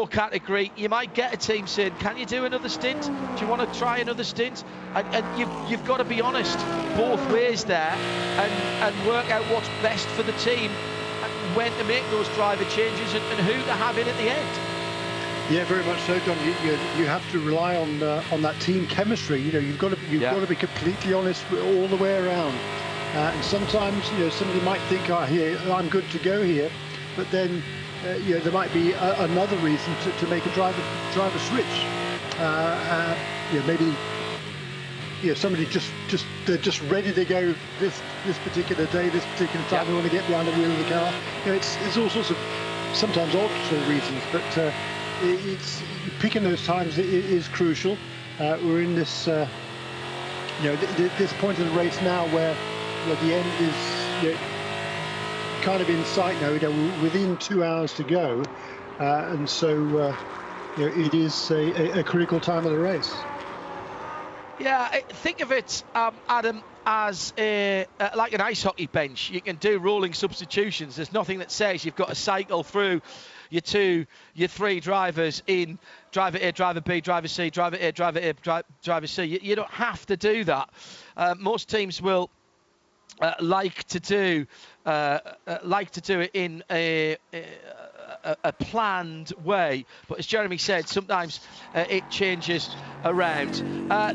category. You might get a team saying, can you do another stint? Do you want to try another stint? And you've got to be honest both ways there and work out what's best for the team and when to make those driver changes and who to have in at the end. Yeah, very much so, John. You have to rely on that team chemistry. You know, you've got to be completely honest all the way around. And sometimes, you know, somebody might think, here, I'm good to go here. but then there might be another reason to make a driver switch. Maybe somebody they're just ready to go this particular day, this particular time. They want to get behind the wheel of the car. It's all sorts of sometimes odd sort of reasons, but it's picking those times is crucial. We're in this this point of the race now where the end is kind of in sight now. We're within 2 hours to go, and so it is a critical time of the race. Yeah, think of it, Adam, as like an ice hockey bench. You can do rolling substitutions. There's nothing that says you've got to cycle through your 3 drivers in driver A, driver B, driver C, driver A, driver A, driver C. You don't have to do that. Most teams will like to do it in a planned way, but as Jeremy said, sometimes it changes around.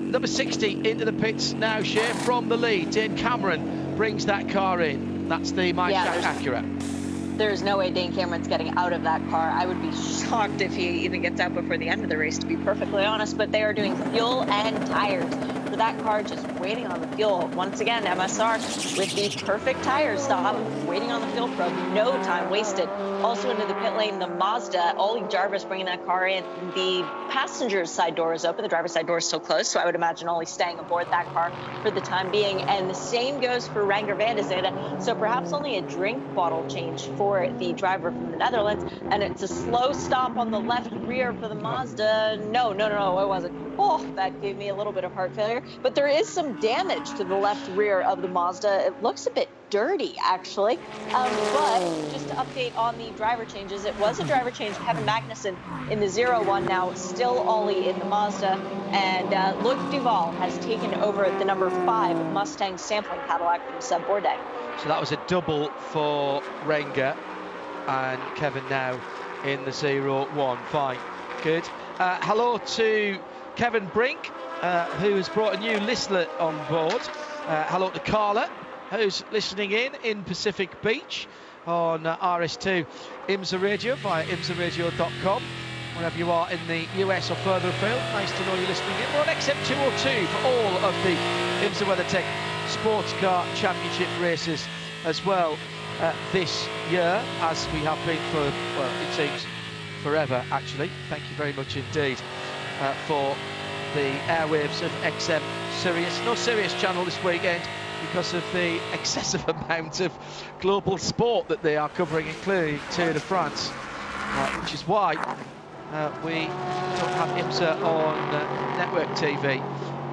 Number 60 into the pits now, Shea, from the lead. Dane Cameron brings that car in. That's the MyShack Acura. There's no way Dane Cameron's getting out of that car. I would be shocked if he even gets out before the end of the race, to be perfectly honest. But they are doing fuel and tires for that car, just waiting on the fuel. Once again, MSR with the perfect tire stop, waiting on the fuel probe, no time wasted. Also into the pit lane, the Mazda, Ollie Jarvis bringing that car in. The passenger's side door is open, the driver's side door is still closed, so I would imagine Ollie staying aboard that car for the time being. And the same goes for Renger van de Zayde, so perhaps only a drink bottle change for the driver from the Netherlands, and it's a slow stop on the left rear for the Mazda. No, it wasn't. Oh, that gave me a little bit of heart failure. But there is some damage to the left rear of the Mazda. It looks a bit dirty, actually. But just to update on the driver changes, it was a driver change. Kevin Magnussen in the 0-1 now, still Ollie in the Mazda, and Loic Duval has taken over the number 5 Mustang sampling Cadillac from Seb Bourdais. So that was a double for Renger, and Kevin now in the 0-1. Fine, good. Hello to Kevin Brink, who has brought a new listener on board. Hello to Carla, who's listening in Pacific Beach on RS2 IMSA Radio via imsaradio.com. Wherever you are in the US or further afield, nice to know you're listening in. We're on XM 202 for all of the IMSA WeatherTech SportsCar Championship races as well this year, as we have been for, well, it seems forever actually. Thank you very much indeed for the airwaves of XM Sirius. No Sirius channel this weekend because of the excessive amount of global sport that they are covering, including Tour de France, which is why we don't have IMSA on network TV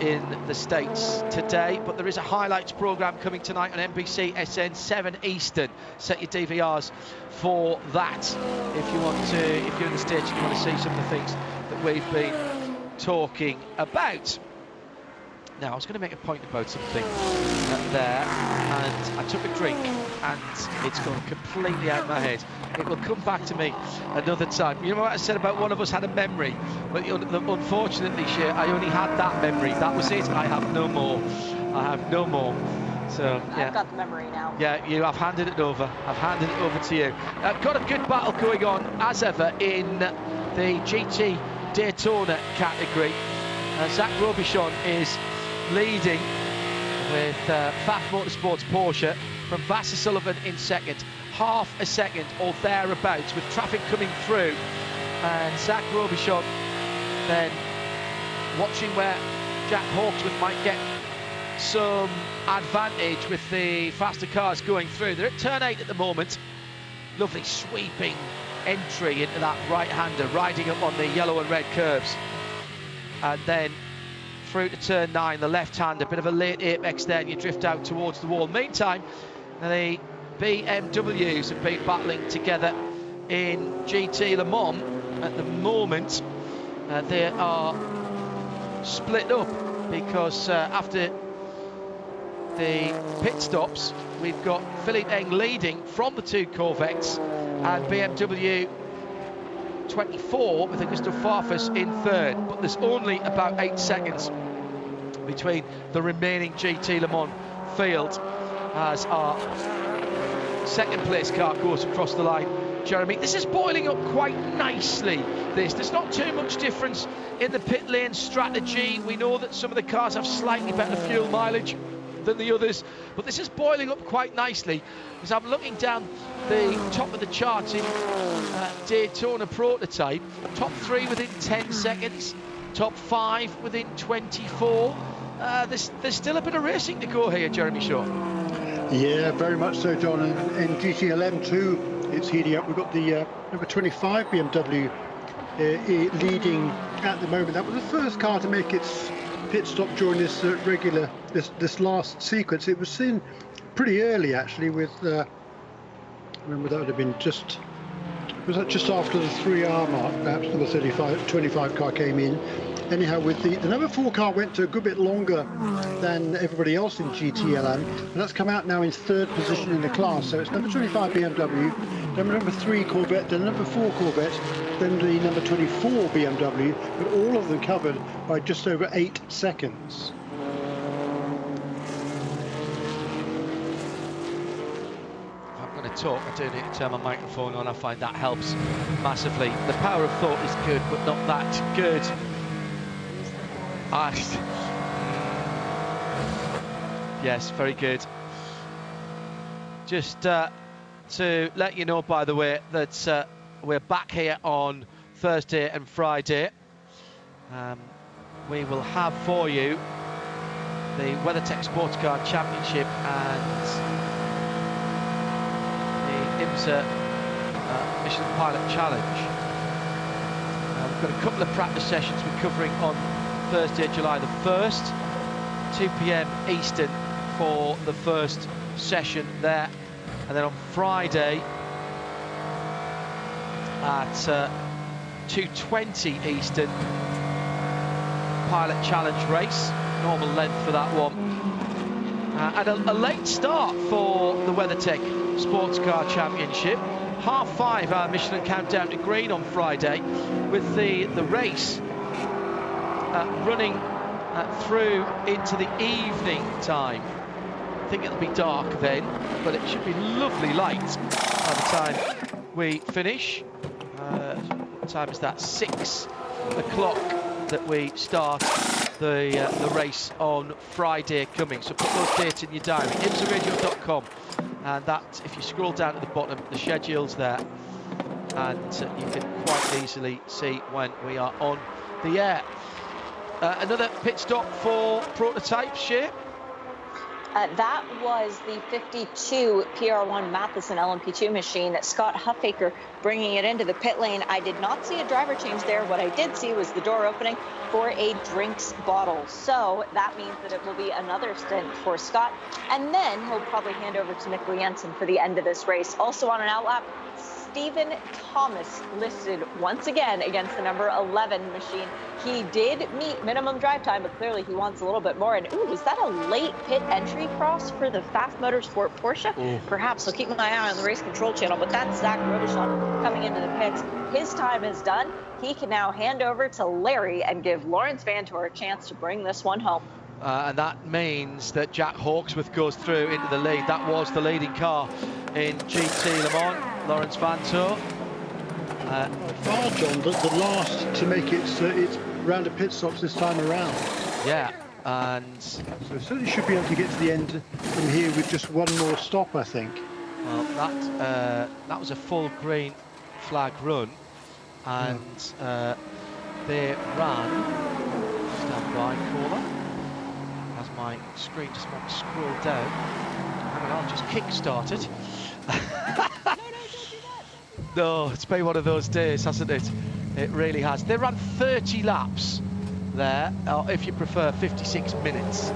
in the States today, but there is a highlights programme coming tonight on NBC SN 7 Eastern. Set your DVRs for that if you're in the States and you want to see some of the things that we've been talking about. Now, I was going to make a point about something there, and I took a drink, and it's gone completely out of my head. It will come back to me another time. You know what I said about one of us had a memory? But unfortunately, Shea, I only had that memory. That was it. I have no more. So, yeah. I've got the memory now. Yeah, I've handed it over. To you. Got a good battle going on, as ever, in the GT Daytona category. Zach Robichon is leading with Pfaff Motorsports Porsche, from Vassar Sullivan in second, half a second or thereabouts, with traffic coming through, and Zach Robichon then watching where Jack Hawksworth might get some advantage with the faster cars going through. They're at turn 8 at the moment. Lovely sweeping entry into that right-hander, riding up on the yellow and red curves, and then through to turn 9, the left-hand, a bit of a late apex there, and you drift out towards the wall. Meantime, the BMWs have been battling together in GT Le Mans. At the moment, they are split up because after the pit stops, we've got Philippe Eng leading from the 2 Corvettes, and BMW 24 with Augusto Farfus in third, but there's only about 8 seconds between the remaining GT Le Mans field as our second place car goes across the line Jeremy. This is boiling up quite nicely, there's not too much difference in the pit lane strategy. We know that some of the cars have slightly better fuel mileage than the others, but this is boiling up quite nicely. As I'm looking down the top of the charts in Daytona prototype, top 3 within 10 seconds, top 5 within 24. There's still a bit of racing to go here, Jeremy Shaw. Yeah, very much so, John. And in GTLM too, it's heating up. We've got the number 25 BMW leading at the moment. That was the first car to make its pit stop during this this last sequence. It was seen pretty early, actually, with I remember that would have been just after the 3-hour mark, perhaps number 25 car came in. Anyhow, with the number 4 car went to a good bit longer than everybody else in GTLM, and that's come out now in 3rd position in the class. So it's number 25 BMW, then number 3 Corvette, then number 4 Corvette, then the number 24 BMW, but all of them covered by just over 8 seconds. Talk, I do need to turn my microphone on. I find that helps massively. The power of thought is good, but not that good. Yes, very good. Just to let you know, by the way, that we're back here on Thursday and Friday. We will have for you the WeatherTech SportsCar Championship and IMSA Michelin Pilot Challenge. We've got a couple of practice sessions we're covering on Thursday, July the 1st, 2 p.m. Eastern for the first session there, and then on Friday at 2:20 Eastern, Pilot Challenge race, normal length for that one, and a late start for the WeatherTech SportsCar Championship. 5:30 our Michelin countdown to green on Friday, with the race running through into the evening time. I think it'll be dark then, but it should be lovely light by the time we finish. What time is that? 6 o'clock that we start the race on Friday coming. So put those dates in your diary. IMSARadio.com. And that, if you scroll down to the bottom, the schedule's there, and you can quite easily see when we are on the air. Another pit stop for prototypes, Shea? That was the 52 PR1 Matheson LMP2 machine. Scott Huffaker bringing it into the pit lane. I did not see a driver change there. What I did see was the door opening for a drinks bottle. So that means that it will be another stint for Scott. And then he'll probably hand over to Nick Jensen for the end of this race. Also on an outlap, Stephen Thomas listed once again against the number 11 machine. He did meet minimum drive time, but clearly he wants a little bit more. And ooh, is that a late pit entry cross for the Fast Motorsport Porsche? Ooh. Perhaps. I'll keep my eye on the Race Control channel, but that's Zach Robichon coming into the pits. His time is done. He can now hand over to Larry and give Lawrence Vantor a chance to bring this one home. And that means that Jack Hawksworth goes through into the lead. That was the leading car in GT Le Mans. Lawrence Vantor. By far, John, the last to make its round of pit stops this time around. Yeah, and so certainly should be able to get to the end from here with just one more stop, I think. Well, that was a full green flag run, and they ran. Stand by, caller. As my screen just won't scroll down. Hang on, I'll just kick-start it. No, it's been one of those days, hasn't it? It really has. They ran 30 laps there, or if you prefer, 56 minutes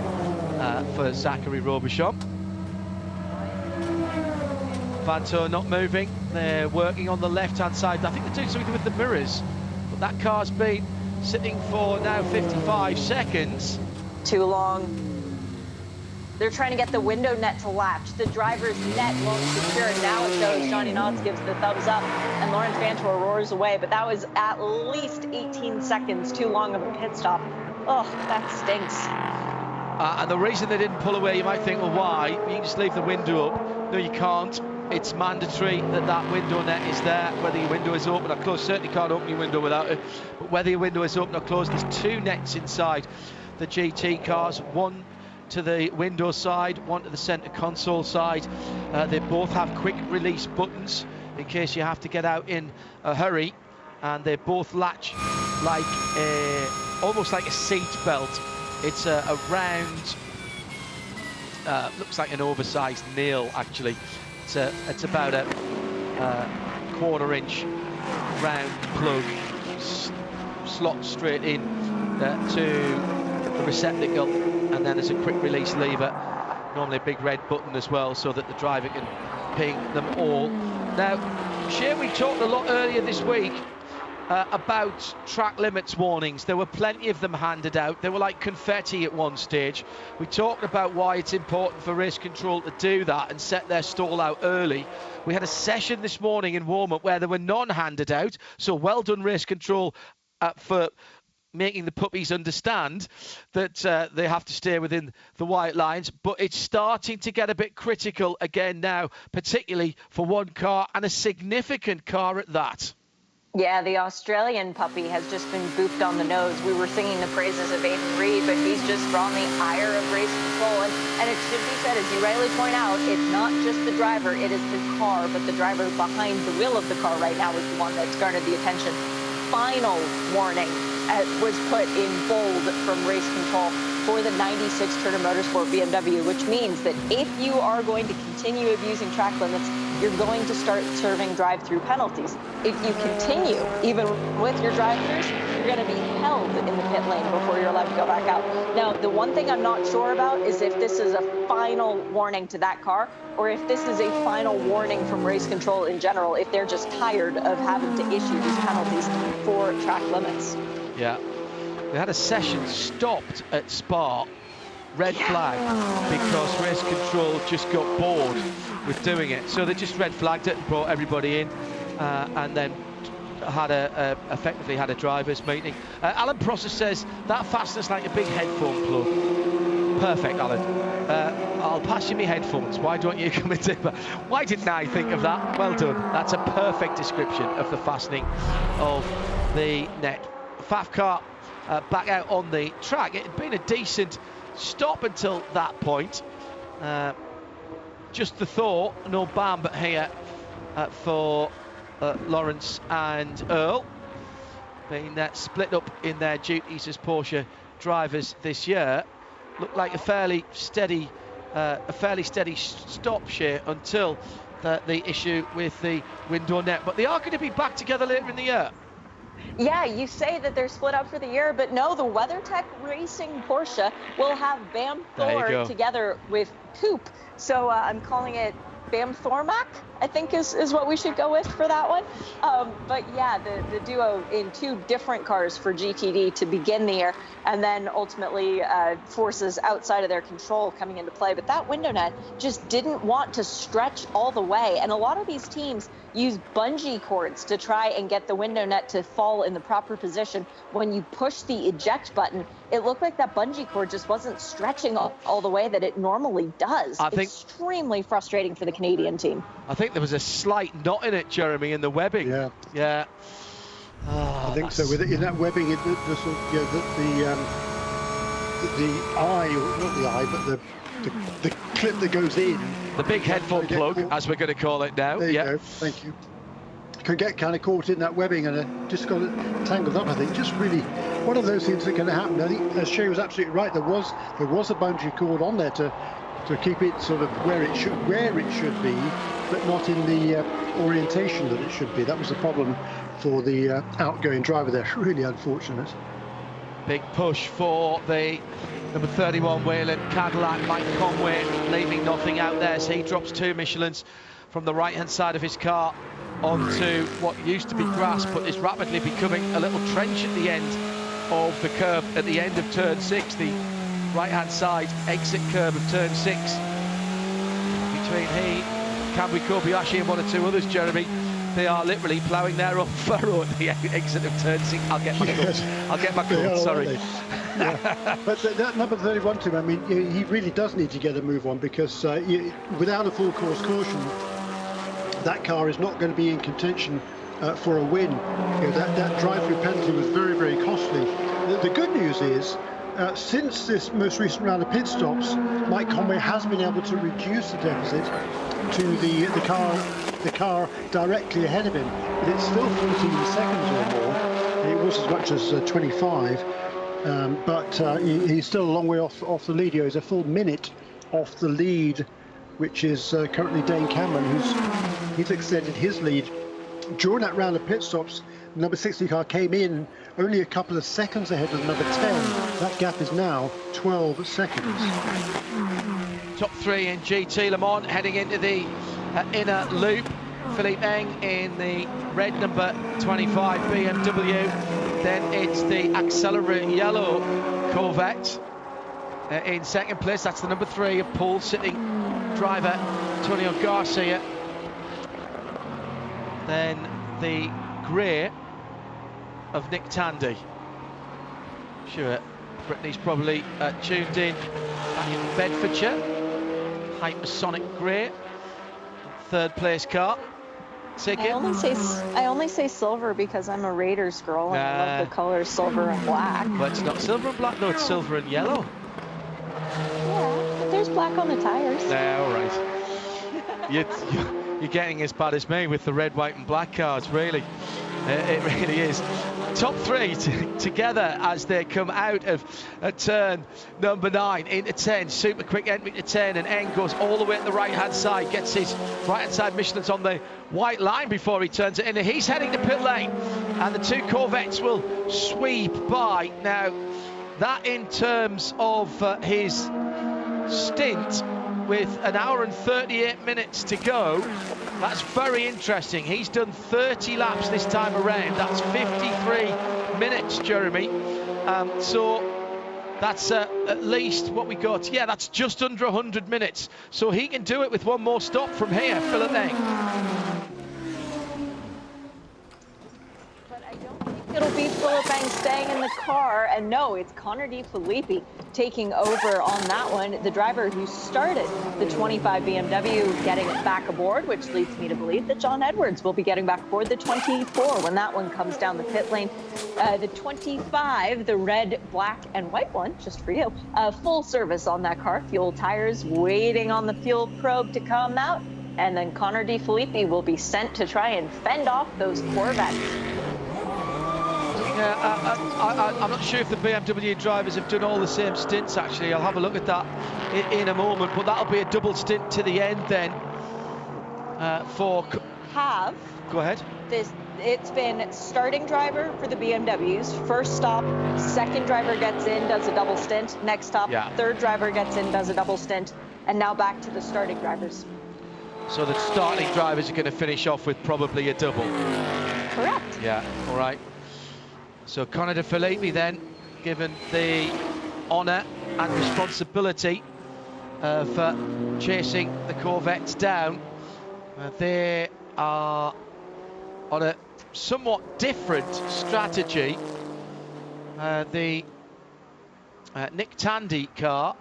for Zachary Robichon. Vantor not moving. They're working on the left-hand side. I think they're doing something with the mirrors, but that car's been sitting for now 55 seconds. Too long. They're trying to get the window net to latch. The driver's net won't secure. Now it goes. Johnny Knotts gives the thumbs up, and Lawrence Vantor roars away. But that was at least 18 seconds too long of a pit stop. Oh, that stinks. And the reason they didn't pull away, you might think, well, why? You can just leave the window up. No, you can't. it's mandatory that that window net is there, whether your window is open or closed. Certainly can't open your window without it, but whether your window is open or closed, there's 2 nets inside the GT cars, one to the window side, one to the centre console side. They both have quick release buttons in case you have to get out in a hurry, and they both latch like almost like a seat belt. It's a round, looks like an oversized nail actually. It's about a 1/4 inch round plug, slot straight in to the receptacle, and then there's a quick release lever, normally a big red button as well, so that the driver can ping them all. Now, Shane, we talked a lot earlier this week about track limits warnings. There were plenty of them handed out. They were like confetti at one stage. We talked about why it's important for race control to do that and set their stall out early. We had a session this morning in warm-up where there were none handed out, so well done race control for making the puppies understand that they have to stay within the white lines. But it's starting to get a bit critical again now, particularly for one car, and a significant car at that. Yeah, the Australian puppy has just been booped on the nose. We were singing the praises of Aiden Reed, but he's just drawn the ire of race control. And it should be said, as you rightly point out, it's not just the driver, it is his car, but the driver behind the wheel of the car right now is the one that's garnered the attention. Final warning was put in bold from race control for the 96 Turner Motorsport BMW, which means that if you are going to continue abusing track limits, you're going to start serving drive-through penalties. If you continue, even with your drive-throughs, you're going to be held in the pit lane before you're allowed to go back out. Now, the one thing I'm not sure about is if this is a final warning to that car, or if this is a final warning from race control in general, if they're just tired of having to issue these penalties for track limits. Yeah, we had a session stopped at Spa, red flag, because race control just got bored with doing it. So they just red flagged it and brought everybody in, and then had effectively had a drivers meeting. Alan Prosser says that fastness like a big headphone plug. Perfect, Alan. I'll pass you my headphones. Why don't you come and take that? Why didn't I think of that? Well done. That's a perfect description of the fastening of the net. Faf car back out on the track. It had been a decent stop until that point. Just the thought, no bam here for Lawrence and Earl, being split up in their duties as Porsche drivers this year. Looked like a fairly steady stop share until the issue with the window net. But they are going to be back together later in the year. Yeah, you say that they're split up for the year, but no, the WeatherTech Racing Porsche will have Bam Thor together with Coupe. So I'm calling it Bam Thormac, I think is what we should go with for that one. But yeah, the duo in 2 different cars for GTD to begin the year, and then ultimately forces outside of their control coming into play. But that window net just didn't want to stretch all the way. And a lot of these teams use bungee cords to try and get the window net to fall in the proper position. When you push the eject button, it looked like that bungee cord just wasn't stretching all the way that it normally does. I think extremely frustrating for the Canadian team. I think there was a slight knot in it, Jeremy, in the webbing. Yeah. I think so. With it, in that webbing, the eye, or not the eye, but the clip that goes in. The big headphone plug, as we're going to call it now. There you go. Thank you. Can get kind of caught in that webbing and just got it tangled up. I think just really one of those things that can happen. I think Shay was absolutely right. There was a bungee cord on there to keep it sort of where it should be, but not in the orientation that it should be. That was the problem for the outgoing driver there. Really unfortunate. Big push for the number 31 Wayland Cadillac. Mike Conway leaving nothing out there, so he drops 2 Michelins from the right hand side of his car onto what used to be grass but is rapidly becoming a little trench at the end of the curve, at the end of turn 6, the right hand side exit curve of turn 6, between he, Kamui Kobayashi and 1 or 2 others, Jeremy. They are literally ploughing their own furrow at the exit of turn 6. I'll get my code, sorry. Yeah. But that number 31 team, I mean, he really does need to get a move on, because without a full course caution, that car is not going to be in contention for a win. That drive-through penalty was very, very costly. The good news is, since this most recent round of pit stops, Mike Conway has been able to reduce the deficit to the car directly ahead of him. But it's still 14 seconds or more. It was as much as 25, but he's still a long way off the lead. He's a full minute off the lead, which is currently Dane Cameron, he's extended his lead. During that round of pit stops, the number 60 car came in only a couple of seconds ahead of the number 10. That gap is now 12 seconds. Top three in GT Le Mans heading into the inner loop. Philippe Eng in the red number 25 BMW. Then it's the Accelerate yellow Corvette in second place. That's the number 3 of pole sitting driver Antonio Garcia. Then the grey of Nick Tandy. Sure, Brittany's probably tuned in back in Bedfordshire. Hypersonic grey, third place car. I only say silver because I'm a Raiders girl and I love the colors silver and black. But it's not silver and black though, it's silver and yellow. Yeah, but there's black on the tires. Yeah, all right. You're getting as bad as me with the red, white and black cars, really. It really is. Top three together as they come out of turn number 9 into 10. Super quick entry to 10, and Eng goes all the way to the right-hand side, gets his right-hand side Michelin's on the white line before he turns it in. He's heading to pit lane, and the 2 Corvettes will sweep by. Now, that in terms of his stint with 1 hour and 38 minutes to go, that's very interesting. He's done 30 laps this time around. That's 53 minutes, Jeremy. So that's at least what we got. Yeah, that's just under 100 minutes. So he can do it with one more stop from here, Philippe Eng. It'll be Philippe Eng staying in the car, and no, it's Connor De Filippi taking over on that one. The driver who started the 25 BMW getting back aboard, which leads me to believe that John Edwards will be getting back aboard the 24 when that one comes down the pit lane. The 25, the red, black, and white one, just for you, full service on that car. Fuel tires waiting on the fuel probe to come out, and then Connor De Filippi will be sent to try and fend off those Corvettes. Yeah, I'm not sure if the BMW drivers have done all the same stints, actually. I'll have a look at that in a moment, but that'll be a double stint to the end then for... Go ahead. It's been starting driver for the BMWs, first stop, second driver gets in, does a double stint, next stop, third driver gets in, does a double stint, and now back to the starting drivers. So the starting drivers are going to finish off with probably a double. Correct. Yeah, all right. So Connor De Filippi then given the honour and responsibility of chasing the Corvettes down. They are on a somewhat different strategy. The Nick Tandy car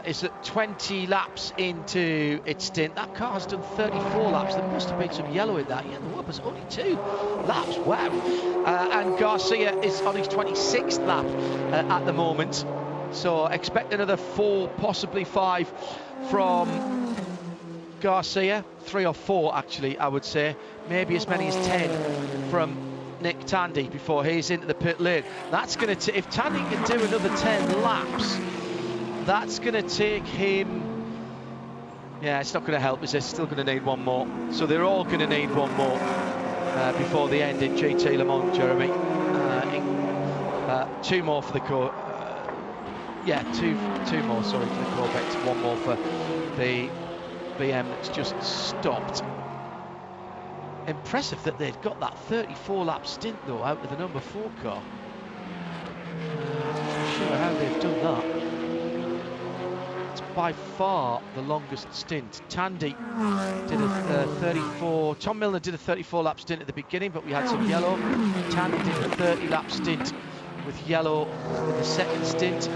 is at 20 laps into its stint. That car has done 34 laps. There must have been some yellow in that. Yeah, there was only 2 laps. Wow. And Garcia is on his 26th lap at the moment. So expect another 4, possibly 5 from Garcia. 3 or 4, actually, I would say. Maybe as many as 10 from Nick Tandy before he's into the pit lane. That's going to, if Tandy can do another 10 laps, that's going to take him... Yeah, it's not going to help, is it? Still going to need one more. So they're all going to need one more before the end in GT Le Mans, Jeremy. 2 more for the two more, sorry, for the Corvettes. 1 more for the BM that's just stopped. Impressive that they'd got that 34-lap stint, though, out of the number 4 car. I'm not sure how they've done that. By far the longest stint. Tandy did a 34. Tom Milner did a 34-lap stint at the beginning, but we had some yellow. Tandy did a 30-lap stint with yellow in the second stint.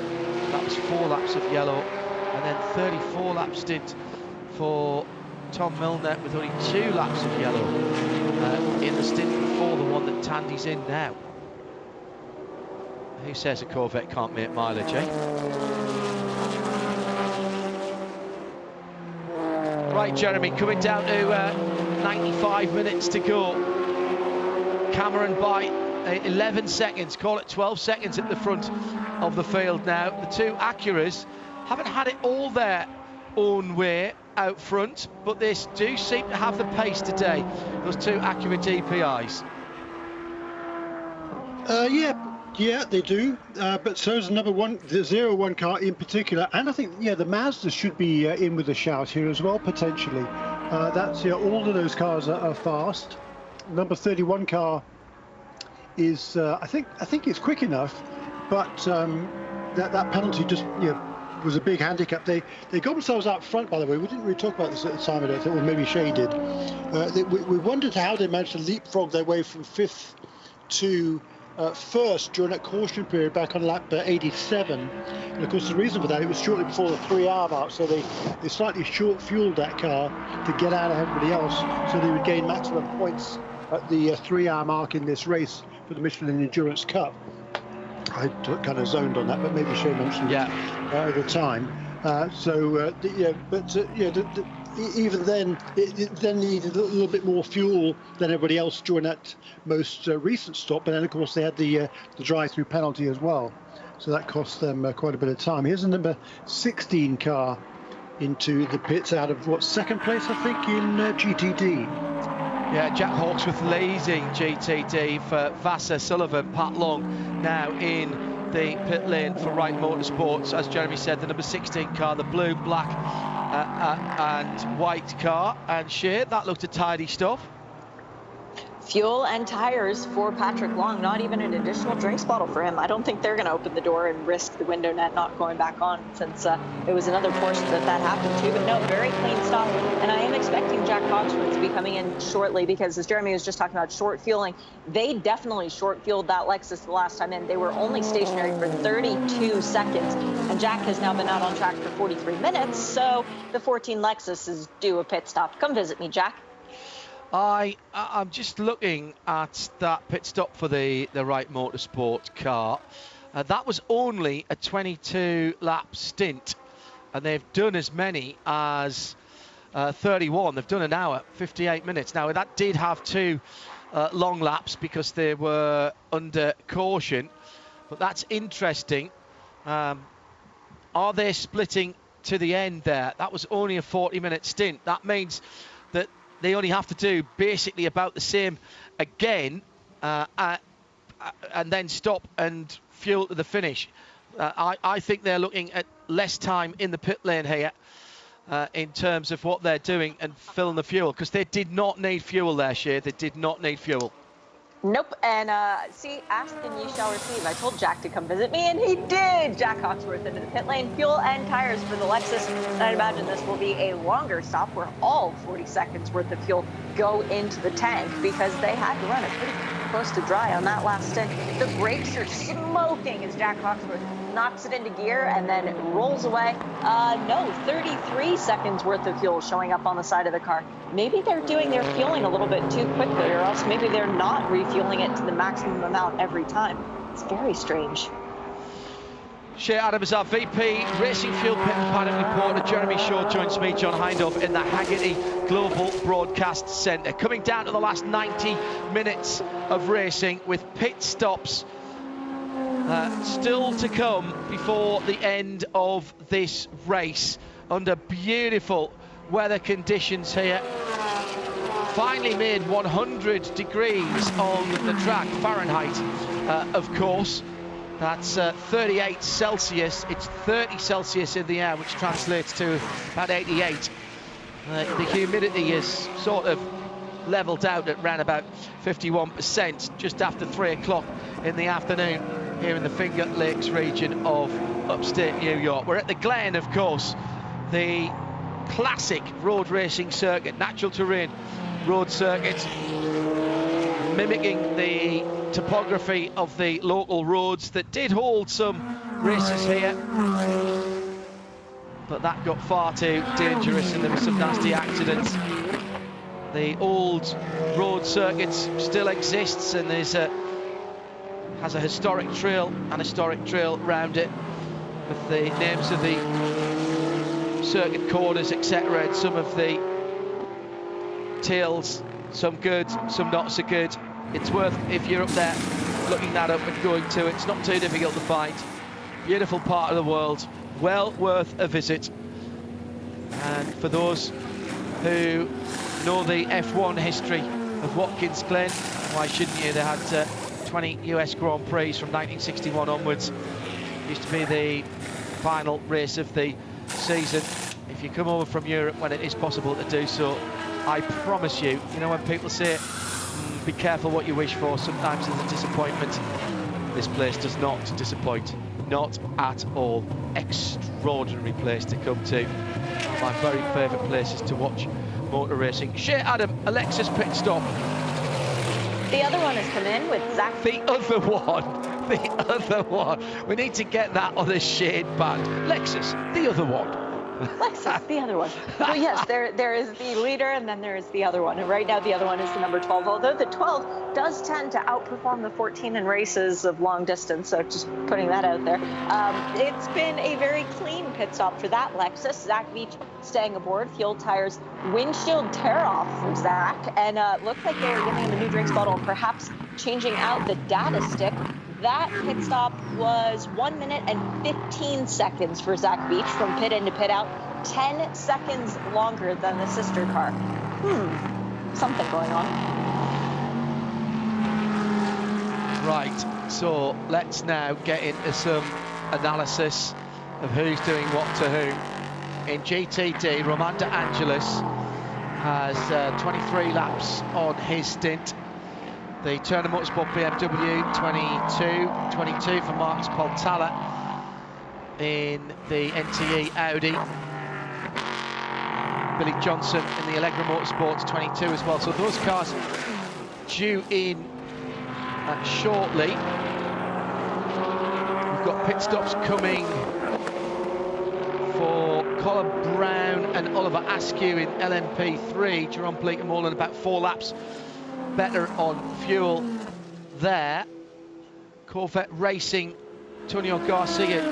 That was 4 laps of yellow, and then 34-lap stint for Tom Milner with only 2 laps of yellow in the stint before the one that Tandy's in now. Who says a Corvette can't make mileage, eh? Right, Jeremy, coming down to 95 minutes to go. Cameron by 11 seconds, call it 12 seconds at the front of the field now. The 2 Acuras haven't had it all their own way out front, but they do seem to have the pace today, those 2 Acura DPIs. Yeah, they do. But so is the 01 car in particular, and I think the Mazda should be in with a shout here as well potentially. That's all of those cars are fast. Number 31 car is I think it's quick enough, but that penalty just was a big handicap. They got themselves out front, by the way. We didn't really talk about this at the time, I don't think, or maybe Shay did. We wondered how they managed to leapfrog their way from 5th to first during that caution period back on lap 87. And of course the reason for that, it was shortly before the 3-hour mark, so they slightly short fueled that car to get out of everybody else, so they would gain maximum points at the 3-hour mark in this race for the Michelin Endurance Cup. I kind of zoned on that, but maybe Shay mentioned it at the time. Even then, it then needed a little bit more fuel than everybody else during that most recent stop. But then, of course, they had the drive-through penalty as well. So that cost them quite a bit of time. Here's the number 16 car into the pits out of, second place, I think, in GTD. Yeah, Jack Hawksworth leading GTD for Vassar Sullivan. Pat Long now in the pit lane for Wright Motorsports. As Jeremy said, the number 16 car, the blue, black and white car. And Shay, that looked a tidy stop. Fuel and tires for Patrick Long, not even an additional drinks bottle for him. I don't think they're going to open the door and risk the window net not going back on, since it was another portion that happened to. But no, very clean stop. And I am expecting Jack Hawksworth to be coming in shortly, because as Jeremy was just talking about short fueling, they definitely short fueled that Lexus the last time in. They were only stationary for 32 seconds. And Jack has now been out on track for 43 minutes. So the 14 Lexus is due a pit stop. Come visit me, Jack. I'm just looking at that pit stop for the Wright Motorsport car. That was only a 22-lap stint, and they've done as many as 31. They've done an hour, 58 minutes. Now, that did have 2 long laps because they were under caution, but that's interesting. Are they splitting to the end there? That was only a 40-minute stint. That means that they only have to do basically about the same again and then stop and fuel to the finish. I think they're looking at less time in the pit lane here in terms of what they're doing and filling the fuel, because they did not need fuel there, Shay. They did not need fuel. Nope. And see, ask and you shall receive. I told Jack to come visit me, and he did. Jack Hawksworth into the pit lane, fuel and tires for the Lexus. And I'd imagine this will be a longer stop where all 40 seconds worth of fuel go into the tank, because they had to run it pretty close to dry on that last stint. The brakes are smoking as Jack Hawksworth knocks it into gear and then rolls away. No, 33 seconds worth of fuel showing up on the side of the car. Maybe they're doing their fueling a little bit too quickly, or else maybe they're not refueling it to the maximum amount every time. It's very strange. Shay Adams, our VP Racing Fuel Pit and Paddock reporter. Jeremy Shaw joins me, John Hindhaugh, in the Haggerty Global Broadcast Centre. Coming down to the last 90 minutes of racing, with pit stops still to come before the end of this race under beautiful weather conditions here. Finally made 100 degrees on the track, Fahrenheit, of course. That's 38 Celsius. It's 30 Celsius in the air, which translates to about 88. The humidity is sort of leveled out at around about 51% just after 3 o'clock in the afternoon here in the Finger Lakes region of upstate New York. We're at the Glen, of course, the classic road racing circuit, natural terrain road circuit, mimicking the topography of the local roads that did hold some races here but that got far too dangerous and there were some nasty accidents. The old road circuit still exists and has a historic trail round it with the names of the circuit corners, etc., and some of the tails, some good, some not so good. It's worth, if you're up there, looking that up and going to it. It's not too difficult to find. Beautiful part of the world, well worth a visit. And for those who know the F1 history of Watkins Glen, why shouldn't you? They had 20 US Grand Prix from 1961 onwards. Used to be the final race of the season. If you come over from Europe when it is possible to do so, I promise you, you know when people say, be careful what you wish for, sometimes there's a disappointment. This place does not disappoint, not at all. Extraordinary place to come to. One of my very favourite places to watch motor racing. Shea Adam, Alexis pit stop. The other one has come in with Zach. The other one. We need to get that on a shade band. Lexus, the other one. Lexus, the other one. Well, yes, there is the leader, and then there is the other one. And right now, the other one is the number 12, although the 12 does tend to outperform the 14 in races of long distance, so just putting that out there. It's been a very clean pit stop for that Lexus. Zach Veach staying aboard, fuel tires, windshield tear-off for Zach, and looked like they were giving him a new drinks bottle and perhaps changing out the data stick. That pit stop was 1 minute and 15 seconds for Zach Veach from pit in to pit out, 10 seconds longer than the sister car. Something going on. Right, so let's now get into some analysis of who's doing what to who. In GTD, Roman De Angelis has 23 laps on his stint. The Turner Motorsport BMW 22 for Marcus Poltala in the NTE Audi. Billy Johnson in the Allegra Motorsports 22 as well. So those cars due in shortly. We've got pit stops coming for Colin Brown and Oliver Askew in LMP3. Jerome Bleekemolen about 4 laps better on fuel there. Corvette Racing, Antonio Garcia,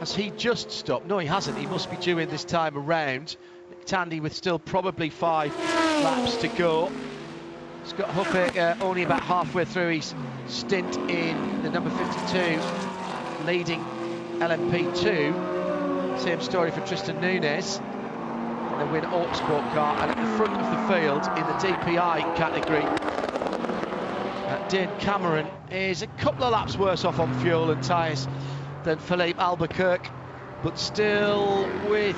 has he just stopped? No, he hasn't. He must be due in this time around. Nick Tandy with still probably 5 laps to go. Scott Huppaker only about halfway through his stint in the number 52, leading LMP2. Same story for Tristan Nunez. The Win Autosport car, and at the front of the field in the DPI category, Dane Cameron is a couple of laps worse off on fuel and tyres than Philippe Albuquerque, but still with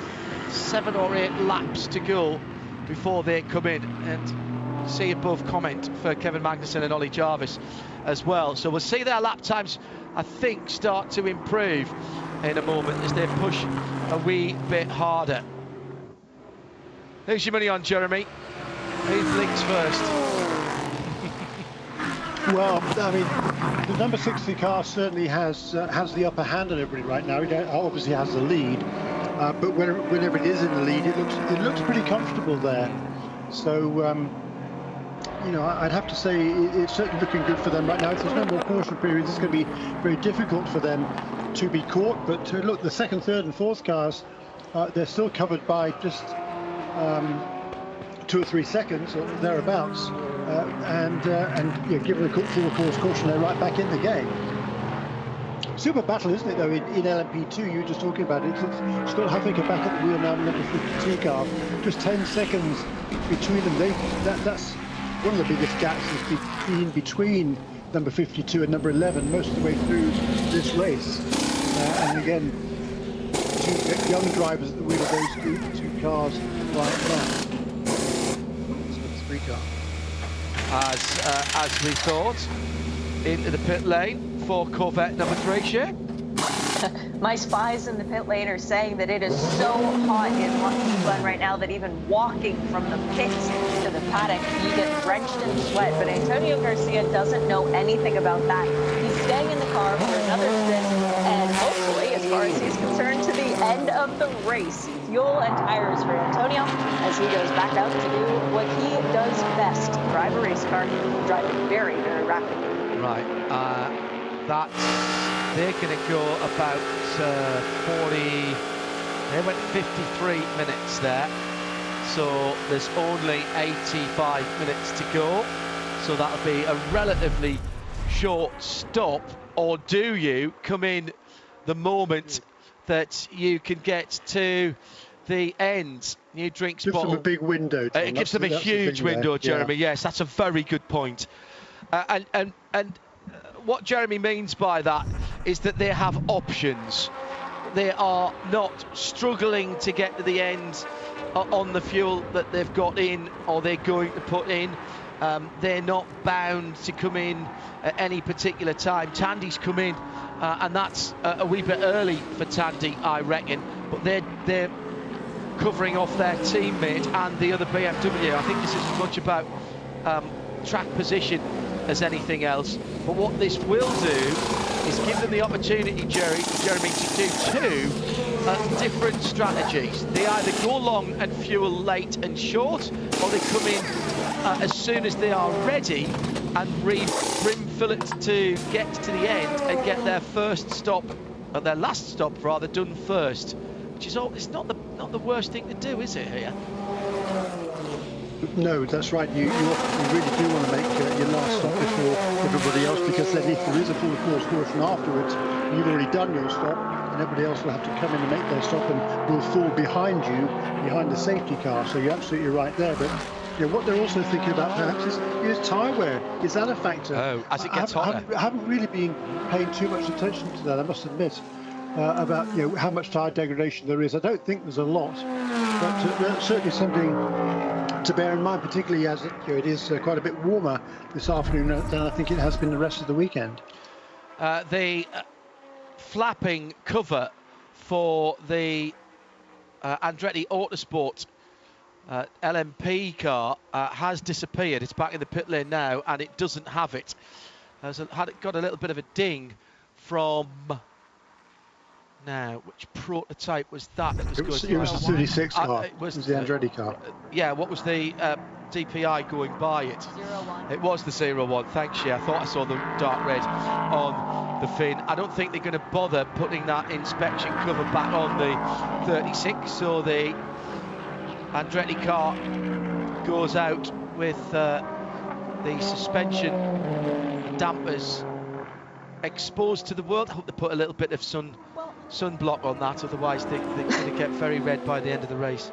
7 or 8 laps to go before they come in. And see above comment for Kevin Magnussen and Ollie Jarvis as well. So we'll see their lap times, I think, start to improve in a moment as they push a wee bit harder. Who's your money on, Jeremy? Who blinks first? Well, I mean, the number 60 car certainly has the upper hand on everybody right now. It obviously has the lead, but whenever it is in the lead, it looks pretty comfortable there. So, you know, I'd have to say it's certainly looking good for them right now. If there's no more caution periods, it's going to be very difficult for them to be caught. But look, the second, third, and fourth cars, they're still covered by just 2 or 3 seconds or thereabouts, and you know, given the full course caution, they're right back in the game. Super battle, isn't it, though, in LMP2? You were just talking about it. Scott Huffaker back at the wheel now, number 52 car. Just 10 seconds between them. That's one of the biggest gaps is between number 52 and number 11 most of the way through this race. And again, 2 young drivers at the wheel of those two cars right now. It's 3 car. As we thought, into the pit lane for Corvette number 3, Shea. My spies in the pit lane are saying that it is so hot in Watkins Glen right now that even walking from the pits to the paddock, you get drenched in sweat. But Antonio Garcia doesn't know anything about that. He's staying in the car for another spin, and hopefully, as far as he's concerned, to the end of the race. Fuel and tires for Antonio as he goes back out to do what he does best, drive a race car, drive it very, very rapidly. Right, they're going to go about 40, they went 53 minutes there, so there's only 85 minutes to go, so that'll be a relatively short stop. Or do you come in the moment that you can get to the end? New drinks bottle. Gives them a big window. It gives them a huge window, Jeremy. Yeah. Yes, that's a very good point. And what Jeremy means by that is that they have options. They are not struggling to get to the end on the fuel that they've got in or they're going to put in. They're not bound to come in at any particular time. Tandy's come in, and that's a wee bit early for Tandy, I reckon. But they're covering off their teammate and the other BMW. I think this is as much about track position as anything else. But what this will do is give them the opportunity, Jeremy, to do two different strategies. They either go long and fuel late and short, or they come in as soon as they are ready and brim fill it to get to the end and get their first stop, or their last stop rather, done first. Which is it's not the worst thing to do, is it, here? No, that's right. You really do want to make your last stop before everybody else, because then if there is a full course caution afterwards, you've already done your stop, and everybody else will have to come in and make their stop and will fall behind you, behind the safety car. So you're absolutely right there. But what they're also thinking about perhaps is tyre wear. Is that a factor? Oh, as it gets hotter. I haven't really been paying too much attention to that, I must admit. About how much tyre degradation there is. I don't think there's a lot, but certainly something to bear in mind, particularly as it is quite a bit warmer this afternoon than I think it has been the rest of the weekend. The flapping cover for the Andretti Autosport LMP car has disappeared. It's back in the pit lane now, and it doesn't have it. Got a little bit of a ding from... Now, which prototype was that? It was the 36 car. It was the Andretti car. Yeah, what was the DPI going by it? 01. It was the 01. Thanks, yeah. I thought I saw the dark red on the fin. I don't think they're going to bother putting that inspection cover back on the 36. So the Andretti car goes out with the suspension dampers exposed to the world. I hope they put a little bit of sunblock on that, otherwise they're going to get very red by the end of the race.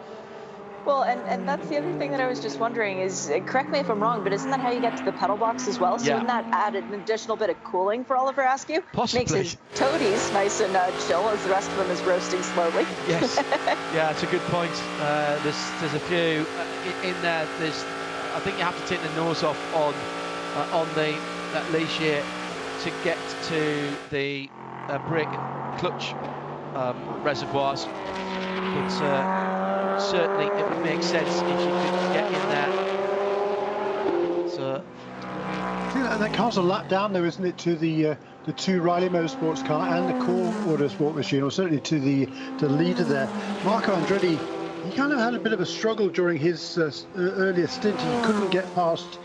Well, and that's the other thing that I was just wondering is, correct me if I'm wrong, but isn't that how you get to the pedal box as well? So yeah. Wouldn't that add an additional bit of cooling for Oliver Askew? Possibly. Makes his toadies nice and chill as the rest of them is roasting slowly. Yes, yeah, it's a good point. There's a few in there. I think you have to take the nose off on that leash here to get to the brake and clutch reservoirs, but certainly it would make sense if you could get in there. So that car's a lap down though, isn't it, to the two Riley Motorsports car and the core Autosport machine, or certainly to the leader there. Marco Andretti, he kind of had a bit of a struggle during his earlier stint. He couldn't get past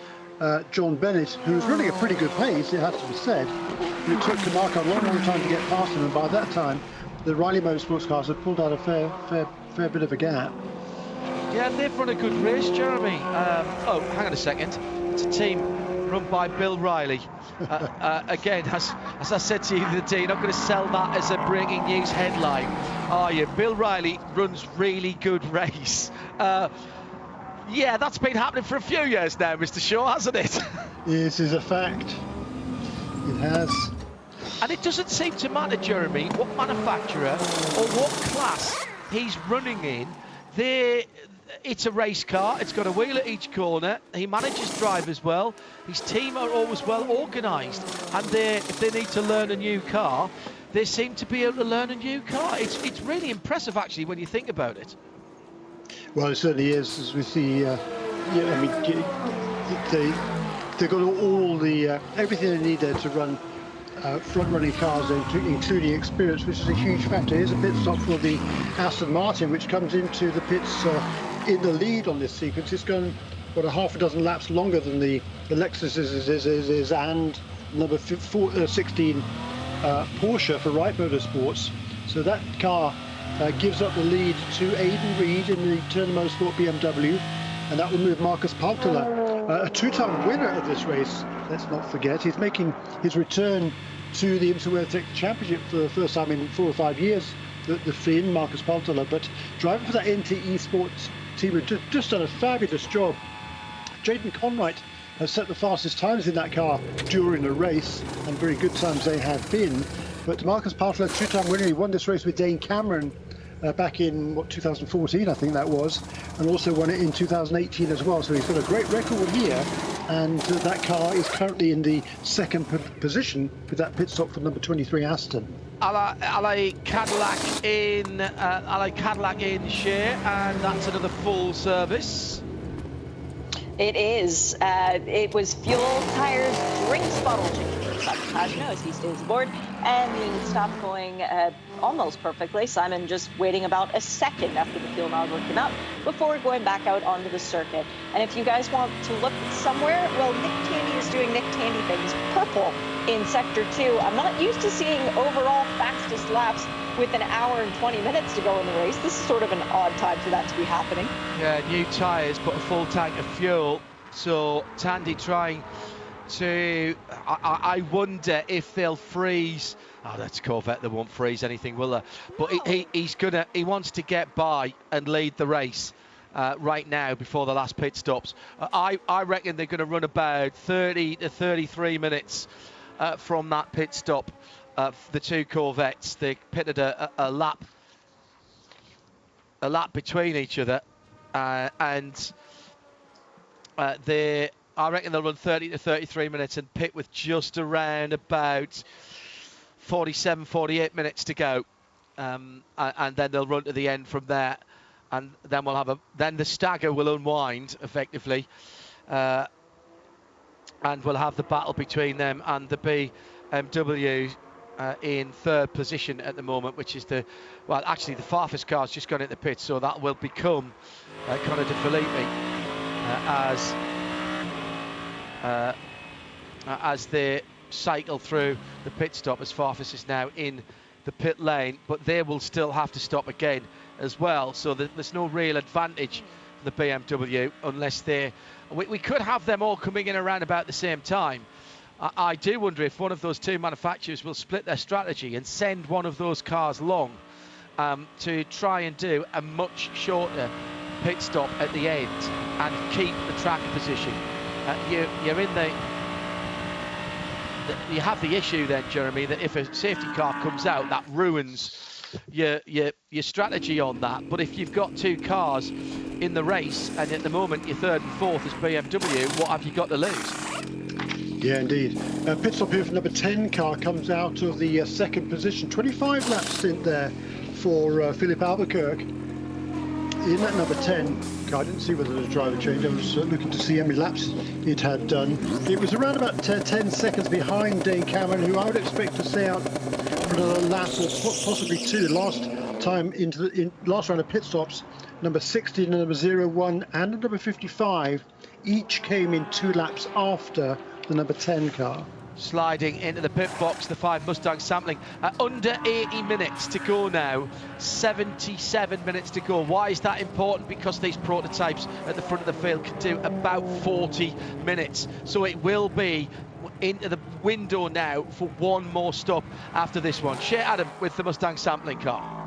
John Bennett, who was running a pretty good pace, it has to be said. It took Marco a long time to get past him, and by that time the Riley Motorsports cars had pulled out a fair bit of a gap. yeah, they've run a good race, Jeremy. Oh, hang on a second. It's a team run by Bill Riley. Again, as I said to you the other day, you're not going to sell that as a breaking news headline, are you? Bill Riley runs really good race. Yeah, that's been happening for a few years now, Mr. Shaw, hasn't it? This is a fact. It has. And it doesn't seem to matter, Jeremy, what manufacturer or what class he's running in. It's a race car. It's got a wheel at each corner. He manages drivers well. His team are always well organised. And if they need to learn a new car, they seem to be able to learn a new car. It's really impressive, actually, when you think about it. Well, it certainly is, as we see. I mean, they've got all the everything they need there to run front-running cars, including experience, which is a huge factor. Here's a pit stop for the Aston Martin, which comes into the pits in the lead on this sequence. It's gone, what, a half a dozen laps longer than the Lexus is and number 16 Porsche for Wright Motorsports. So that car gives up the lead to Aidan Reed in the Turner Motorsport BMW, and that will move Marcus Paltela, a two-time winner of this race. Let's not forget, he's making his return to the IMSA WeatherTech Championship for the first time in 4 or 5 years, the Finn, Marcus Paltela, but driving for that NTE Sports team have just done a fabulous job. Jaden Conwright has set the fastest times in that car during the race, and very good times they have been. But Marcus Paltela, two-time winner, he won this race with Dane Cameron back in, 2014, I think that was, and also won it in 2018 as well. So he's got a great record here, and that car is currently in the second position with that pit stop for number 23 Aston. LA Cadillac in share, and that's another full service. It is. It was fuel, tires, drinks, bottle change for Simon Pagenaud as he stays aboard, and the stop going almost perfectly. Simon just waiting about a second after the fuel nozzle came out before going back out onto the circuit. And if you guys want to look somewhere, well, Nick Tandy is doing Nick Tandy things. Purple in Sector 2. I'm not used to seeing overall fastest laps with an hour and 20 minutes to go in the race. This is sort of an odd time for that to be happening. Yeah, new tyres, but a full tank of fuel. So Tandy trying to, I wonder if they'll freeze. Oh, that's Corvette, they won't freeze anything, will they? But he wants to get by and lead the race right now before the last pit stops. I reckon they're going to run about 30 to 33 minutes from that pit stop. The two Corvettes, they pitted a lap between each other, and I reckon they'll run 30 to 33 minutes and pit with just around about 47, 48 minutes to go, and then they'll run to the end from there, and then we'll have then the stagger will unwind effectively, and we'll have the battle between them and the BMW. In third position at the moment, which is the farthest car's just gone into the pit, so that will become Connor De Filippi as they cycle through the pit stop, as Farfus is now in the pit lane, but they will still have to stop again as well, so there's no real advantage for the BMW unless we could have them all coming in around about the same time. I do wonder if one of those two manufacturers will split their strategy and send one of those cars long to try and do a much shorter pit stop at the end and keep the track position. You're in you have the issue then, Jeremy, that if a safety car comes out, that ruins your strategy on that. But if you've got two cars in the race, and at the moment your third and fourth is BMW, what have you got to lose? Yeah, indeed. Pit stop here for number 10 car comes out of the second position. 25 laps stint there for Philip Albuquerque. In that number 10 car, I didn't see whether there was a driver change. I was looking to see how many laps it had done. It was around about 10 seconds behind Dane Cameron, who I would expect to stay out for another lap or possibly two. Last time last round of pit stops, number 16 and number 01 and number 55 each came in 2 laps after the number 10 car. Sliding into the pit box, the 5 Mustang sampling. Under 80 minutes to go now, 77 minutes to go. Why is that important? Because these prototypes at the front of the field can do about 40 minutes. So it will be into the window now for one more stop after this one. Shea Adam with the Mustang sampling car.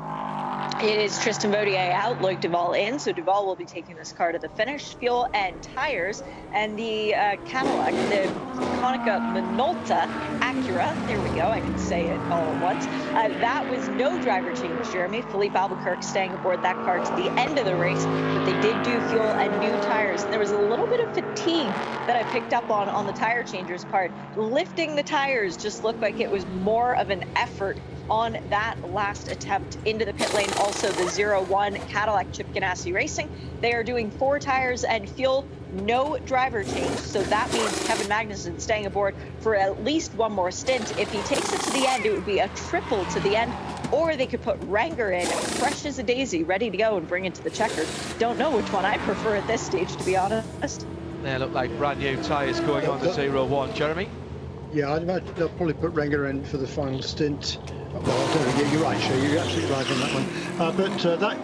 It is Tristan Vautier out, Luke Duval in, so Duval will be taking this car to the finish. Fuel and tires, and the Cadillac, the Konica Minolta Acura, there we go, I can say it all at once. That was no driver change, Jeremy. Philippe Albuquerque staying aboard that car to the end of the race, but they did do fuel and new tires. And there was a little bit of fatigue that I picked up on the tire changer's part. Lifting the tires just looked like it was more of an effort on that last attempt into the pit lane. Also the 01 Cadillac Chip Ganassi Racing, they are doing 4 tires and fuel no driver change, so that means Kevin Magnussen staying aboard for at least one more stint. If he takes it to the end, it would be a triple to the end, or they could put Renger in, fresh as a daisy, ready to go and bring it to the checker. Don't know which one I prefer at this stage, to be honest. They look like brand new tyres going on the 0-1. Jeremy? Yeah, I'd imagine they'll probably put Renger in for the final stint. Well, I don't think you're right, Shay, you're absolutely right on that one. But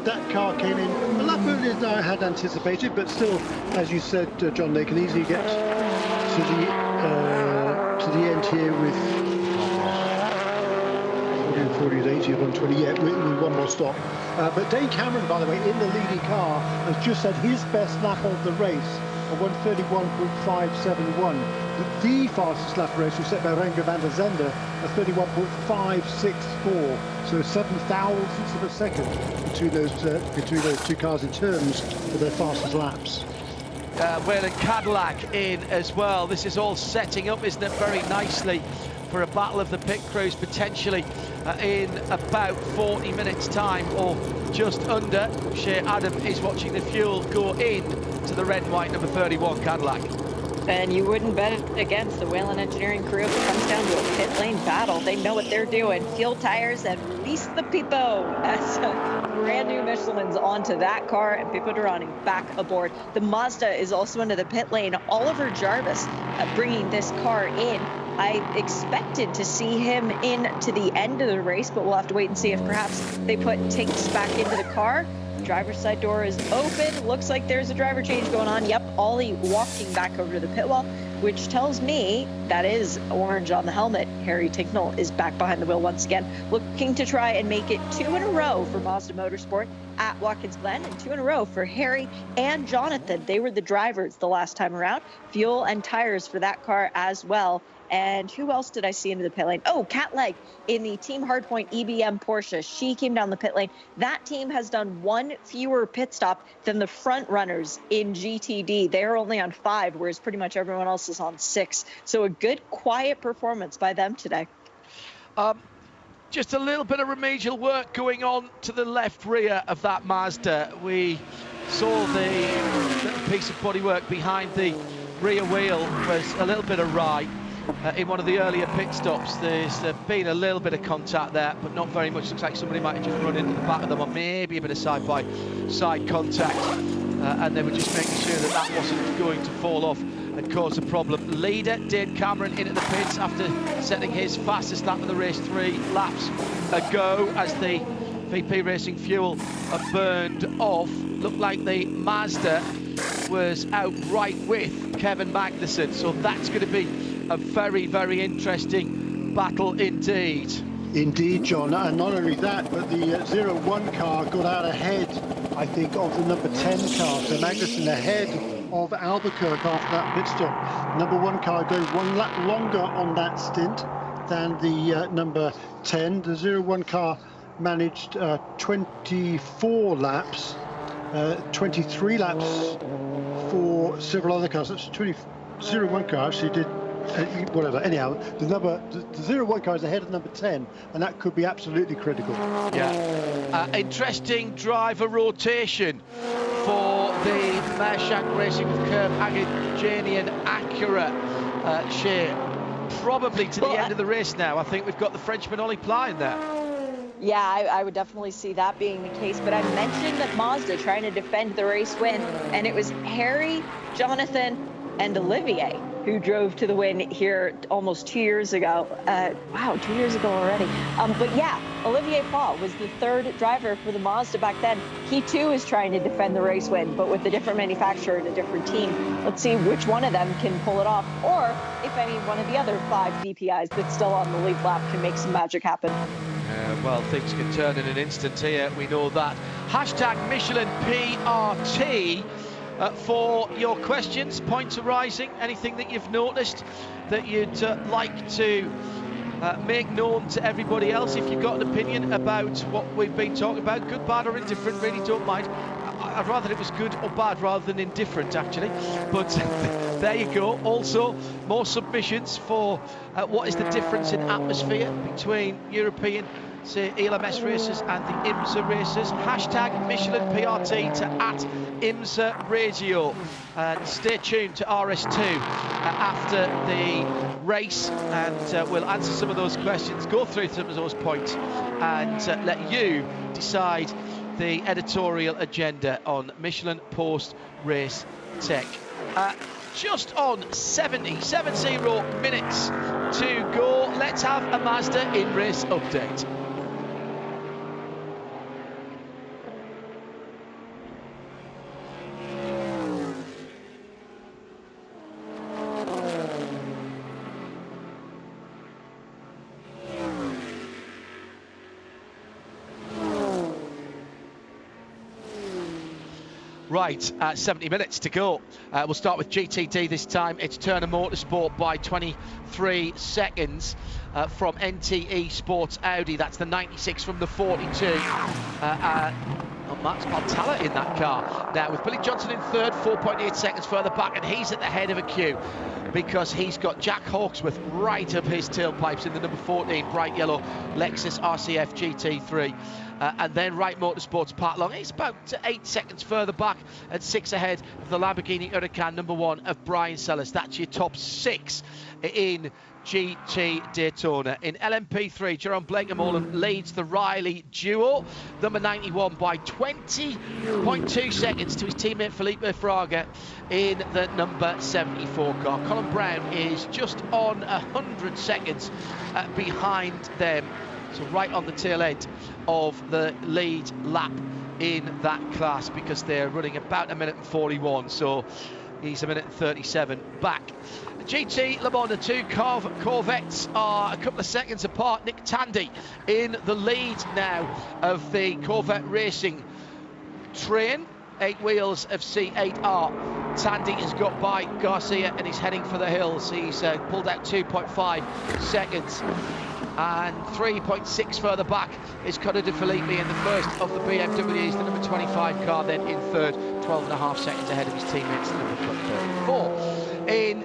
that car came in a lot earlier than I had anticipated, but still, as you said, John, they can easily get to the end here with 40 to 80 or 120, yeah, with one more stop. But Dane Cameron, by the way, in the leading car, has just had his best lap of the race, a 1:31.571. The fastest lap of the race was set by Renger van der Zande, a 31.564. So 7 thousandths of a second between those two cars in terms of their fastest laps. Whalen Cadillac in as well. This is all setting up, isn't it, very nicely for a battle of the pit crews potentially in about 40 minutes time or just under. Shea Adam is watching the fuel go in to the red and white number 31 Cadillac. And you wouldn't bet it against the Whalen Engineering crew if it comes down to a pit lane battle. They know what they're doing. Fuel tires and release the Pipo as brand new Michelin's onto that car, and Pipo Derani back aboard. The Mazda is also into the pit lane. Oliver Jarvis bringing this car in. I expected to see him in to the end of the race, but we'll have to wait and see if perhaps they put Tinks back into the car. Driver's side door is open. Looks like there's a driver change going on. Yep, Ollie walking back over to the pit wall, which tells me that is orange on the helmet. Harry Tinkle is back behind the wheel once again, looking to try and make it 2 in a row for Mazda Motorsport at Watkins Glen, and 2 in a row for Harry and Jonathan. They were the drivers the last time around. Fuel and tires for that car as well. And who else did I see into the pit lane? Oh, Kat Legg in the Team Hardpoint EBM Porsche. She came down the pit lane. That team has done 1 fewer pit stop than the front runners in GTD. They're only on 5, whereas pretty much everyone else is on 6. So a good, quiet performance by them today. Just a little bit of remedial work going on to the left rear of that Mazda. We saw the little piece of bodywork behind the rear wheel was a little bit awry. In one of the earlier pit stops, there's been a little bit of contact there, but not very much. Looks like somebody might have just run into the back of them, or maybe a bit of side-by-side contact, and they were just making sure that that wasn't going to fall off and cause a problem. Leader Dane Cameron into the pits after setting his fastest lap of the race 3 laps ago as the VP Racing fuel burned off. Looked like the Mazda was out right with Kevin Magnussen, so that's going to be a very, very interesting battle indeed. Indeed, John, and not only that, but the 01 car got out ahead, I think, of the number 10 car. So Magnussen ahead of Albuquerque after that pit stop. Number 1 car goes 1 lap longer on that stint than the number 10. The 01 car managed 24 laps, 23 laps for several other cars. That's 01 car actually did whatever. Anyhow, the 01 car is ahead of number 10, and that could be absolutely critical. Yeah. Interesting driver rotation for the Mershank Racing with Curb, Agajanian, Acura. Shea, probably to the end of the race now. I think we've got the Frenchman Ollie Pla in there. Yeah, I would definitely see that being the case. But I mentioned that Mazda trying to defend the race win, and it was Harry, Jonathan, and Olivier who drove to the win here almost 2 years ago. Wow, 2 years ago already. But yeah, Olivier Paul was the 3rd driver for the Mazda back then. He too is trying to defend the race win, but with a different manufacturer and a different team. Let's see which one of them can pull it off, or if any one of the other 5 DPIs that's still on the lead lap can make some magic happen. Well, things can turn in an instant here, we know that. Hashtag Michelin PRT for your questions, points arising, anything that you've noticed that you'd like to make known to everybody else. If you've got an opinion about what we've been talking about, good, bad or indifferent, really don't mind. I'd rather it was good or bad rather than indifferent, actually. But there you go. Also, more submissions for what is the difference in atmosphere between European to ELMS racers and the IMSA racers. Hashtag Michelin PRT to @IMSA Radio. And stay tuned to RS2 after the race, and we'll answer some of those questions, go through some of those points, and let you decide the editorial agenda on Michelin post-race tech. Just on 70 minutes to go. Let's have a Mazda in-race update. Right, 70 minutes to go. We'll start with GTD this time. It's Turner Motorsport by 23 seconds from NTE Sports Audi. That's the 96 from the 42. Max Paltala in that car. Now, with Billy Johnson in third, 4.8 seconds further back, and he's at the head of a queue because he's got Jack Hawksworth right up his tailpipes in the number 14 bright yellow Lexus RCF GT3. And then Wright Motorsports Pat Long. He's about 8 seconds further back and 6 ahead of the Lamborghini Huracan number 1 of Brian Sellers. That's your top 6 in GT Daytona. In LMP3, Jerome Blakemolin leads the Riley duo, number 91 by 20.2 seconds to his teammate Felipe Fraga in the number 74 car. Colin Brown is just on 100 seconds behind them, so right on the tail end of the lead lap in that class, because they're running about 1 minute and 41, so he's 1 minute and 37 back. GT Le Mans, the two Corvettes are a couple of seconds apart. Nick Tandy in the lead now of the Corvette Racing train. 8 wheels of C8R. Tandy has got by Garcia and he's heading for the hills. He's pulled out 2.5 seconds. And 3.6 further back is Connor De Philippi in the first of the BMWs, the number 25 car, then in third, 12.5 seconds ahead of his teammates, the number 34. In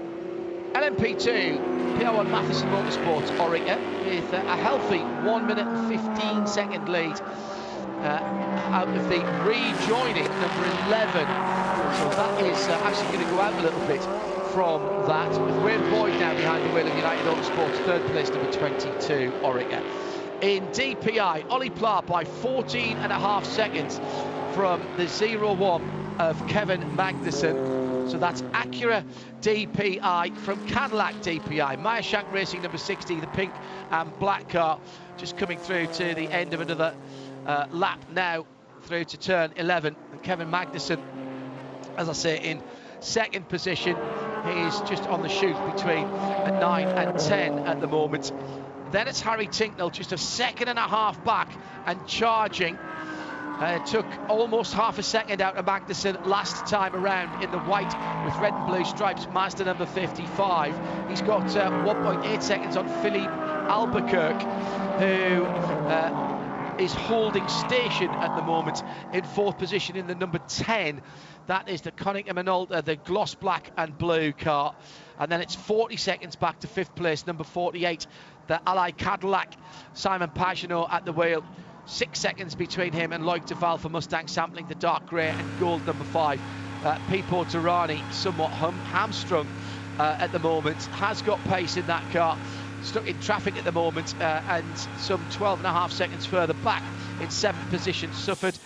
LMP2, PR1 Matheson Motorsports Orica with a healthy 1 minute and 15 second lead out of the rejoining number 11. So that is actually going to go out a little bit from that, with Wayne Boyd now behind the wheel of United Autosports, third place, number 22 Orica. In DPI, Ollie Pla by 14.5 seconds from the 0-1 of Kevin Magnussen. So that's Acura DPI from Cadillac DPI. Meyer Shank Racing, number 60, the pink and black car, just coming through to the end of another lap now, through to turn 11. And Kevin Magnussen, as I say, in second position. He's just on the shoot between 9 and 10 at the moment. Then it's Harry Tinkle, just 1.5 seconds back and charging. Took almost half a second out of Magnussen last time around in the white with red and blue stripes, Mazda number 55. He's got 1.8 seconds on Philippe Albuquerque, who is holding station at the moment in fourth position in the number 10. That is the Konica Minolta, the gloss black and blue car. And then it's 40 seconds back to fifth place, number 48, the Ally Cadillac, Simon Pagenaud at the wheel. 6 seconds between him and Loic Duval for Mustang Sampling, the dark grey and gold number 5. Pipo Durrani, somewhat hamstrung at the moment, has got pace in that car. Stuck in traffic at the moment, and some 12.5 seconds further back in seventh position, suffered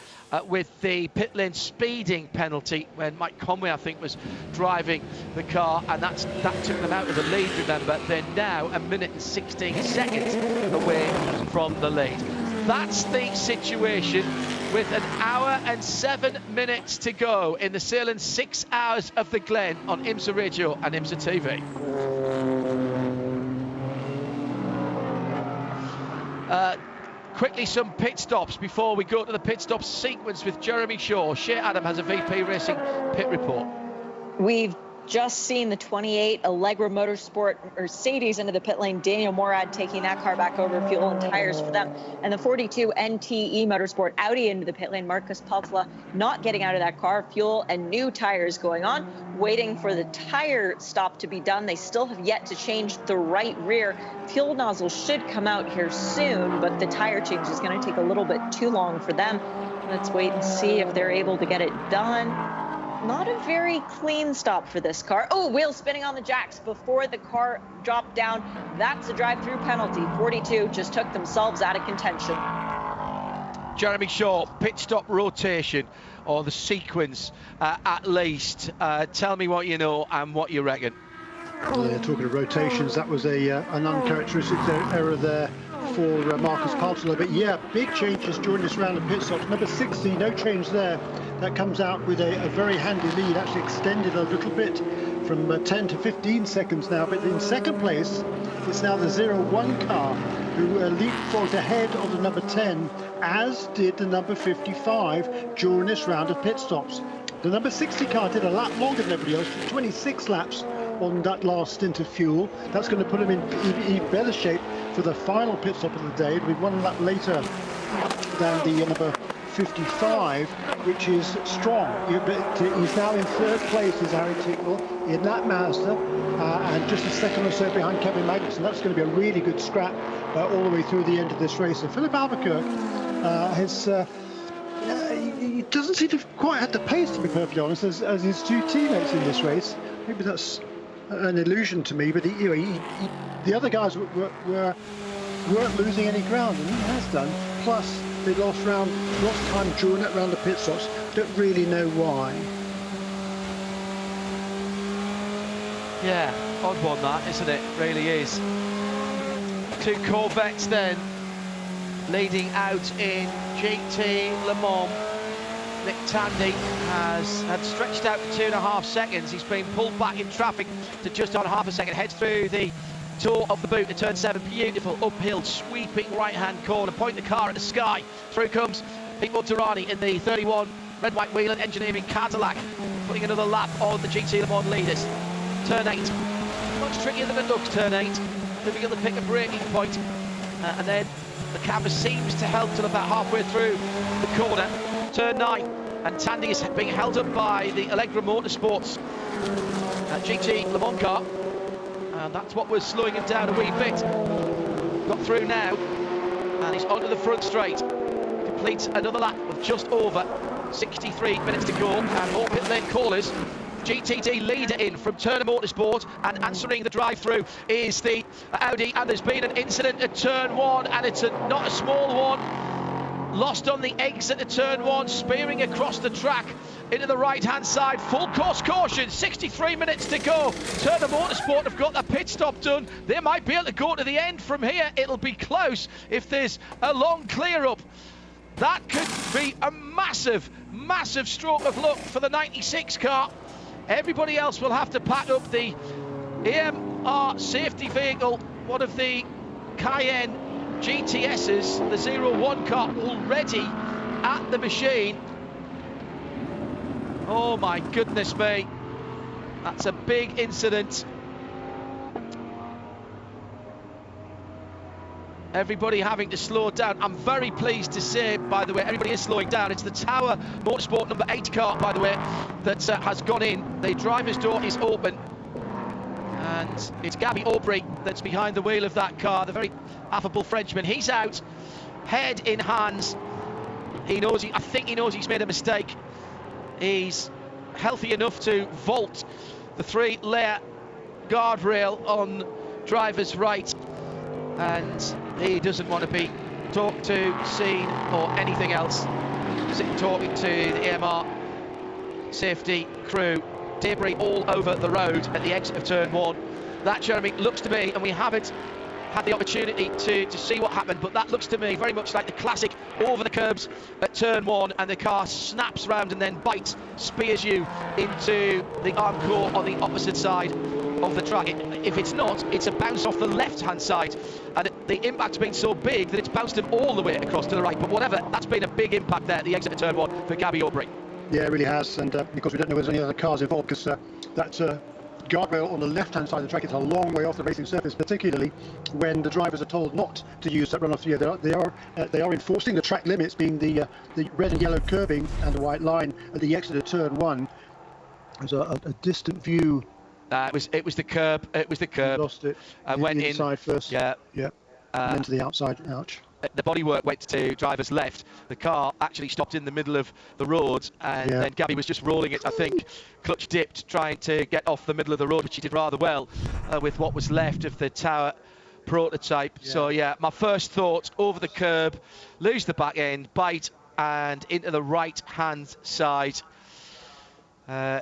with the pit lane speeding penalty when Mike Conway, I think, was driving the car, and that took them out of the lead, remember. They're now 1 minute and 16 seconds away from the lead. That's the situation with 1 hour and 7 minutes to go in the Sahlen 6 Hours of the Glen on IMSA Radio and IMSA TV. Quickly, some pit stops before we go to the pit stop sequence with Jeremy Shaw. Shea Adam has a VP Racing pit report. We've just seen the 28 Allegra Motorsport Mercedes into the pit lane. Daniel Morad taking that car back over, fuel and tires for them. And the 42 NTE Motorsport Audi into the pit lane. Marcus Paltla not getting out of that car. Fuel and new tires going on, waiting for the tire stop to be done. They still have yet to change the right rear. Fuel nozzle should come out here soon, but the tire change is going to take a little bit too long for them. Let's wait and see if they're able to get it done. Not a very clean stop for this car. Oh, wheel spinning on the jacks before the car dropped down. That's a drive-through penalty. 42 just took themselves out of contention. Jeremy Shaw, pit stop rotation, or the sequence at least. Tell me what you know and what you reckon. Yeah, talking of rotations, that was an uncharacteristic error there for Marcus Paltla. But yeah, big changes during this round of pit stops. Number 60, no change there. That comes out with a very handy lead, actually extended a little bit from 10 to 15 seconds now. But in second place, it's now the 01 car who leapfrogged ahead of the number 10, as did the number 55 during this round of pit stops. The number 60 car did a lap longer than everybody else, 26 laps on that last stint of fuel. That's going to put him in even better shape for the final pit stop of the day. It'll be one lap later than the number 55, which is strong. He's now in third place, is Harry Tinkle, in that Mazda, and just a second or so behind Kevin Magnussen. That's going to be a really good scrap all the way through the end of this race. And Philip Albuquerque he doesn't seem to have quite had the pace, to be perfectly honest, as his two teammates in this race. Maybe that's an illusion to me, but the other guys weren't losing any ground, and he has done. Plus, they lost time during that round of pit stops. Don't really know why. Yeah, odd one that, isn't it? Really is. Two Corvettes then, leading out in GT Le Mans. Nick Tandy had stretched out for 2.5 seconds. He's been pulled back in traffic to just on half a second. Heads through the toe of the boot to turn 7. Beautiful uphill sweeping right-hand corner. Point the car at the sky. Through comes Pete Motorani in the 31 Red White Wheeler Engineering Cadillac, putting another lap on the GT Le Mans leaders. Turn 8, much trickier than it looks. Turn 8, difficult to pick a braking point, and then the camera seems to help till about halfway through the corner. Turn 9, and Tandy is being held up by the Allegra Motorsports GT Le Mans car, and that's what was slowing him down a wee bit. Got through now, and he's onto the front straight. Completes another lap with just over 63 minutes to go, and more pit lane callers. GTD leader in from Turner Motorsport, and answering the drive-through is the Audi, and there's been an incident at turn 1, and it's not a small one. Lost on the exit at turn 1, spearing across the track into the right-hand side. Full course caution, 63 minutes to go. Turner Motorsport have got their pit stop done. They might be able to go to the end from here. It'll be close if there's a long clear-up. That could be a massive, massive stroke of luck for the 96 car. Everybody else will have to pack up. The AMR safety vehicle, one of the Cayenne GTS's, the 01 car, already at the machine. Oh my goodness me, that's a big incident. Everybody having to slow down. I'm very pleased to say, by the way, everybody is slowing down. It's the Tower Motorsport number 8 car, by the way, that has gone in. The driver's door is open, and it's Gabby Aubry that's behind the wheel of that car, the very affable Frenchman. He's out, head in hands. I think he knows he's made a mistake. He's healthy enough to vault the 3-layer guardrail on driver's right, and he doesn't want to be talked to, seen, or anything else. Talking to the AMR safety crew. Debris all over the road at the exit of turn 1. That, Jeremy, looks to me, and we haven't had the opportunity to see what happened, but that looks to me very much like the classic over the curbs at turn 1, and the car snaps round and then bites, spears you into the arm core on the opposite side of the track. If it's not, it's a bounce off the left-hand side, and the impact's been so big that it's bounced him all the way across to the right. But whatever, that's been a big impact there at the exit of turn 1 for Gabby Aubry. Yeah, it really has, and of course we don't know if there's any other cars involved, because that guardrail on the left-hand side of the track is a long way off the racing surface, particularly when the drivers are told not to use that runoff gear. They are enforcing the track limits, being the red and yellow curbing and the white line at the exit of turn 1. There's a distant view. It was the curb. It was the curb. Lost it. Went inside first. Yeah. And into the outside. Ouch. The bodywork went to driver's left. The car actually stopped in the middle of the road, and then Gabby was just rolling it, I think, clutch dipped, trying to get off the middle of the road, which she did rather well with what was left of the Tower prototype. So my first thought, over the curb, lose the back end, bite, and into the right hand side.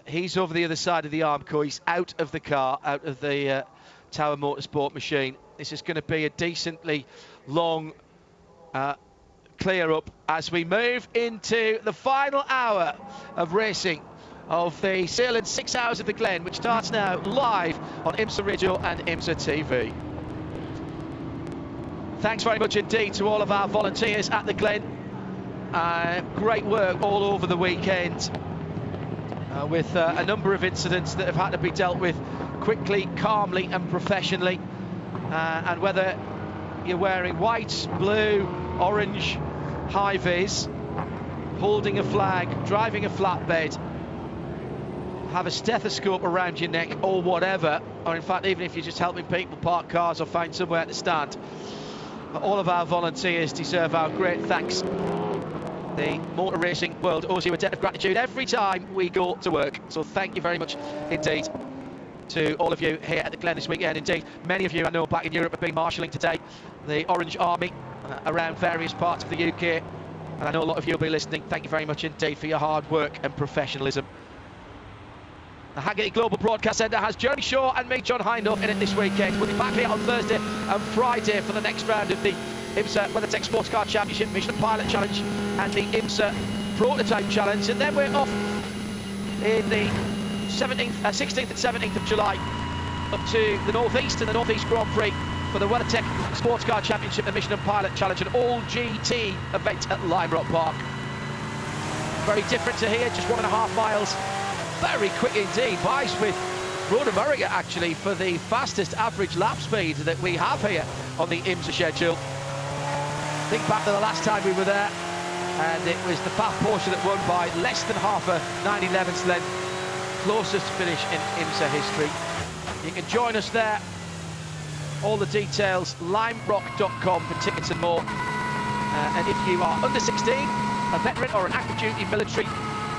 He's over the other side of the Armco. He's out of the car, out of the Tower Motorsport machine. This is going to be a decently long clear up as we move into the final hour of racing of the Sahlen 6 Hours of the Glen, which starts now live on IMSA Radio and IMSA TV. Thanks very much indeed to all of our volunteers at the Glen. Great work all over the weekend with a number of incidents that have had to be dealt with quickly, calmly and professionally. And whether you're wearing white, blue, orange, high-vis, holding a flag, driving a flatbed, have a stethoscope around your neck or whatever, or in fact even if you're just helping people park cars or find somewhere to stand, all of our volunteers deserve our great thanks. The motor racing world owes you a debt of gratitude every time we go to work, so thank you very much indeed to all of you here at the Glen this weekend. Indeed, many of you I know back in Europe have been marshalling today the Orange Army around various parts of the UK, and I know a lot of you will be listening. Thank you very much indeed for your hard work and professionalism. The Haggerty Global Broadcast Centre has Jeremy Shaw and me, John Hindhaugh, in it this weekend. We'll be back here on Thursday and Friday for the next round of the IMSA WeatherTech SportsCar Championship, Mission and Pilot Challenge and the IMSA Prototype Challenge, and then we're off in the 16th and 17th of July up to the North East and the North East Grand Prix for the WeatherTech SportsCar Championship, the Mission and Pilot Challenge, an all-GT event at Lime Rock Park. Very different to here, just 1.5 miles. Very quick indeed. Vies with Road America actually for the fastest average lap speed that we have here on the IMSA schedule. Think back to the last time we were there, and it was the Bath portion that won by less than half a 9/11 length. Closest finish in IMSA history. You can join us there. All the details, limerock.com for tickets and more. And if you are under 16, a veteran or an active duty military,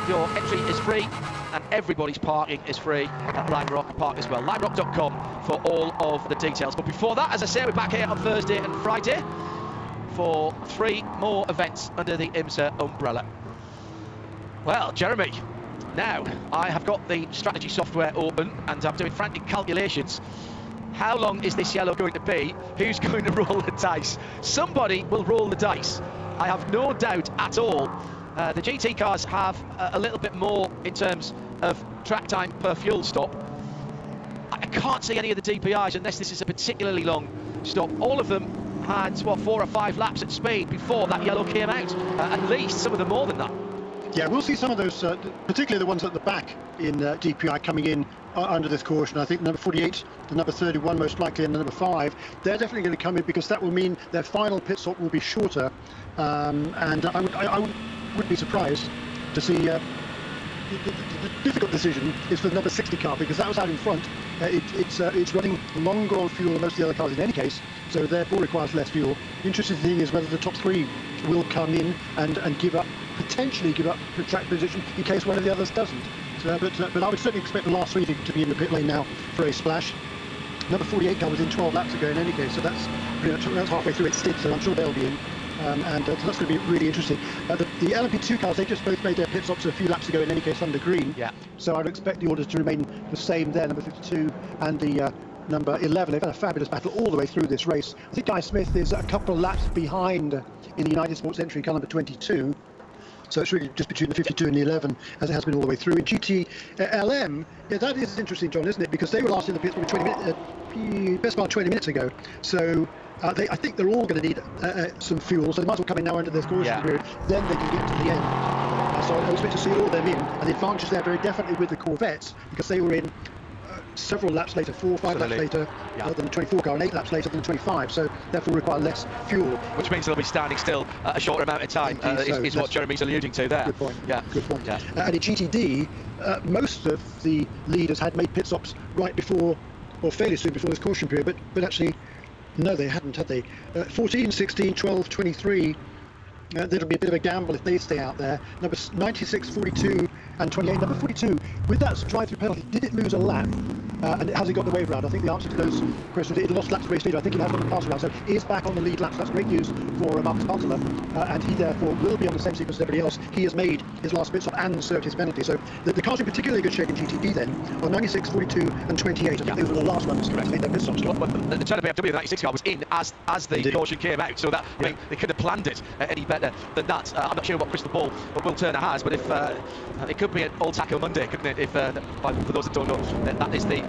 your entry is free and everybody's parking is free at Lime Rock Park as well. limerock.com for all of the details. But before that, as I say, we're back here on Thursday and Friday for 3 more events under the IMSA umbrella. Well, Jeremy, now I have got the strategy software open and I'm doing frantic calculations. How long is this yellow going to be? Who's going to roll the dice? Somebody will roll the dice. I have no doubt at all. The GT cars have a little bit more in terms of track time per fuel stop. I can't see any of the DPIs unless this is a particularly long stop. All of them had, 4 or 5 laps at speed before that yellow came out. At least, some of them more than that. Yeah, we'll see some of those, particularly the ones at the back in DPI coming in under this caution. I think number 48, the number 31 most likely, and the number 5, they're definitely going to come in because that will mean their final pit stop will be shorter. And I would be surprised to see the difficult decision is for the number 60 car, because that was out in front. It's running longer on fuel than most of the other cars in any case, so therefore requires less fuel. The interesting thing is whether the top 3 will come in and potentially give up the track position in case one of the others doesn't. So, but I would certainly expect the last 3 to be in the pit lane now for a splash. Number 48 car was in 12 laps ago in any case, so that's pretty much halfway through its stint, so I'm sure they'll be in. So that's going to be really interesting. The LMP2 cars, they just both made their pit stops a few laps ago in any case under green. Yeah. So I'd expect the orders to remain the same there, number 52 and the number 11. They've had a fabulous battle all the way through this race. I think Guy Smith is a couple of laps behind in the United Sports entry car number 22. So it's really just between the 52 and the 11, as it has been all the way through. In GT LM, yeah, that is interesting, John, isn't it? Because they were last in the pits probably 20 minutes, best part 20 minutes ago. So I think they're all going to need some fuel, so they might as well come in now under this caution period. Then they can get to the end. So I expect to see all of them in, and the advantage there very definitely with the Corvettes, because they were in several laps later, 4 or 5 laps later than the 24 car, and 8 laps later than the 25, so therefore require less fuel. Which means they'll be standing still a shorter amount of time, is what Jeremy's alluding to there. Good point. Yeah. Good point. Yeah. And in GTD, most of the leaders had made pit stops right before, or fairly soon before this caution period, but actually, no, they hadn't, had they? 14, 16, 12, 23. That'll be a bit of a gamble if they stay out there. Numbers 96, 42 and 28. Number 42, with that drive-through penalty, did it lose a lap? And has it got the wave round? I think the answer to those questions, it lost laps race leader. I think it has got the pass around, so he is back on the lead laps. That's great news for Marcus Bartolo, and he therefore will be on the same sequence as everybody else. He has made his last pit stop and served his penalty. So the cars in particularly good shape in GTD then are 96, 42 and 28. I think those were the last ones to make their pit stops. Well, the turn of BMW, the 96 car, was in as the caution came out, so that I mean, they could have planned it any better than that. I'm not sure what crystal ball Will Turner has, but if it could be an Old Taco Monday, couldn't it? If for those that don't know, that is the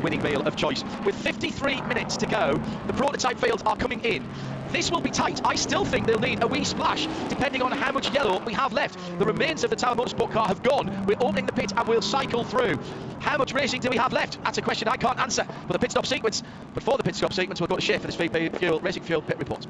winning meal of choice. With 53 minutes to go, the prototype fields are coming in. This will be tight. I still think they'll need a wee splash, depending on how much yellow we have left. The remains of the Tower Motorsport car have gone. We're opening the pit and we'll cycle through. How much racing do we have left? That's a question I can't answer. But the pit stop sequence, before the pit stop sequence, we'll go to Shea for this VP Fuel Racing Fuel pit report.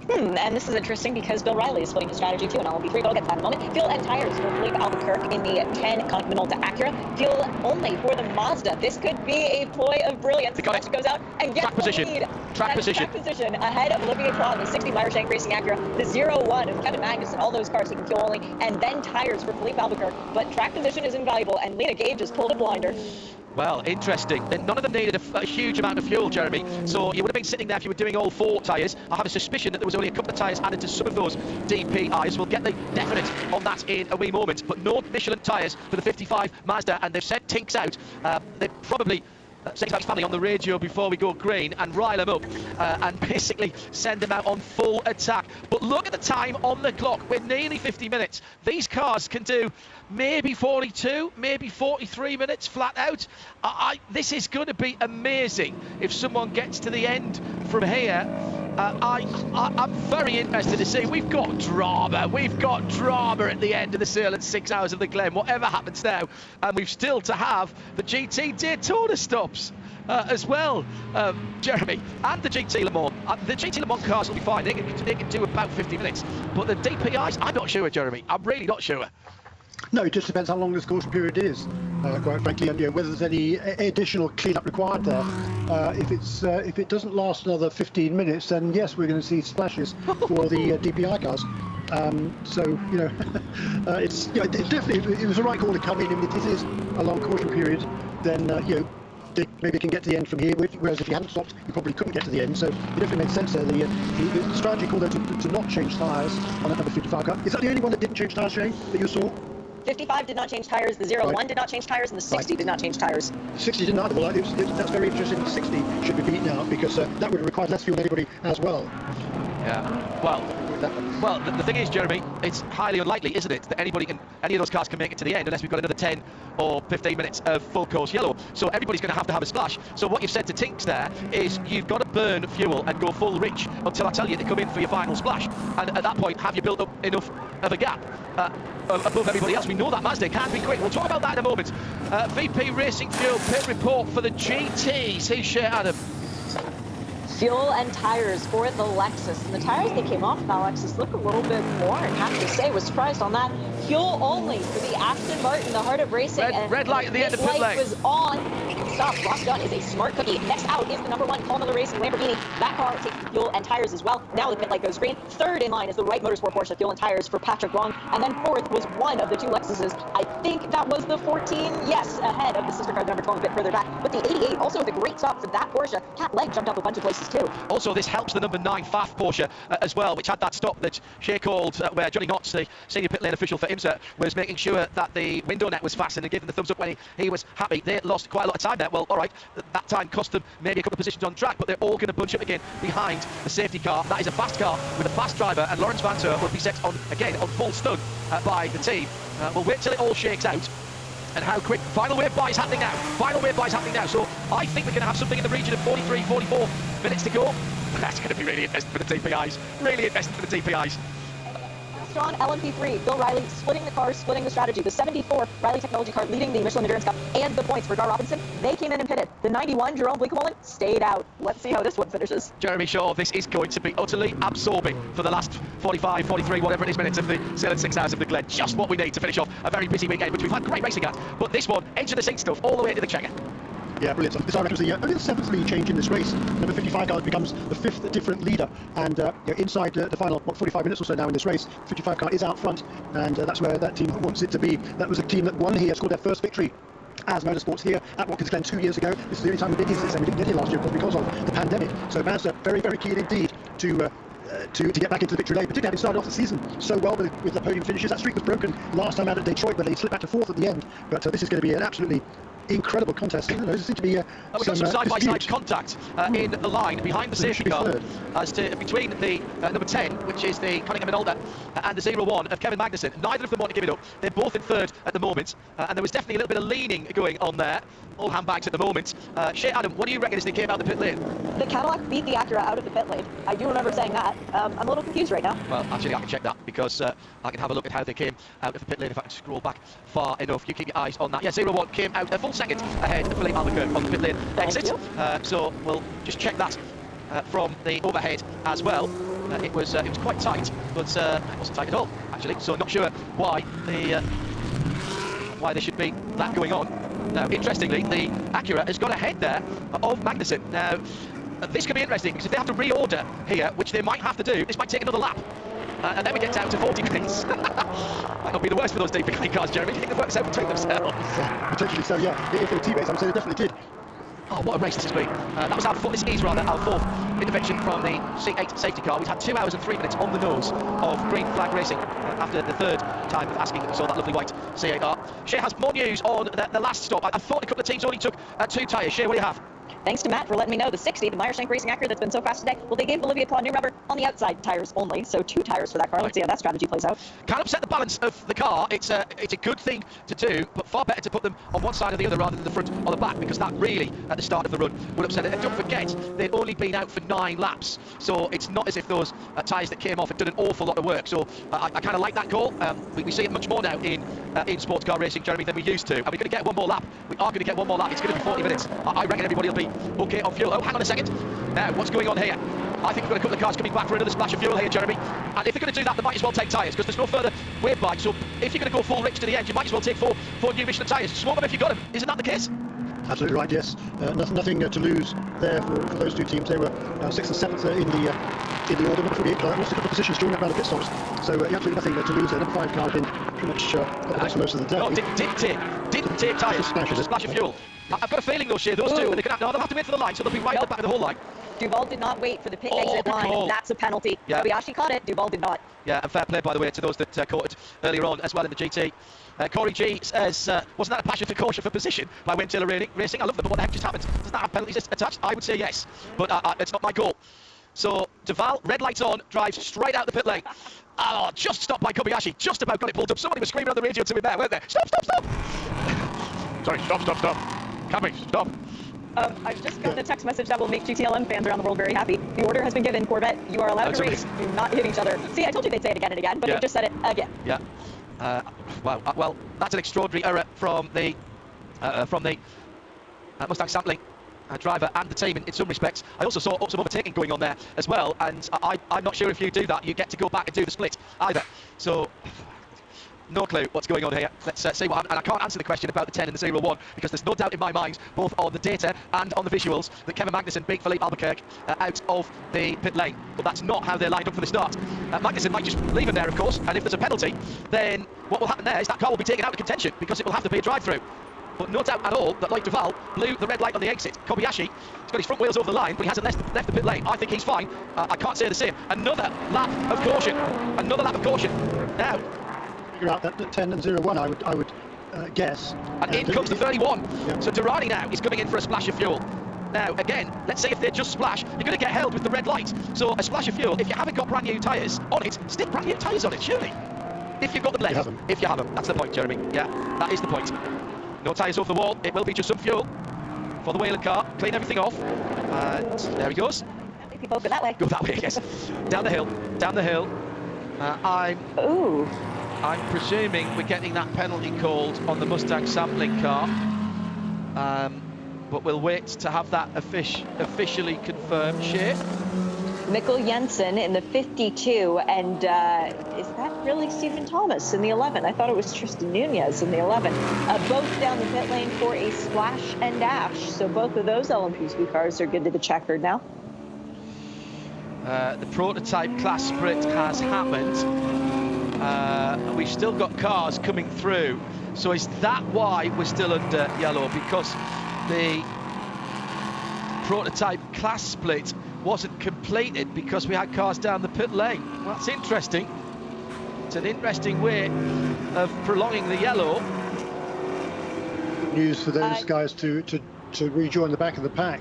And this is interesting because Bill Riley is splitting his strategy too, and I'll be free to look at that in a moment. Fuel and tires for Relive Albuquerque in the 10 Continental to Acura. Fuel only for the Mazda. This could be a ploy of brilliance. It goes out and gets the lead. Track position ahead of Olivier Claude, the 60 Meyershank Racing Acura, the 0-1 of Kevin Magnussen, all those cars taking fuel only, and then tires for Relive Albuquerque. But track position is invaluable, and Lena Gage has pulled a blinder. Well, interesting. None of them needed a huge amount of fuel, Jeremy. So you would have been sitting there if you were doing all 4 tyres. I have a suspicion that there was only a couple of tyres added to some of those DPIs. We'll get the definite on that in a wee moment. But no Michelin tyres for the 55 Mazda, and they've sent Tinks out. They probably say to his family on the radio before we go green and rile them up and basically send them out on full attack. But look at the time on the clock. We're nearly 50 minutes. These cars can do maybe 42, maybe 43 minutes flat out. This is going to be amazing if someone gets to the end from here. I'm very interested to see. We've got drama at the end of the Sahlen 6 hours of the Glen, whatever happens now, and we've still to have the GT Daytona stops as well, Jeremy, and the GT Le Mans. The GT Le Mans cars will be fine. They can do about 50 minutes, but the DPIs, I'm not sure, Jeremy. I'm really not sure. No, it just depends how long this caution period is, quite frankly, and whether there's any additional clean-up required there. If it doesn't last another 15 minutes, then yes, we're going to see splashes for the DPI cars. It's definitely it was the right call to come in. And if this is a long caution period, then they maybe can get to the end from here. Whereas if you hadn't stopped, you probably couldn't get to the end. So it definitely makes sense there. The strategy called there to not change tyres on that number 55 car. Is that the only one that didn't change tyres, Shane, that you saw? 55 did not change tires, the 0-1 did not change tires, and the 60 did not change tires. The 60 didn't either. Well, that's very interesting. The 60 should be beaten out because that would have required less fuel than anybody as well. Yeah. Well, the thing is, Jeremy, it's highly unlikely, isn't it, that any of those cars can make it to the end unless we've got another 10 or 15 minutes of full course yellow. So everybody's going to have a splash. So what you've said to Tinks there is you've got to burn fuel and go full rich until I tell you to come in for your final splash. And at that point, have you built up enough of a gap above everybody else? We know that Mazda can be quick. We'll talk about that in a moment. VP Racing Fuel pit report for the GTs. Here's Shea Adam. Fuel and tires for the Lexus. And the tires that came off that Lexus look a little bit more, and have to say, was surprised on that. Fuel only for the Aston Martin, the heart of racing. Red light at the end of pit lane. Was on. Stop. Ross Dunn is a smart cookie. Next out is the number 1 Formula Racing Lamborghini. That car takes fuel and tires as well. Now the pit light goes green. Third in line is the Wright Motorsport Porsche fuel and tires for Patrick Long. And then fourth was one of the 2 Lexuses. I think that was the 14. Yes, ahead of the sister car, the number 12, a bit further back. But the 88 also is a great stop for that Porsche. Cat Leg jumped up a bunch of places too. Also, this helps the number 9 FAF Porsche as well, which had that stop that Shea called, where Johnny Knotts, the senior pit lane official for IMSA, was making sure that the window net was fastened and giving the thumbs up when he was happy. They lost quite a lot of time there. Well, all right, that time cost them maybe a couple of positions on track, but they're all going to bunch up again behind the safety car. That is a fast car with a fast driver, and Lawrence Van Teur will be set on full stun by the team. We'll wait till it all shakes out. And how quick. Final wave by is happening now. So I think we're going to have something in the region of 43, 44 minutes to go. That's going to be really interesting for the DPIs. strong LMP3. Bill Riley splitting the cars, splitting the strategy. The 74 Riley Technology car leading the Michelin Endurance Cup and the points for Gar Robinson. They came in and pitted. The 91 Jerome Bleekemolen stayed out. Let's see how this one finishes. Jeremy Shaw, this is going to be utterly absorbing for the last 45, 43, whatever it is minutes of the Sahlen 6 hours of the Glen. Just what we need to finish off a very busy weekend, which we've had great racing at. But this one, edge of the seat stuff, all the way to the checker. Yeah, brilliant. So this, I reckon, was the only the 7th lead change in this race. Number 55 car becomes the 5th different leader, and inside the final 45 minutes or so now in this race, 55 car is out front, and that's where that team wants it to be. That was the team that won here, scored their first victory as Motorsports here at Watkins Glen 2 years ago. This is the only time we did this, and we didn't get here last year because of the pandemic. So Mazda very, very keen indeed to get back into the victory lane, particularly having started off the season so well with the podium finishes. That streak was broken last time out at Detroit, where they slipped back to 4th at the end. But this is going to be an absolutely incredible contest. There seems to be we've got some side-by-side contact in the line behind the safety car as to between the number 10, which is the Cunningham and Alder, and the 01 of Kevin Magnussen. Neither of them want to give it up. They're both in 3rd at the moment, and there was definitely a little bit of leaning going on there. All handbags at the moment. Shea Adam, what do you reckon as they came out the pit lane? The Cadillac beat the Acura out of the pit lane. I do remember saying that. I'm a little confused right now. Well, actually, I can check that because I can have a look at how they came out of the pit lane if I can scroll back far enough. You keep your eyes on that. Yeah, 01 came out a full second ahead of Philippe Albuquerque on the pit lane exit. So we'll just check that from the overhead as well. It was quite tight, but it wasn't tight at all, actually. So not sure why there should be that going on. Now, interestingly, the Acura has got ahead there of Magnussen. Now, this could be interesting because if they have to reorder here, which they might have to do, this might take another lap. And then we get down to 40 minutes. Might not be the worst for those deep behind cars, Jeremy. Do you think it works out between themselves? Potentially so, yeah. If they're teammates, I would say they definitely did. Oh, what a race this has been. This is our 4th intervention from the C8 safety car. We've had 2 hours and 3 minutes on the nose of green flag racing after the 3rd time of asking if we saw that lovely white C8R. Shea has more news on the last stop. I thought a couple of teams only took 2 tyres. Shea, what do you have? Thanks to Matt for letting me know. The 60, the Meyershank Racing Acura that's been so fast today, well, they gave Olivier Paul new rubber on the outside tires only, so 2 tires for that car. Let's see how that strategy plays out. Can't upset the balance of the car. It's a good thing to do, but far better to put them on one side or the other rather than the front or the back, because that really, at the start of the run, would upset it. And don't forget, they'd only been out for 9 laps, so it's not as if those tyres that came off had done an awful lot of work. So I kind of like that call. We see it much more now in sports car racing, Jeremy, than we used to. And we're going to get one more lap. We are going to get one more lap. It's going to be 40 minutes. I reckon everybody will be okay on fuel. Oh, hang on a second. Now, what's going on here? I think we've got a couple of cars coming back for another splash of fuel here, Jeremy. And if they're going to do that, they might as well take tyres, because there's no further wave bike. So if you're going to go full rich to the end, you might as well take four new Michelin tyres. Smoke them if you've got them. Isn't that the case? Absolutely right, yes. Nothing to lose there for those 2 teams. They were 6th and 7th in the order. Number 48 car lost a couple of positions during that round of pit stops. So absolutely nothing to lose there. Number 5 car had been pretty much up for most of the day. No, didn't take tyres. Just a splash of fuel. I've got a feeling those two, they'll have to wait for the line, so they'll be right at the back of the whole line. Duval did not wait for the pit exit line. Call. That's a penalty. Yeah. Kobayashi caught it. Duval did not. Yeah, and fair play, by the way, to those that caught it earlier on as well in the GT. Corey G says, wasn't that a passion for caution for position by Wayne Taylor Racing? I love them, but what the heck just happened? Does that have penalties attached? I would say yes, but it's not my call. So Duval, red lights on, drives straight out the pit lane. Oh, just stopped by Kobayashi, just about got it pulled up. Somebody was screaming on the radio to him there, weren't they? Stop! Sorry, stop. Camry, stop. I've just gotten a text message that will make GTLM fans around the world very happy. The order has been given. Corvette, you are allowed to race. Do not hit each other. See, I told you they'd say it again and again, but they just said it again. Yeah. Wow. Well, that's an extraordinary error from the Mustang sampling driver and the team in some respects. I also saw some overtaking going on there as well, and I'm not sure if you do that, you get to go back and do the split either. So no clue what's going on here. Let's see what happens. And I can't answer the question about the 10 and the 01 because there's no doubt in my mind, both on the data and on the visuals, that Kevin Magnussen beat Philippe Albuquerque out of the pit lane. But that's not how they're lined up for the start. Magnussen might just leave him there, of course, and if there's a penalty, then what will happen there is that car will be taken out of contention because it will have to be a drive-through. But no doubt at all that Lloyd Duval blew the red light on the exit. Kobayashi has got his front wheels over the line, but he hasn't left the pit lane. I think he's fine. I can't say the same. Another lap of caution. Now, figure out that 10 and 01, I would guess. And in comes the 31. Yeah. So Durrani now is coming in for a splash of fuel. Now, again, let's say if they just splash, you're going to get held with the red light. So a splash of fuel, if you haven't got brand new tyres on it, stick brand new tyres on it, surely. If you've got them left. If you have them. That's the point, Jeremy. Yeah, that is the point. No tyres off the wall. It will be just some fuel for the Whalen car. Clean everything off. And there he goes. People go that way. Go that way, yes. Down the hill. I'm presuming we're getting that penalty called on the Mustang sampling car, but we'll wait to have that officially confirmed. Shea? Mikkel Jensen in the 52, and is that really Stephen Thomas in the 11? I thought it was Tristan Nunez in the 11. Both down the pit lane for a splash and dash, so both of those LMP2 cars are good to the checkered now. The prototype class split has happened. We've still got cars coming through, so is that why we're still under yellow? Because the prototype class split wasn't completed because we had cars down the pit lane. Well, that's interesting. It's an interesting way of prolonging the yellow. Good news for those guys to rejoin the back of the pack.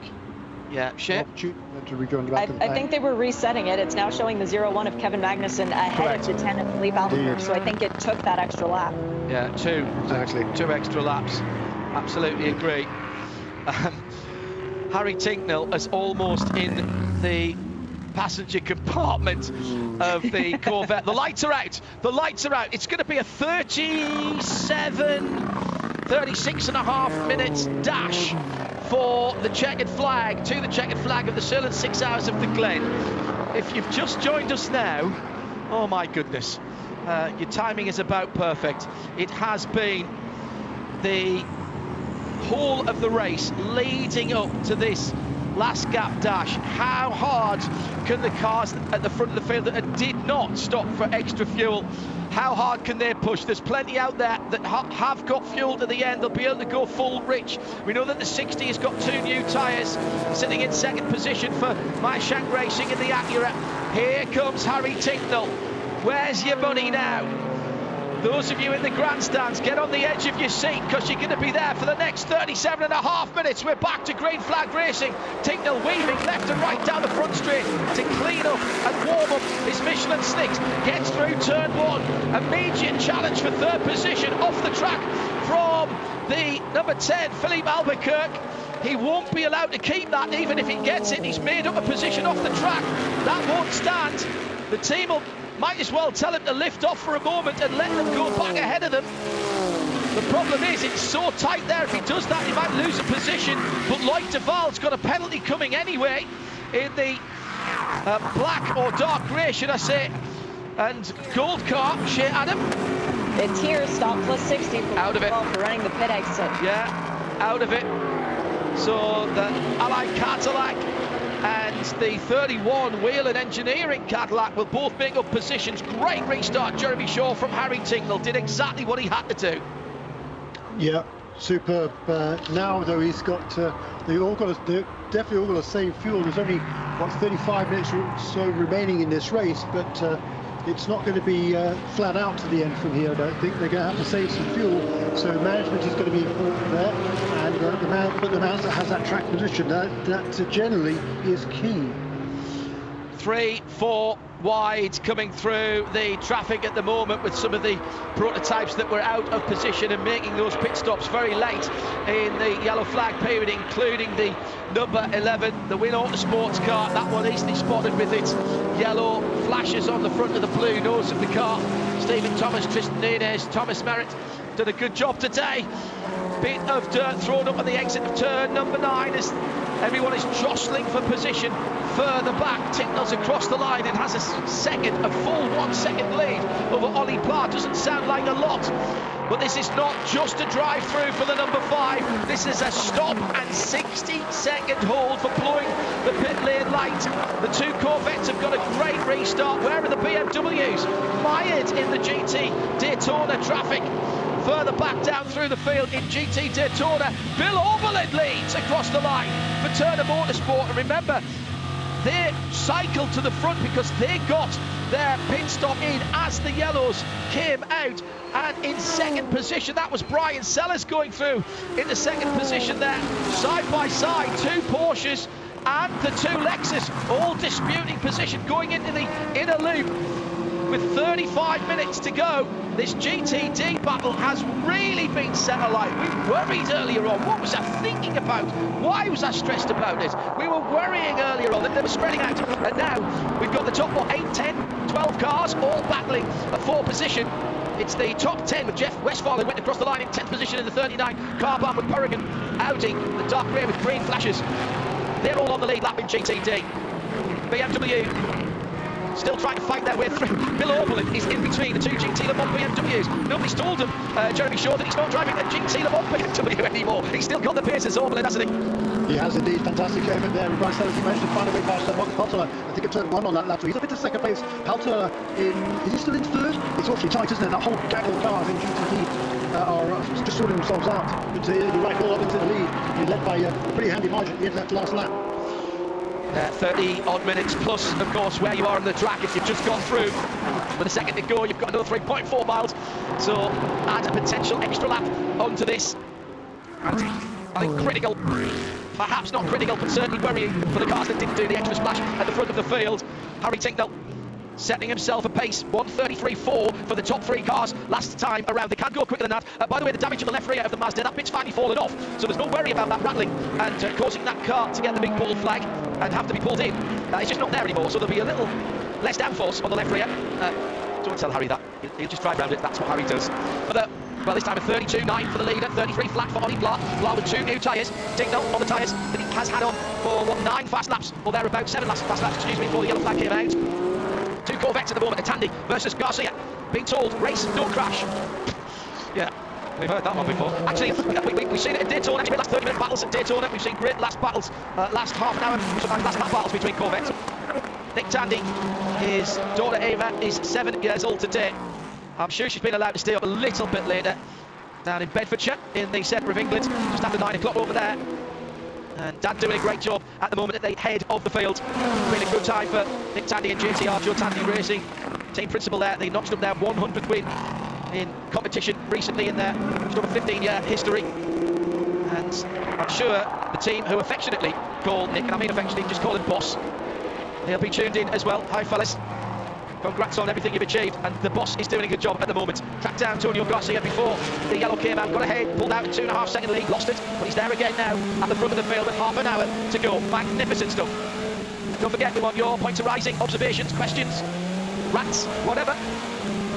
Yeah, Shea? To rejoin the back of the pack. I think they were resetting it. It's now showing the 0-1 of Kevin Magnussen ahead of the 10 of Philippe Albuquerque, so I think it took that extra lap. Yeah, two extra laps. Absolutely agree. Harry Tinkle is almost in the passenger compartment of the Corvette. The lights are out. The lights are out. It's going to be a 36 and a half minutes dash for the checkered flag, to the checkered flag of the Sahlen 6 Hours of the Glen. If you've just joined us now, oh my goodness, your timing is about perfect. It has been the whole of the race leading up to this last gap dash. How hard can the cars at the front of the field that did not stop for extra fuel, how hard can they push? There's plenty out there that have got fuel to the end. They'll be able to go full rich. We know that the 60 has got 2 new tyres, sitting in second position for Maishank Racing in the Acura. Here comes Harry Tinkle. Where's your money now? Those of you in the grandstands, get on the edge of your seat because you're going to be there for the next 37 and a half minutes. We're back to green flag racing. Tinkle weaving left and right down the front straight to clean up and warm up his Michelin slicks. Gets through turn 1. Immediate challenge for third position off the track from the number 10, Philippe Albuquerque. He won't be allowed to keep that even if he gets it. He's made up a position off the track. That won't stand. The team might as well tell him to lift off for a moment and let them go back ahead of them. The problem is it's so tight there. If he does that, he might lose a position. But Lloyd Duval's got a penalty coming anyway in the black or dark grey, should I say. And gold car, Shea Adam. It's here, stop plus 60 for out of it for running the pit exit. Yeah, out of it. So the Allied Cadillac and the 31 Whelen Engineering Cadillac will both make up positions. Great restart, Jeremy Shaw from Harry Tinkle. Did exactly what he had to do. Yeah, superb. Now though, he's got definitely all got to save fuel. There's only 35 minutes or so remaining in this race, but it's not going to be flat out to the end from here. I don't think they're going to have to save some fuel. So management is going to be important there, and the Mazda has that track position. That generally is key. 3-4 wide coming through the traffic at the moment, with some of the prototypes that were out of position and making those pit stops very late in the yellow flag period, including the number 11, the Win Autosports car. That one easily spotted with its yellow flashes on the front of the blue nose of the car. Stephen Thomas, Tristan Nunez, Thomas Merritt did a good job today. Bit of dirt thrown up on the exit of turn number 9 as everyone is jostling for position further back. Tinkle's across the line and has a full 1 second lead over Ollie Pla. Doesn't sound like a lot, but this is not just a drive through for the number 5. This is a stop and 60-second hold for blowing the pit lane light. The 2 Corvettes have got a great restart. Where are the BMWs? Mired in the GT Daytona traffic. Further back down through the field in GT Daytona, Bill Oberlin leads across the line for Turner Motorsport. And remember, they cycled to the front because they got their pit stop in as the yellows came out. And in second position, that was Brian Sellers going through in the second position there. Side by side, 2 Porsches and the 2 Lexus, all disputing position going into the inner loop with 35 minutes to go. this GTD battle has really been set alight. We worried earlier on. What was I thinking about? Why was I stressed about it? We were worrying earlier on that they were spreading out, and now we've got the top 8, 10, 12 cars all battling for position. It's the top 10 with Jeff Westphal, who went across the line in 10th position in the 39 car bar with Berrigan, Audi, the dark grey with green flashes. They're all on the lead lap in GTD. BMW still trying to fight their way through. Bill Oberlin is in between the two GT Le Mans BMWs. Nobody's told him, Jeremy Shaw, that he's not driving a GT Le Mans BMW anymore. He's still got the pace as Oberlin, hasn't he? He has indeed. Fantastic effort there. And Bryce Sellers, he managed to find a way past Max Palter. I think it turned 1 on that lap. So he's up into second place. Palter is he still in third? It's awfully tight, isn't it? That whole gaggle of cars in GTD are just sorting themselves out. But the right all up into the lead. He's led by a pretty handy margin at the end of that last lap. 30 odd minutes plus, of course, where you are on the track. If you've just gone through with a second to go, you've got another 3.4 miles. So add a potential extra lap onto this. And I think critical, perhaps not critical, but certainly worrying for the cars that didn't do the extra splash at the front of the field. Harry Tinkle setting himself a pace, 1:33.4 for the top 3 cars last time around. They can go quicker than that. By the way, the damage on the left rear of the Mazda, that bit's finally fallen off, so there's no worry about that rattling and causing that car to get the big ball flag and have to be pulled in. It's just not there anymore, so there'll be a little less downforce on the left rear. Don't tell Harry that. He'll just drive around it. That's what Harry does. But well, this time a 32.9 for the leader, 33 flat for Ollie Blah. Blah with 2 new tyres. Tinkle on the tyres that he has had on for 9 fast laps, or thereabouts, 7 fast laps, excuse me, before the yellow flag came out. 2 Corvettes at the moment, a Tandy versus Garcia. Being told, race, don't crash. Yeah, we've heard that one before. Actually, we've seen it at Daytona, actually, last 30-minute battles at Daytona. We've seen great last battles, last half an hour, sometimes last lap battles between Corvettes. Nick Tandy, his daughter Ava is 7 years old today. I'm sure she's been allowed to stay up a little bit later down in Bedfordshire, in the centre of England, just after 9 o'clock over there. And Dad doing a great job at the moment at the head of the field. Really good time for Nick Tandy and JTR, Joe Tandy Racing. Team principal there, they notched up their 100th win in competition recently in their just over 15-year history. And I'm sure the team, who affectionately call Nick, and I mean affectionately, just call him Boss, they'll be tuned in as well. Hi fellas, congrats on everything you've achieved, and the Boss is doing a good job at the moment. Tracked down Antonio Garcia before the yellow came out, got ahead, pulled out a 2.5 second lead, lost it, but he's there again now at the front of the field with half an hour to go. Magnificent stuff. Don't forget, we want your points of rising, observations, questions, rants, whatever.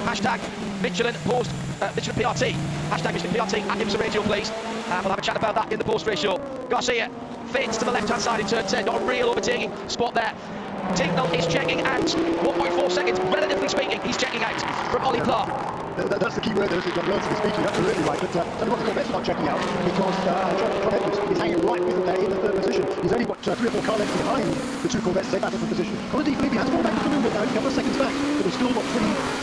Hashtag Michelin post Michelin PRT. Hashtag Michelin PRT at IMSA Radio, please. And we'll have a chat about that in the post-race show. Garcia fades to the left-hand side in turn 10. Not a real overtaking spot there. Tinkle is checking out 1.4 seconds, relatively speaking. He's checking out from Ollie Clark. That's the key word there, isn't it? Relatively speaking, absolutely right. But tell you what, the Corvette's not checking out because John Edwards is hanging right with them there in the 3rd position. He's only got 3 or 4 car lengths behind the 2 Corvettes. They battle for position. Colin D. Felipe has gone back to the movement now, a couple of seconds back, but there's still got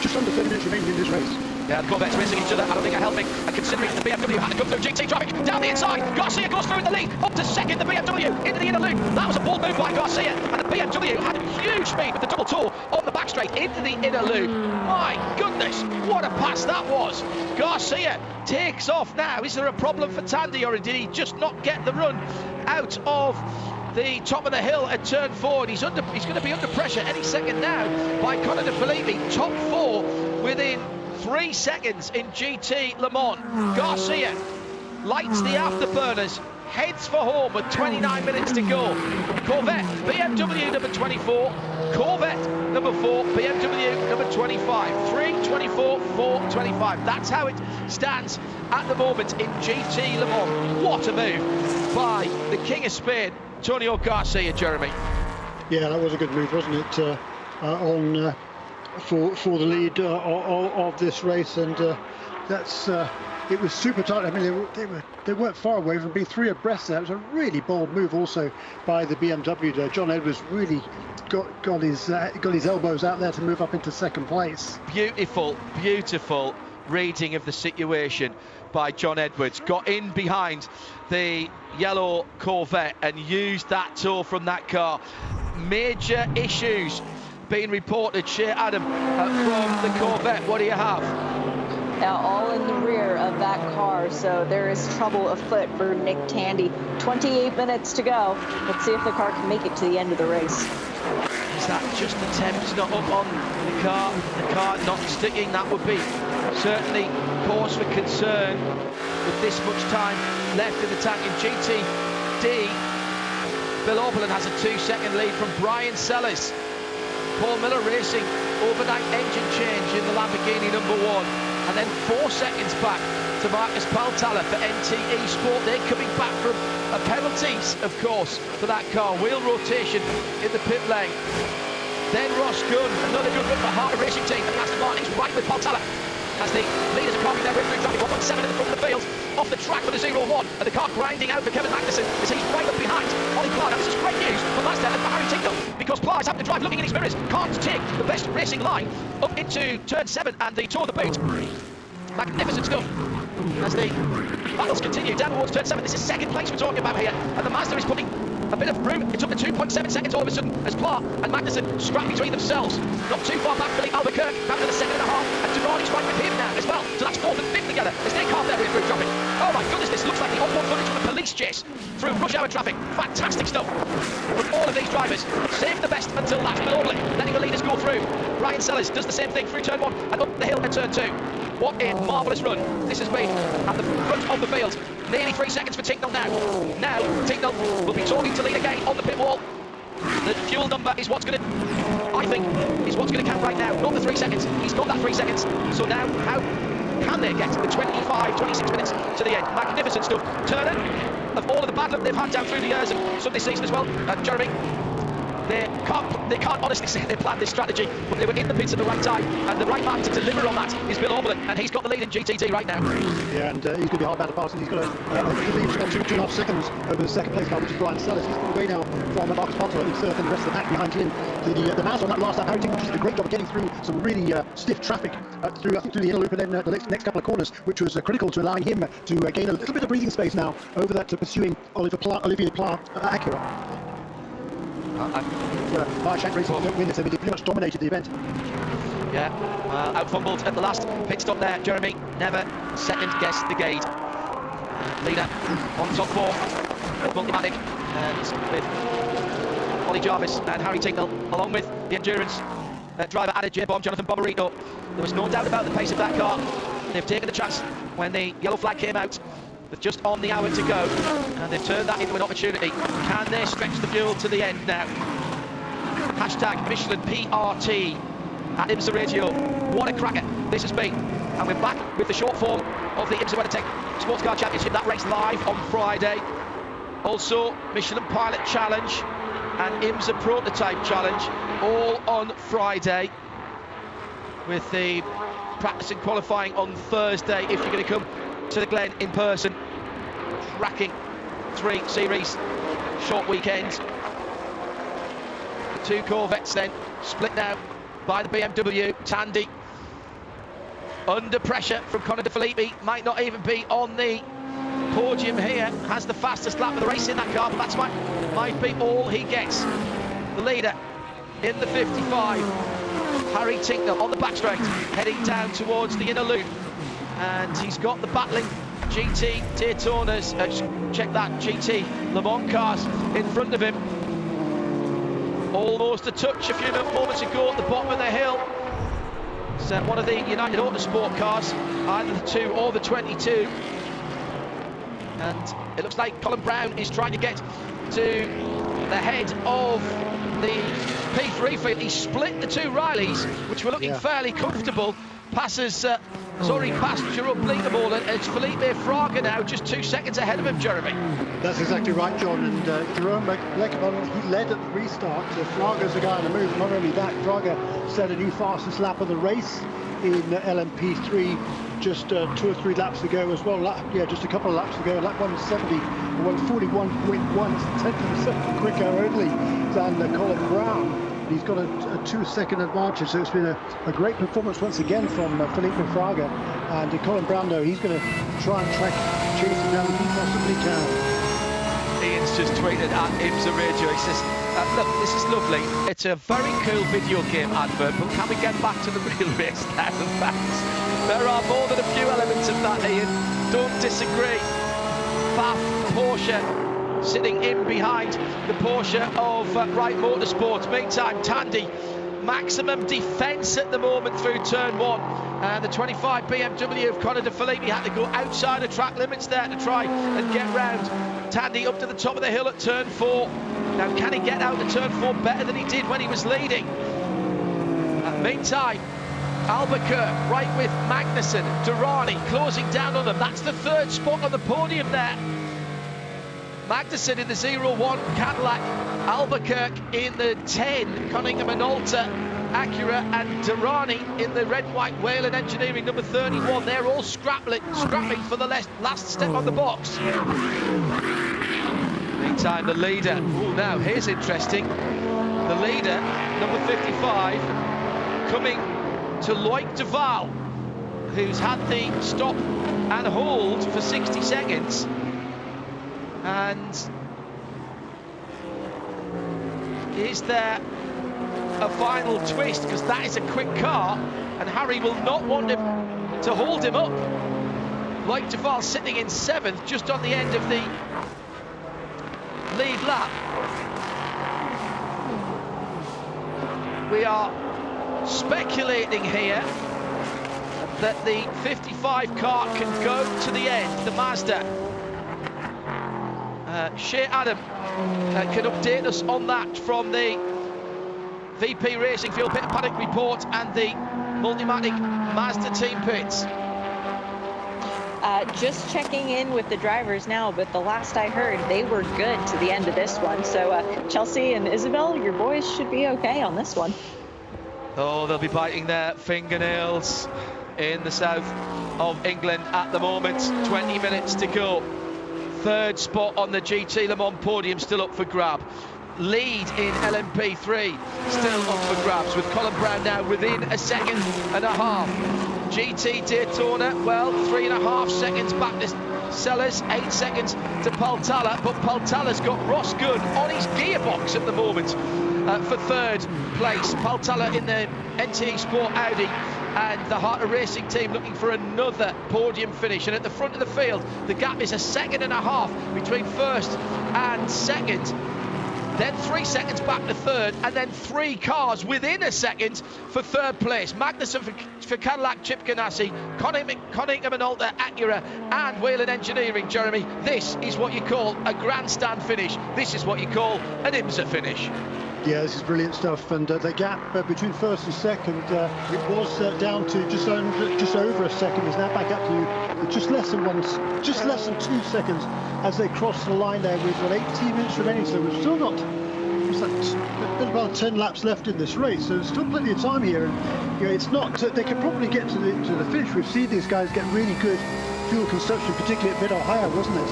just under 30 minutes remaining in this race. Yeah, the Corvettes racing each other. I don't think are helping. And considering the BMW had to come through GT traffic down the inside, Garcia goes through in the lead, up to second. The BMW into the inner loop. That was a bold move by Garcia, and the BMW had huge speed with the double toe on the back straight into the inner loop. My goodness, what a pass that was! Garcia takes off now. Is there a problem for Tandy, or did he just not get the run out of the top of the hill at turn 4? And he's going to be under pressure any second now by Conor De Felipe. Top 4 within 3 seconds in GT Le Mans. Garcia lights the afterburners, heads for home with 29 minutes to go. Corvette, BMW number 24, Corvette number 4, BMW number 25. 3:24, 4:25. That's how it stands at the moment in GT Le Mans. What a move by the King of Spain, Antonio Garcia, Jeremy. Yeah, that was a good move, wasn't it? For the lead of this race, and that's it was super tight. I mean, they weren't far away from being 3 abreast there. It was a really bold move also by the BMW there. John Edwards really got his elbows out there to move up into 2nd place. Beautiful reading of the situation by John Edwards. Got in behind the yellow Corvette and used that toe from that car. Major issues being reported, Shea Adam, from the Corvette. What do you have? Now all in the rear of that car, so there is trouble afoot for Nick Tandy. 28 minutes to go. Let's see if the car can make it to the end of the race. Is that just the temps not up on the car not sticking? That would be certainly cause for concern with this much time left in the tank. In GTD, Bill Oberlin has a 2-second lead from Brian Sellers. Paul Miller Racing, overnight engine change in the Lamborghini #1, and then 4 seconds back to Marcus Paltala for NTE Sport. They're coming back from penalties, of course, for that car. Wheel rotation in the pit lane. Then Ross Gunn, another good run for Harder Racing Team, and Aston Martin's right with Paltala as the leaders are carving their way through traffic. 1.7 in the front of the field, off the track for the 0-1, and the car grinding out for Kevin Magnussen as he's right up behind Ollie Clark. Now this is great news for Mazda and for Harry Tinkle, because Clark is having to drive looking in his mirrors, can't take the best racing line up into turn 7 and the toe of the boot. Magnificent stuff as the battles continue down towards turn 7. This is second place we're talking about here, and the Mazda is putting a bit of room. It's up to 2.7 seconds all of a sudden as Clark and Magnussen strap between themselves. Not too far back, Philippe Albuquerque down to the 2.5, and Durrani's right with him now as well. So that's 4th and 5th together as they carve their way through traffic. Oh my goodness, this looks like the onboard footage from a police chase through rush hour traffic. Fantastic stuff from all of these drivers. Save the best until last, but only letting the leaders go through. Brian Sellers does the same thing through turn 1 and up the hill at turn 2. What a marvellous run this has been at the front of the field. Nearly 3 seconds for Tinkle now. Now Tinkle will be talking to lead again on the pit wall. The fuel number is what's going to, I think, is what's going to count right now. Not the 3 seconds. He's got that 3 seconds. So now, how can they get the 26 minutes to the end? Magnificent stuff. Turner, of all of the bad luck they've had down through the years and some this season as well, Jeremy, they can't honestly say they planned this strategy, but they were in the pits at the right time, and the right man to deliver on that is Bill Oberlin, and he's got the lead in GTD right now. Yeah, and he's going to be hard battle pass, and he's got a lead of 2.5 seconds over the second place car, which is Brian Sellers. He's pulled away now from Marcus Paltala in third, and the rest of the pack behind him. The Mazda on that last lap, Harry Tinkle just did a great job of getting through some really stiff traffic through the inner loop, and then the next couple of corners, which was critical to allowing him to gain a little bit of breathing space now over that pursuing Olivier Pla Acura. Marshank Racing don't win this, they pretty much dominated the event. Yeah, out-fumbled at the last pit stop there, Jeremy. Never second-guess the gate. Leader on top 4, Multimatic, and with Ollie Jarvis and Harry Tinkle, along with the endurance driver added J-Bomb, Jonathan Bomarito. There was no doubt about the pace of that car. They've taken the chance when the yellow flag came out, with just on the hour to go, and they've turned that into an opportunity. Can they stretch the fuel to the end now? Hashtag Michelin PRT at IMSA Radio. What a cracker this has been. And we're back with the short form of the IMSA WeatherTech SportsCar Championship. That race live on Friday. Also Michelin Pilot Challenge and IMSA Prototype Challenge all on Friday, with the practice and qualifying on Thursday if you're going to come to the Glen in person. Cracking 3 series short weekend. The 2 Corvettes then split now by the BMW. Tandy under pressure from Conor De Filippi, might not even be on the podium here. Has the fastest lap of the race in that car, but that's might be all he gets. The leader in the 55, Harry Tinkle on the back straight, heading down towards the inner loop, and he's got the battling GT Daytonas, check that, GT Le Mans cars in front of him. Almost a touch a few moments ago at the bottom of the hill. It's one of the United Autosport cars, either the 2 or the 22. And it looks like Colin Brown is trying to get to the head of the P3 field. He split the 2 Rileys, which were looking fairly comfortable. Passes has already passed Jerome Bleekemolen, and it's Felipe Fraga now, just 2 seconds ahead of him, Jeremy. That's exactly right, John, and Jerome Bleekemolen, he led at the restart. Fraga's the guy on the move. Not only that, Fraga set a new fastest lap of the race in LMP3 just 2 or 3 laps ago as well. Just a couple of laps ago. Lap 170, 141.1, it's 10th of a second quicker only than Colin Brown. He's got a 2-second advantage, so it's been a great performance once again from Felipe Fraga. And Colin Brown, though, he's going to try and chase him down if he possibly can. Ian's just tweeted at IMSA Radio. He says, look, this is lovely. It's a very cool video game advert, but can we get back to the real race now? In fact, there are more than a few elements of that, Ian. Don't disagree. Pfaff, Porsche, sitting in behind the Porsche of Wright Motorsports. Meantime, Tandy maximum defence at the moment through turn 1. And the 25 BMW of Conor De Filippi had to go outside of track limits there to try and get round Tandy up to the top of the hill at turn 4. Now, can he get out to turn 4 better than he did when he was leading? Meantime, Albuquerque right with Magnussen, Durrani closing down on them. That's the 3rd spot on the podium there. Magnussen in the 01 Cadillac, Albuquerque in the 10 Cunningham and Alta Acura, and Durrani in the red, white Whelen Engineering number 31. They're all scrapping for the last step on the box. Meantime, the leader, now here's interesting. The leader, number 55, coming to Loic Duval, who's had the stop and hold for 60 seconds. And is there a final twist? Because that is a quick car, and Harry will not want him to hold him up. Loic Duval sitting in 7th, just on the end of the lead lap. We are speculating here that the 55 car can go to the end, the Mazda. Shea Adam can update us on that from the VP Racing Fuel Pit Paddock report and the Multimatic Mazda team pits. Just checking in with the drivers now, but the last I heard, they were good to the end of this one. So Chelsea and Isabel, your boys should be okay on this one. Oh, they'll be biting their fingernails in the south of England at the moment. 20 minutes to go. 3rd spot on the GT Le Mans podium still up for grab. Lead in LMP3 still up for grabs, with Colin Brown now within a 1.5 seconds. GT Daytona, well, 3.5 seconds back to Sellers, 8 seconds to Paltala, but Paltala's got Ross Gunn on his gearbox at the moment for 3rd place. Paltala in the NTE Sport Audi, and the Heart of Racing team looking for another podium finish. And at the front of the field, the gap is 1.5 seconds between 1st and 2nd. Then 3 seconds back to 3rd, and then 3 cars within 1 second for 3rd place. Magnussen for Cadillac, Chip Ganassi, Cunningham and Alta Acura, and Whelen Engineering. Jeremy, this is what you call a grandstand finish. This is what you call an IMSA finish. Yeah, this is brilliant stuff, and the gap between 1st and 2nd, it was down to just over 1 second. Is now back up to just less than 2 seconds as they cross the line there with 18 minutes remaining. So we've still got about 10 laps left in this race, so there's still plenty of time here. And you know, it's not they can probably get to the finish. We've seen these guys get really good fuel consumption, particularly at Mid-Ohio, wasn't it?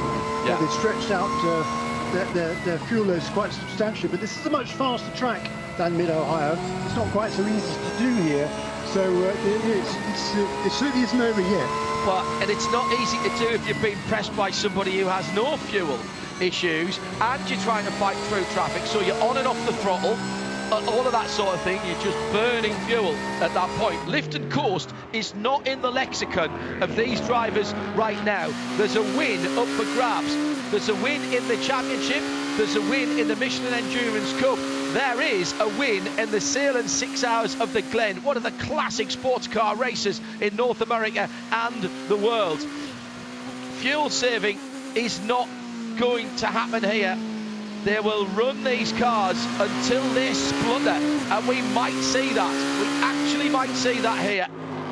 Yeah. They stretched out their fuel loads quite substantially, but this is a much faster track than Mid-Ohio. It's not quite so easy to do here, so it certainly isn't over yet. And it's not easy to do if you're being pressed by somebody who has no fuel issues and you're trying to fight through traffic, so you're on and off the throttle, all of that sort of thing. You're just burning fuel at that point. Lift and coast is not in the lexicon of these drivers right now. There's a win up for grabs. There's a win in the championship. There's a win in the Michelin Endurance Cup. There is a win in the Sahlen 6 Hours of the Glen, one of the classic sports car races in North America and the world. Fuel saving is not going to happen here. They will run these cars until they splutter, and we might see that. We actually might see that here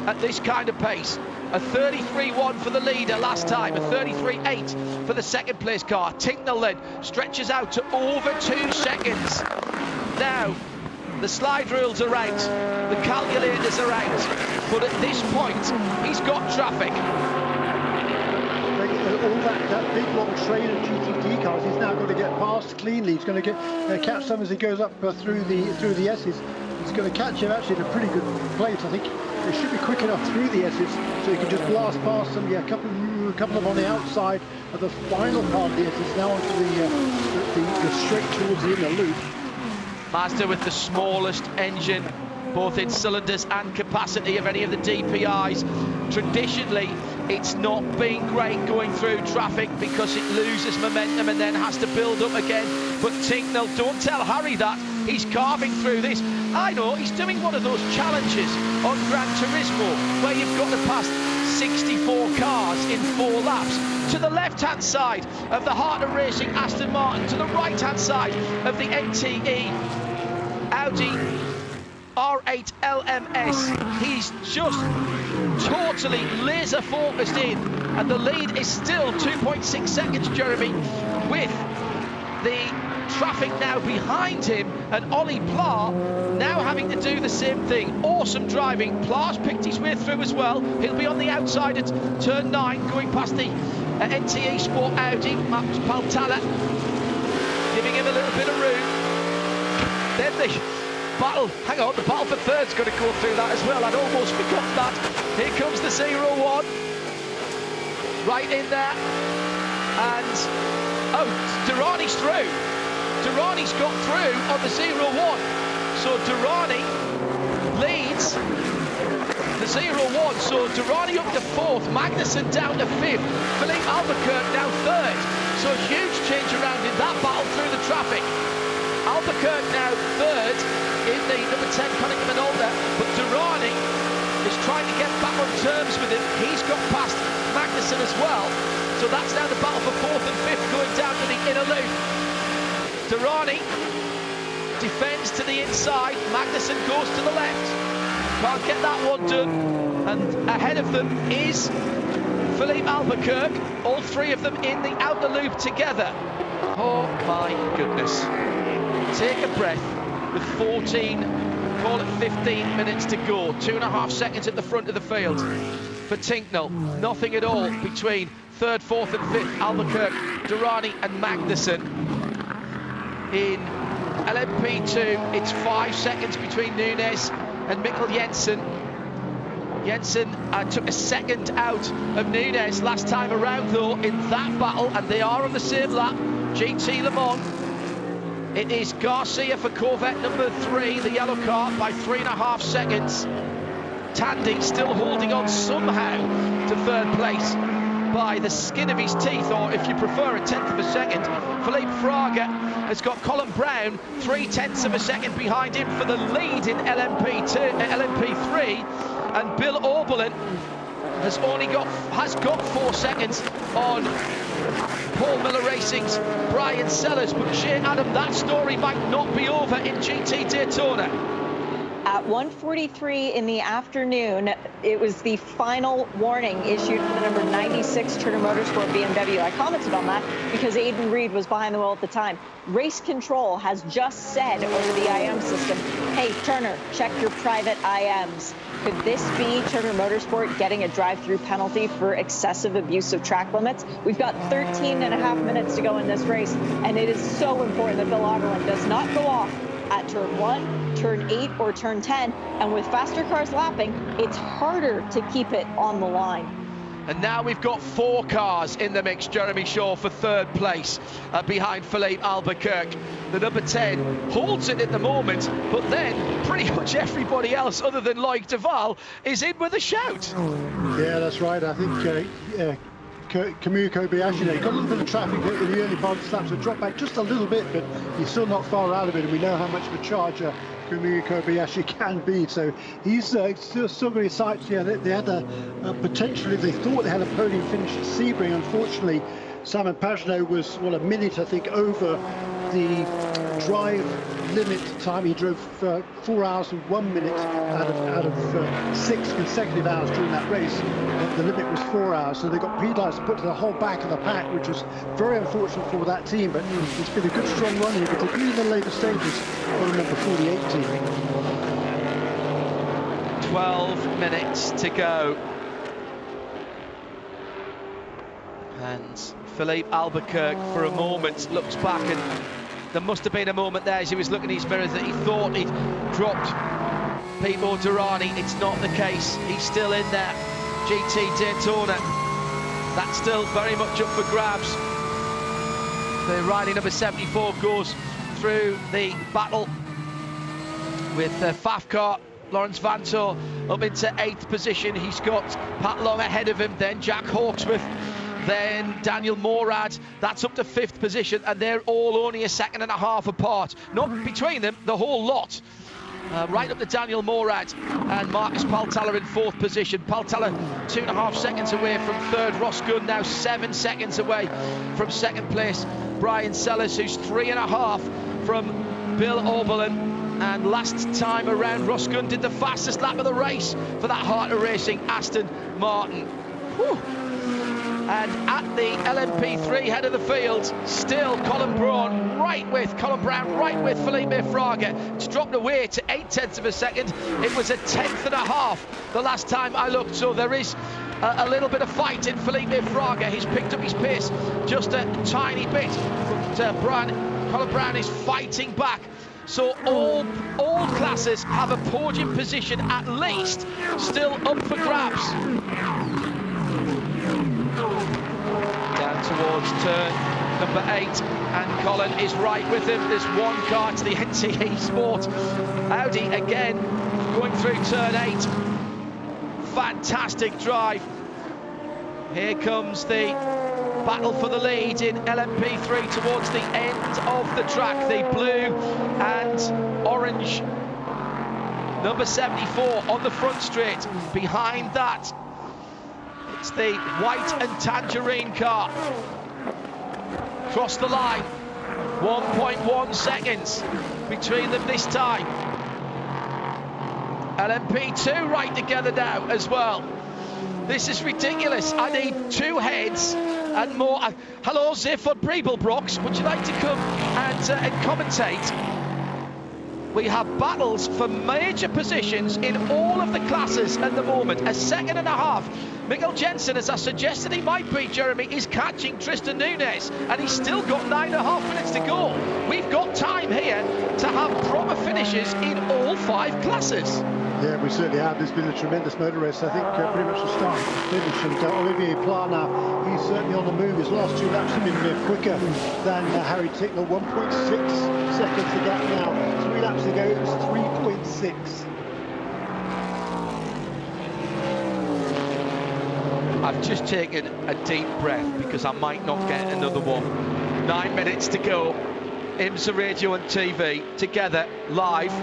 at this kind of pace. A 33.1 for the leader last time, a 33.8 for the 2nd place car. Tinkle then stretches out to over 2 seconds. Now, the slide rules are out, the calculators are out, but at this point, he's got traffic. All that big long train of GTD cars, he's now going to get past cleanly. He's going to catch some as he goes up through the S's. He's going to catch him actually at a pretty good place. I think they should be quick enough through the S's so he can just blast past them. Yeah, a couple of on the outside of the final part of the S's, now onto the straight towards the inner loop. Mazda with the smallest engine, both in cylinders and capacity of any of the DPIs. Traditionally, it's not been great going through traffic because it loses momentum and then has to build up again. But Tinkle, don't tell Harry that. He's carving through this. I know, he's doing one of those challenges on Gran Turismo where you've got to pass 64 cars in 4 laps. To the left-hand side of the Heart of Racing Aston Martin, to the right-hand side of the NTE Audi R8 LMS. He's just totally laser focused in, and the lead is still 2.6 seconds, Jeremy, with the traffic now behind him, and Ollie Pla now having to do the same thing. Awesome driving. Pla's picked his way through as well. He'll be on the outside at turn 9, going past the NTE Sport Audi. Max Paltala giving him a little bit of room. Then the battle, hang on, the battle for third's going to go through that as well. I'd almost forgot that. Here comes the 0-1. Right in there. And, oh, Durrani's through. Durrani's got through on the 0-1. So Durrani leads the 0-1. So Durrani up to 4th, Magnussen down to 5th, Philippe Albuquerque now 3rd. So a huge change around in that battle through the traffic. Albuquerque now 3rd in the number 10 Cunningham and Older, but Durrani is trying to get back on terms with him. He's got past Magnussen as well. So that's now the battle for 4th and 5th going down to the inner loop. Durrani defends to the inside, Magnussen goes to the left, can't get that one done, and ahead of them is Philippe Albuquerque, all 3 of them in the outer loop together. Oh my goodness. Take a breath with 14, call it 15 minutes to go, 2.5 seconds at the front of the field. For Tinkle, nothing at all between 3rd, 4th and 5th, Albuquerque, Durrani and Magnussen. In LMP2, it's 5 seconds between Nunes and Mikkel Jensen. Jensen took a second out of Nunes last time around, though, in that battle, and they are on the same lap. GT Le Mans. It is Garcia for Corvette number 3, the yellow car, by 3.5 seconds. Tandy still holding on somehow to 3rd place by the skin of his teeth, or if you prefer, 1/10 of a second. Philippe Fraga has got Colin Brown 0.3 of a second behind him for the lead in LMP3, and Bill Oberlin has got 4 seconds on Paul Miller Racing's Brian Sellers. But Shane Adam, that story might not be over in GT Daytona. At 1:43 in the afternoon, it was the final warning issued for the number 96 Turner Motorsport BMW. I commented on that because Aiden Reed was behind the wheel at the time. Race control has just said over the IM system, hey, Turner, check your private IMs. Could this be Turner Motorsport getting a drive-through penalty for excessive abuse of track limits? We've got 13.5 minutes to go in this race, and it is so important that Bill Oberlin does not go off at turn 1, turn 8, or turn 10. And with faster cars lapping, it's harder to keep it on the line. And now we've got 4 cars in the mix, Jeremy Shaw, for 3rd place behind Philippe Albuquerque. The number 10 holds it at the moment, but then pretty much everybody else other than Loic Duval is in with a shout. Yeah, that's right. I think Kamui Kobayashi there, he got a little bit of traffic in the early part of the lap, so dropped back just a little bit, but he's still not far out of it, and we know how much of a charger Kamui Kobayashi can be, so he's still very sights. Yeah, they had a potentially, they thought they had a podium finish at Sebring. Unfortunately, Simon Pagenaud was, a minute, I think, over the drive limit time. He drove 4 hours and 1 minute out of 6 consecutive hours during that race. The limit was 4 hours, so they got penalised to put to the whole back of the pack, which was very unfortunate for that team. But it's been a good, strong run here, particularly in the later stages for the number 48 team. 12 minutes to go. And Philippe Albuquerque, for a moment, looks back, and there must have been a moment there as he was looking at his mirrors that he thought he'd dropped Pipo Durrani. It's not the case. He's still in there. GT Daytona, that's still very much up for grabs. The riding number 74 goes through the battle with Fafcar. Lawrence Vantor up into 8th position. He's got Pat Long ahead of him, then Jack Hawksworth then Daniel Morad, that's up to 5th position, and they're all only a second and a half apart. Not between them, the whole lot. Right up to Daniel Morad and Marcus Paltala in 4th position. Paltala 2.5 seconds away from 3rd. Ross Gunn now 7 seconds away from 2nd place. Brian Sellers, who's 3.5 from Bill Oberlin. And last time around, Ross Gunn did the fastest lap of the race for that Heart of Racing Aston Martin. Whew. And at the LMP3 head of the field, still Colin Brown right with Felipe Fraga. It's dropped away to 0.8 of a second. It was a 1/10.5 the last time I looked, so there is a little bit of fight in Felipe Fraga. He's picked up his pace just a tiny bit, but Colin Brown is fighting back. So all classes have a podium position at least still up for grabs. Down towards turn number 8, and Colin is right with him. There's one car to the NTE Sport. Audi again going through turn 8. Fantastic drive. Here comes the battle for the lead in LMP3 towards the end of the track. The blue and orange number 74 on the front straight. Behind that, it's the white and tangerine car. Cross the line, 1.1 seconds between them this time. LMP2 right together now as well. This is ridiculous. I need 2 heads and more. Hello, Ziff on Breeblebrox. Would you like to come and commentate? We have battles for major positions in all of the classes at the moment. A 1.5 seconds. Miguel Jensen, as I suggested he might be, Jeremy, is catching Tristan Nunez, and he's still got 9.5 minutes to go. We've got time here to have proper finishes in all 5 classes. Yeah, we certainly have. There's been a tremendous motor race, I think, pretty much from start to finish. And Olivier Pla now, he's certainly on the move. His last 2 laps have been quicker than Harry Tinkle. 1.6 seconds to gap now. 3 laps to go, it was 3.6. I've just taken a deep breath because I might not get another one. 9 minutes to go. IMSA Radio and TV together live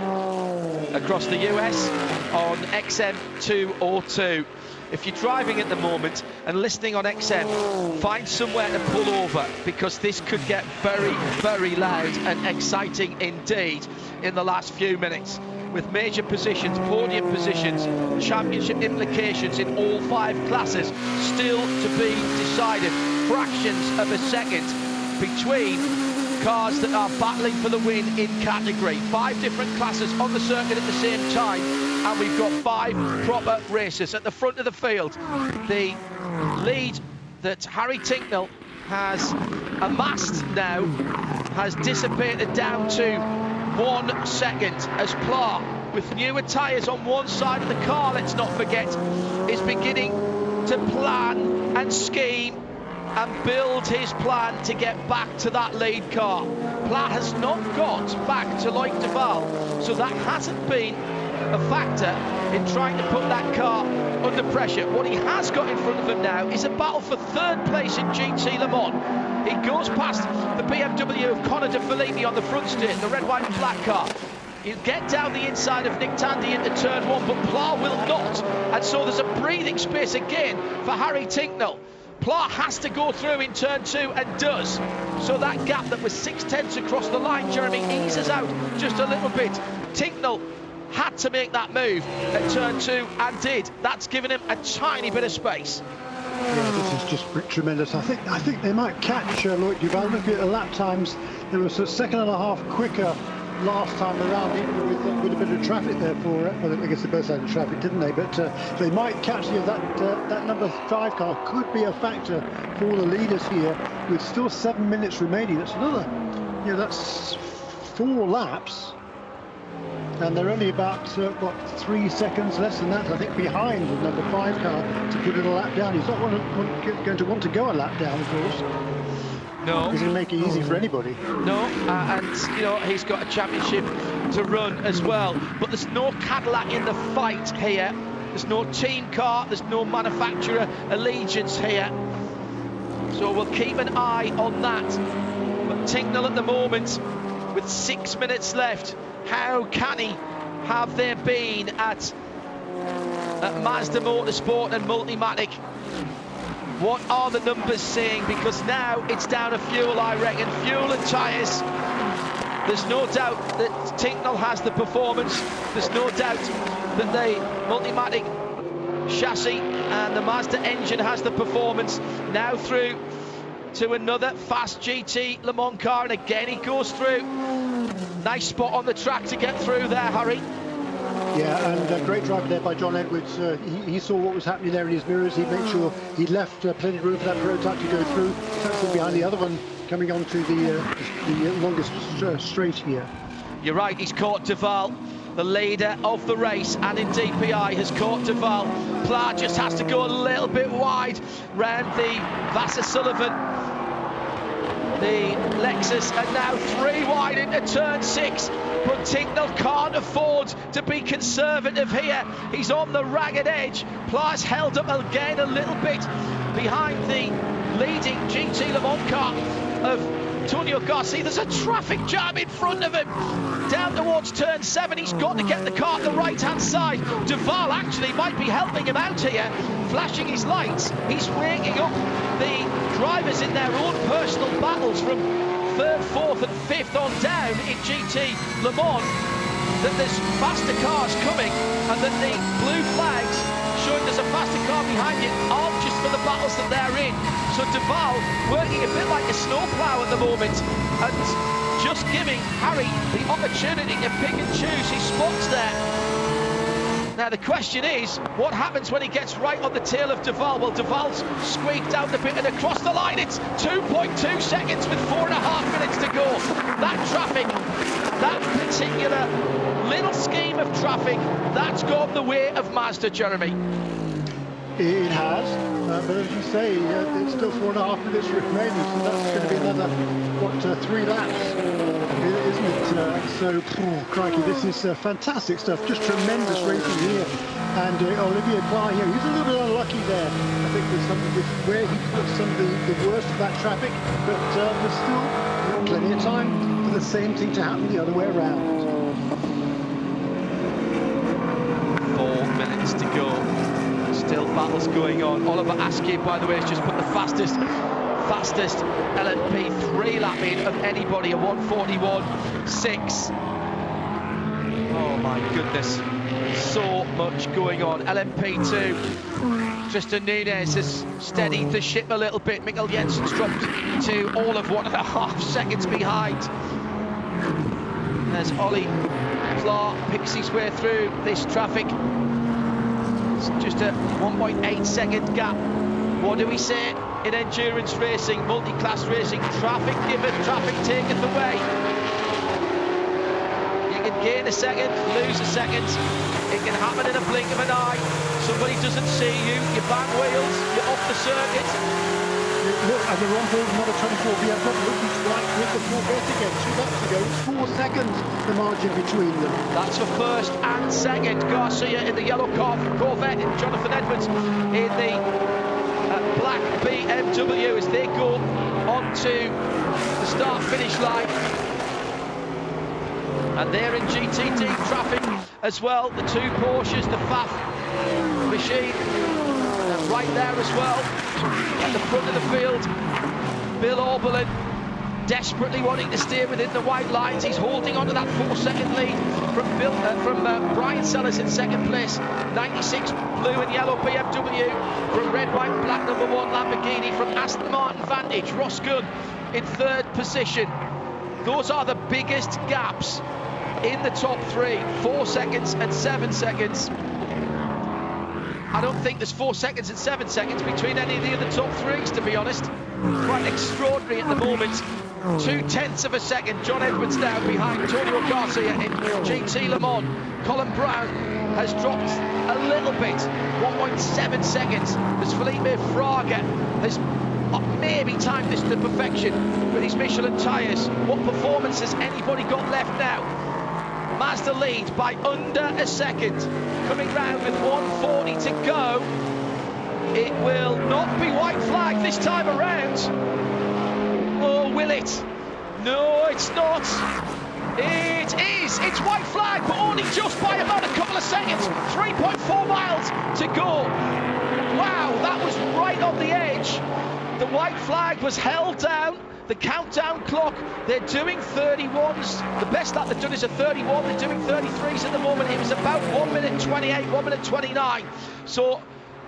across the US on XM 202. If you're driving at the moment and listening on XM, find somewhere to pull over, because this could get very, very loud and exciting indeed in the last few minutes, with major positions, podium positions, championship implications in all 5 classes still to be decided. Fractions of a second between cars that are battling for the win in category. 5 different classes on the circuit at the same time, and we've got 5 proper races at the front of the field. The lead that Harry Tinknell has amassed now has dissipated down to 1 second, as Pla, with newer tyres on one side of the car, let's not forget, is beginning to plan and scheme and build his plan to get back to that lead car. Pla has not got back to Loic Duval, so that hasn't been a factor in trying to put that car under pressure. What he has got in front of him now is a battle for 3rd place in GT Le Mans. He goes past the BMW of Conor De Filippi on the front straight, the red, white and black car. He'll get down the inside of Nick Tandy into turn 1, but Pla will not. And so there's a breathing space again for Harry Tinknell. Pla has to go through in turn 2 and does. So that gap that was 0.6 across the line, Jeremy, eases out just a little bit. Tinknell had to make that move at turn 2 and did. That's given him a tiny bit of space. Yeah, this is just tremendous. I think they might catch Loic Duval. Looking at the lap times, there was a 1.5 seconds quicker last time around, even with a bit of traffic there for it. Well, I guess they both had the traffic, didn't they? But they might catch that number 5 car could be a factor for all the leaders here, with still 7 minutes remaining. That's another, that's 4 laps. And they're only about, 3 seconds less than that, I think, behind the number 5 car to put it a lap down. He's not going to want to go a lap down, of course. No. He's going to make it easy for anybody. No, and he's got a championship to run as well. But there's no Cadillac in the fight here. There's no team car. There's no manufacturer allegiance here. So we'll keep an eye on that. But Tinkle at the moment, with 6 minutes left, how canny have they been at Mazda Motorsport and Multimatic? What are the numbers saying? Because now it's down to fuel, I reckon. Fuel and tyres. There's no doubt that Tinkle has the performance. There's no doubt that the Multimatic chassis and the Mazda engine has the performance. Now through to another fast GT Le Mans car, and again he goes through. Nice spot on the track to get through there, Harry. Yeah, and great driving there by John Edwards. He saw what was happening there in his mirrors. He made sure he left plenty of room for that prototype to go through. That's behind the other one coming on to the longest straight here. You're right, he's caught Duval. The leader of the race and in DPI has caught Duval. Pla just has to go a little bit wide round the Vassar Sullivan. The Lexus are now 3 wide into turn 6, but Tinkle can't afford to be conservative here. He's on the ragged edge. Pla's held up again a little bit behind the leading GT Le Mans car of Antonio Garcia. There's a traffic jam in front of him down towards turn 7. He's got to get the car to the right hand side. Duval actually might be helping him out here, flashing his lights. He's waking up the drivers in their own personal battles from 3rd, 4th and 5th on down in GT Le Mans, that there's faster cars coming and that the blue flags showing there's a faster car behind you aren't just for the battles that they're in. So Duval working a bit like a snowplow at the moment and just giving Harry the opportunity to pick and choose his spots there. Now the question is, what happens when he gets right on the tail of Duval? Well, Duval's squeaked out a bit and across the line it's 2.2 seconds with 4.5 minutes to go. That traffic, that particular little scheme of traffic, that's gone the way of Mazda, Jeremy. It has, but as you say, it's still 4.5 minutes remaining, so that's going to be another, 3 laps, isn't it? Crikey, this is fantastic stuff, just tremendous racing here. And Olivier Pla here, he's a little bit unlucky there, I think, with where he put some of the worst of that traffic, but there's still plenty of time for the same thing to happen the other way around. 4 minutes to go. Still battles going on. Oliver Askew, by the way, has just put the fastest LMP 3 lap in of anybody, a 1:41.6. Oh my goodness, so much going on. LMP2, Tristan Nunez has steadied the ship a little bit. Mikkel Jensen's dropped to all of 1.5 seconds behind. As Ollie Pla picks his way through this traffic. It's just a 1.8 second gap. What do we say in endurance racing, multi-class racing? Traffic given, traffic taketh away. You can gain a second, lose a second. It can happen in a blink of an eye. Somebody doesn't see you, you bang wheels, you're off the circuit. Look, and we're on board another 24 BMW, he's right with the Corvette again. 2 laps ago, it's 4 seconds, the margin between them. That's for first and second. Garcia in the yellow Corvette, and Jonathan Edwards in the black BMW as they go onto the start-finish line. And they're in GTD traffic as well. The 2 Porsches, the FAF machine, right there as well. At the front of the field, Bill Oberlin desperately wanting to stay within the white lines. He's holding on to that 4-second lead from Brian Sellers in 2nd place. 96 blue and yellow BMW from red, white and black number 1 Lamborghini from Aston Martin Vantage. Ross Gunn in 3rd position. Those are the biggest gaps in the top 3, 4 seconds and 7 seconds. I don't think there's 4 seconds and 7 seconds between any of the other top 3s, to be honest. Quite extraordinary at the moment. 0.2 of a second. John Edwards now behind Antonio Garcia in GT Le Mans. Colin Brown has dropped a little bit, 1.7 seconds. As Felipe Fraga has maybe timed this to perfection with his Michelin tyres. What performance has anybody got left now? Mazda lead by under a second. Coming round with 1:40 to go. It will not be white flag this time around. Or will it? No, it's not. It is. It's white flag, but only just by about a couple of seconds. 3.4 miles to go. Wow, that was right on the edge. The white flag was held down. The countdown clock, they're doing 31s. The best lap they've done is a 31. They're doing 33s at the moment. It was about 1 minute 28, 1 minute 29. So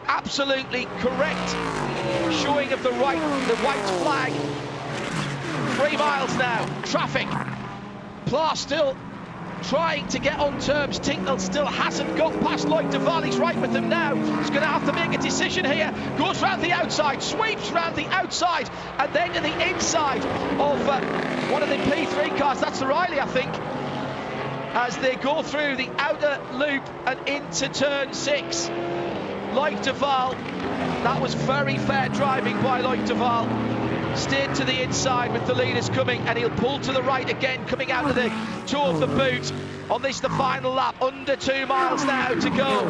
absolutely correct showing of the white flag. 3 miles now. Traffic. Pla still trying to get on terms. Tinkle still hasn't got past Lloyd Duval. He's right with them now. He's going to have to make a decision here. Goes round the outside, sweeps round the outside, and then to the inside of one of the P3 cars. That's the Riley, I think, as they go through the outer loop and into turn 6. Lloyd Duval, that was very fair driving by Lloyd Duval. Stayed to the inside with the leaders coming, and he'll pull to the right again, coming out of the toe of the boot on this, the final lap. Under 2 miles now to go.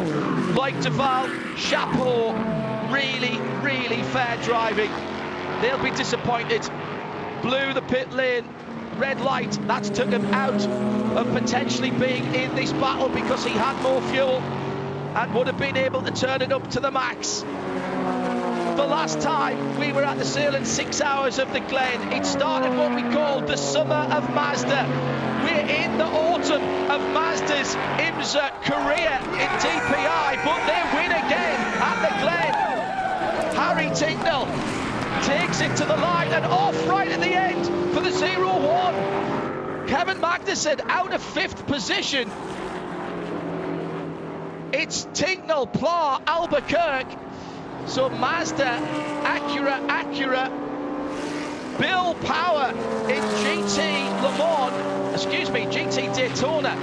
Lloyd Duval, chapeau, really fair driving. They'll be disappointed. Blew the pit lane, red light, that's took him out of potentially being in this battle because he had more fuel and would have been able to turn it up to the max. The last time we were at the Sahlen 6 hours of the Glen, it started what we called the summer of Mazda. We're in the autumn of Mazda's IMSA career in DPI, but they win again at the Glen. Harry Tinkle takes it to the line and off right at the end for the 0-1. Kevin Magnussen out of 5th position. It's Tinkle, Pla, Albuquerque. So Mazda, Acura, Bill Power in GT Daytona.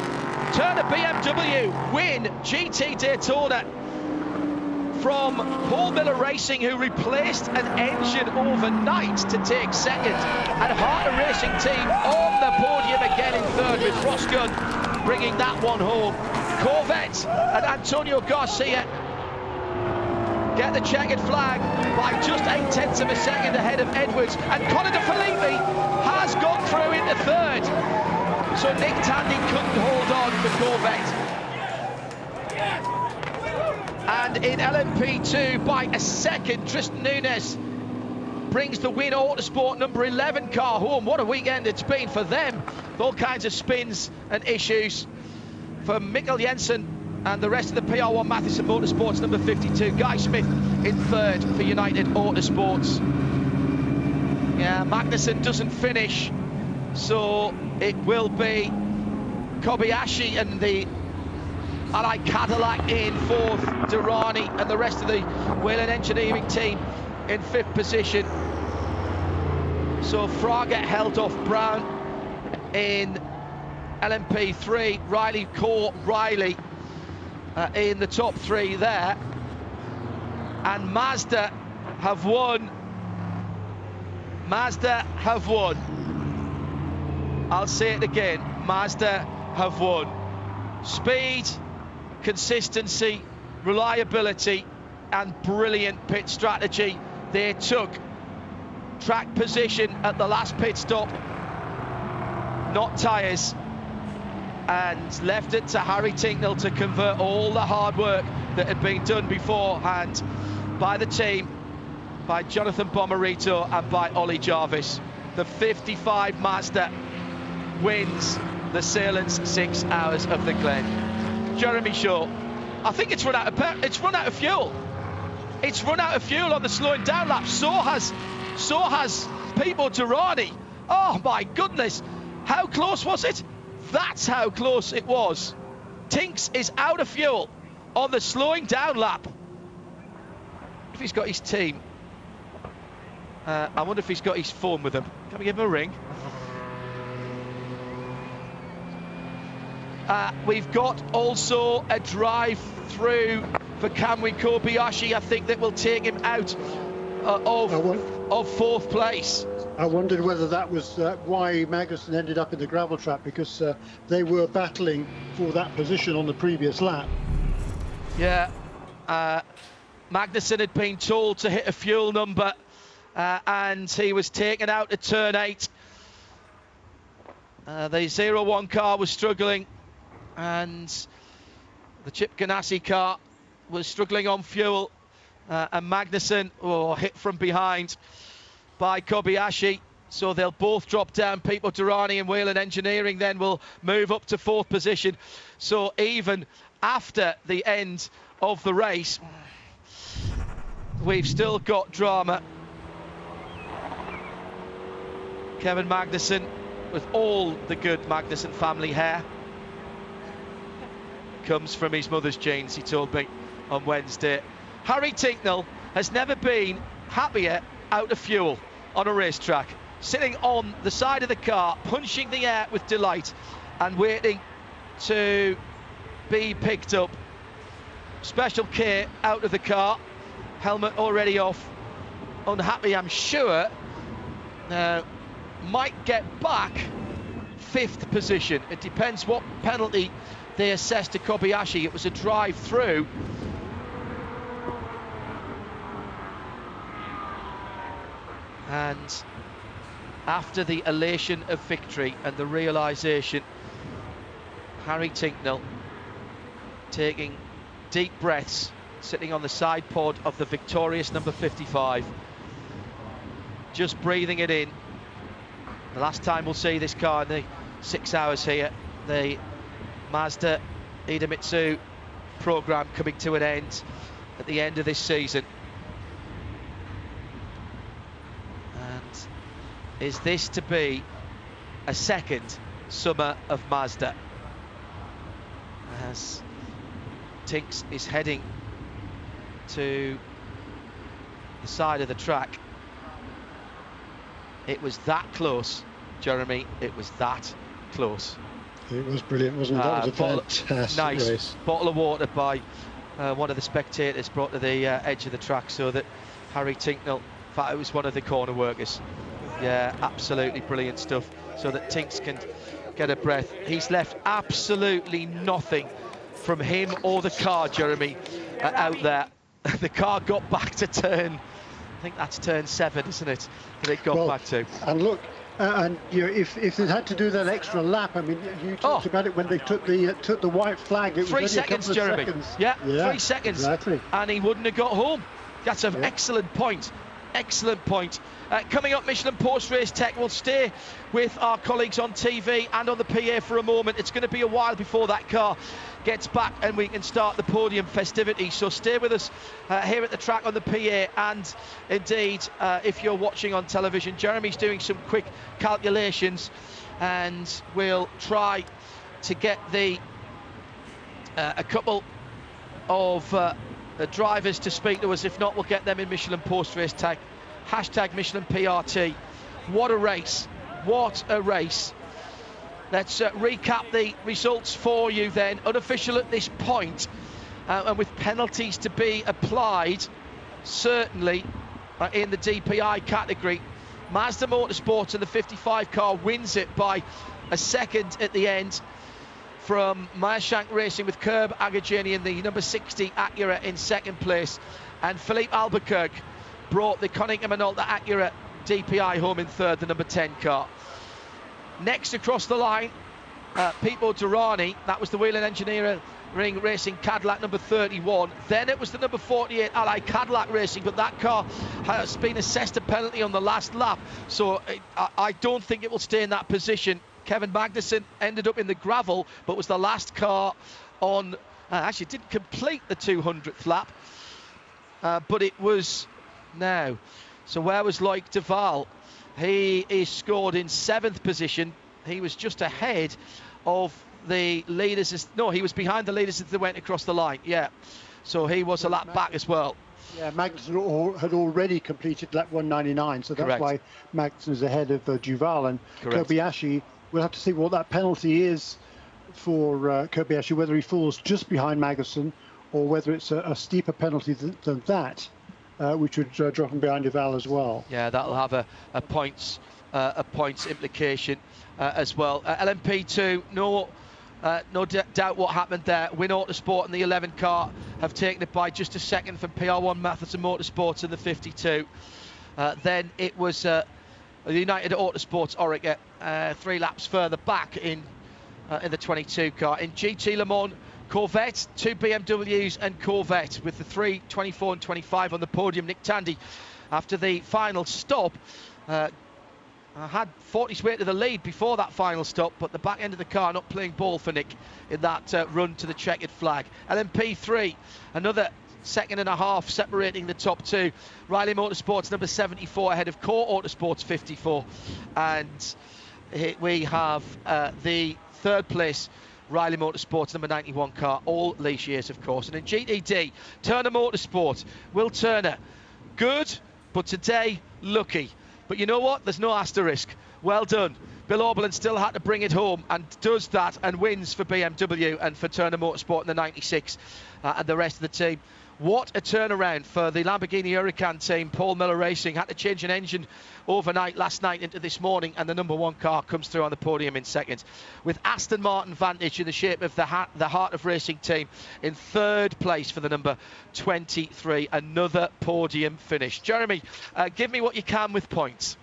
Turner BMW win GT Daytona from Paul Miller Racing, who replaced an engine overnight to take second. And Harter Racing Team on the podium again in 3rd with Ross Gunn bringing that one home. Corvette and Antonio Garcia get the checkered flag by just 0.8 of a second ahead of Edwards, and Conor De Filippi has gone through into 3rd. So Nick Tandy couldn't hold on for Corvette. And in LMP2 by a second, Tristan Nunes brings the Win Autosport number 11 car home. What a weekend it's been for them. All kinds of spins and issues for Mikkel Jensen and the rest of the PR1 Matheson Motorsports number 52. Guy Smith in 3rd for United Autosports. Yeah, Magnussen doesn't finish, so it will be Kobayashi and the Allied Cadillac in 4th, Durrani and the rest of the Whelen Engineering team in 5th position. So Fraga held off Brown in LMP3. Riley caught Riley in the top 3 there, and Mazda have won. I'll say it again, Mazda have won. Speed, consistency, reliability and brilliant pit strategy. They took track position at the last pit stop, not tyres, and left it to Harry Tinkle to convert all the hard work that had been done beforehand by the team, by Jonathan Bomarito and by Ollie Jarvis. The 55 Mazda wins the Sahlen's 6 hours of the Glen. Jeremy Shaw, I think it's run out of fuel. It's run out of fuel on the slowing down lap. So has Pipo Durrani. Oh my goodness, how close was it? That's how close it was. Tinks is out of fuel on the slowing down lap. If he's got his team, I wonder if he's got his phone with him. Can we give him a ring? We've got also a drive through for Kamui Kobayashi, I think, that will take him out of 4th place. I wondered whether that was why Magnussen ended up in the gravel trap, because they were battling for that position on the previous lap. Yeah, Magnussen had been told to hit a fuel number and he was taken out at turn 8. The 0-1 car was struggling, and the Chip Ganassi car was struggling on fuel, and Magnussen hit from behind by Kobayashi. So they'll both drop down. Pipo Derani and Whelen Engineering then will move up to 4th position. So even after the end of the race, we've still got drama. Kevin Magnussen, with all the good Magnussen family hair, comes from his mother's genes, he told me on Wednesday. Harry Tinkle has never been happier out of fuel on a racetrack, sitting on the side of the car, punching the air with delight and waiting to be picked up. Special K out of the car, helmet already off, unhappy I'm sure. Might get back 5th position. It depends what penalty they assess to Kobayashi. It was a drive through. And after the elation of victory and the realisation, Harry Tinkle taking deep breaths, sitting on the side pod of the victorious number 55, just breathing it in. The last time we'll see this car in the 6 hours here, the Mazda Idemitsu programme coming to an end at the end of this season. And is this to be a second summer of Mazda? As Tinks is heading to the side of the track. It was that close, Jeremy. It was that close. It was brilliant, wasn't it? That was a fantastic race. Bottle of water by one of the spectators brought to the edge of the track so that Harry Tinkle, in fact it was one of the corner workers. Yeah, absolutely brilliant stuff, so that Tinks can get a breath. He's left absolutely nothing from him or the car, Jeremy, out there. The car got back to turn, I think that's turn 7, isn't it, that it got back to. And look, and you know, if they had to do that extra lap, I mean, you talked about it when they took the white flag. It 3 was seconds, only a couple Jeremy. of seconds. Yeah, 3 seconds, exactly. And he wouldn't have got home. That's an excellent point. Excellent point. Coming up, Michelin post-race tech. We'll stay with our colleagues on TV and on the PA for a moment. It's going to be a while before that car gets back and we can start the podium festivities. So stay with us here at the track on the PA, and indeed, if you're watching on television, Jeremy's doing some quick calculations, and we'll try to get a couple of drivers to speak to us. If not, we'll get them in Michelin post-race tag. Hashtag Michelin PRT. What a race. What a race. Let's recap the results for you then. Unofficial at this point, and with penalties to be applied, certainly in the DPI category. Mazda Motorsport in the 55 car wins it by a second at the end from Meyershank Racing, with Curb Agajani in the number 60 Acura in second place, and Philippe Albuquerque brought the Konica Minolta Acura DPI home in third, the number 10 car. Next across the line, Pipo Derani, that was the Whelen Engineering Racing Cadillac number 31. Then it was the number 48 Ally Cadillac Racing, but that car has been assessed a penalty on the last lap, so I don't think it will stay in that position. Kevin Magnussen ended up in the gravel, but was the last car on, actually didn't complete the 200th lap, but it was now. So where was Loic Duval? He is scored in 7th position. He was just ahead of the leaders. No, he was behind the leaders as they went across the line. Yeah, so he was a lap back as well. Yeah, Magnussen had already completed lap 199, so that's Correct. why Magnussen is ahead of Duval. And Correct. Kobayashi, we'll have to see what that penalty is for Kobayashi, whether he falls just behind Magnussen or whether it's a steeper penalty than that, which would drop him behind Duval as well. Yeah, that'll have a points implication as well. LMP2, no doubt what happened there. Win Autosport and the 11 car have taken it by just a second from PR1 Matheson Motorsports in the 52. Then it was United Autosports Orica 3 laps further back in the 22 car. In GT Le Mans, Corvette, 2 BMWs and Corvette, with the 3, 24 and 25 on the podium. Nick Tandy, after the final stop, had 40's way to the lead before that final stop, but the back end of the car not playing ball for Nick in that run to the checkered flag. LMP3, another second and a half separating the top 2. Riley Motorsports number 74 ahead of Core Autosports 54, and we have the third place Riley Motorsports number 91 car, all lease years of course. And in GTD, Turner Motorsport, Will Turner, good, but today lucky. But you know what, there's no asterisk. Well done. Bill Auberland still had to bring it home, and does that and wins for BMW and for Turner Motorsport in the 96 and the rest of the team. What a turnaround for the Lamborghini Huracan team. Paul Miller Racing had to change an engine overnight last night into this morning, and the number 1 car comes through on the podium in second, with Aston Martin Vantage in the shape of the Heart of Racing team in third place for the number 23. Another podium finish. Jeremy, give me what you can with points.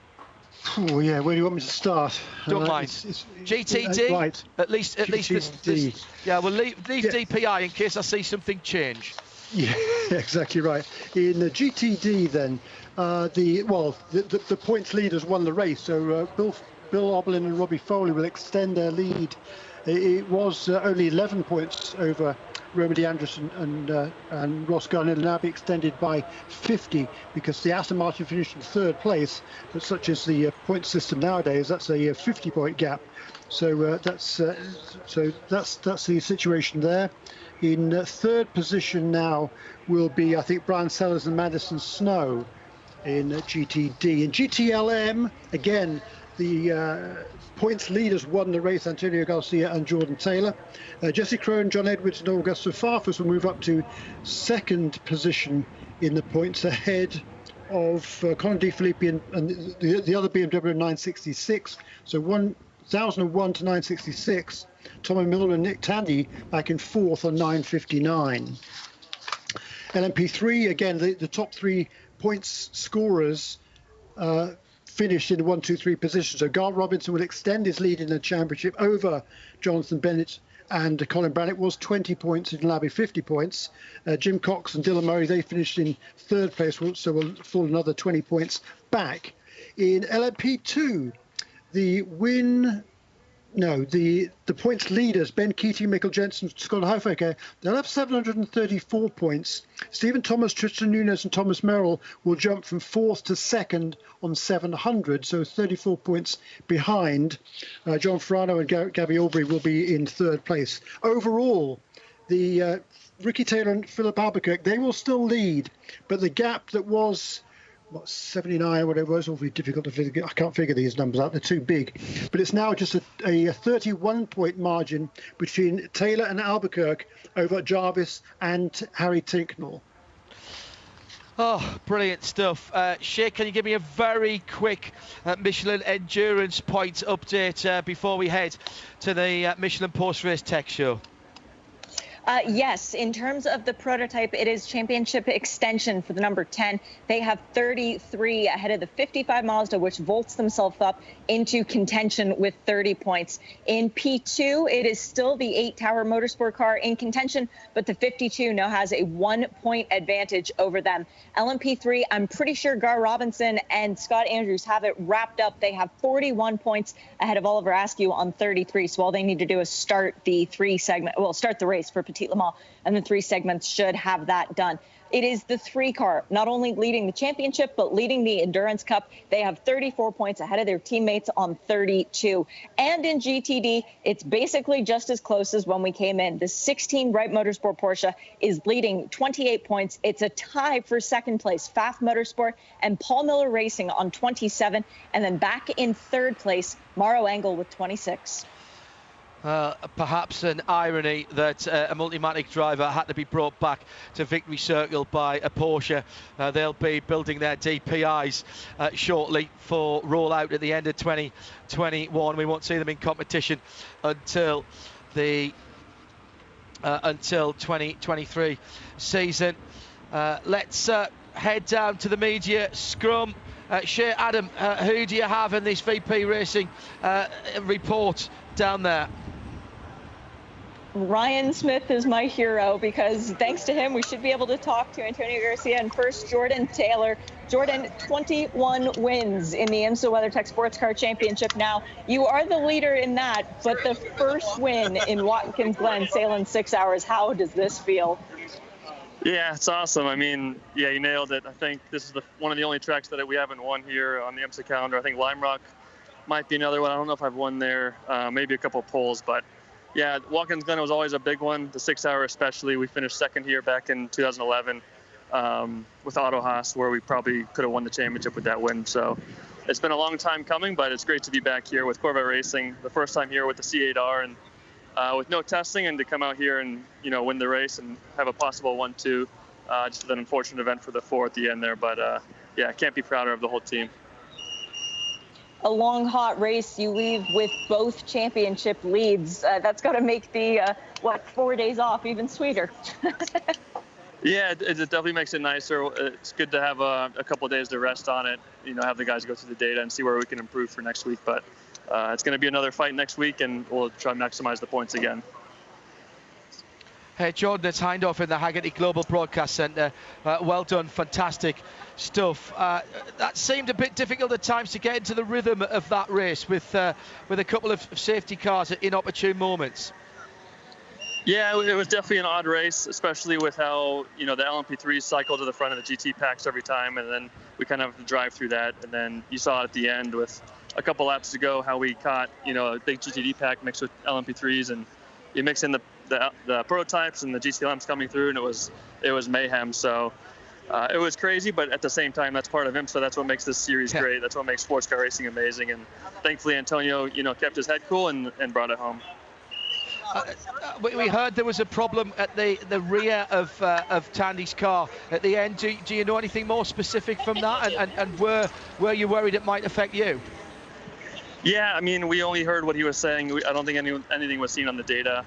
Oh yeah, where do you want me to start? Don't mind. GTD, right. At least this, yeah, we'll leave DPI in case I see something change. Yeah, exactly right. In the GTD then, the points leaders won the race, so Bill Auberland and Robbie Foley will extend their lead. It was only 11 points over Roman Anderson and Ross Gunn. It'll now be extended by 50 because the Aston Martin finished in third place, but such as the point system nowadays, that's a 50-point gap. So that's the situation there. In third position now will be, I think, Brian Sellers and Madison Snow in GTD. In GTLM, again, the points leaders won the race, Antonio Garcia and Jordan Taylor. Jesse Crone, John Edwards and Augusto Farfus will move up to second position in the points, ahead of Conor De Filippi and the other BMW 966. So 1001 to 966. Tommy Miller and Nick Tandy back in fourth on 959. LMP3, again, the top 3 points scorers finished in the 1, 2, 3 position. So Garth Robinson will extend his lead in the championship over Jonathan Bennett and Colin Brannett. Was 20 points in Labby, 50 points. Jim Cox and Dylan Murray, they finished in third place, so will fall another 20 points back. In LMP2, the points leaders, Ben Keating, Michael Jensen, Scott Huffaker, they'll have 734 points. Stephen Thomas, Tristan Nunes and Thomas Merrill will jump from fourth to second on 700, so 34 points behind. John Ferrano and Gabby Aubrey will be in third place. Overall, the Ricky Taylor and Philip Albuquerque, they will still lead, but the gap that was 79 or whatever, it's awfully difficult to figure. I can't figure these numbers out, they're too big. But it's now just a 31-point margin between Taylor and Albuquerque over Jarvis and Harry Tinknell. Oh, brilliant stuff. Shay, can you give me a very quick Michelin Endurance points update before we head to the Michelin Post-Race Tech Show? Yes, in terms of the prototype, it is championship extension for the number 10. They have 33 ahead of the 55 Mazda, which vaults themselves up into contention with 30 points. In P2, it is still the 8-Tower Motorsport car in contention, but the 52 now has a 1-point advantage over them. LMP3, I'm pretty sure Gar Robinson and Scott Andrews have it wrapped up. They have 41 points ahead of Oliver Askew on 33. So all they need to do is start the start the race for Petit Le Mans, and the 3 segments should have that done. It is the 3 car, not only leading the championship, but leading the Endurance Cup. They have 34 points ahead of their teammates on 32. And in GTD, it's basically just as close as when we came in. The 16 Wright Motorsport Porsche is leading 28 points. It's a tie for second place, Pfaff Motorsport and Paul Miller Racing on 27. And then back in third place, Mauro Engel with 26. Perhaps an irony that a Multimatic driver had to be brought back to Victory Circle by a Porsche. They'll be building their DPIs shortly for rollout at the end of 2021. We won't see them in competition until the 2023 season. Let's head down to the media scrum Shea Adam, who do you have in this VP Racing report down there? Ryan Smith is my hero, because thanks to him, we should be able to talk to Antonio Garcia. And first, Jordan Taylor. Jordan, 21 wins in the IMSA WeatherTech SportsCar Championship. Now, you are the leader in that, but the first win in Watkins Glen, sailing 6 hours. How does this feel? Yeah, it's awesome. I mean, yeah, you nailed it. I think this is one of the only tracks that we haven't won here on the IMSA calendar. I think Lime Rock might be another one. I don't know if I've won there, maybe a couple of poles, but yeah, Watkins Glen was always a big one, the 6 hour especially. We finished second here back in 2011 with Otto Haas, where we probably could have won the championship with that win. So it's been a long time coming, but it's great to be back here with Corvette Racing. The first time here with the C8R and with no testing, and to come out here and, you know, win the race and have a possible 1-2. Just an unfortunate event for the 4 at the end there, but yeah, I can't be prouder of the whole team. A long, hot race. You leave with both championship leads. That's got to make the 4 days off even sweeter. Yeah, it definitely makes it nicer. It's good to have a couple of days to rest on it, you know, have the guys go through the data and see where we can improve for next week. But it's going to be another fight next week, and we'll try to maximize the points again. Hey, Jordan, it's Hindhoff in the Haggerty Global Broadcast Centre. Well done, fantastic stuff. That seemed a bit difficult at times to get into the rhythm of that race with a couple of safety cars at inopportune moments. Yeah, it was definitely an odd race, especially with how, you know, the LMP3s cycle to the front of the GT packs every time, and then we kind of have to drive through that. And then you saw at the end with a couple laps to go how we caught, you know, a big GTD pack mixed with LMP3s, and you mix in the prototypes and the GTLMs coming through, and it was mayhem. So it was crazy, but at the same time, that's part of IMSA. That's what makes this series great. That's what makes sports car racing amazing. And thankfully, Antonio, you know, kept his head cool and brought it home. We heard there was a problem at the rear of Tandy's car at the end. Do you know anything more specific from that? And were you worried it might affect you? Yeah, I mean, we only heard what he was saying. I don't think anything was seen on the data,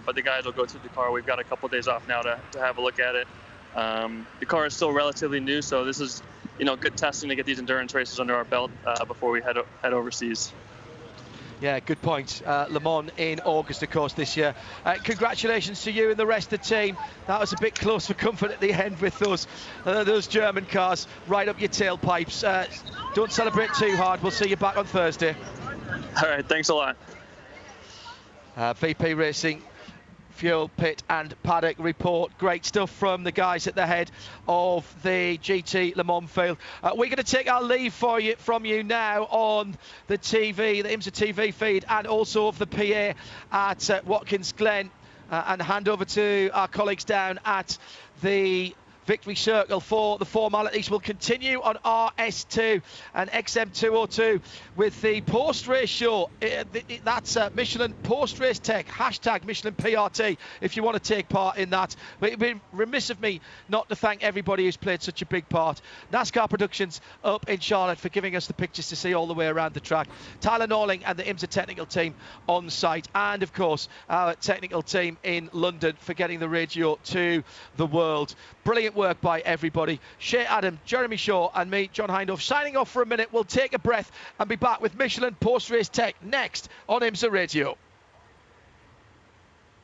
but the guys will go through the car. We've got a couple of days off now to have a look at it. The car is still relatively new, so this is, you know, good testing to get these endurance races under our belt before we head overseas. Yeah, good point. Le Mans in August, of course, this year. Congratulations to you and the rest of the team. That was a bit close for comfort at the end with those German cars right up your tailpipes. Don't celebrate too hard. We'll see you back on Thursday. All right, thanks a lot. VP Racing Fuel Pit and Paddock report. Great stuff from the guys at the head of the GT Le Mans field. We're going to take our leave from you now on the TV, the IMSA TV feed, and also of the PA at Watkins Glen, and hand over to our colleagues down at the Victory Circle for the formalities. Will continue on RS2 and XM202 with the post-race show. That's Michelin post-race tech, hashtag Michelin PRT, if you want to take part in that. But it'd be remiss of me not to thank everybody who's played such a big part. NASCAR Productions up in Charlotte for giving us the pictures to see all the way around the track. Tyler Norling and the IMSA technical team on site. And of course, our technical team in London for getting the radio to the world. Brilliant work by everybody. Shea Adam, Jeremy Shaw and me, John Hindhoff, signing off for a minute. We'll take a breath and be back with Michelin post-race tech next on IMSA Radio.